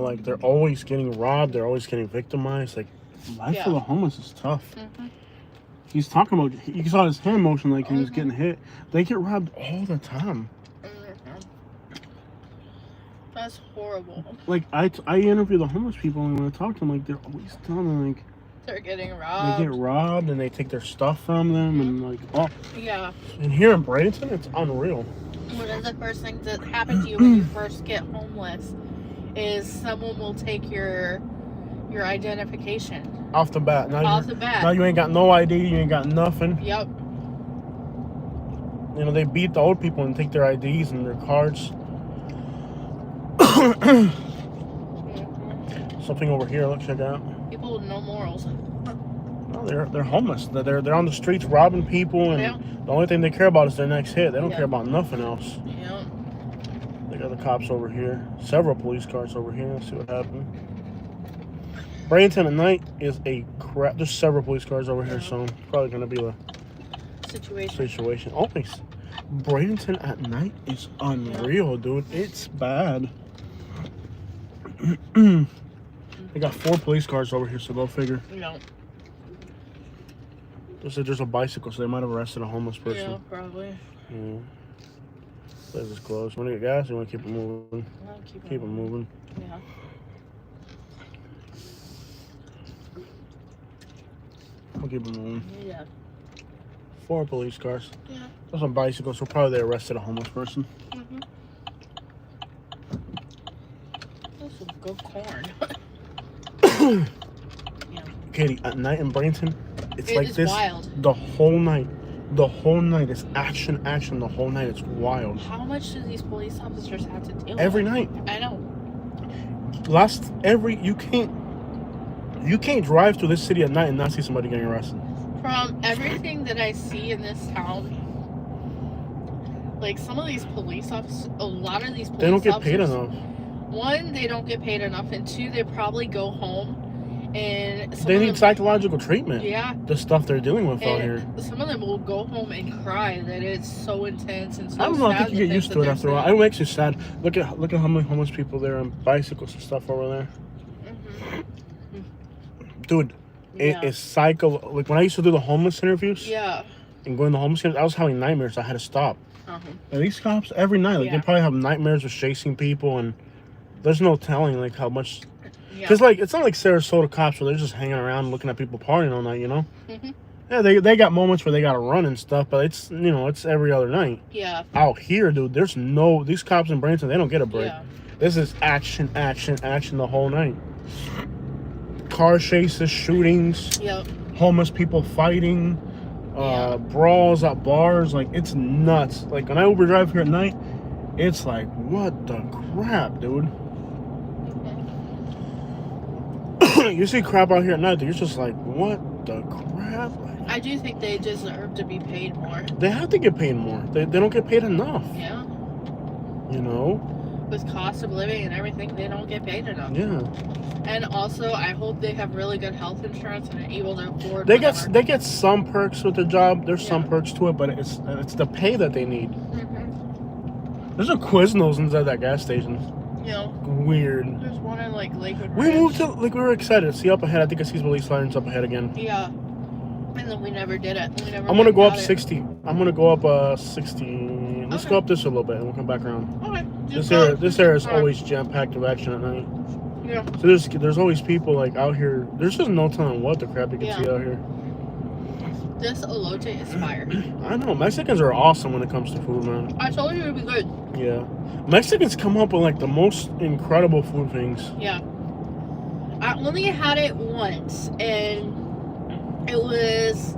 S1: Like, they're always getting robbed. They're always getting victimized. Like, life for the homeless is tough. He's talking about, you saw his hand motion like he was getting hit. They get robbed all the time.
S2: That's horrible.
S1: Like, I interview the homeless people, and when I talk to them, like, they're always telling me, like,
S2: they're getting robbed.
S1: they get robbed, and they take their stuff from them, and like, oh.
S2: Yeah.
S1: And here in Bradenton, it's unreal.
S2: One of the first things that happen to you when you first get homeless is someone will take your identification.
S1: Off the bat.
S2: Off the bat.
S1: Now you ain't got no ID, you ain't got nothing.
S2: Yep.
S1: They beat the old people and take their IDs and their cards. Something over here, look, check out.
S2: People with no morals.
S1: No, they're homeless. They're on the streets robbing people, and the only thing they care about is their next hit. They don't care about nothing else.
S2: Yeah.
S1: They got the cops over here. Several police cars over here. Let's see what happened. Bradenton at night is a crap. There's several police cars over here, so it's probably gonna be a situation. Always. Bradenton at night is unreal, dude. It's bad. They got 4 police cars over here, so go figure.
S2: No.
S1: There's a bicycle, so they might have arrested a homeless person.
S2: Yeah, probably.
S1: Yeah. Place is closed. Want to get gas or you want to keep it moving? Keep it moving.
S2: Yeah.
S1: We'll keep it moving.
S2: Yeah.
S1: 4 police cars.
S2: Yeah.
S1: There's some bicycles, so probably they arrested a homeless person.
S2: That's some good corn.
S1: Katie, at night in Bradenton, it's like this
S2: wild.
S1: The whole night. The whole night. It's action. The whole night. It's wild.
S2: How much do these police officers have to deal with?
S1: Every night.
S2: I know.
S1: You can't drive through this city at night and not see somebody getting arrested.
S2: From everything that I see in this town, like some of these police officers, a lot of these police
S1: they don't get
S2: officers,
S1: paid enough.
S2: One, they don't get paid enough, and 2, they probably go home and
S1: they need psychological treatment.
S2: Yeah.
S1: The stuff they're dealing with out here.
S2: Some of them will go home and cry that it's so intense and so
S1: I don't know. I
S2: sad
S1: think you get used to it after a while. It makes you sad. Look at how many homeless people there on bicycles and stuff over there. Dude, it is psycho. Like when I used to do the homeless interviews.
S2: Yeah.
S1: and going to homeless camps, I was having nightmares. I had to stop. And these cops every night, like
S2: Yeah.
S1: they probably have nightmares of chasing people, and there's no telling like how much.
S2: Yeah.
S1: Because like it's not like Sarasota cops where they're just hanging around looking at people partying all night, you know.
S2: Mhm.
S1: Yeah, they got moments where they gotta run and stuff, but it's it's every other night.
S2: Yeah.
S1: Out here, dude, there's no these cops in Branson, they don't get a break.
S2: Yeah.
S1: This is action, action, action the whole night. Car chases, shootings,
S2: Yep.
S1: homeless people fighting, brawls at bars. Like it's nuts. Like when I Uber drive here at night, it's like what the crap, dude. You see crap out here at night, you're just like, what the crap? Like,
S2: I do think they deserve to be paid more.
S1: they have to get paid more. They don't get paid enough.
S2: Yeah.
S1: You know?
S2: With cost of living and everything, they don't get paid enough.
S1: Yeah.
S2: And also, I hope they have really good health insurance and are able to afford.
S1: They
S2: whatever.
S1: get some perks with the job. There's some
S2: Yeah.
S1: perks to it, but it's the pay that they need.
S2: Mhm.
S1: There's a Quiznos inside that gas station.
S2: You know,
S1: Weird.
S2: there's one in like Lakewood.
S1: We
S2: Ridge.
S1: moved to we were excited. See up ahead. I think I see police sirens up ahead again.
S2: Yeah. And then we never did it. We never
S1: I'm gonna go up
S2: got it.
S1: 60. I'm gonna go up 60. Let's
S2: Okay.
S1: go up this a little bit and we'll come back around.
S2: Okay.
S1: This area is always jam packed with action at night.
S2: Yeah.
S1: So there's always people like out here. There's just no telling what the crap you can
S2: Yeah.
S1: see out here.
S2: This elote is fire.
S1: I know Mexicans are awesome when it comes to food, man.
S2: I told you it'd be good.
S1: Yeah, Mexicans come up with like the most incredible food things.
S2: Yeah. I only had it once, and it was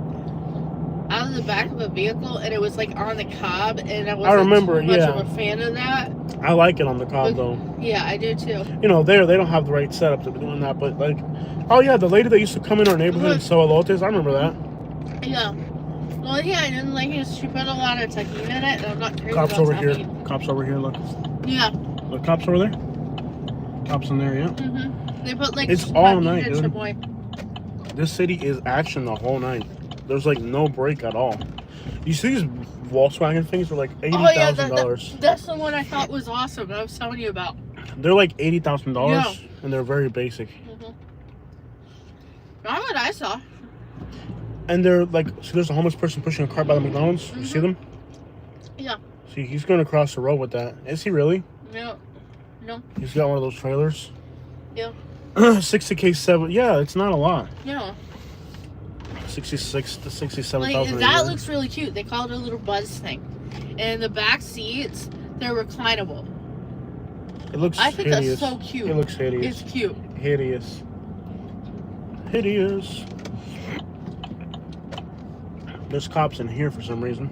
S2: out of the back of a vehicle, and it was like on the cob, and I wasn't
S1: remember,
S2: too much
S1: yeah.
S2: of a fan of that.
S1: I like it on the cob though.
S2: Yeah, I do too.
S1: You know, they don't have the right setup to be doing that, but like, oh yeah, the lady that used to come in our neighborhood and sell elotes, I remember that.
S2: Yeah. The only thing I didn't like is she put a lot of tahini in it, and I'm not crazy
S1: Cops
S2: about
S1: over here.
S2: tahini.
S1: Cops over here. Look,
S2: Yeah.
S1: the cops over there. Cops in there. Yeah.
S2: Mhm. They put like
S1: It's all
S2: tahini
S1: night,
S2: in
S1: dude.
S2: Chamoy.
S1: This city is action the whole night. There's like no break at all. You see these Volkswagen things for like $80,000.
S2: That's the one I thought was awesome. That I was telling you about.
S1: They're like $80,000,
S2: Yeah.
S1: and they're very basic.
S2: Not what I saw.
S1: And they're like, see, there's a homeless person pushing a cart by the McDonald's. You see them?
S2: Yeah.
S1: See, he's going across the road with that. Is he really?
S2: No. No.
S1: He's got one of those trailers.
S2: Yeah.
S1: 60K7. Yeah, it's not a lot.
S2: Yeah.
S1: 66 to 67,000.
S2: Like
S1: a
S2: that
S1: year.
S2: looks really cute. They call it a little buzz thing. And the back seats, they're reclinable.
S1: It looks
S2: I think
S1: hideous.
S2: that's so cute.
S1: It looks hideous.
S2: It's cute.
S1: Hideous. Hideous. There's cops in here for some reason.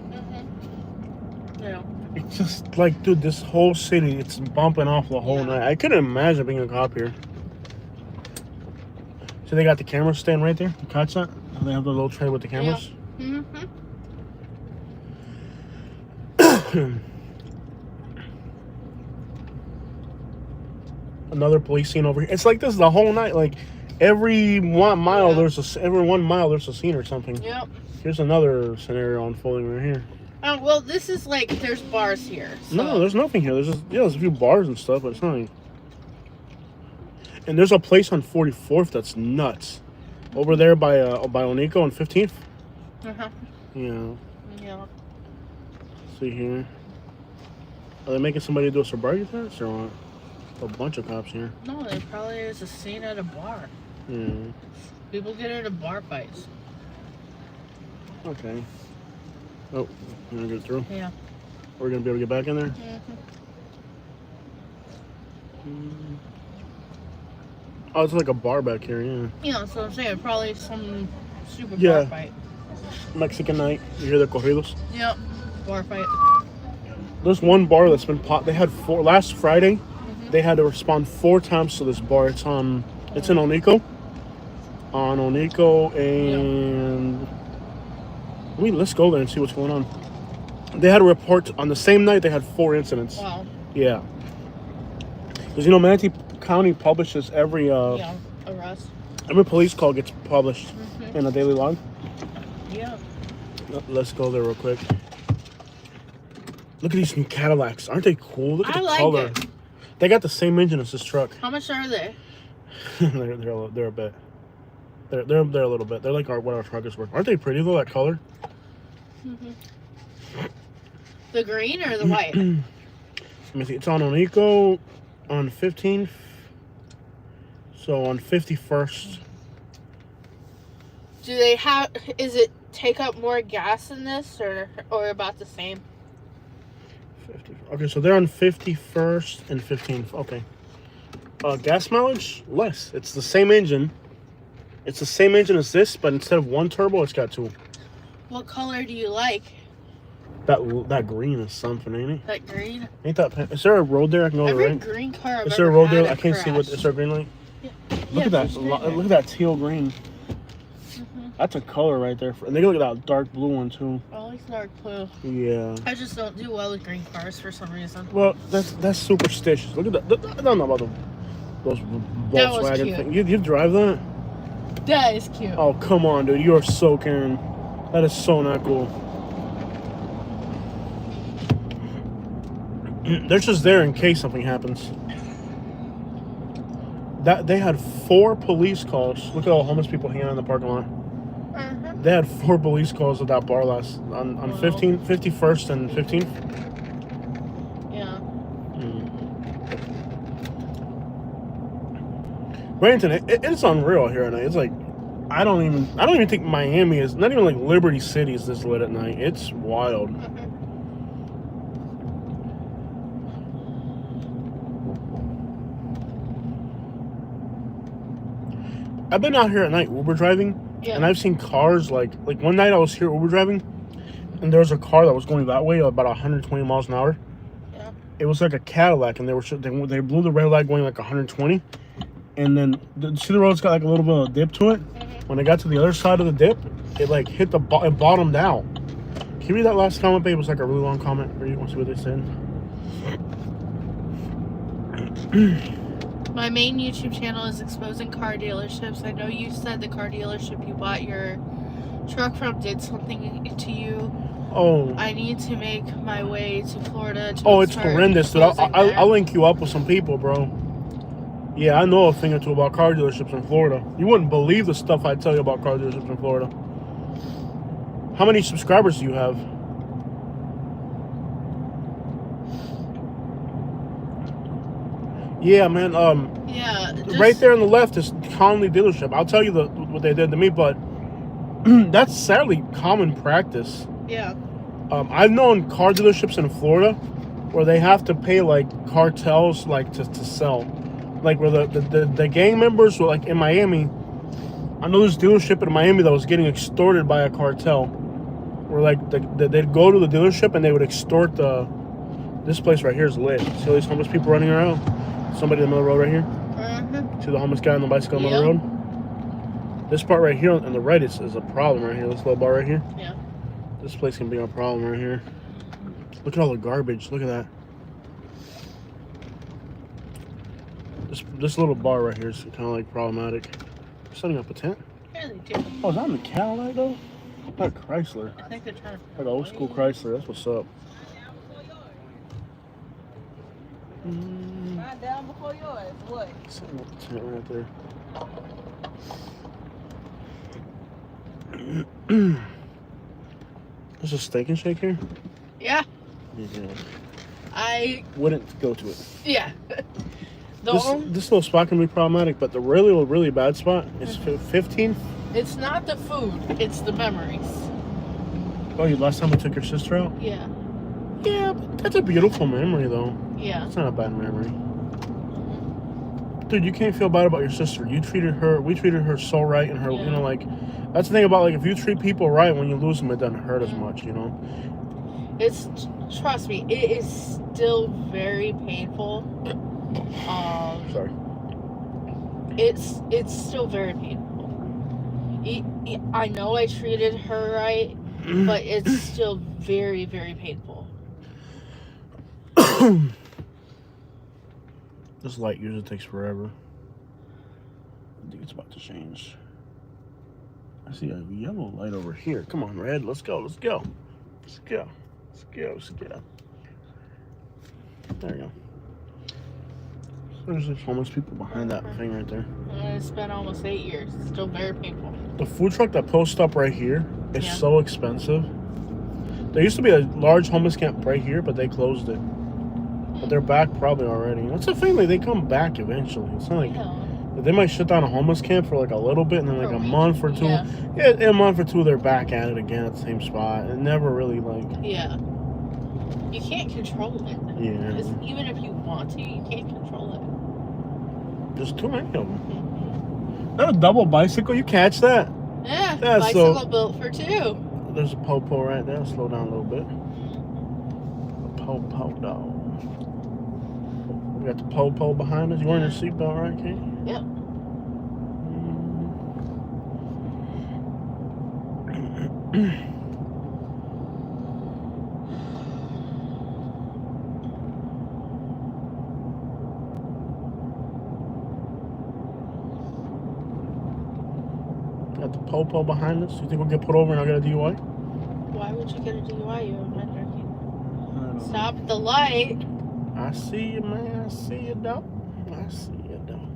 S2: Yeah.
S1: It's just like, dude, this whole city, it's bumping off the whole night. I couldn't imagine being a cop here. So they got the camera stand right there. You catch that? And they have the little tray with the cameras.
S2: Mm-hmm.
S1: Another police scene over here. It's like this the whole night. Like every 1 mile, there's a scene or something.
S2: Yep.
S1: Here's another scenario unfolding right here.
S2: Well, this is like there's bars here. So.
S1: No, there's nothing here. There's just there's a few bars and stuff, but it's nothing. And there's a place on 44th that's nuts. Over there by Onico and 15th.
S2: Uh-huh.
S1: Yeah.
S2: Yeah.
S1: See here. Are they making somebody do a sobriety test or what? A bunch of cops here.
S2: No, there probably is a scene at a bar.
S1: Yeah.
S2: People get into bar fights.
S1: Okay. Oh, you gonna get through?
S2: Yeah.
S1: We're gonna be able to get back in there?
S2: Mm-hmm.
S1: Oh, it's like a bar back here, yeah.
S2: Yeah, so I'm saying probably some super
S1: Yeah.
S2: bar fight.
S1: Mexican night. You hear the corridos?
S2: Yep. Bar fight.
S1: There's one bar that's been They had last Friday. They had to respond 4 times to this bar. It's in Onico. On Onico and let's go there and see what's going on. They had a report on the same night. They had 4 incidents.
S2: Wow.
S1: Yeah. Because Manatee County publishes every
S2: arrest.
S1: every police call gets published in a daily log.
S2: Yeah.
S1: Let's go there real quick. Look at these new Cadillacs. Aren't they cool? Look at
S2: I
S1: the
S2: like
S1: color.
S2: it.
S1: They got the same engine as this truck.
S2: How much are they?
S1: they're a bit. They're a little bit. They're like what our truck is worth. Aren't they pretty though? That color.
S2: The green or the white?
S1: Let me see. It's on Eco on 15th. So on 51st.
S2: Do they have? Is it take up more gas in this, or about the same?
S1: 50. Okay, so they're on 51st and 15th. Okay. Gas mileage less. It's the same engine. It's the same engine as this, but instead of one turbo, it's got two.
S2: What color do you like?
S1: That green is something, ain't it?
S2: That green.
S1: Ain't that? Is there a road there I can go
S2: Every
S1: right?
S2: green car I've
S1: Is there a
S2: ever
S1: road
S2: had
S1: there? I can't see what.
S2: crashed.
S1: Is there a green light?
S2: Yeah.
S1: Look at that.
S2: there's green there.
S1: Look at that teal green. That's a color right there. And they look at that dark blue one too.
S2: I like dark blue.
S1: Yeah.
S2: I just don't do well with green cars for some reason.
S1: Well, that's superstitious. Look at that. I don't know about those
S2: That was
S1: Volkswagen
S2: cute.
S1: things. You drive that?
S2: That is cute.
S1: Oh, come on, dude. You are so Karen. That is so not cool. They're just there in case something happens. That they had 4 police calls. Look at all the homeless people hanging out in the parking lot. They had 4 police calls at that bar last on
S2: Wow.
S1: 51st and 15th.
S2: Yeah.
S1: Bradenton, it's unreal here at night. It's like I don't even think Miami is, not even like Liberty City is this lit at night. It's wild. I've been out here at night Uber driving,
S2: Yeah.
S1: and I've seen cars like one night I was here Uber driving, and there was a car that was going that way about 120 miles an hour.
S2: Yeah.
S1: It was like a Cadillac, and they blew the red light going like 120, and then see the road's got like a little bit of a dip to it. When they got to the other side of the dip, it like hit it bottomed out. Can you read that last comment, babe? It was like a really long comment. Read it. Want to see what they said?
S2: My main YouTube channel is exposing car dealerships. I know you said the car dealership you bought your truck from did something to you.
S1: Oh.
S2: I need to make my way to Florida.
S1: It's horrendous, dude. I'll link you up with some people, bro. Yeah, I know a thing or two about car dealerships in Florida. You wouldn't believe the stuff I tell you about car dealerships in Florida. How many subscribers do you have? Yeah, man.
S2: Yeah.
S1: Right there on the left is Conley dealership. I'll tell you what they did to me, but that's sadly common practice.
S2: Yeah.
S1: I've known car dealerships in Florida where they have to pay like cartels like to sell, like where the gang members were like in Miami. I know this dealership in Miami that was getting extorted by a cartel, where like they'd go to the dealership and they would extort this place right here is lit. See all these homeless people running around? Somebody in the middle of the road right here. See the homeless guy on the bicycle on the road? This part right here on the right is a problem right here. This little bar right here.
S2: Yeah.
S1: This place can be a problem right here. Look at all the garbage. Look at that. This little bar right here is kind of like problematic. They're setting up a tent.
S2: Yeah, they do.
S1: Oh, is that in the Cadillac though? Not Chrysler.
S2: I think they're trying to.
S1: Like an old school Chrysler. That's what's up.
S6: Down before yours. What?
S1: Setting up a tent right there. There's a steak and shake here?
S2: Yeah.
S1: Yeah.
S2: I
S1: Wouldn't go to it.
S2: yeah.
S1: This little spot can be problematic, but the really bad spot is 15th.
S2: It's not the food, it's the memories.
S1: Oh, last time we took your sister out?
S2: Yeah.
S1: Yeah, but that's a beautiful memory, though.
S2: Yeah.
S1: It's not a bad memory. Dude, you can't feel bad about your sister. We treated her so right, and her,
S2: Yeah.
S1: you know, like, that's the thing about, like, if you treat people right, when you lose them, it doesn't hurt as much, you know?
S2: Trust me, it is still very painful.
S1: Sorry.
S2: It's still very painful. I know I treated her right, but it's still very, very painful.
S1: This light usually takes forever. I think it's about to change. I see a yellow light over here. Come on, red. Let's go. Let's go. Let's go. Let's go. Let's go. There you go. There's just homeless people behind that thing right there.
S2: It's been almost 8 years. It's still very painful.
S1: The food truck that posts up right here is
S2: Yeah.
S1: so expensive. There used to be a large homeless camp right here, but they closed it. But they're back probably already. That's a family. They come back eventually. It's not like they might shut down a homeless camp for like a little bit, and then like a month or two. Yeah, in a month or two, they're back at it again at the same spot. It never really like.
S2: Yeah. You can't control it.
S1: Yeah.
S2: Because even if you want to, you can't control it.
S1: There's too many of them. Not a double bicycle. You catch that?
S2: Yeah.
S1: Yeah,
S2: Bicycle built for two.
S1: There's a po-po right there. Slow down a little bit. A po-po dog. We got the po-po behind us. You wearing your seatbelt, right, Kate?
S2: Yep.
S1: Got the po-po behind us. You think we'll get put over and I'll get a DUI?
S2: Why would you get a DUI? You're not drinking. Stop at the light.
S1: I see you, man. I see you, dog. I see you, dog.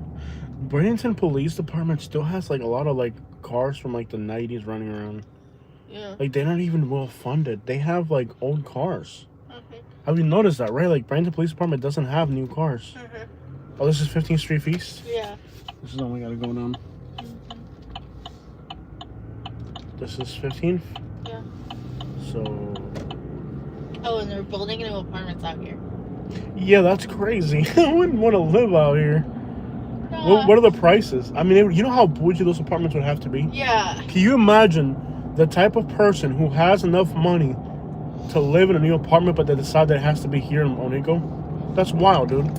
S1: Bradenton Police Department still has like a lot of like cars from like the 90s running around.
S2: Yeah.
S1: Like they're not even well funded. They have like old cars.
S2: Okay.
S1: Have you noticed that, right? Like Bradenton Police Department doesn't have new cars. Oh, this is 15th Street Feast?
S2: Yeah.
S1: This is the one we gotta go down. This is 15th?
S2: Yeah.
S1: So...
S2: Oh, and they're building new apartments out here.
S1: Yeah, that's crazy. I wouldn't want to live out here. What are the prices? I mean, you know how bougie those apartments would have to be?
S2: Yeah.
S1: Can you imagine the type of person who has enough money to live in a new apartment, but they decide that it has to be here in Onico? That's wild, dude.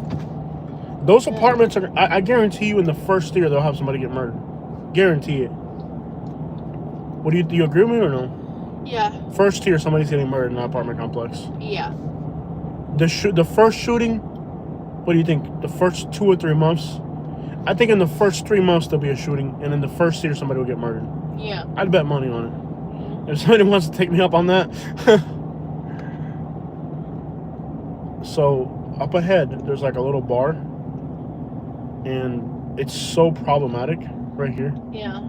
S1: Those apartments are, I guarantee you in the first year they'll have somebody get murdered. Guarantee it. What do you agree with me or no?
S2: Yeah.
S1: First year somebody's getting murdered in an apartment complex.
S2: Yeah.
S1: The first shooting, what do you think? The first 2 or 3 months? I think in the first 3 months there'll be a shooting, and in the first year somebody will get murdered.
S2: Yeah.
S1: I'd bet money on it. If somebody wants to take me up on that. So up ahead there's like a little bar, and it's so problematic right here.
S2: Yeah.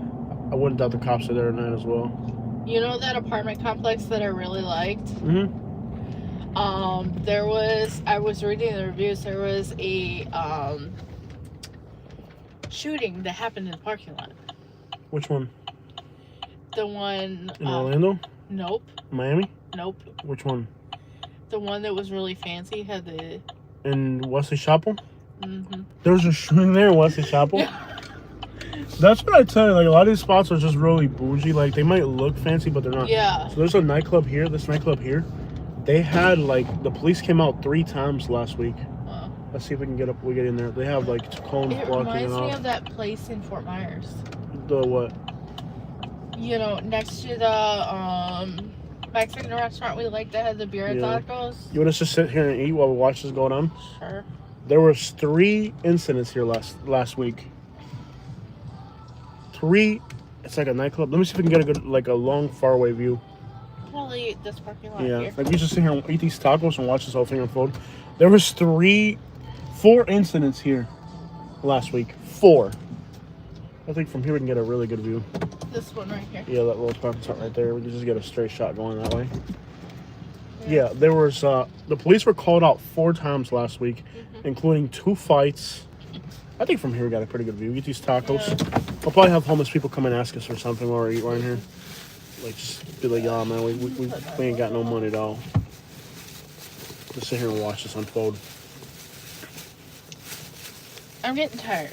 S1: I wouldn't doubt the cops are there at night as well.
S2: You know that apartment complex that I really liked?
S1: Mm-hmm.
S2: I was reading the reviews, there was a shooting that happened in the parking lot.
S1: Which one?
S2: The one
S1: in Orlando?
S2: Nope.
S1: Miami?
S2: Nope.
S1: Which one?
S2: The one that was really fancy, had the...
S1: In Wesley Chapel?
S2: Mm-hmm.
S1: There was a shooting there in Wesley Chapel?
S2: Yeah.
S1: That's what I tell you. Like, a lot of these spots are just really bougie. Like, they might look fancy, but they're not.
S2: Yeah.
S1: So there's a nightclub here. This nightclub here, they had, like, the police came out 3 times last week. Let's see if we can get in there. They have, like, cones
S2: It
S1: blocking
S2: reminds
S1: it
S2: me
S1: off.
S2: of that place in Fort Myers.
S1: The what?
S2: You know, next to the Mexican restaurant we like that had the beer tacos.
S1: You want us to sit here and eat while we watch this go down?
S2: Sure.
S1: There was 3 incidents here last week. 3. It's like a nightclub. Let me see if we can get a good, like, a long, faraway view.
S2: Probably eat this parking lot
S1: Yeah,
S2: here.
S1: like we just sit here and eat these tacos and watch this whole thing unfold. There was 4 incidents here last week. 4. I think from here we can get a really good view.
S2: This one right here.
S1: Yeah, that little parking spot right there. We can just get a straight shot going that way. Yeah, there was, the police were called out 4 times last week, including 2 fights. I think from here we got a pretty good view. We get these tacos. We'll probably have homeless people come and ask us for something while we eat right here. Like, just be like, yeah, man, we ain't got no money at all. Just sit here and watch this unfold.
S2: I'm getting tired.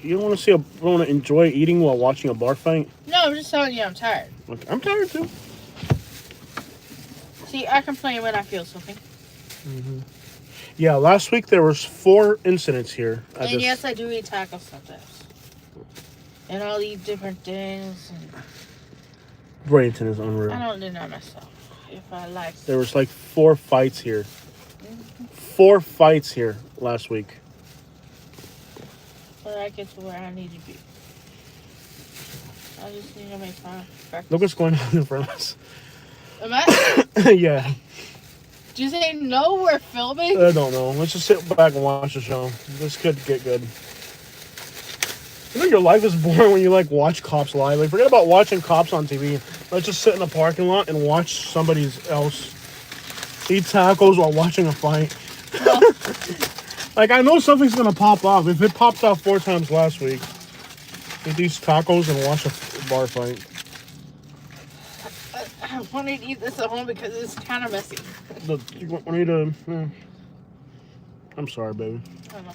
S1: You don't want to enjoy eating while watching a bar fight?
S2: No, I'm just telling you I'm tired.
S1: Okay, I'm tired too.
S2: See, I complain when I feel something.
S1: Yeah, last week there was 4 incidents here.
S2: And yes, I do eat tacos sometimes. And I'll eat different things. And
S1: Bradenton is unreal.
S2: I don't deny myself if I like.
S1: There was like 4 fights here. 4 fights here last week.
S2: But I get to where I need to be. I just need to make my breakfast.
S1: Look what's going on in front of us.
S2: Am I?
S1: Yeah.
S2: Do you say no? We're filming?
S1: I don't know. Let's just sit back and watch the show. This could get good. You know your life is boring when you like watch cops live. Like forget about watching cops on TV Let's just sit in the parking lot and watch somebody else eat tacos while watching a fight. Like, I know something's gonna pop off. If it popped off 4 times last week, eat these tacos and watch a bar fight.
S2: I wanted to eat this at home because it's kind of messy.
S1: You want me to? I'm sorry, baby.
S2: I don't know.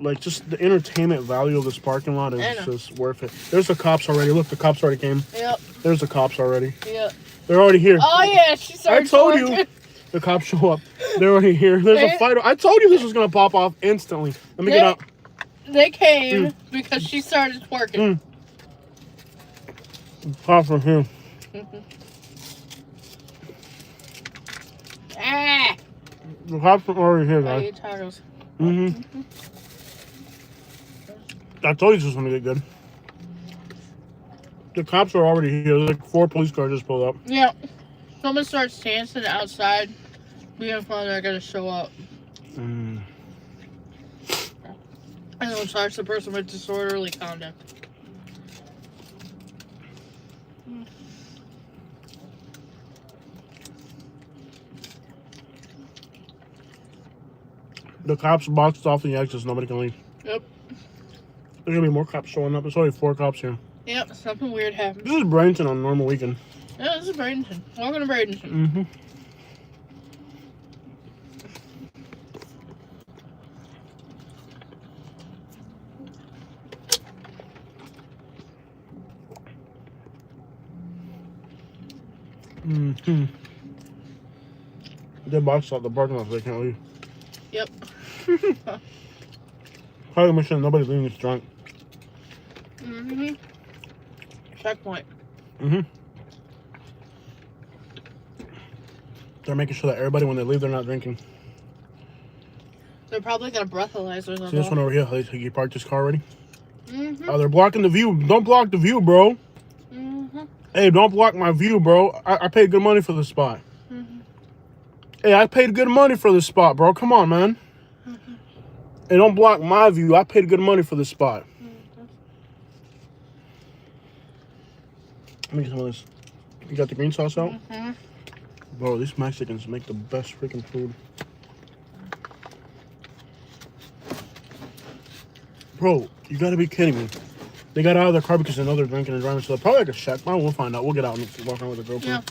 S1: Like, just the entertainment value of this parking lot
S2: I
S1: is
S2: know.
S1: just worth it. There's the cops already. Look, the cops already came.
S2: Yep.
S1: There's the cops already.
S2: Yep.
S1: They're already here.
S2: Oh yeah, she started.
S1: I told you.
S2: twerking.
S1: The cops show up. They're already here. There's a fight. I told you this was gonna pop off instantly. Let me get out.
S2: They came because she started twerking.
S1: Pop from here.
S2: Ah!
S1: The cops are already here,
S2: I
S1: guys.
S2: eat tacos.
S1: I told you this was gonna get good. The cops are already here. Like 4 police cars just pulled up.
S2: Yeah. Someone starts dancing outside. Being fun, they're gonna show up. And they'll charge the person with disorderly conduct.
S1: The cops boxed off the exits. Nobody can leave.
S2: Yep.
S1: There's gonna be more cops showing up. There's already 4 cops here.
S2: Yep, something weird happened.
S1: This is Bradenton on a normal weekend.
S2: Yeah, this is Bradenton. Welcome to Bradenton.
S1: They boxed off the parking lot so they can't leave.
S2: Yep.
S1: Probably make sure nobody's leaving this drunk.
S2: Checkpoint.
S1: They're making sure that everybody, when they leave, they're not drinking.
S2: They're probably gonna breathalyze or
S1: See this one over here? He parked his car already. Oh, they're blocking the view. Don't block the view, bro. Hey, don't block my view, bro. I paid good money for this spot. Hey, I paid good money for this spot, bro. Come on, man. Hey, don't block my view. I paid good money for this spot. Let me get some of this. You got the green sauce out? Bro, these Mexicans make the best freaking food. Bro, you gotta be kidding me. They got out of their car because they know they're drinking and driving, so they're probably like a shack. Oh, we'll find out. We'll get out and walk around with a girlfriend.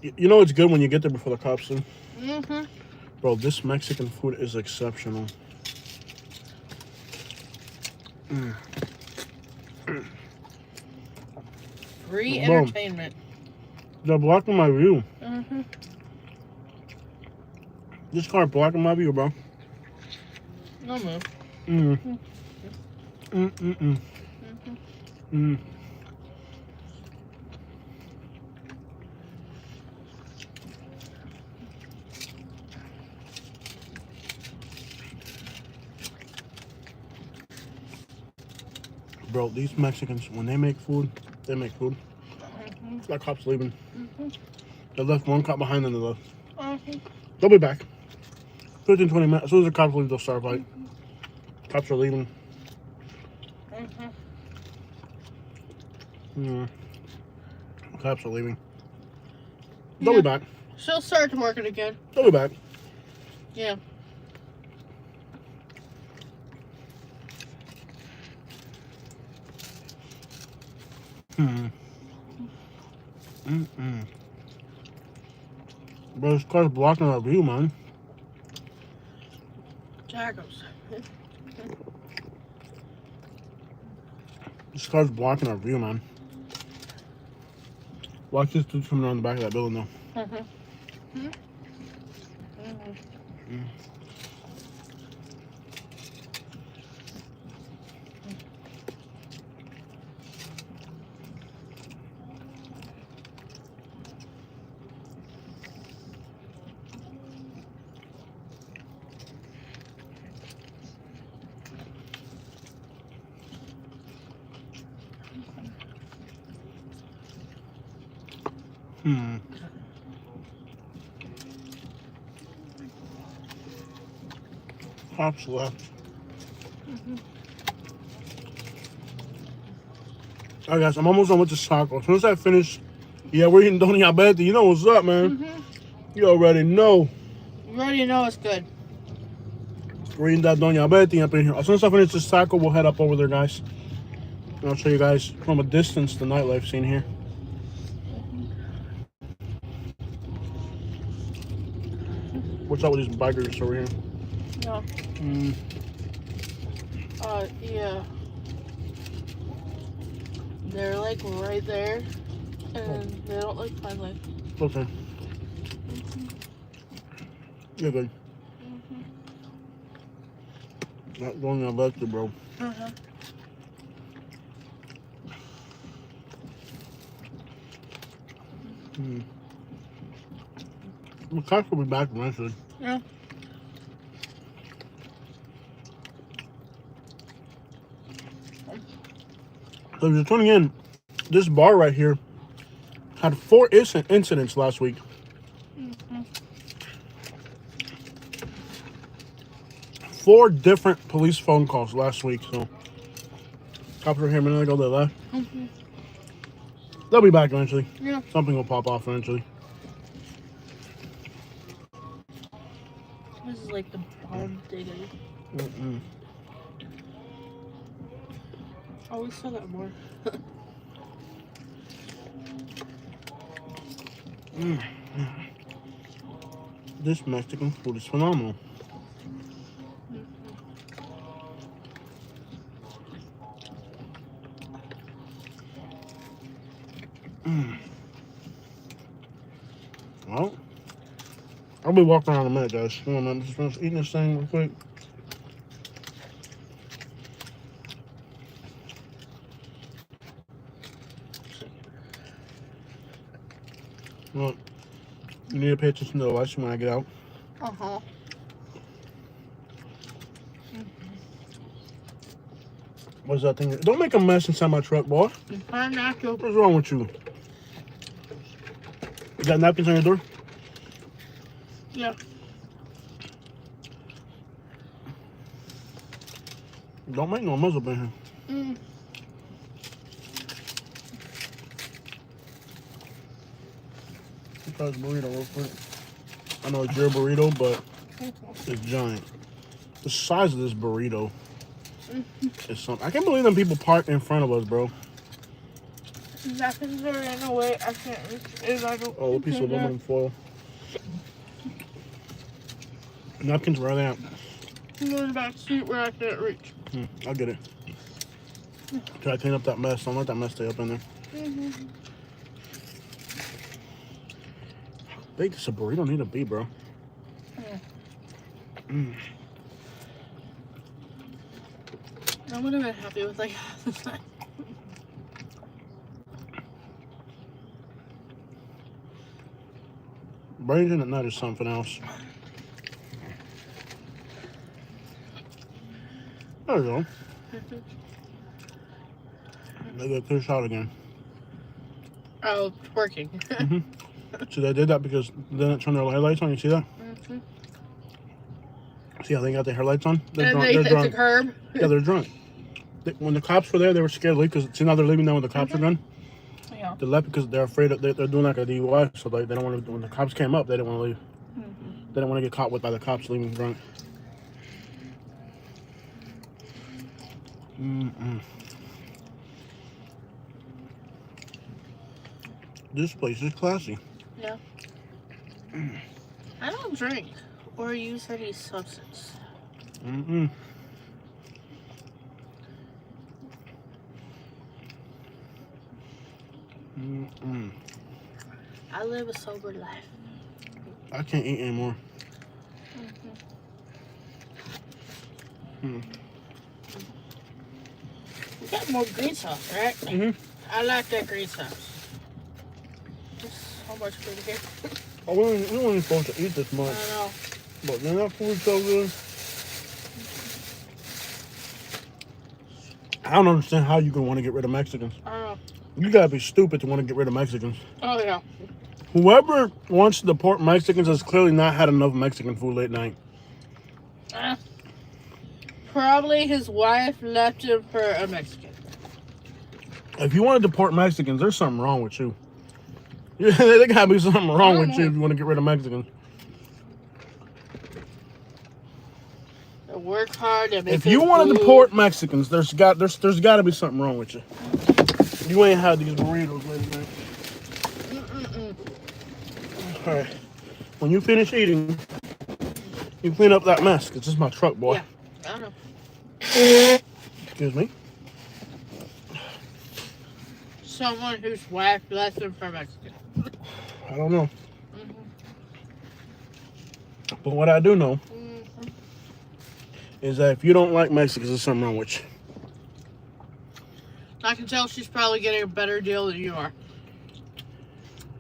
S1: Yeah. You know it's good when you get there before the cops do? Bro, this Mexican food is exceptional.
S2: Free
S1: Bro,
S2: entertainment.
S1: they're blocking my view. This car blocking my view, bro.
S2: No move.
S1: Bro, these Mexicans, when they make food, they make food. That cop's leaving. They left one cop behind and they left. They'll be back. 15, 20 minutes. As soon as the cops leave, they'll start a fight. Cops are leaving. Cops are leaving. They'll be back.
S2: She'll start working again.
S1: They'll be back.
S2: Yeah.
S1: Bro, this car's blocking our view, man.
S2: Tacos.
S1: This car's blocking our view, man. Watch this dude coming around the back of that building, though. Cops left. Alright guys, I'm almost done with this taco. As soon as I finish, yeah, we're eating Doña Betty. You know what's up, man. You already know.
S2: You already know it's good.
S1: We're eating that Doña Betty up in here. As soon as I finish this taco, we'll head up over there, guys. And I'll show you guys from a distance the nightlife scene here. What's up with these bikers over here?
S2: Yeah. Yeah. They're like right there, and they don't look friendly.
S1: Okay. You're good. Not going to let you, bro. The cops will be back eventually.
S2: Yeah.
S1: So if you're tuning in, this bar right here had 4 incidents last week. 4 different police phone calls last week. So cops were here a minute ago. They left. They'll be back eventually.
S2: Yeah.
S1: Something will pop off eventually.
S2: This is like the bomb digger. Oh, we still got more.
S1: This Mexican food is phenomenal. Well, I'll be walking around in a minute, guys. Come on, man. Just finish eating this thing real quick. Well, you need to pay attention to the lights when I get out. What's that thing? Don't make a mess inside my truck, boy.
S2: Pineapple.
S1: What's wrong with you? You got napkins on your door?
S2: Yeah.
S1: Don't make no mess up in here. Try this burrito real quick. I know it's your burrito, but it's giant. The size of this burrito is something. I can't believe them people park in front of us, bro.
S2: Napkins are in a way I can't reach.
S1: Oh, a piece of aluminum foil. Napkins, where are they at?
S2: In the back seat where I can't reach.
S1: I'll get it. Try to clean up that mess. Don't let that mess stay up in there. How big does a burrito need to be, bro?
S2: I would have been happy with like half the size.
S1: Brains at night is something else. There we go. They got clear shot again.
S2: Oh, it's working.
S1: So they did that because they didn't turn their headlights on. You see that? See how they got their headlights on? They're
S2: And
S1: drunk.
S2: they
S1: They're
S2: hit
S1: drunk.
S2: the curb.
S1: Yeah, they're drunk. When the cops were there, they were scared to leave because see now they're leaving now when the cops are done.
S2: Yeah.
S1: They left because they're afraid of, they're doing like a DUI, so they don't want to. When the cops came up, they didn't want to leave. They didn't want to get caught with by the cops leaving drunk. This place is classy.
S2: Yeah. I don't drink or use any substance. I live a sober life.
S1: I can't eat anymore.
S2: We got more green sauce, right? I like that green sauce. There's so much food here.
S1: Oh, we weren't supposed to eat this much.
S2: I know.
S1: But then that food's so good. I don't understand how you can want to get rid of Mexicans.
S2: I know.
S1: You gotta be stupid to want to get rid of Mexicans.
S2: Oh, yeah.
S1: Whoever wants to deport Mexicans has clearly not had enough Mexican food late night.
S2: Probably his wife left him for a Mexican.
S1: If you want to deport Mexicans, there's something wrong with you. Yeah, there gotta be something wrong with you if you want to get rid of Mexicans.
S2: Work hard and make
S1: If you
S2: good
S1: want to
S2: food.
S1: deport Mexicans, there's got to be something wrong with you. You ain't had these burritos lately, man. All right. When you finish eating, you clean up that mess. Cause this is my truck, boy.
S2: Yeah, I know.
S1: Excuse me.
S2: Someone whose wife left them for Mexican.
S1: I don't know. But what I do know is that if you don't like Mexicans, there's something wrong with you.
S2: I can tell she's probably getting a better deal than you are.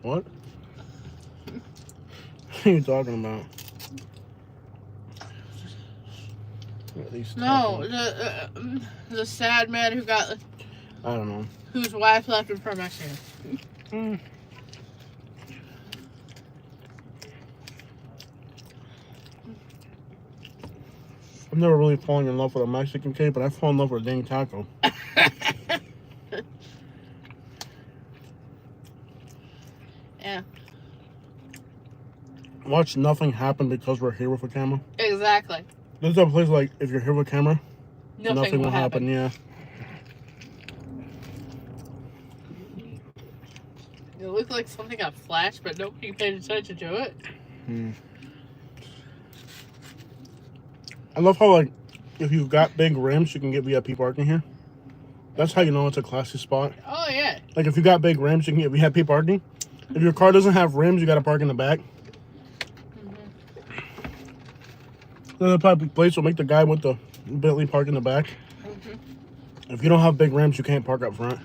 S1: What? What are you talking about? At least
S2: No, the sad man who got
S1: I don't know.
S2: whose wife left him for Mexican.
S1: I've never really fallen in love with a Mexican cake, but I fall in love with a dang taco.
S2: Yeah,
S1: Watch nothing happen because we're here with a camera.
S2: exactly.
S1: There's a place like if you're here with a camera,
S2: Nothing will happen.
S1: Yeah.
S2: It looked like something got flashed, but nobody paid attention to it.
S1: I love how like if you've got big rims, you can get VIP parking here. That's how you know it's a classy spot.
S2: Oh yeah.
S1: Like if you got big rims, you can get VIP parking. If your car doesn't have rims, you got to park in the back. Then the public place will make the guy with the Bentley park in the back. If you don't have big rims, you can't park up front.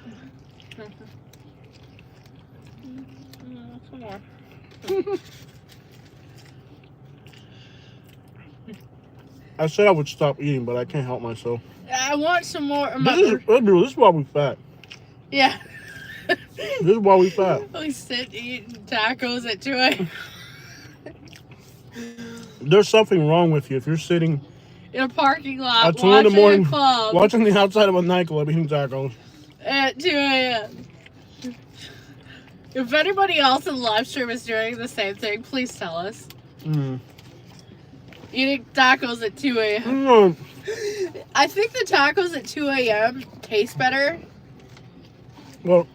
S2: Come on.
S1: I said I would stop eating, but I can't help myself.
S2: I want some more.
S1: This is why we fat.
S2: Yeah.
S1: This is why we fat.
S2: We sit eating tacos at 2 a.m.
S1: There's something wrong with you if you're sitting
S2: in a parking lot
S1: at 2 in the
S2: watching
S1: morning,
S2: a club
S1: watching the outside of a nightclub eating tacos.
S2: at 2 a.m. If anybody else in the live stream is doing the same thing, please tell us. Eating tacos at 2 a.m. I think the tacos at 2 a.m. taste better.
S1: Well,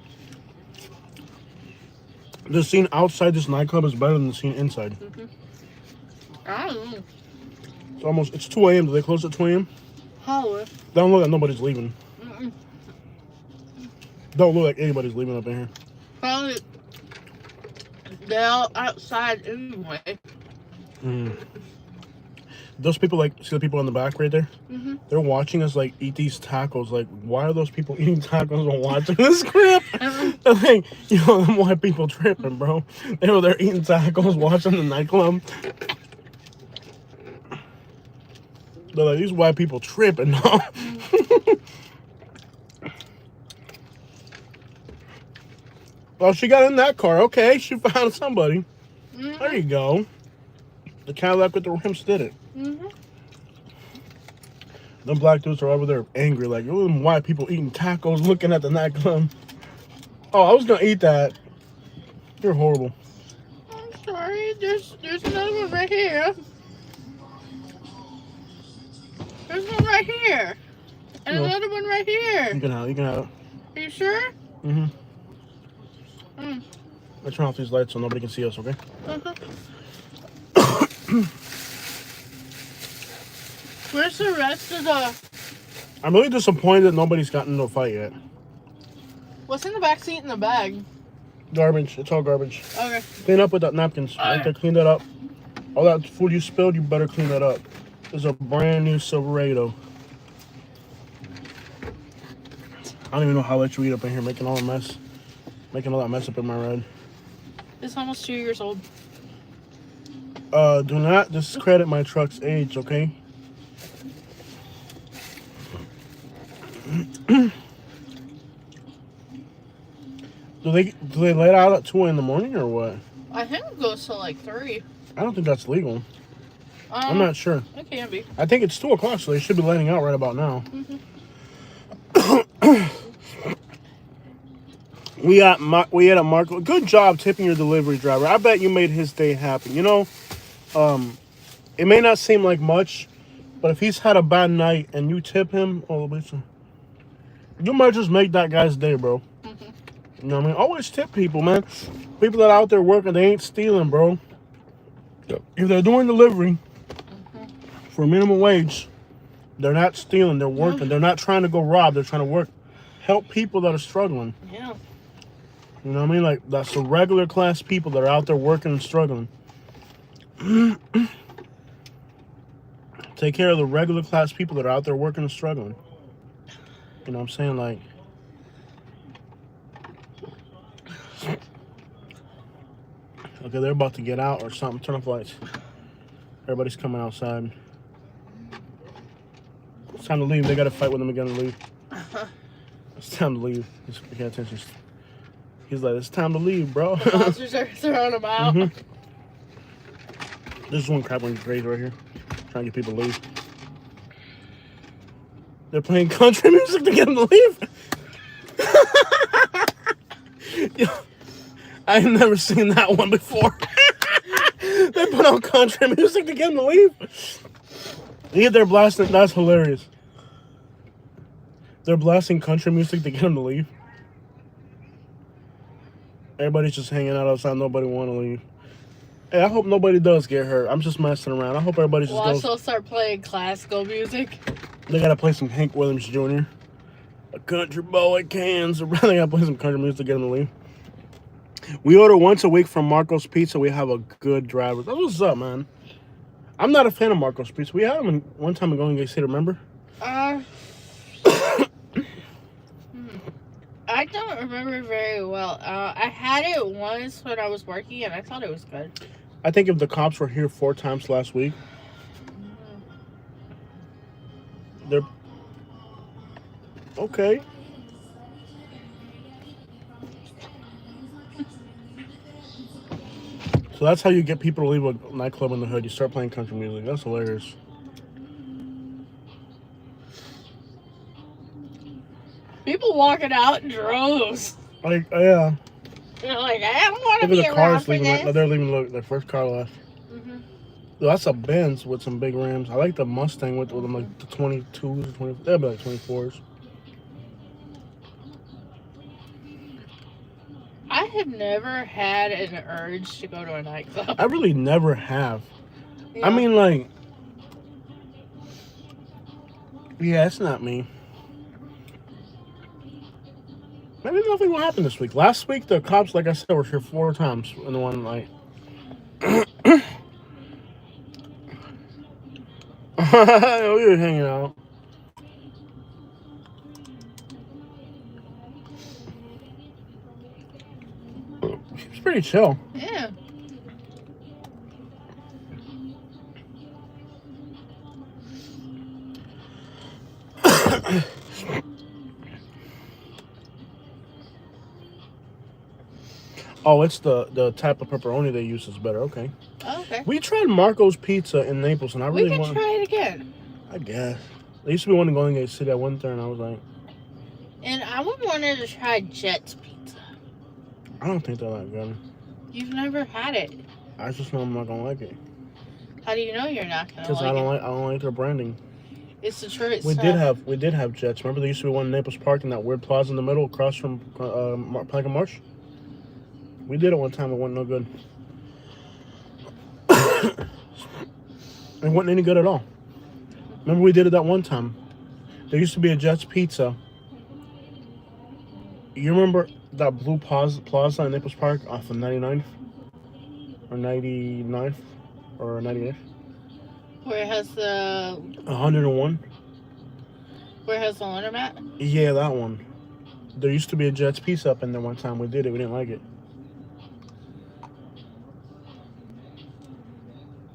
S1: the scene outside this nightclub is better than the scene inside.
S2: I don't know.
S1: It's 2 a.m. Do they close at 2 a.m.?
S2: How?
S1: They don't look like nobody's leaving. Don't look like anybody's leaving up in here.
S2: Probably they're all outside anyway.
S1: Those people, like, see the people in the back right there? They're watching us, like, eat these tacos. Like, why are those people eating tacos and watching this crap? They're like, you know, them white people tripping, bro. They were there eating tacos, watching the nightclub. They're like, these white people tripping, no? Well, she got in that car. Okay, she found somebody. There you go. The Cadillac with the rims did it. Them black dudes are over there angry, like, oh, them white people eating tacos, looking at the nightclub. Oh, I was gonna eat that. You're horrible.
S2: I'm sorry. There's another one right here. There's one right here. And another one right here.
S1: You can have it.
S2: Are you sure?
S1: I turn off these lights so nobody can see us, okay?
S2: Where's the rest of the...
S1: I'm really disappointed that nobody's gotten into a fight yet.
S2: What's in the back seat in the bag?
S1: Garbage. It's all garbage.
S2: Okay.
S1: Clean up with that napkins. Right there, clean that up. All that food you spilled, you better clean that up. It's a brand new Silverado. I don't even know how I let you eat up in here, making all a mess. Making all that mess up in my red.
S2: It's almost 2 years old.
S1: Do not discredit my truck's age, okay? Do they let out at 2 in the morning or what?
S2: I think it goes to like 3.
S1: I don't think that's legal. I'm not sure.
S2: It can be.
S1: I think it's 2 o'clock, so they should be letting out right about now. We had a Marco. Good job tipping your delivery driver. I bet you made his day happy. You know, it may not seem like much, but if he's had a bad night and you tip him, you might just make that guy's day, bro. You know what I mean? Always tip people, man. People that are out there working, they ain't stealing, bro. If they're doing delivery for minimum wage, they're not stealing. They're working. They're not trying to go rob. They're trying to work. Help people that are struggling.
S2: Yeah.
S1: You know what I mean? Like, that's the regular class people that are out there working and struggling. Take care of the regular class people that are out there working and struggling. You know what I'm saying? Like, okay, they're about to get out or something. Turn off the lights. Everybody's coming outside. It's time to leave. They got to fight with them again to leave. It's time to leave. Just pay attention. He's like, it's time to leave, bro.
S2: The monsters are throwing them out.
S1: There's one crap on grade right here. Trying to get people to leave. They're playing country music to get them to leave. Yo, I've never seen that one before. They put on country music to get them to leave. Yeah, they're blasting. That's hilarious. They're blasting country music to get them to leave. Everybody's just hanging out outside. Nobody want to leave. Hey, I hope nobody does get hurt. I'm just messing around. I hope everybody just
S2: We'll
S1: goes.
S2: also start playing classical music.
S1: They gotta play some Hank Williams Jr. A country boy cans. They gotta play some country music to get them to leave. We order once a week from Marco's Pizza. We have a good driver. That's what's up, man. I'm not a fan of Marco's Pizza. We had them one time in Golden Gate City, remember?
S2: I don't remember very well. I had it once when I was working, and I thought it was good.
S1: I think if the cops were here 4 times last week, they're okay. So that's how you get people to leave a nightclub in the hood. You start playing country music. That's hilarious.
S2: People walking out in droves.
S1: Like, yeah.
S2: They're like, I don't want to
S1: Look
S2: be
S1: at the
S2: around
S1: cars
S2: for
S1: leaving.
S2: this.
S1: They're leaving. Their first car left. That's a Benz with some big rims. I like the Mustang with them, like the 22s, 20. They'll be like 24s.
S2: I have never had an urge to go to a nightclub.
S1: I really never have.
S2: Yeah.
S1: I mean, like, yeah, it's not me. Maybe nothing will happen this week. Last week, the cops, like I said, were here 4 times in the one night. We were hanging out. It's pretty chill.
S2: Yeah.
S1: Oh, it's the type of pepperoni they use is better. Okay.
S2: Oh, okay.
S1: We tried Marco's Pizza in Naples, and I
S2: We
S1: really
S2: can
S1: want.
S2: try it again.
S1: I guess. There used to be one in Golden Gate City. I went there, and I was like,
S2: And I would want to try Jet's Pizza.
S1: I don't think they're that good.
S2: You've never had it.
S1: I just know I'm not gonna like it
S2: How do you know you're not gonna
S1: because
S2: like it?
S1: I don't like their branding.
S2: It's the truth.
S1: We did have Jets. Remember, there used to be one in Naples Park in that weird plaza in the middle, across from Plank and Marsh. We did it one time. It wasn't no good. It wasn't any good at all. Remember, we did it that one time. There used to be a Jets Pizza. You remember that blue plaza in Naples Park off of 99th? Or 99th? Or 98th?
S2: Where it has the
S1: 101?
S2: where it has the laundromat?
S1: Yeah, that one. There used to be a Jets Pizza up in there one time. We did it. We didn't like it.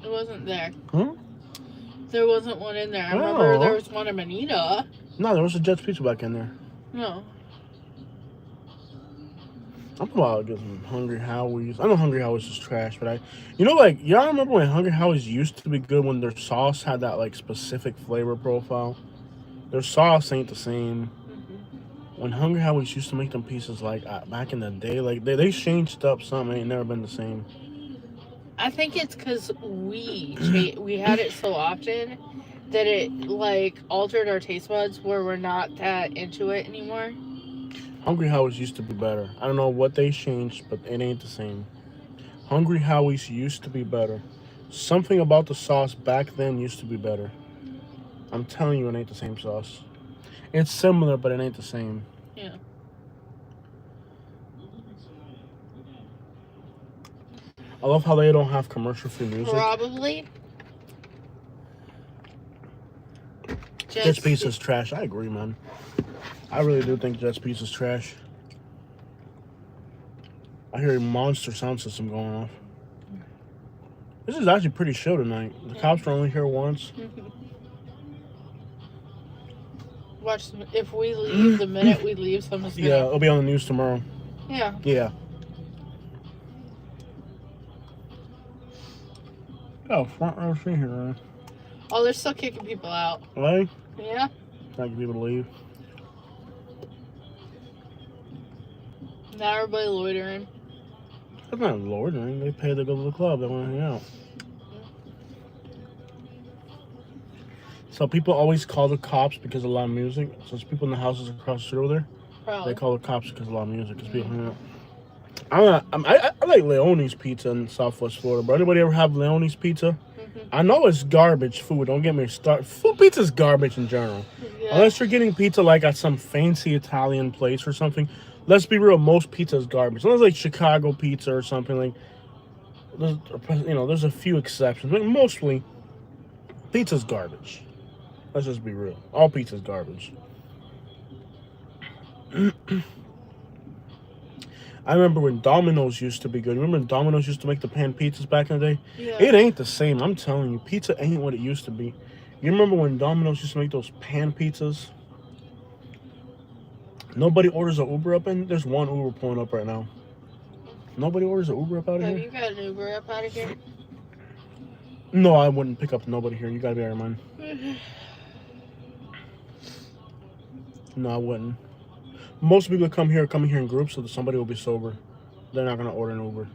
S2: It wasn't there.
S1: Huh?
S2: There wasn't one in there. I
S1: Oh.
S2: remember there was one in Manita.
S1: No, there was a Jets Pizza back in there.
S2: No.
S1: I'm about to get some Hungry Howie's. I know Hungry Howie's is trash, but y'all remember when Hungry Howie's used to be good when their sauce had that, like, specific flavor profile? Their sauce ain't the same. when Hungry Howie's used to make them pizzas like back in the day, like they changed up something. Ain't never been the same.
S2: I think it's because we had it so often that it like altered our taste buds where we're not that into it anymore.
S1: Hungry Howie's used to be better. I don't know what they changed, but it ain't the same. Hungry Howie's used to be better. Something about the sauce back then used to be better. I'm telling you, it ain't the same sauce. It's similar, but it ain't the same.
S2: Yeah.
S1: I love how they don't have commercial-free music.
S2: Probably.
S1: Jet's Pizza's trash. I agree, man. I really do think Jet's Pizza's trash. I hear a monster sound system going off. This is actually pretty chill tonight. The cops are only here once.
S2: Watch, if we leave the minute we leave, someone's gonna...
S1: Yeah, it'll be on the news tomorrow.
S2: Yeah.
S1: Yeah. Oh, front row seat here, man.
S2: Oh, they're still kicking people out.
S1: Right?
S2: Yeah.
S1: Not get people to leave.
S2: Now everybody loitering.
S1: It's not loitering. They pay to go to the club. They want to hang out. So people always call the cops because of loud music. So it's people in the houses across the street over there.
S2: Probably.
S1: They call the cops because of loud music. Because people hang out. I like Leone's Pizza in Southwest Florida, but anybody ever have Leone's Pizza? I know it's garbage food. Don't get me started. Food pizza's garbage in general.
S2: Yeah.
S1: Unless you're getting pizza like at some fancy Italian place or something. Let's be real. Most pizza is garbage. Unless like Chicago pizza or something like. There's a few exceptions, but mostly pizza's garbage. Let's just be real. All pizza's garbage. I remember when Domino's used to be good. Remember when Domino's used to make the pan pizzas back in the day?
S2: Yeah.
S1: It ain't the same. I'm telling you. Pizza ain't what it used to be. You remember when Domino's used to make those pan pizzas? Nobody orders an Uber up in. There's one Uber pulling up right now. Nobody orders an Uber up out of
S2: Have
S1: here?
S2: you got an Uber up out of here?
S1: No, I wouldn't pick up nobody here. You gotta be out of your mind. No, I wouldn't. Most people that come here in groups so that somebody will be sober. They're not gonna order an Uber.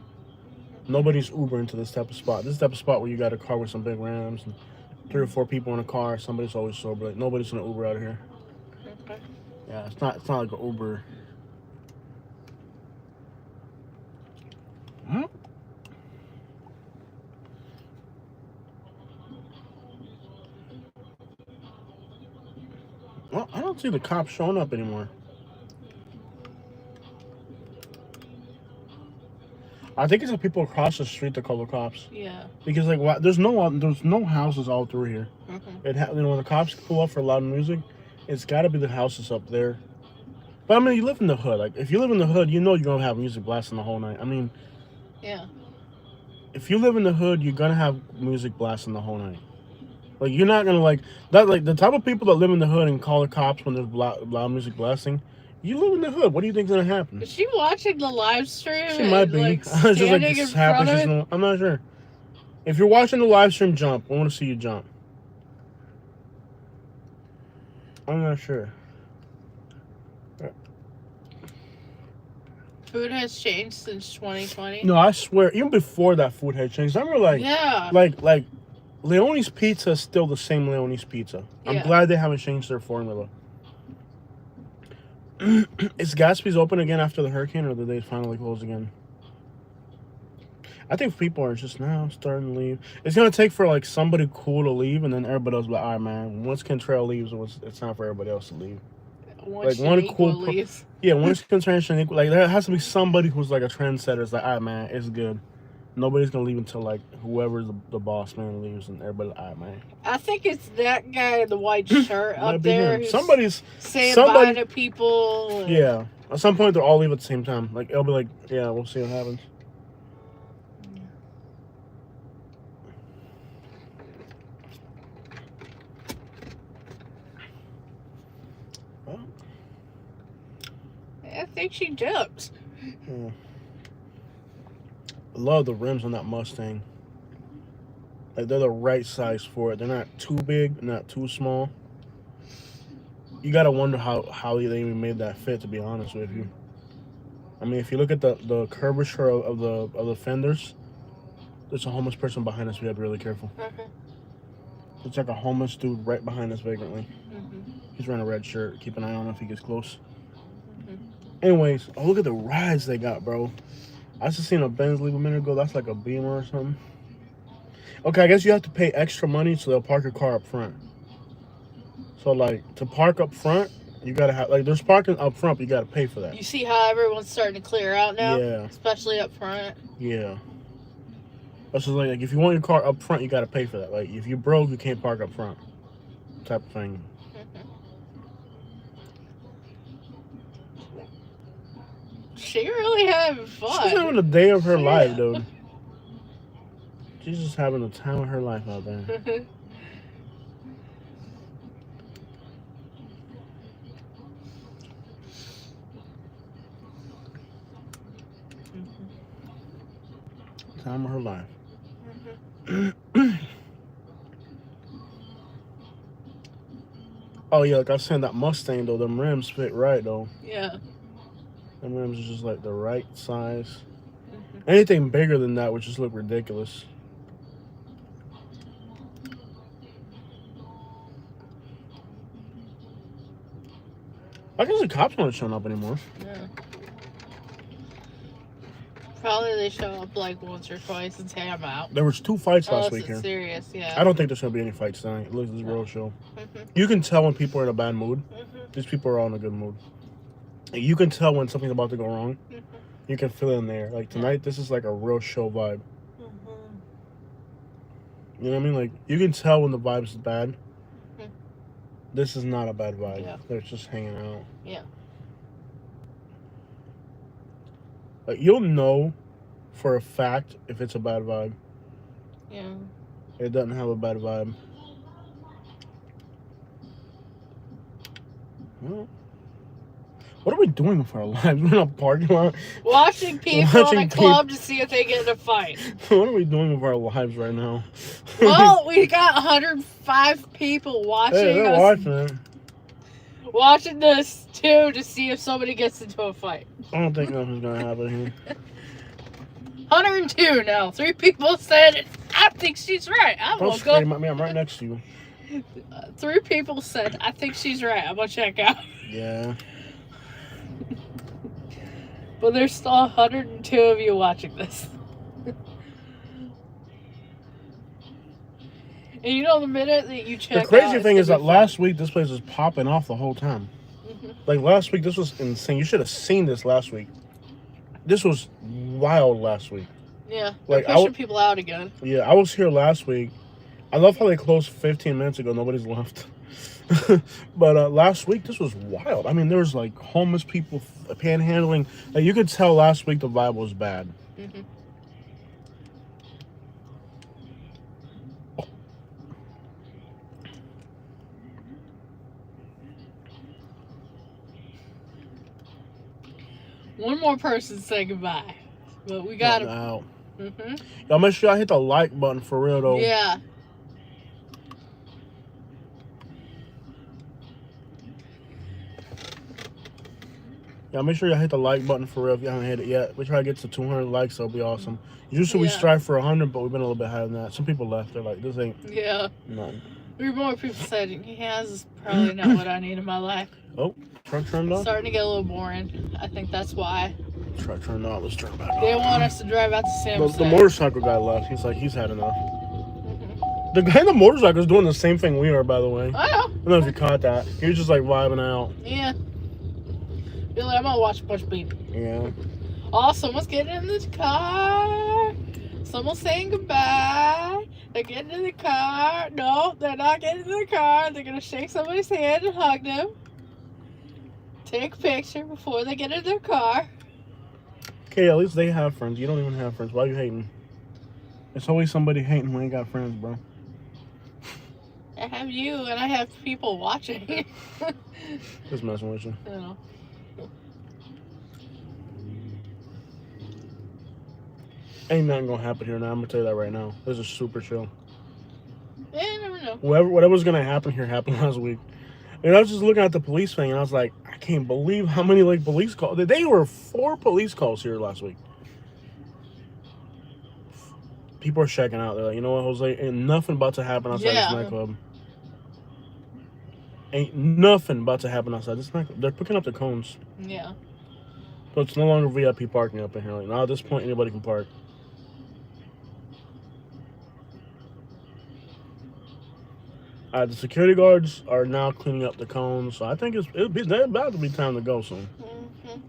S1: Nobody's Ubering to this type of spot. This is the type of spot where you got a car with some big rims and 3 or 4 people in a car. Somebody's always sober. Like nobody's gonna Uber out of here.
S2: Okay.
S1: Yeah, it's not like an Uber. Huh? Well, I don't see the cops showing up anymore. I think it's the people across the street that call the cops.
S2: Yeah.
S1: Because like, there's no houses all through here.
S2: Mm-hmm.
S1: When the cops pull up for loud music, it's got to be the houses up there. But I mean, you live in the hood. Like, if you live in the hood, you know you're gonna have music blasting the whole night. I mean,
S2: Yeah.
S1: if you live in the hood, you're gonna have music blasting the whole night. Like, you're not gonna like that. Like the type of people that live in the hood and call the cops when there's loud music blasting. You live in the hood. What do you think's gonna happen?
S2: Is she watching the live stream?
S1: She might be.
S2: Like,
S1: I was just like,
S2: standing
S1: this
S2: in front
S1: happens.
S2: of it?
S1: I'm not sure. If you're watching the live stream, jump. I want to see you jump. I'm not sure.
S2: Food has changed since 2020.
S1: No, I swear, even before that food had changed. I remember
S2: Yeah.
S1: like Leone's Pizza is still the same Leone's Pizza. I'm
S2: Yeah.
S1: glad they haven't changed their formula. Is Gatsby's open again after the hurricane, or did they finally close again? I think people are just now starting to leave. It's gonna take for like somebody cool to leave, and then everybody else be like, all right, man. Once Kentrell leaves, it's time for everybody else to leave.
S2: Once
S1: Like, one
S2: Shaniqua
S1: cool
S2: leaves.
S1: Yeah, once Kentrell, like there has to be somebody who's like a trendsetter. It's like, all right, man, it's good. Nobody's gonna leave until like whoever the boss man leaves, and everybody, all right, man.
S2: I think it's that guy in the white shirt
S1: Might
S2: up
S1: be
S2: there.
S1: him.
S2: Who's
S1: Somebody's
S2: saying
S1: somebody-
S2: bye to people. and-
S1: Yeah. At some point, they'll all leave at the same time. Like, it'll be like, yeah, we'll see what happens. Well,
S2: I think she jumps.
S1: yeah. I love the rims on that Mustang. Like, they're the right size for it. They're not too big, not too small. you gotta wonder how they even made that fit. To be honest with you, I mean, if you look at the curvature of the fenders, there's a homeless person behind us. We have to be really careful. It's like a homeless dude right behind us vagrantly. He's wearing a red shirt. Keep an eye on him if he gets close. Anyways, oh, look at the rides they got, bro. I just seen a Benz leave a minute ago. That's like a Beamer or something. Okay, I guess you have to pay extra money so they'll park your car up front. So, like, to park up front, you gotta have, like, there's parking up front, but you gotta pay for that.
S2: You see how everyone's starting to clear out now?
S1: Yeah.
S2: Especially up front.
S1: Yeah. That's just like if you want your car up front, you gotta pay for that. Like, if you're broke, you can't park up front. Type of thing.
S2: She really having fun.
S1: She's having a day of her life, dude. She's just having the time of her life out there. Time of her life. Oh yeah, like I said, that Mustang though, them rims fit right though.
S2: Yeah.
S1: Them rims are just like the right size. Anything bigger than that would just look ridiculous. I guess the cops aren't showing up anymore.
S2: Yeah. Probably they show up like once or twice and say I'm out.
S1: There was 2 fights last
S2: Unless
S1: week
S2: it's
S1: here.
S2: serious, yeah.
S1: I don't think there's gonna be any fights tonight. Look at this real show. You can tell when people are in a bad mood. These people are all in a good mood. You can tell when something's about to go wrong. You can feel it in there. Like tonight, this is like a real show vibe. You know what I mean? Like you can tell when the vibe is bad. This is not a bad vibe.
S2: Yeah.
S1: They're just hanging out.
S2: Yeah.
S1: Like you'll know for a fact if it's a bad vibe.
S2: Yeah.
S1: It doesn't have a bad vibe. Well, what are we doing with our lives? We're in a parking lot.
S2: Watching people in a club to see if they get in a fight.
S1: What are we doing with our lives right now?
S2: Well, we got 105 people watching
S1: Hey, they're
S2: us.
S1: watching it.
S2: Watching this too to see if somebody gets into a fight.
S1: I don't think nothing's gonna happen here.
S2: 102 now. 3 people said, I think she's right. I'm
S1: Don't
S2: gonna
S1: scream
S2: go.
S1: at me. I'm right next to you.
S2: 3 people said, I think she's right. I'm gonna check out.
S1: Yeah.
S2: But there's still 102 of you watching this. And you know, the minute that you check
S1: The crazy
S2: out,
S1: thing
S2: it's
S1: is that
S2: gonna be
S1: last week this place was popping off the whole time. Like last week, this was insane. You should have seen this last week. This was wild last week.
S2: fun. Yeah,
S1: Like,
S2: they're pushing people out again.
S1: Yeah, I was here last week. I love how they closed 15 minutes ago. Nobody's left. But last week, this was wild. I mean, there was like homeless people panhandling. Like you could tell last week the vibe was bad.
S2: One more person say goodbye. But we got to.
S1: Out. Y'all make sure y'all hit the like button for real though.
S2: Yeah.
S1: Yeah, make sure y'all hit the like button for real if you haven't hit it yet. We try to get to 200 likes, that'll be awesome. Usually we strive for 100, but we've been a little bit higher than that. Some people left. They're like, this ain't nothing.
S2: 3 more people said he has probably not what I need in my life.
S1: Oh, truck turned off?
S2: Starting to get a little boring. I think that's why.
S1: Truck turned off. Let's turn back
S2: They
S1: on.
S2: want us to drive out to San Jose.
S1: The motorcycle guy left. He's like, he's had enough. The guy in the motorcycle is doing the same thing we are, by the way.
S2: I know.
S1: I don't know if you caught that. He was just like vibing out.
S2: Yeah. Be like, I'm gonna watch a bunch of people.
S1: Yeah.
S2: Oh, someone's getting in the car. Someone's saying goodbye. They're getting in the car. No, they're not getting in the car. They're gonna shake somebody's hand and hug them. Take a picture before they get in their car.
S1: Okay, at least they have friends. You don't even have friends. Why are you hating? It's always somebody hating when you got friends, bro.
S2: I have you and I have people watching.
S1: Just messing with you.
S2: You know.
S1: Ain't nothing gonna happen here now. I'm gonna tell you that right now. This is super chill.
S2: Yeah, you never know.
S1: Whatever's gonna happen here happened last week. And I was just looking at the police thing, and I was like, I can't believe how many like police calls. There were 4 police calls here last week. People are checking out. They're like, you know what, Jose? Ain't nothing about to happen outside this nightclub. Ain't nothing about to happen outside this nightclub. They're picking up the cones.
S2: Yeah.
S1: So it's no longer VIP parking up in here. Like, now at this point, anybody can park. The security guards are now cleaning up the cones, so I think it's about to be time to go soon.
S2: Mm-hmm.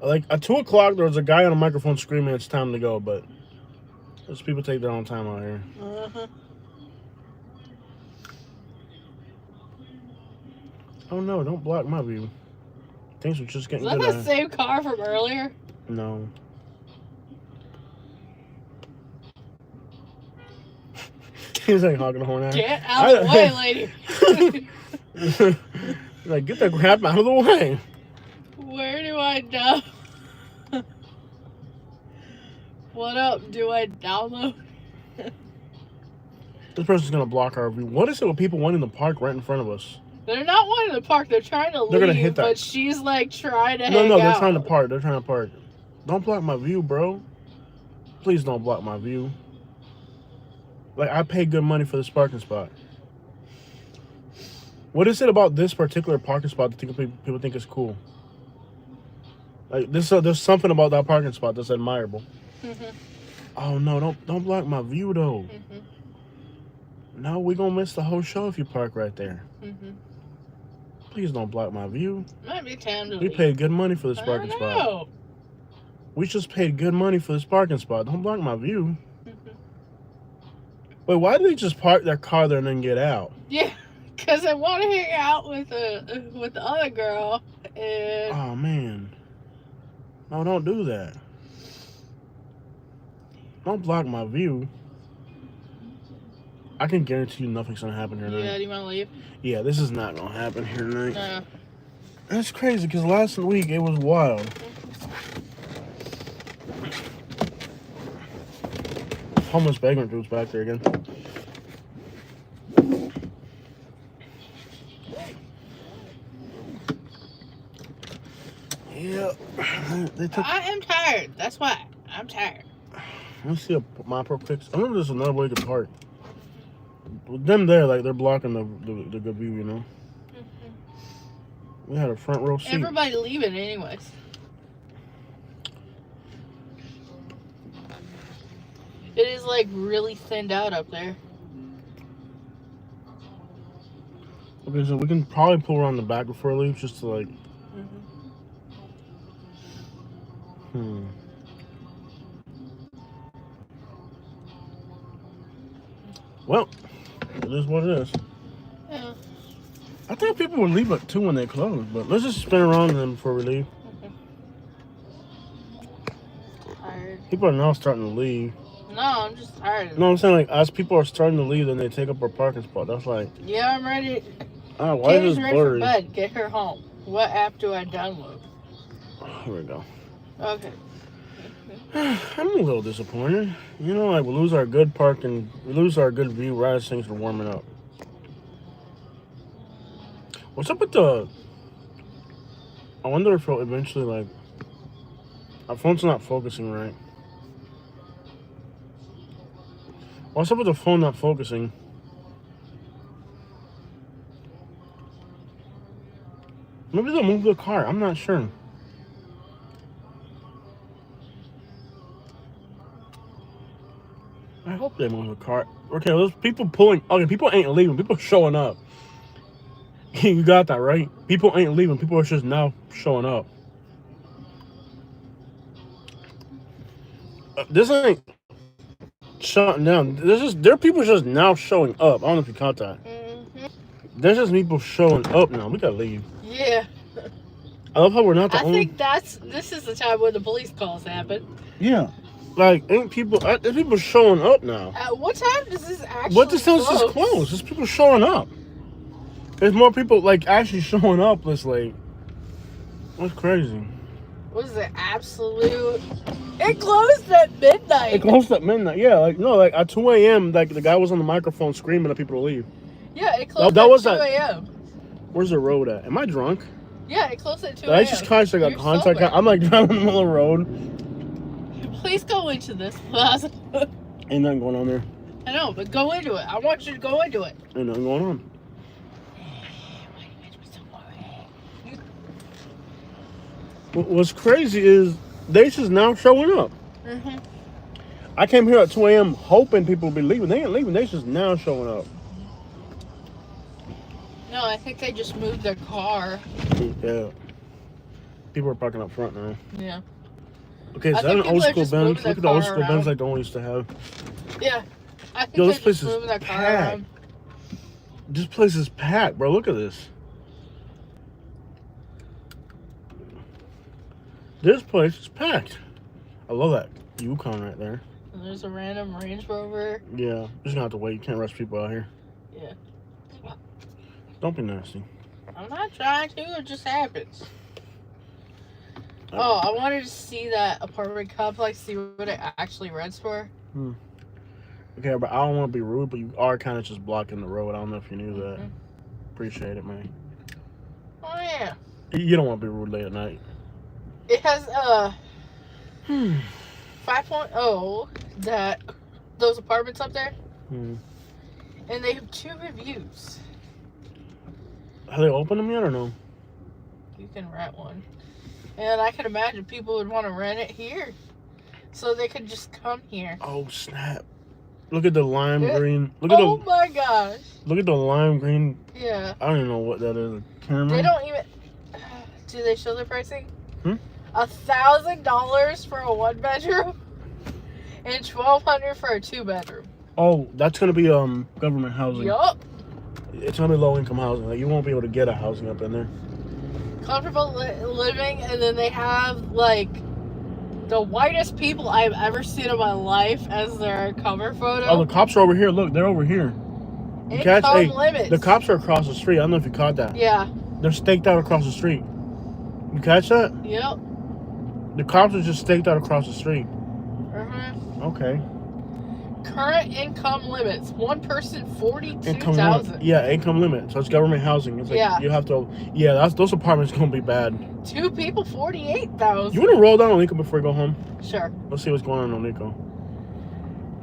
S1: Like at 2 o'clock, there was a guy on a microphone screaming, "It's time to go!" But those people take their own time out here.
S2: Mm-hmm.
S1: Oh no! Don't block my view. Things are just getting
S2: Is that
S1: good.
S2: the same car from earlier?
S1: No. He's like honking the horn at her.
S2: Get out of the way, lady.
S1: Like, get that crap out of the way.
S2: Where do I know? What up? Do I download?
S1: This person's gonna block our view. What is it with people wanting to park right in front of us?
S2: They're not wanting to park. They're trying to
S1: They're
S2: leave,
S1: gonna hit that.
S2: but she's like trying to hang
S1: No, they're
S2: out.
S1: trying to park. They're trying to park. Don't block my view, bro. Please don't block my view. Like, I paid good money for this parking spot. What is it about this particular parking spot that people think is cool? Like, there's something about that parking spot that's admirable.
S2: Mm-hmm.
S1: Oh no! Don't block my view though.
S2: Mm-hmm.
S1: No, we gonna miss the whole show if you park right there.
S2: Mm-hmm.
S1: Please don't block my view.
S2: Might be time to
S1: We
S2: leave.
S1: paid good money for this parking spot.
S2: know.
S1: We just paid good money for this parking spot. Don't block my view.
S2: Mm-hmm.
S1: Wait, why did they just park their car there and then get out?
S2: Yeah, because I want to hang out with the other girl. And
S1: Oh man. No, don't do that. Don't block my view. I can guarantee you nothing's gonna happen here
S2: yeah,
S1: tonight.
S2: do you want to leave?
S1: Yeah, this is not gonna happen here tonight.
S2: No.
S1: That's crazy because last week it was wild. Homeless vagrant dude's back there again. Yeah, they took.
S2: I am tired. That's why I'm tired.
S1: Let's see my pro pics. I wonder if there's another way to park. With them there, like they're blocking the good view, you know. We had a front row seat.
S2: Everybody leaving anyways. It is like really thinned out up there.
S1: Okay, so we can probably pull around the back before I leave, just to like. Well, it is what it is.
S2: Yeah.
S1: I thought people would leave at 2 when they close, but let's just spin around them before we leave.
S2: Tired.
S1: People are now starting to leave.
S2: No, I'm just tired.
S1: No, I'm saying like as people are starting to leave, then they take up our parking spot. That's like,
S2: Yeah, I'm ready.
S1: why
S2: Katie's
S1: is this
S2: ready for
S1: blurry?
S2: bed. Get her home. What app do I download?
S1: Here we go.
S2: Okay.
S1: I'm a little disappointed. You know, like we lose our good parking, we lose our good view right as things are warming up. What's up with the? I wonder if it'll eventually like. Our phone's not focusing right. What's up with the phone not focusing? Maybe they'll move the car. I'm not sure. I hope they move the car. Okay, those people pulling. Okay, people ain't leaving. People showing up. You got that right. People ain't leaving. People are just now showing up. This ain't shutting down. There are people just now showing up. I don't know if you caught that. There's just people showing up now. We gotta leave.
S2: Yeah.
S1: I love how we're not the
S2: I
S1: only.
S2: think this is the time when the police calls happen.
S1: Yeah. Like, ain't people. There's people showing up now.
S2: At what time does this actually
S1: What this house is closed? There's people showing up. There's more people like actually showing up this late. That's crazy.
S2: was it absolute? It closed at midnight.
S1: It closed at midnight. Yeah, like no, like at 2 a.m. Like the guy was on the microphone screaming at people to leave.
S2: Yeah, it closed
S1: That
S2: at
S1: was
S2: 2
S1: at-
S2: a.m.
S1: Where's the road at? Am I drunk?
S2: Yeah, it closed at 2
S1: Did
S2: a.m.
S1: I just catch like a
S2: You're
S1: contact?
S2: sober.
S1: I'm like driving in the middle of the road.
S2: Please go into this plaza.
S1: Ain't nothing going on there.
S2: I know, but go into it. I want you to go into it.
S1: Ain't nothing going on.
S2: Why do you make me so worried?
S1: What's crazy is they just now showing up.
S2: Mm-hmm.
S1: I came here at 2 a.m. hoping people would be leaving. They ain't leaving. They just now showing up.
S2: No, I think they just moved their car.
S1: Yeah. People are parking up front now.
S2: Yeah.
S1: Okay, is
S2: I
S1: that an
S2: think
S1: old
S2: people are
S1: school
S2: just
S1: Benz?
S2: moving
S1: Look at
S2: their
S1: the old
S2: car
S1: school Benz
S2: around.
S1: like the one we used to have.
S2: Yeah. I think
S1: Yo,
S2: they're
S1: this place
S2: just
S1: is
S2: moving their car
S1: packed.
S2: around.
S1: This place is packed, bro. Look at this. This place is packed. I love that Yukon right there.
S2: And there's a random Range Rover.
S1: Yeah, just gonna have to wait. You can't rush people out here.
S2: Yeah.
S1: Don't be nasty.
S2: I'm not trying to. It just happens. Oh, I wanted to see that apartment complex, see what it actually rents for.
S1: Okay, but I don't want to be rude, but you are kind of just blocking the road. I don't know if you knew that.
S2: Mhm.
S1: Appreciate it, man.
S2: Oh, yeah.
S1: You don't want to be rude late at night.
S2: It has 5.0, that those apartments up there,
S1: Hmm.
S2: and they have 2 reviews.
S1: Have they opened them yet or no?
S2: You can rent one. And I can imagine people would want to rent it here. So they could just come here.
S1: Oh snap! Look at the lime
S2: Yeah.
S1: green. Look
S2: Oh
S1: at
S2: my gosh.
S1: the lime green.
S2: Yeah.
S1: I don't even know what that is. A Camry?
S2: They don't even... Do they show their pricing?
S1: Hmm?
S2: $1,000 for a 1-bedroom and $1,200 for a 2-bedroom.
S1: Oh, that's gonna be government housing.
S2: Yup.
S1: It's gonna be low income housing. Like you won't be able to get a housing up in there.
S2: Comfortable living, and then they have like the whitest people I've ever seen in my life as their cover photo.
S1: Oh, the cops are over here. Look, they're over here. You catch?
S2: Income
S1: Hey,
S2: limits.
S1: the cops are across the street. I don't know if you caught that.
S2: Yeah.
S1: They're staked out across the street. You catch that?
S2: Yep.
S1: The cops are just staked out across the street. Okay.
S2: Current income limits. One person,
S1: Income
S2: 42,000.
S1: limit. Yeah, income limit. So it's government housing. It's like
S2: Yeah.
S1: you have to. Yeah, those apartments gonna be bad.
S2: 2 people, 48,000.
S1: You wanna roll down on Nico before we go home?
S2: Sure.
S1: Let's see what's going on Nico.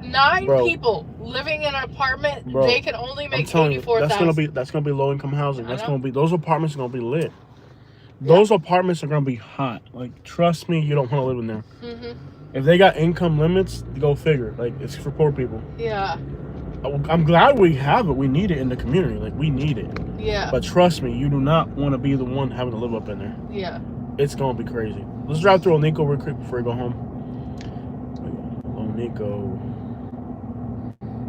S2: 9
S1: Bro.
S2: people living in an apartment.
S1: Bro,
S2: They can only
S1: I'm
S2: make
S1: telling you,
S2: 84,000.
S1: that's gonna be low income housing.
S2: I
S1: That's
S2: know.
S1: gonna be those apartments are gonna be lit. Those apartments are gonna be hot. Like trust me, you don't want to live in there. If they got income limits, go figure. Like it's for poor people.
S2: Yeah.
S1: I'm glad we have it. We need it in the community. Like we need it.
S2: Yeah.
S1: But trust me, you do not want to be the one having to live up in there.
S2: Yeah.
S1: It's gonna be crazy. Let's drive through Onico real quick before we go home. Onico.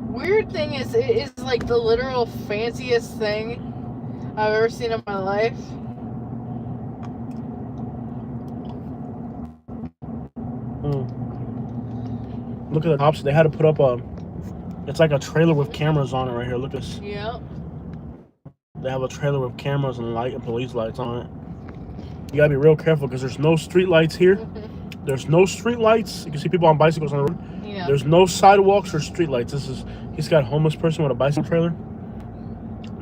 S2: Weird thing is, it is like the literal fanciest thing I've ever seen in my life.
S1: Look at the cops. They had to put up it's like a trailer with cameras on it right here. Look at this.
S2: Yep.
S1: They have a trailer with cameras and light and police lights on it. You gotta be real careful because there's no street lights here. There's no street lights. You can see people on bicycles on the road.
S2: Yeah.
S1: There's no sidewalks or street lights. He's got a homeless person with a bicycle trailer.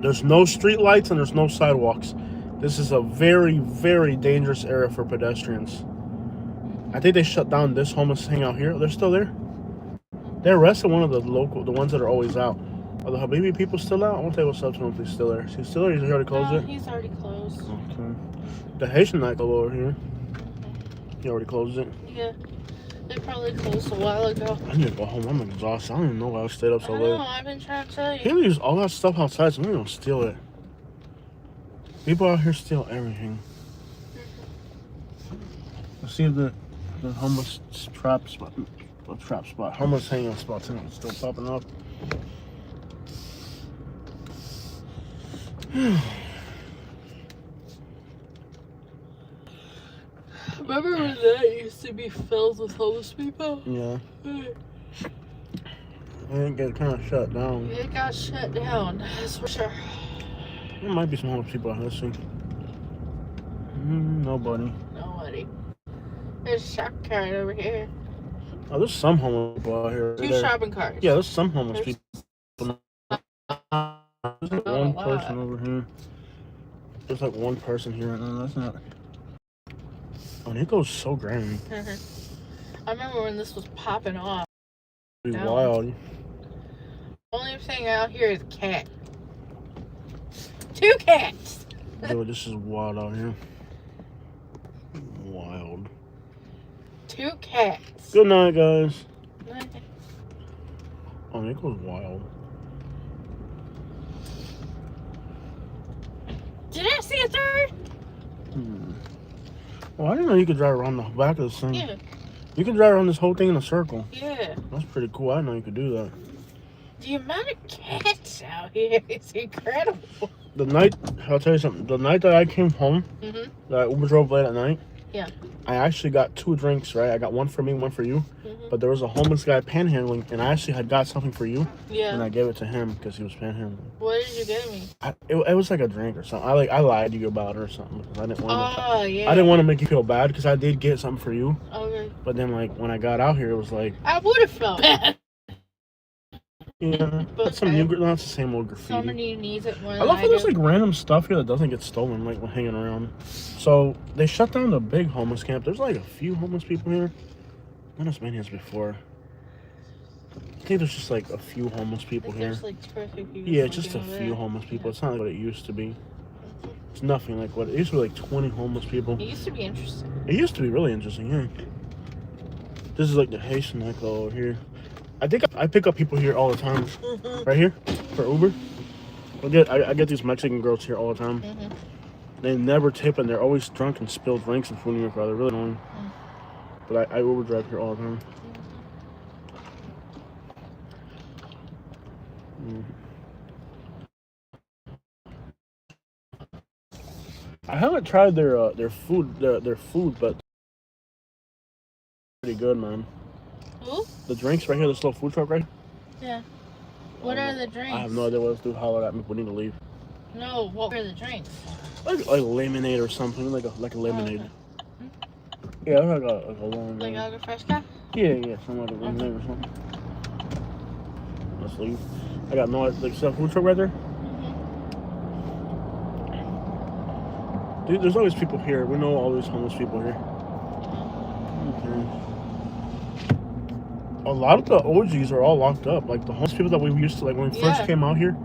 S1: There's no street lights and there's no sidewalks. This is a very, very dangerous area for pedestrians. I think they shut down this homeless hangout here. They're still there. They arrested one of the ones that are always out. Are the Habibi people still out? I want to tell you what's up to him if he's still there. Is he still there? He's already closed
S2: No,
S1: it?
S2: he's already closed.
S1: Okay. The Haitian nightclub over here. He already closed it.
S2: Yeah. They probably closed a while ago.
S1: I need to go home. I'm exhausted. I don't even know why I stayed up so
S2: I
S1: late.
S2: know, I've been trying to tell
S1: He
S2: you.
S1: leaves all that stuff outside, so we're gonna steal it. People out here steal everything. Let's see if the homeless trap spot, homeless hangout spots are still popping up.
S2: Remember when that used to be filled with homeless people?
S1: Yeah, it get kind of shut down.
S2: It got shut down, that's for sure.
S1: There might be some homeless people out here soon. Nobody.
S2: Nobody. There's a shopping cart over here.
S1: Oh, there's some homeless people out here.
S2: Two
S1: There.
S2: shopping carts.
S1: Yeah, there's some homeless
S2: There's-
S1: people. There's like one person over here. There's like one person here right now. That's not. Oh, Nico's so grand.
S2: I remember when this was popping off.
S1: It'd be
S2: No.
S1: wild.
S2: Only thing out here is a cat. 2 cats.
S1: Dude, this is wild out here. Wild.
S2: 2 cats.
S1: Good night, guys. Oh, Nico's wild.
S2: Did I see a third?
S1: Well, I didn't know you could drive around the back of this thing.
S2: Yeah.
S1: You can drive around this whole thing in a circle.
S2: Yeah.
S1: That's pretty cool. I didn't know you could do that.
S2: The amount of cats out here is incredible.
S1: The night, I'll tell you something. The night that I came home, that Uber drove late at night,
S2: Yeah.
S1: I actually got 2 drinks, right? I got one for me, one for you. But there was a homeless guy panhandling, and I actually had got something for you, and I
S2: Yeah.
S1: gave it to him because he was panhandling.
S2: What did you get me?
S1: It was like a drink or something. I lied to you about it or something because I didn't want to.
S2: Oh, yeah.
S1: I didn't want to make you feel bad because I did get something for you.
S2: Okay.
S1: But then, like, when I got out here, it was like,
S2: I would have felt bad.
S1: yeah,
S2: But
S1: some new, no, it's the same old graffiti.
S2: Somebody needs it more than
S1: I love how there's
S2: do.
S1: like random stuff here that doesn't get stolen, like when hanging around. So they shut down the big homeless camp. There's like a few homeless people here. Not as many as before. I think there's just like a few homeless people here.
S2: There's like 2 or 3 people.
S1: Yeah, just a
S2: over
S1: few
S2: there.
S1: homeless people. It's not like what it used to be. It's nothing like what it used to be. Like 20 homeless people.
S2: It used to be interesting.
S1: It used to be really interesting, yeah. This is like the Haitian Echo over here. I think I pick up people here all the time. Right here for Uber. I get these Mexican girls here all the time. They never tip and they're always drunk and spill drinks and food in your car. They're really annoying. But I Uber drive here all the time. I haven't tried their food, but pretty good, man.
S2: Who?
S1: The drinks right here, this little food truck right here.
S2: Yeah. What are the drinks?
S1: I have no idea what it's doing. Holler at me. We need to leave.
S2: No, what were the drinks?
S1: Like lemonade or something, like a lemonade.
S2: Okay.
S1: Yeah, like a long.
S2: Like agua fresca?
S1: Yeah, something like a lemonade or something. Let's leave. I got no like stuff food truck right there. Dude, there's always people here. We know all these homeless people here. Okay. A lot of the OGs are all locked up. Like the homeless people that we used to, like when we first came out here,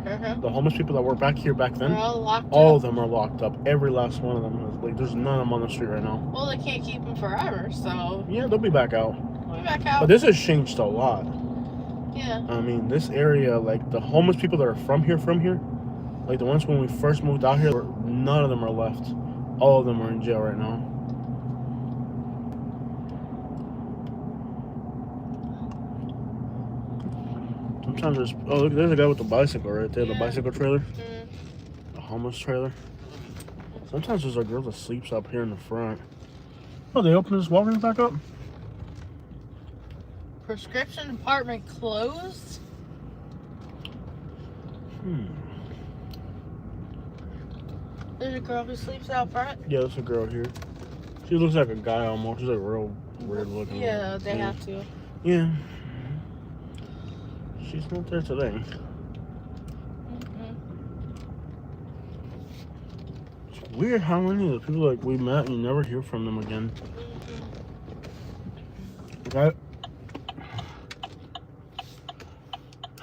S1: the homeless people that were back here back then,
S2: They're all locked up.
S1: all of them are locked up. Every last one of them. Like there's none of them on the street right now.
S2: Well, they can't keep them forever, so
S1: Yeah, they'll be back out.
S2: we'll be back out.
S1: But this has changed a lot.
S2: Yeah.
S1: I mean, this area, like the homeless people that are from here, like the ones when we first moved out here, none of them are left. All of them are in jail right now. Sometimes there's, oh look, there's a guy with the bicycle right there, the bicycle trailer, the homeless trailer. Sometimes there's a girl that sleeps up here in the front. Oh, they opened this Walgreens back up?
S2: Prescription department closed? There's a girl who sleeps out front?
S1: Yeah, there's a girl here. She looks like a guy almost. She's like real weird looking.
S2: Yeah, they have to.
S1: Yeah. She's not there today. It's weird how many of the people like we met and you never hear from them again. Like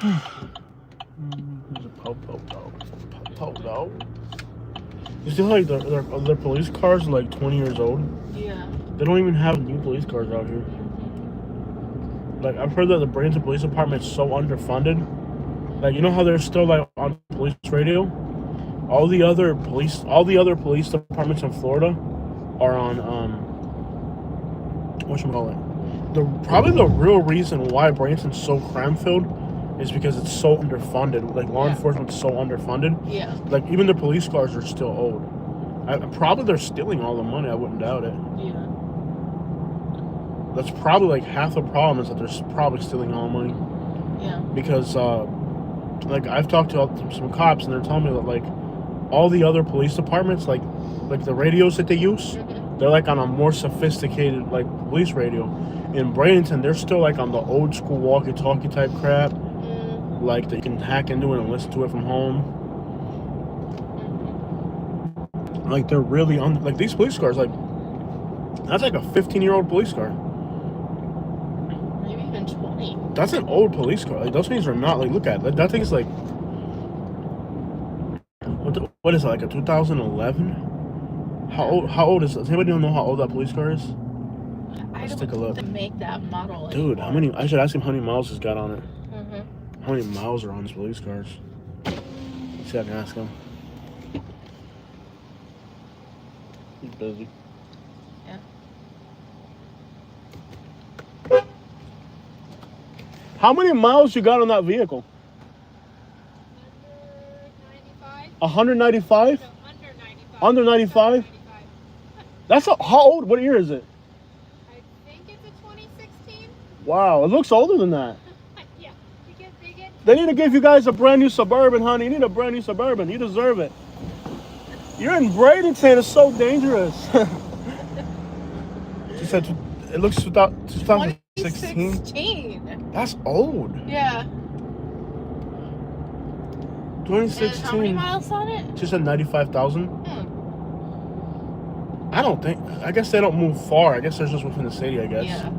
S1: there's a po dog. You see like their police cars are like 20 years old?
S2: Yeah.
S1: They don't even have new police cars out here. Like I've heard that the Bradenton Police Department is so underfunded. Like you know how they're still like on police radio? All the other police departments in Florida are on whatchamacallit. Probably the real reason why Bradenton's so crime filled is because it's so underfunded. Like law enforcement's so underfunded.
S2: Yeah.
S1: Like even the police cars are still old. Probably they're stealing all the money. I wouldn't doubt it.
S2: Yeah.
S1: That's probably like half the problem is that they're probably stealing all the money.
S2: Yeah.
S1: Because like I've talked to some cops and they're telling me that like all the other police departments like the radios that they use they're like on a more sophisticated like police radio. In Bradenton, they're still like on the old school walkie-talkie type crap, like that you can hack into it and listen to it from home. Like they're really on. Like these police cars, like that's like a 15-year-old police car.
S2: Maybe even 20.
S1: That's an old police car. Like those things are not like. Look at it. That thing's like. What is it, like a 2011? How old is it? Does anybody know how old that police car is? Let's take a look.
S2: To make that model.
S1: Dude, how many? I should ask him how many miles he's got on it.
S2: Mm-hmm.
S1: How many miles are on his police cars? See if I can ask him. He's busy.
S2: Yeah.
S1: How many miles you got on that vehicle? 195?
S4: No, under 95.
S1: Under 95? That's how old? What year is it?
S4: I think it's a 2016.
S1: Wow, it looks older than that.
S4: Yeah, they get.
S1: They need to give you guys a brand new Suburban, honey. You need a brand new Suburban. You deserve it. You're in Bradenton. It's so dangerous. She said it looks 2016.
S2: 2016.
S1: That's old.
S2: Yeah.
S1: 2016.
S2: And how many miles on it?
S1: She said 95,000. I don't think. I guess they don't move far. I guess they're just within the city. I guess.
S2: Yeah.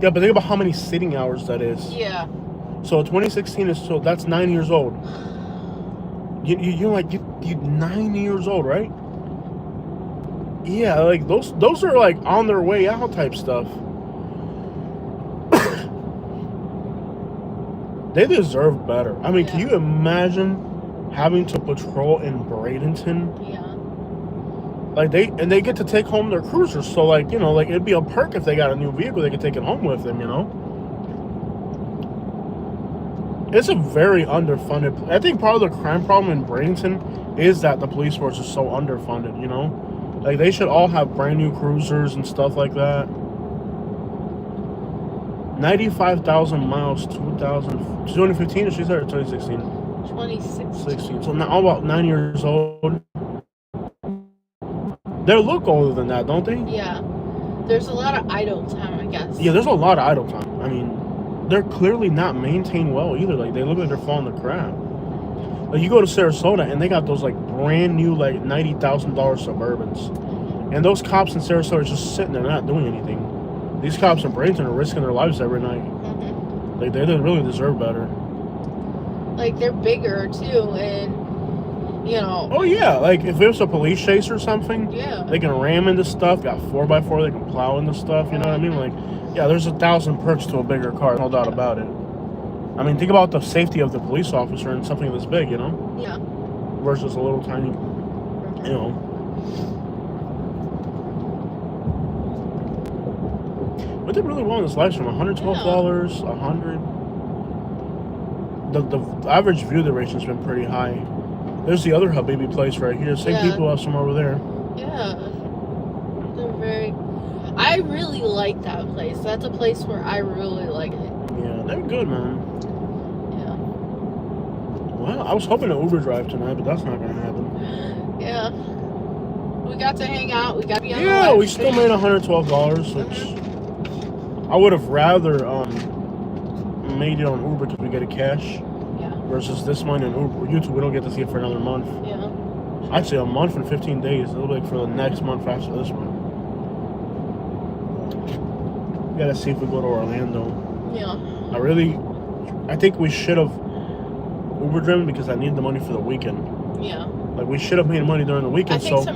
S1: Yeah, but think about how many sitting hours that is.
S2: Yeah.
S1: So 2016 is so that's 9 years old. You're like you 9 years old, right? Yeah, like those are like on their way out type stuff. They deserve better. I mean, can you imagine having to patrol in Bradenton?
S2: Yeah.
S1: Like they get to take home their cruisers, so like, you know, like it'd be a perk if they got a new vehicle, they could take it home with them, you know. It's a very underfunded. I think part of the crime problem in Bradenton is that the police force is so underfunded, you know. Like they should all have brand new cruisers and stuff like that. 95,000 miles, 2015, or she said 2016?
S2: 2016.
S1: So now about 9 years old. They look older than that, don't they?
S2: Yeah. There's a lot of idle time, I guess.
S1: Yeah, there's a lot of idle time. I mean, they're clearly not maintained well either. Like they look like they're falling to crap. Like you go to Sarasota and they got those like brand new like $90,000 Suburbans, and those cops in Sarasota are just sitting there not doing anything. These cops in Bradenton are risking their lives every night.
S2: Mm-hmm.
S1: Like they really deserve better.
S2: Like they're bigger too, and you know.
S1: Oh yeah, like if it was a police chase or something,
S2: Yeah.
S1: they can ram into stuff. Got 4x4, they can plow into stuff. You know what I mean? Like, yeah, there's 1,000 perks to a bigger car, no doubt about it. I mean, think about the safety of the police officer in something this big, you know?
S2: Yeah.
S1: Versus a little tiny, you know. We did really well in this live stream. $112, $100. The average view duration's been pretty high. There's the other Habibi place right here. Same people have some over there.
S2: Yeah. They're very. I really like that place. That's a place where I really like it.
S1: Yeah, they're good, man.
S2: Yeah.
S1: Well, I was hoping to Uber drive tonight, but that's not gonna happen.
S2: Yeah. We got to hang out. We got to be on the
S1: Yeah,
S2: live
S1: we still
S2: stream.
S1: made $112, which I would have rather made it on Uber because we get it cash.
S2: Yeah.
S1: Versus this one in Uber, YouTube, we don't get to see it for another month.
S2: Yeah.
S1: Actually, a month and 15 days. It'll be like for the next month after this one. We gotta see if we go to Orlando.
S2: Yeah.
S1: I think we should have Uber driven because I need the money for the weekend.
S2: Yeah.
S1: Like we should have made money during the weekend.
S2: I think
S1: so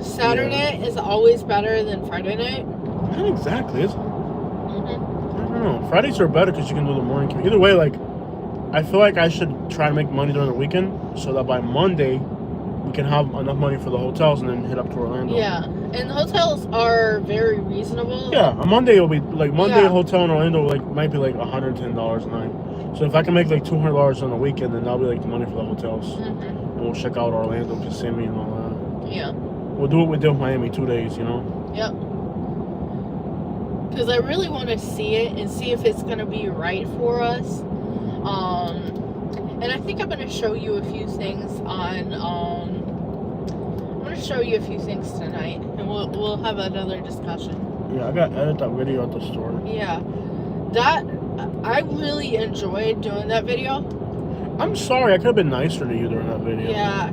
S2: Saturday is always better than Friday night.
S1: not exactly. It's,
S2: Mm-hmm.
S1: I don't know. Fridays are better because you can do the morning commute. Either way, like I feel like I should try to make money during the weekend so that by Monday we can have enough money for the hotels and then head up to Orlando.
S2: Yeah. And the hotels are very reasonable.
S1: Yeah, a Monday will be like
S2: Yeah.
S1: hotel in Orlando like might be like $110 a night. So if I can make like $200 on the weekend, then that'll be like the money for the hotels.
S2: Mm-hmm.
S1: And we'll check out Orlando, Kissimmee, and all that.
S2: Yeah.
S1: We'll do what we did with Miami 2 days, you know.
S2: Yep. Because I really want to see it and see if it's going to be right for us. And I think I'm going to show you a few things on. I'm going to show you a few things tonight, and we'll have another discussion.
S1: Yeah, I got to edit that video at the store.
S2: Yeah, I really enjoyed doing that video.
S1: I'm sorry, I could have been nicer to you during that video.
S2: Yeah,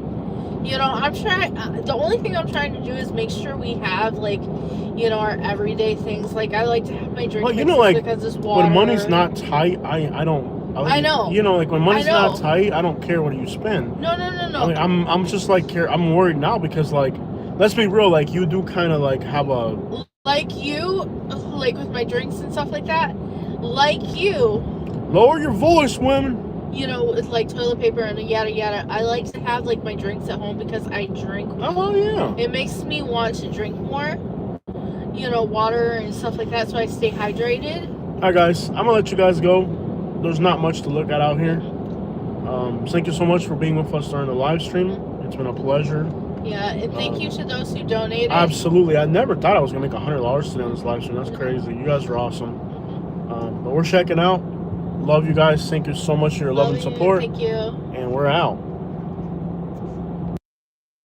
S2: you know, I'm trying. The only thing I'm trying to do is make sure we have like, you know, our everyday things. Like I like to have my drink
S1: Well, you
S2: mixes
S1: know, like
S2: because it's water.
S1: when money's not tight, I don't.
S2: I know.
S1: You know, like when money's
S2: I know.
S1: not tight, I don't care what you spend.
S2: No.
S1: I mean, I'm just like I'm worried now because like, let's be real, like you do kind of like have a
S2: like you, like with my drinks and stuff like that. Like you,
S1: lower your voice, women.
S2: you know, with like toilet paper and yada yada. I like to have like my drinks at home because I drink.
S1: Oh yeah.
S2: It makes me want to drink more, you know, water and stuff like that, so I stay hydrated.
S1: All right, guys, I'm gonna let you guys go. There's not much to look at out here. Thank you so much for being with us during the live stream. It's been a pleasure.
S2: Yeah, and thank you to those who donated.
S1: Absolutely. I never thought I was gonna make $100 today on this live stream. That's crazy. You guys are awesome. But we're checking out. Love you guys. Thank you so much for your love and
S2: you.
S1: support.
S2: Thank you.
S1: And we're out.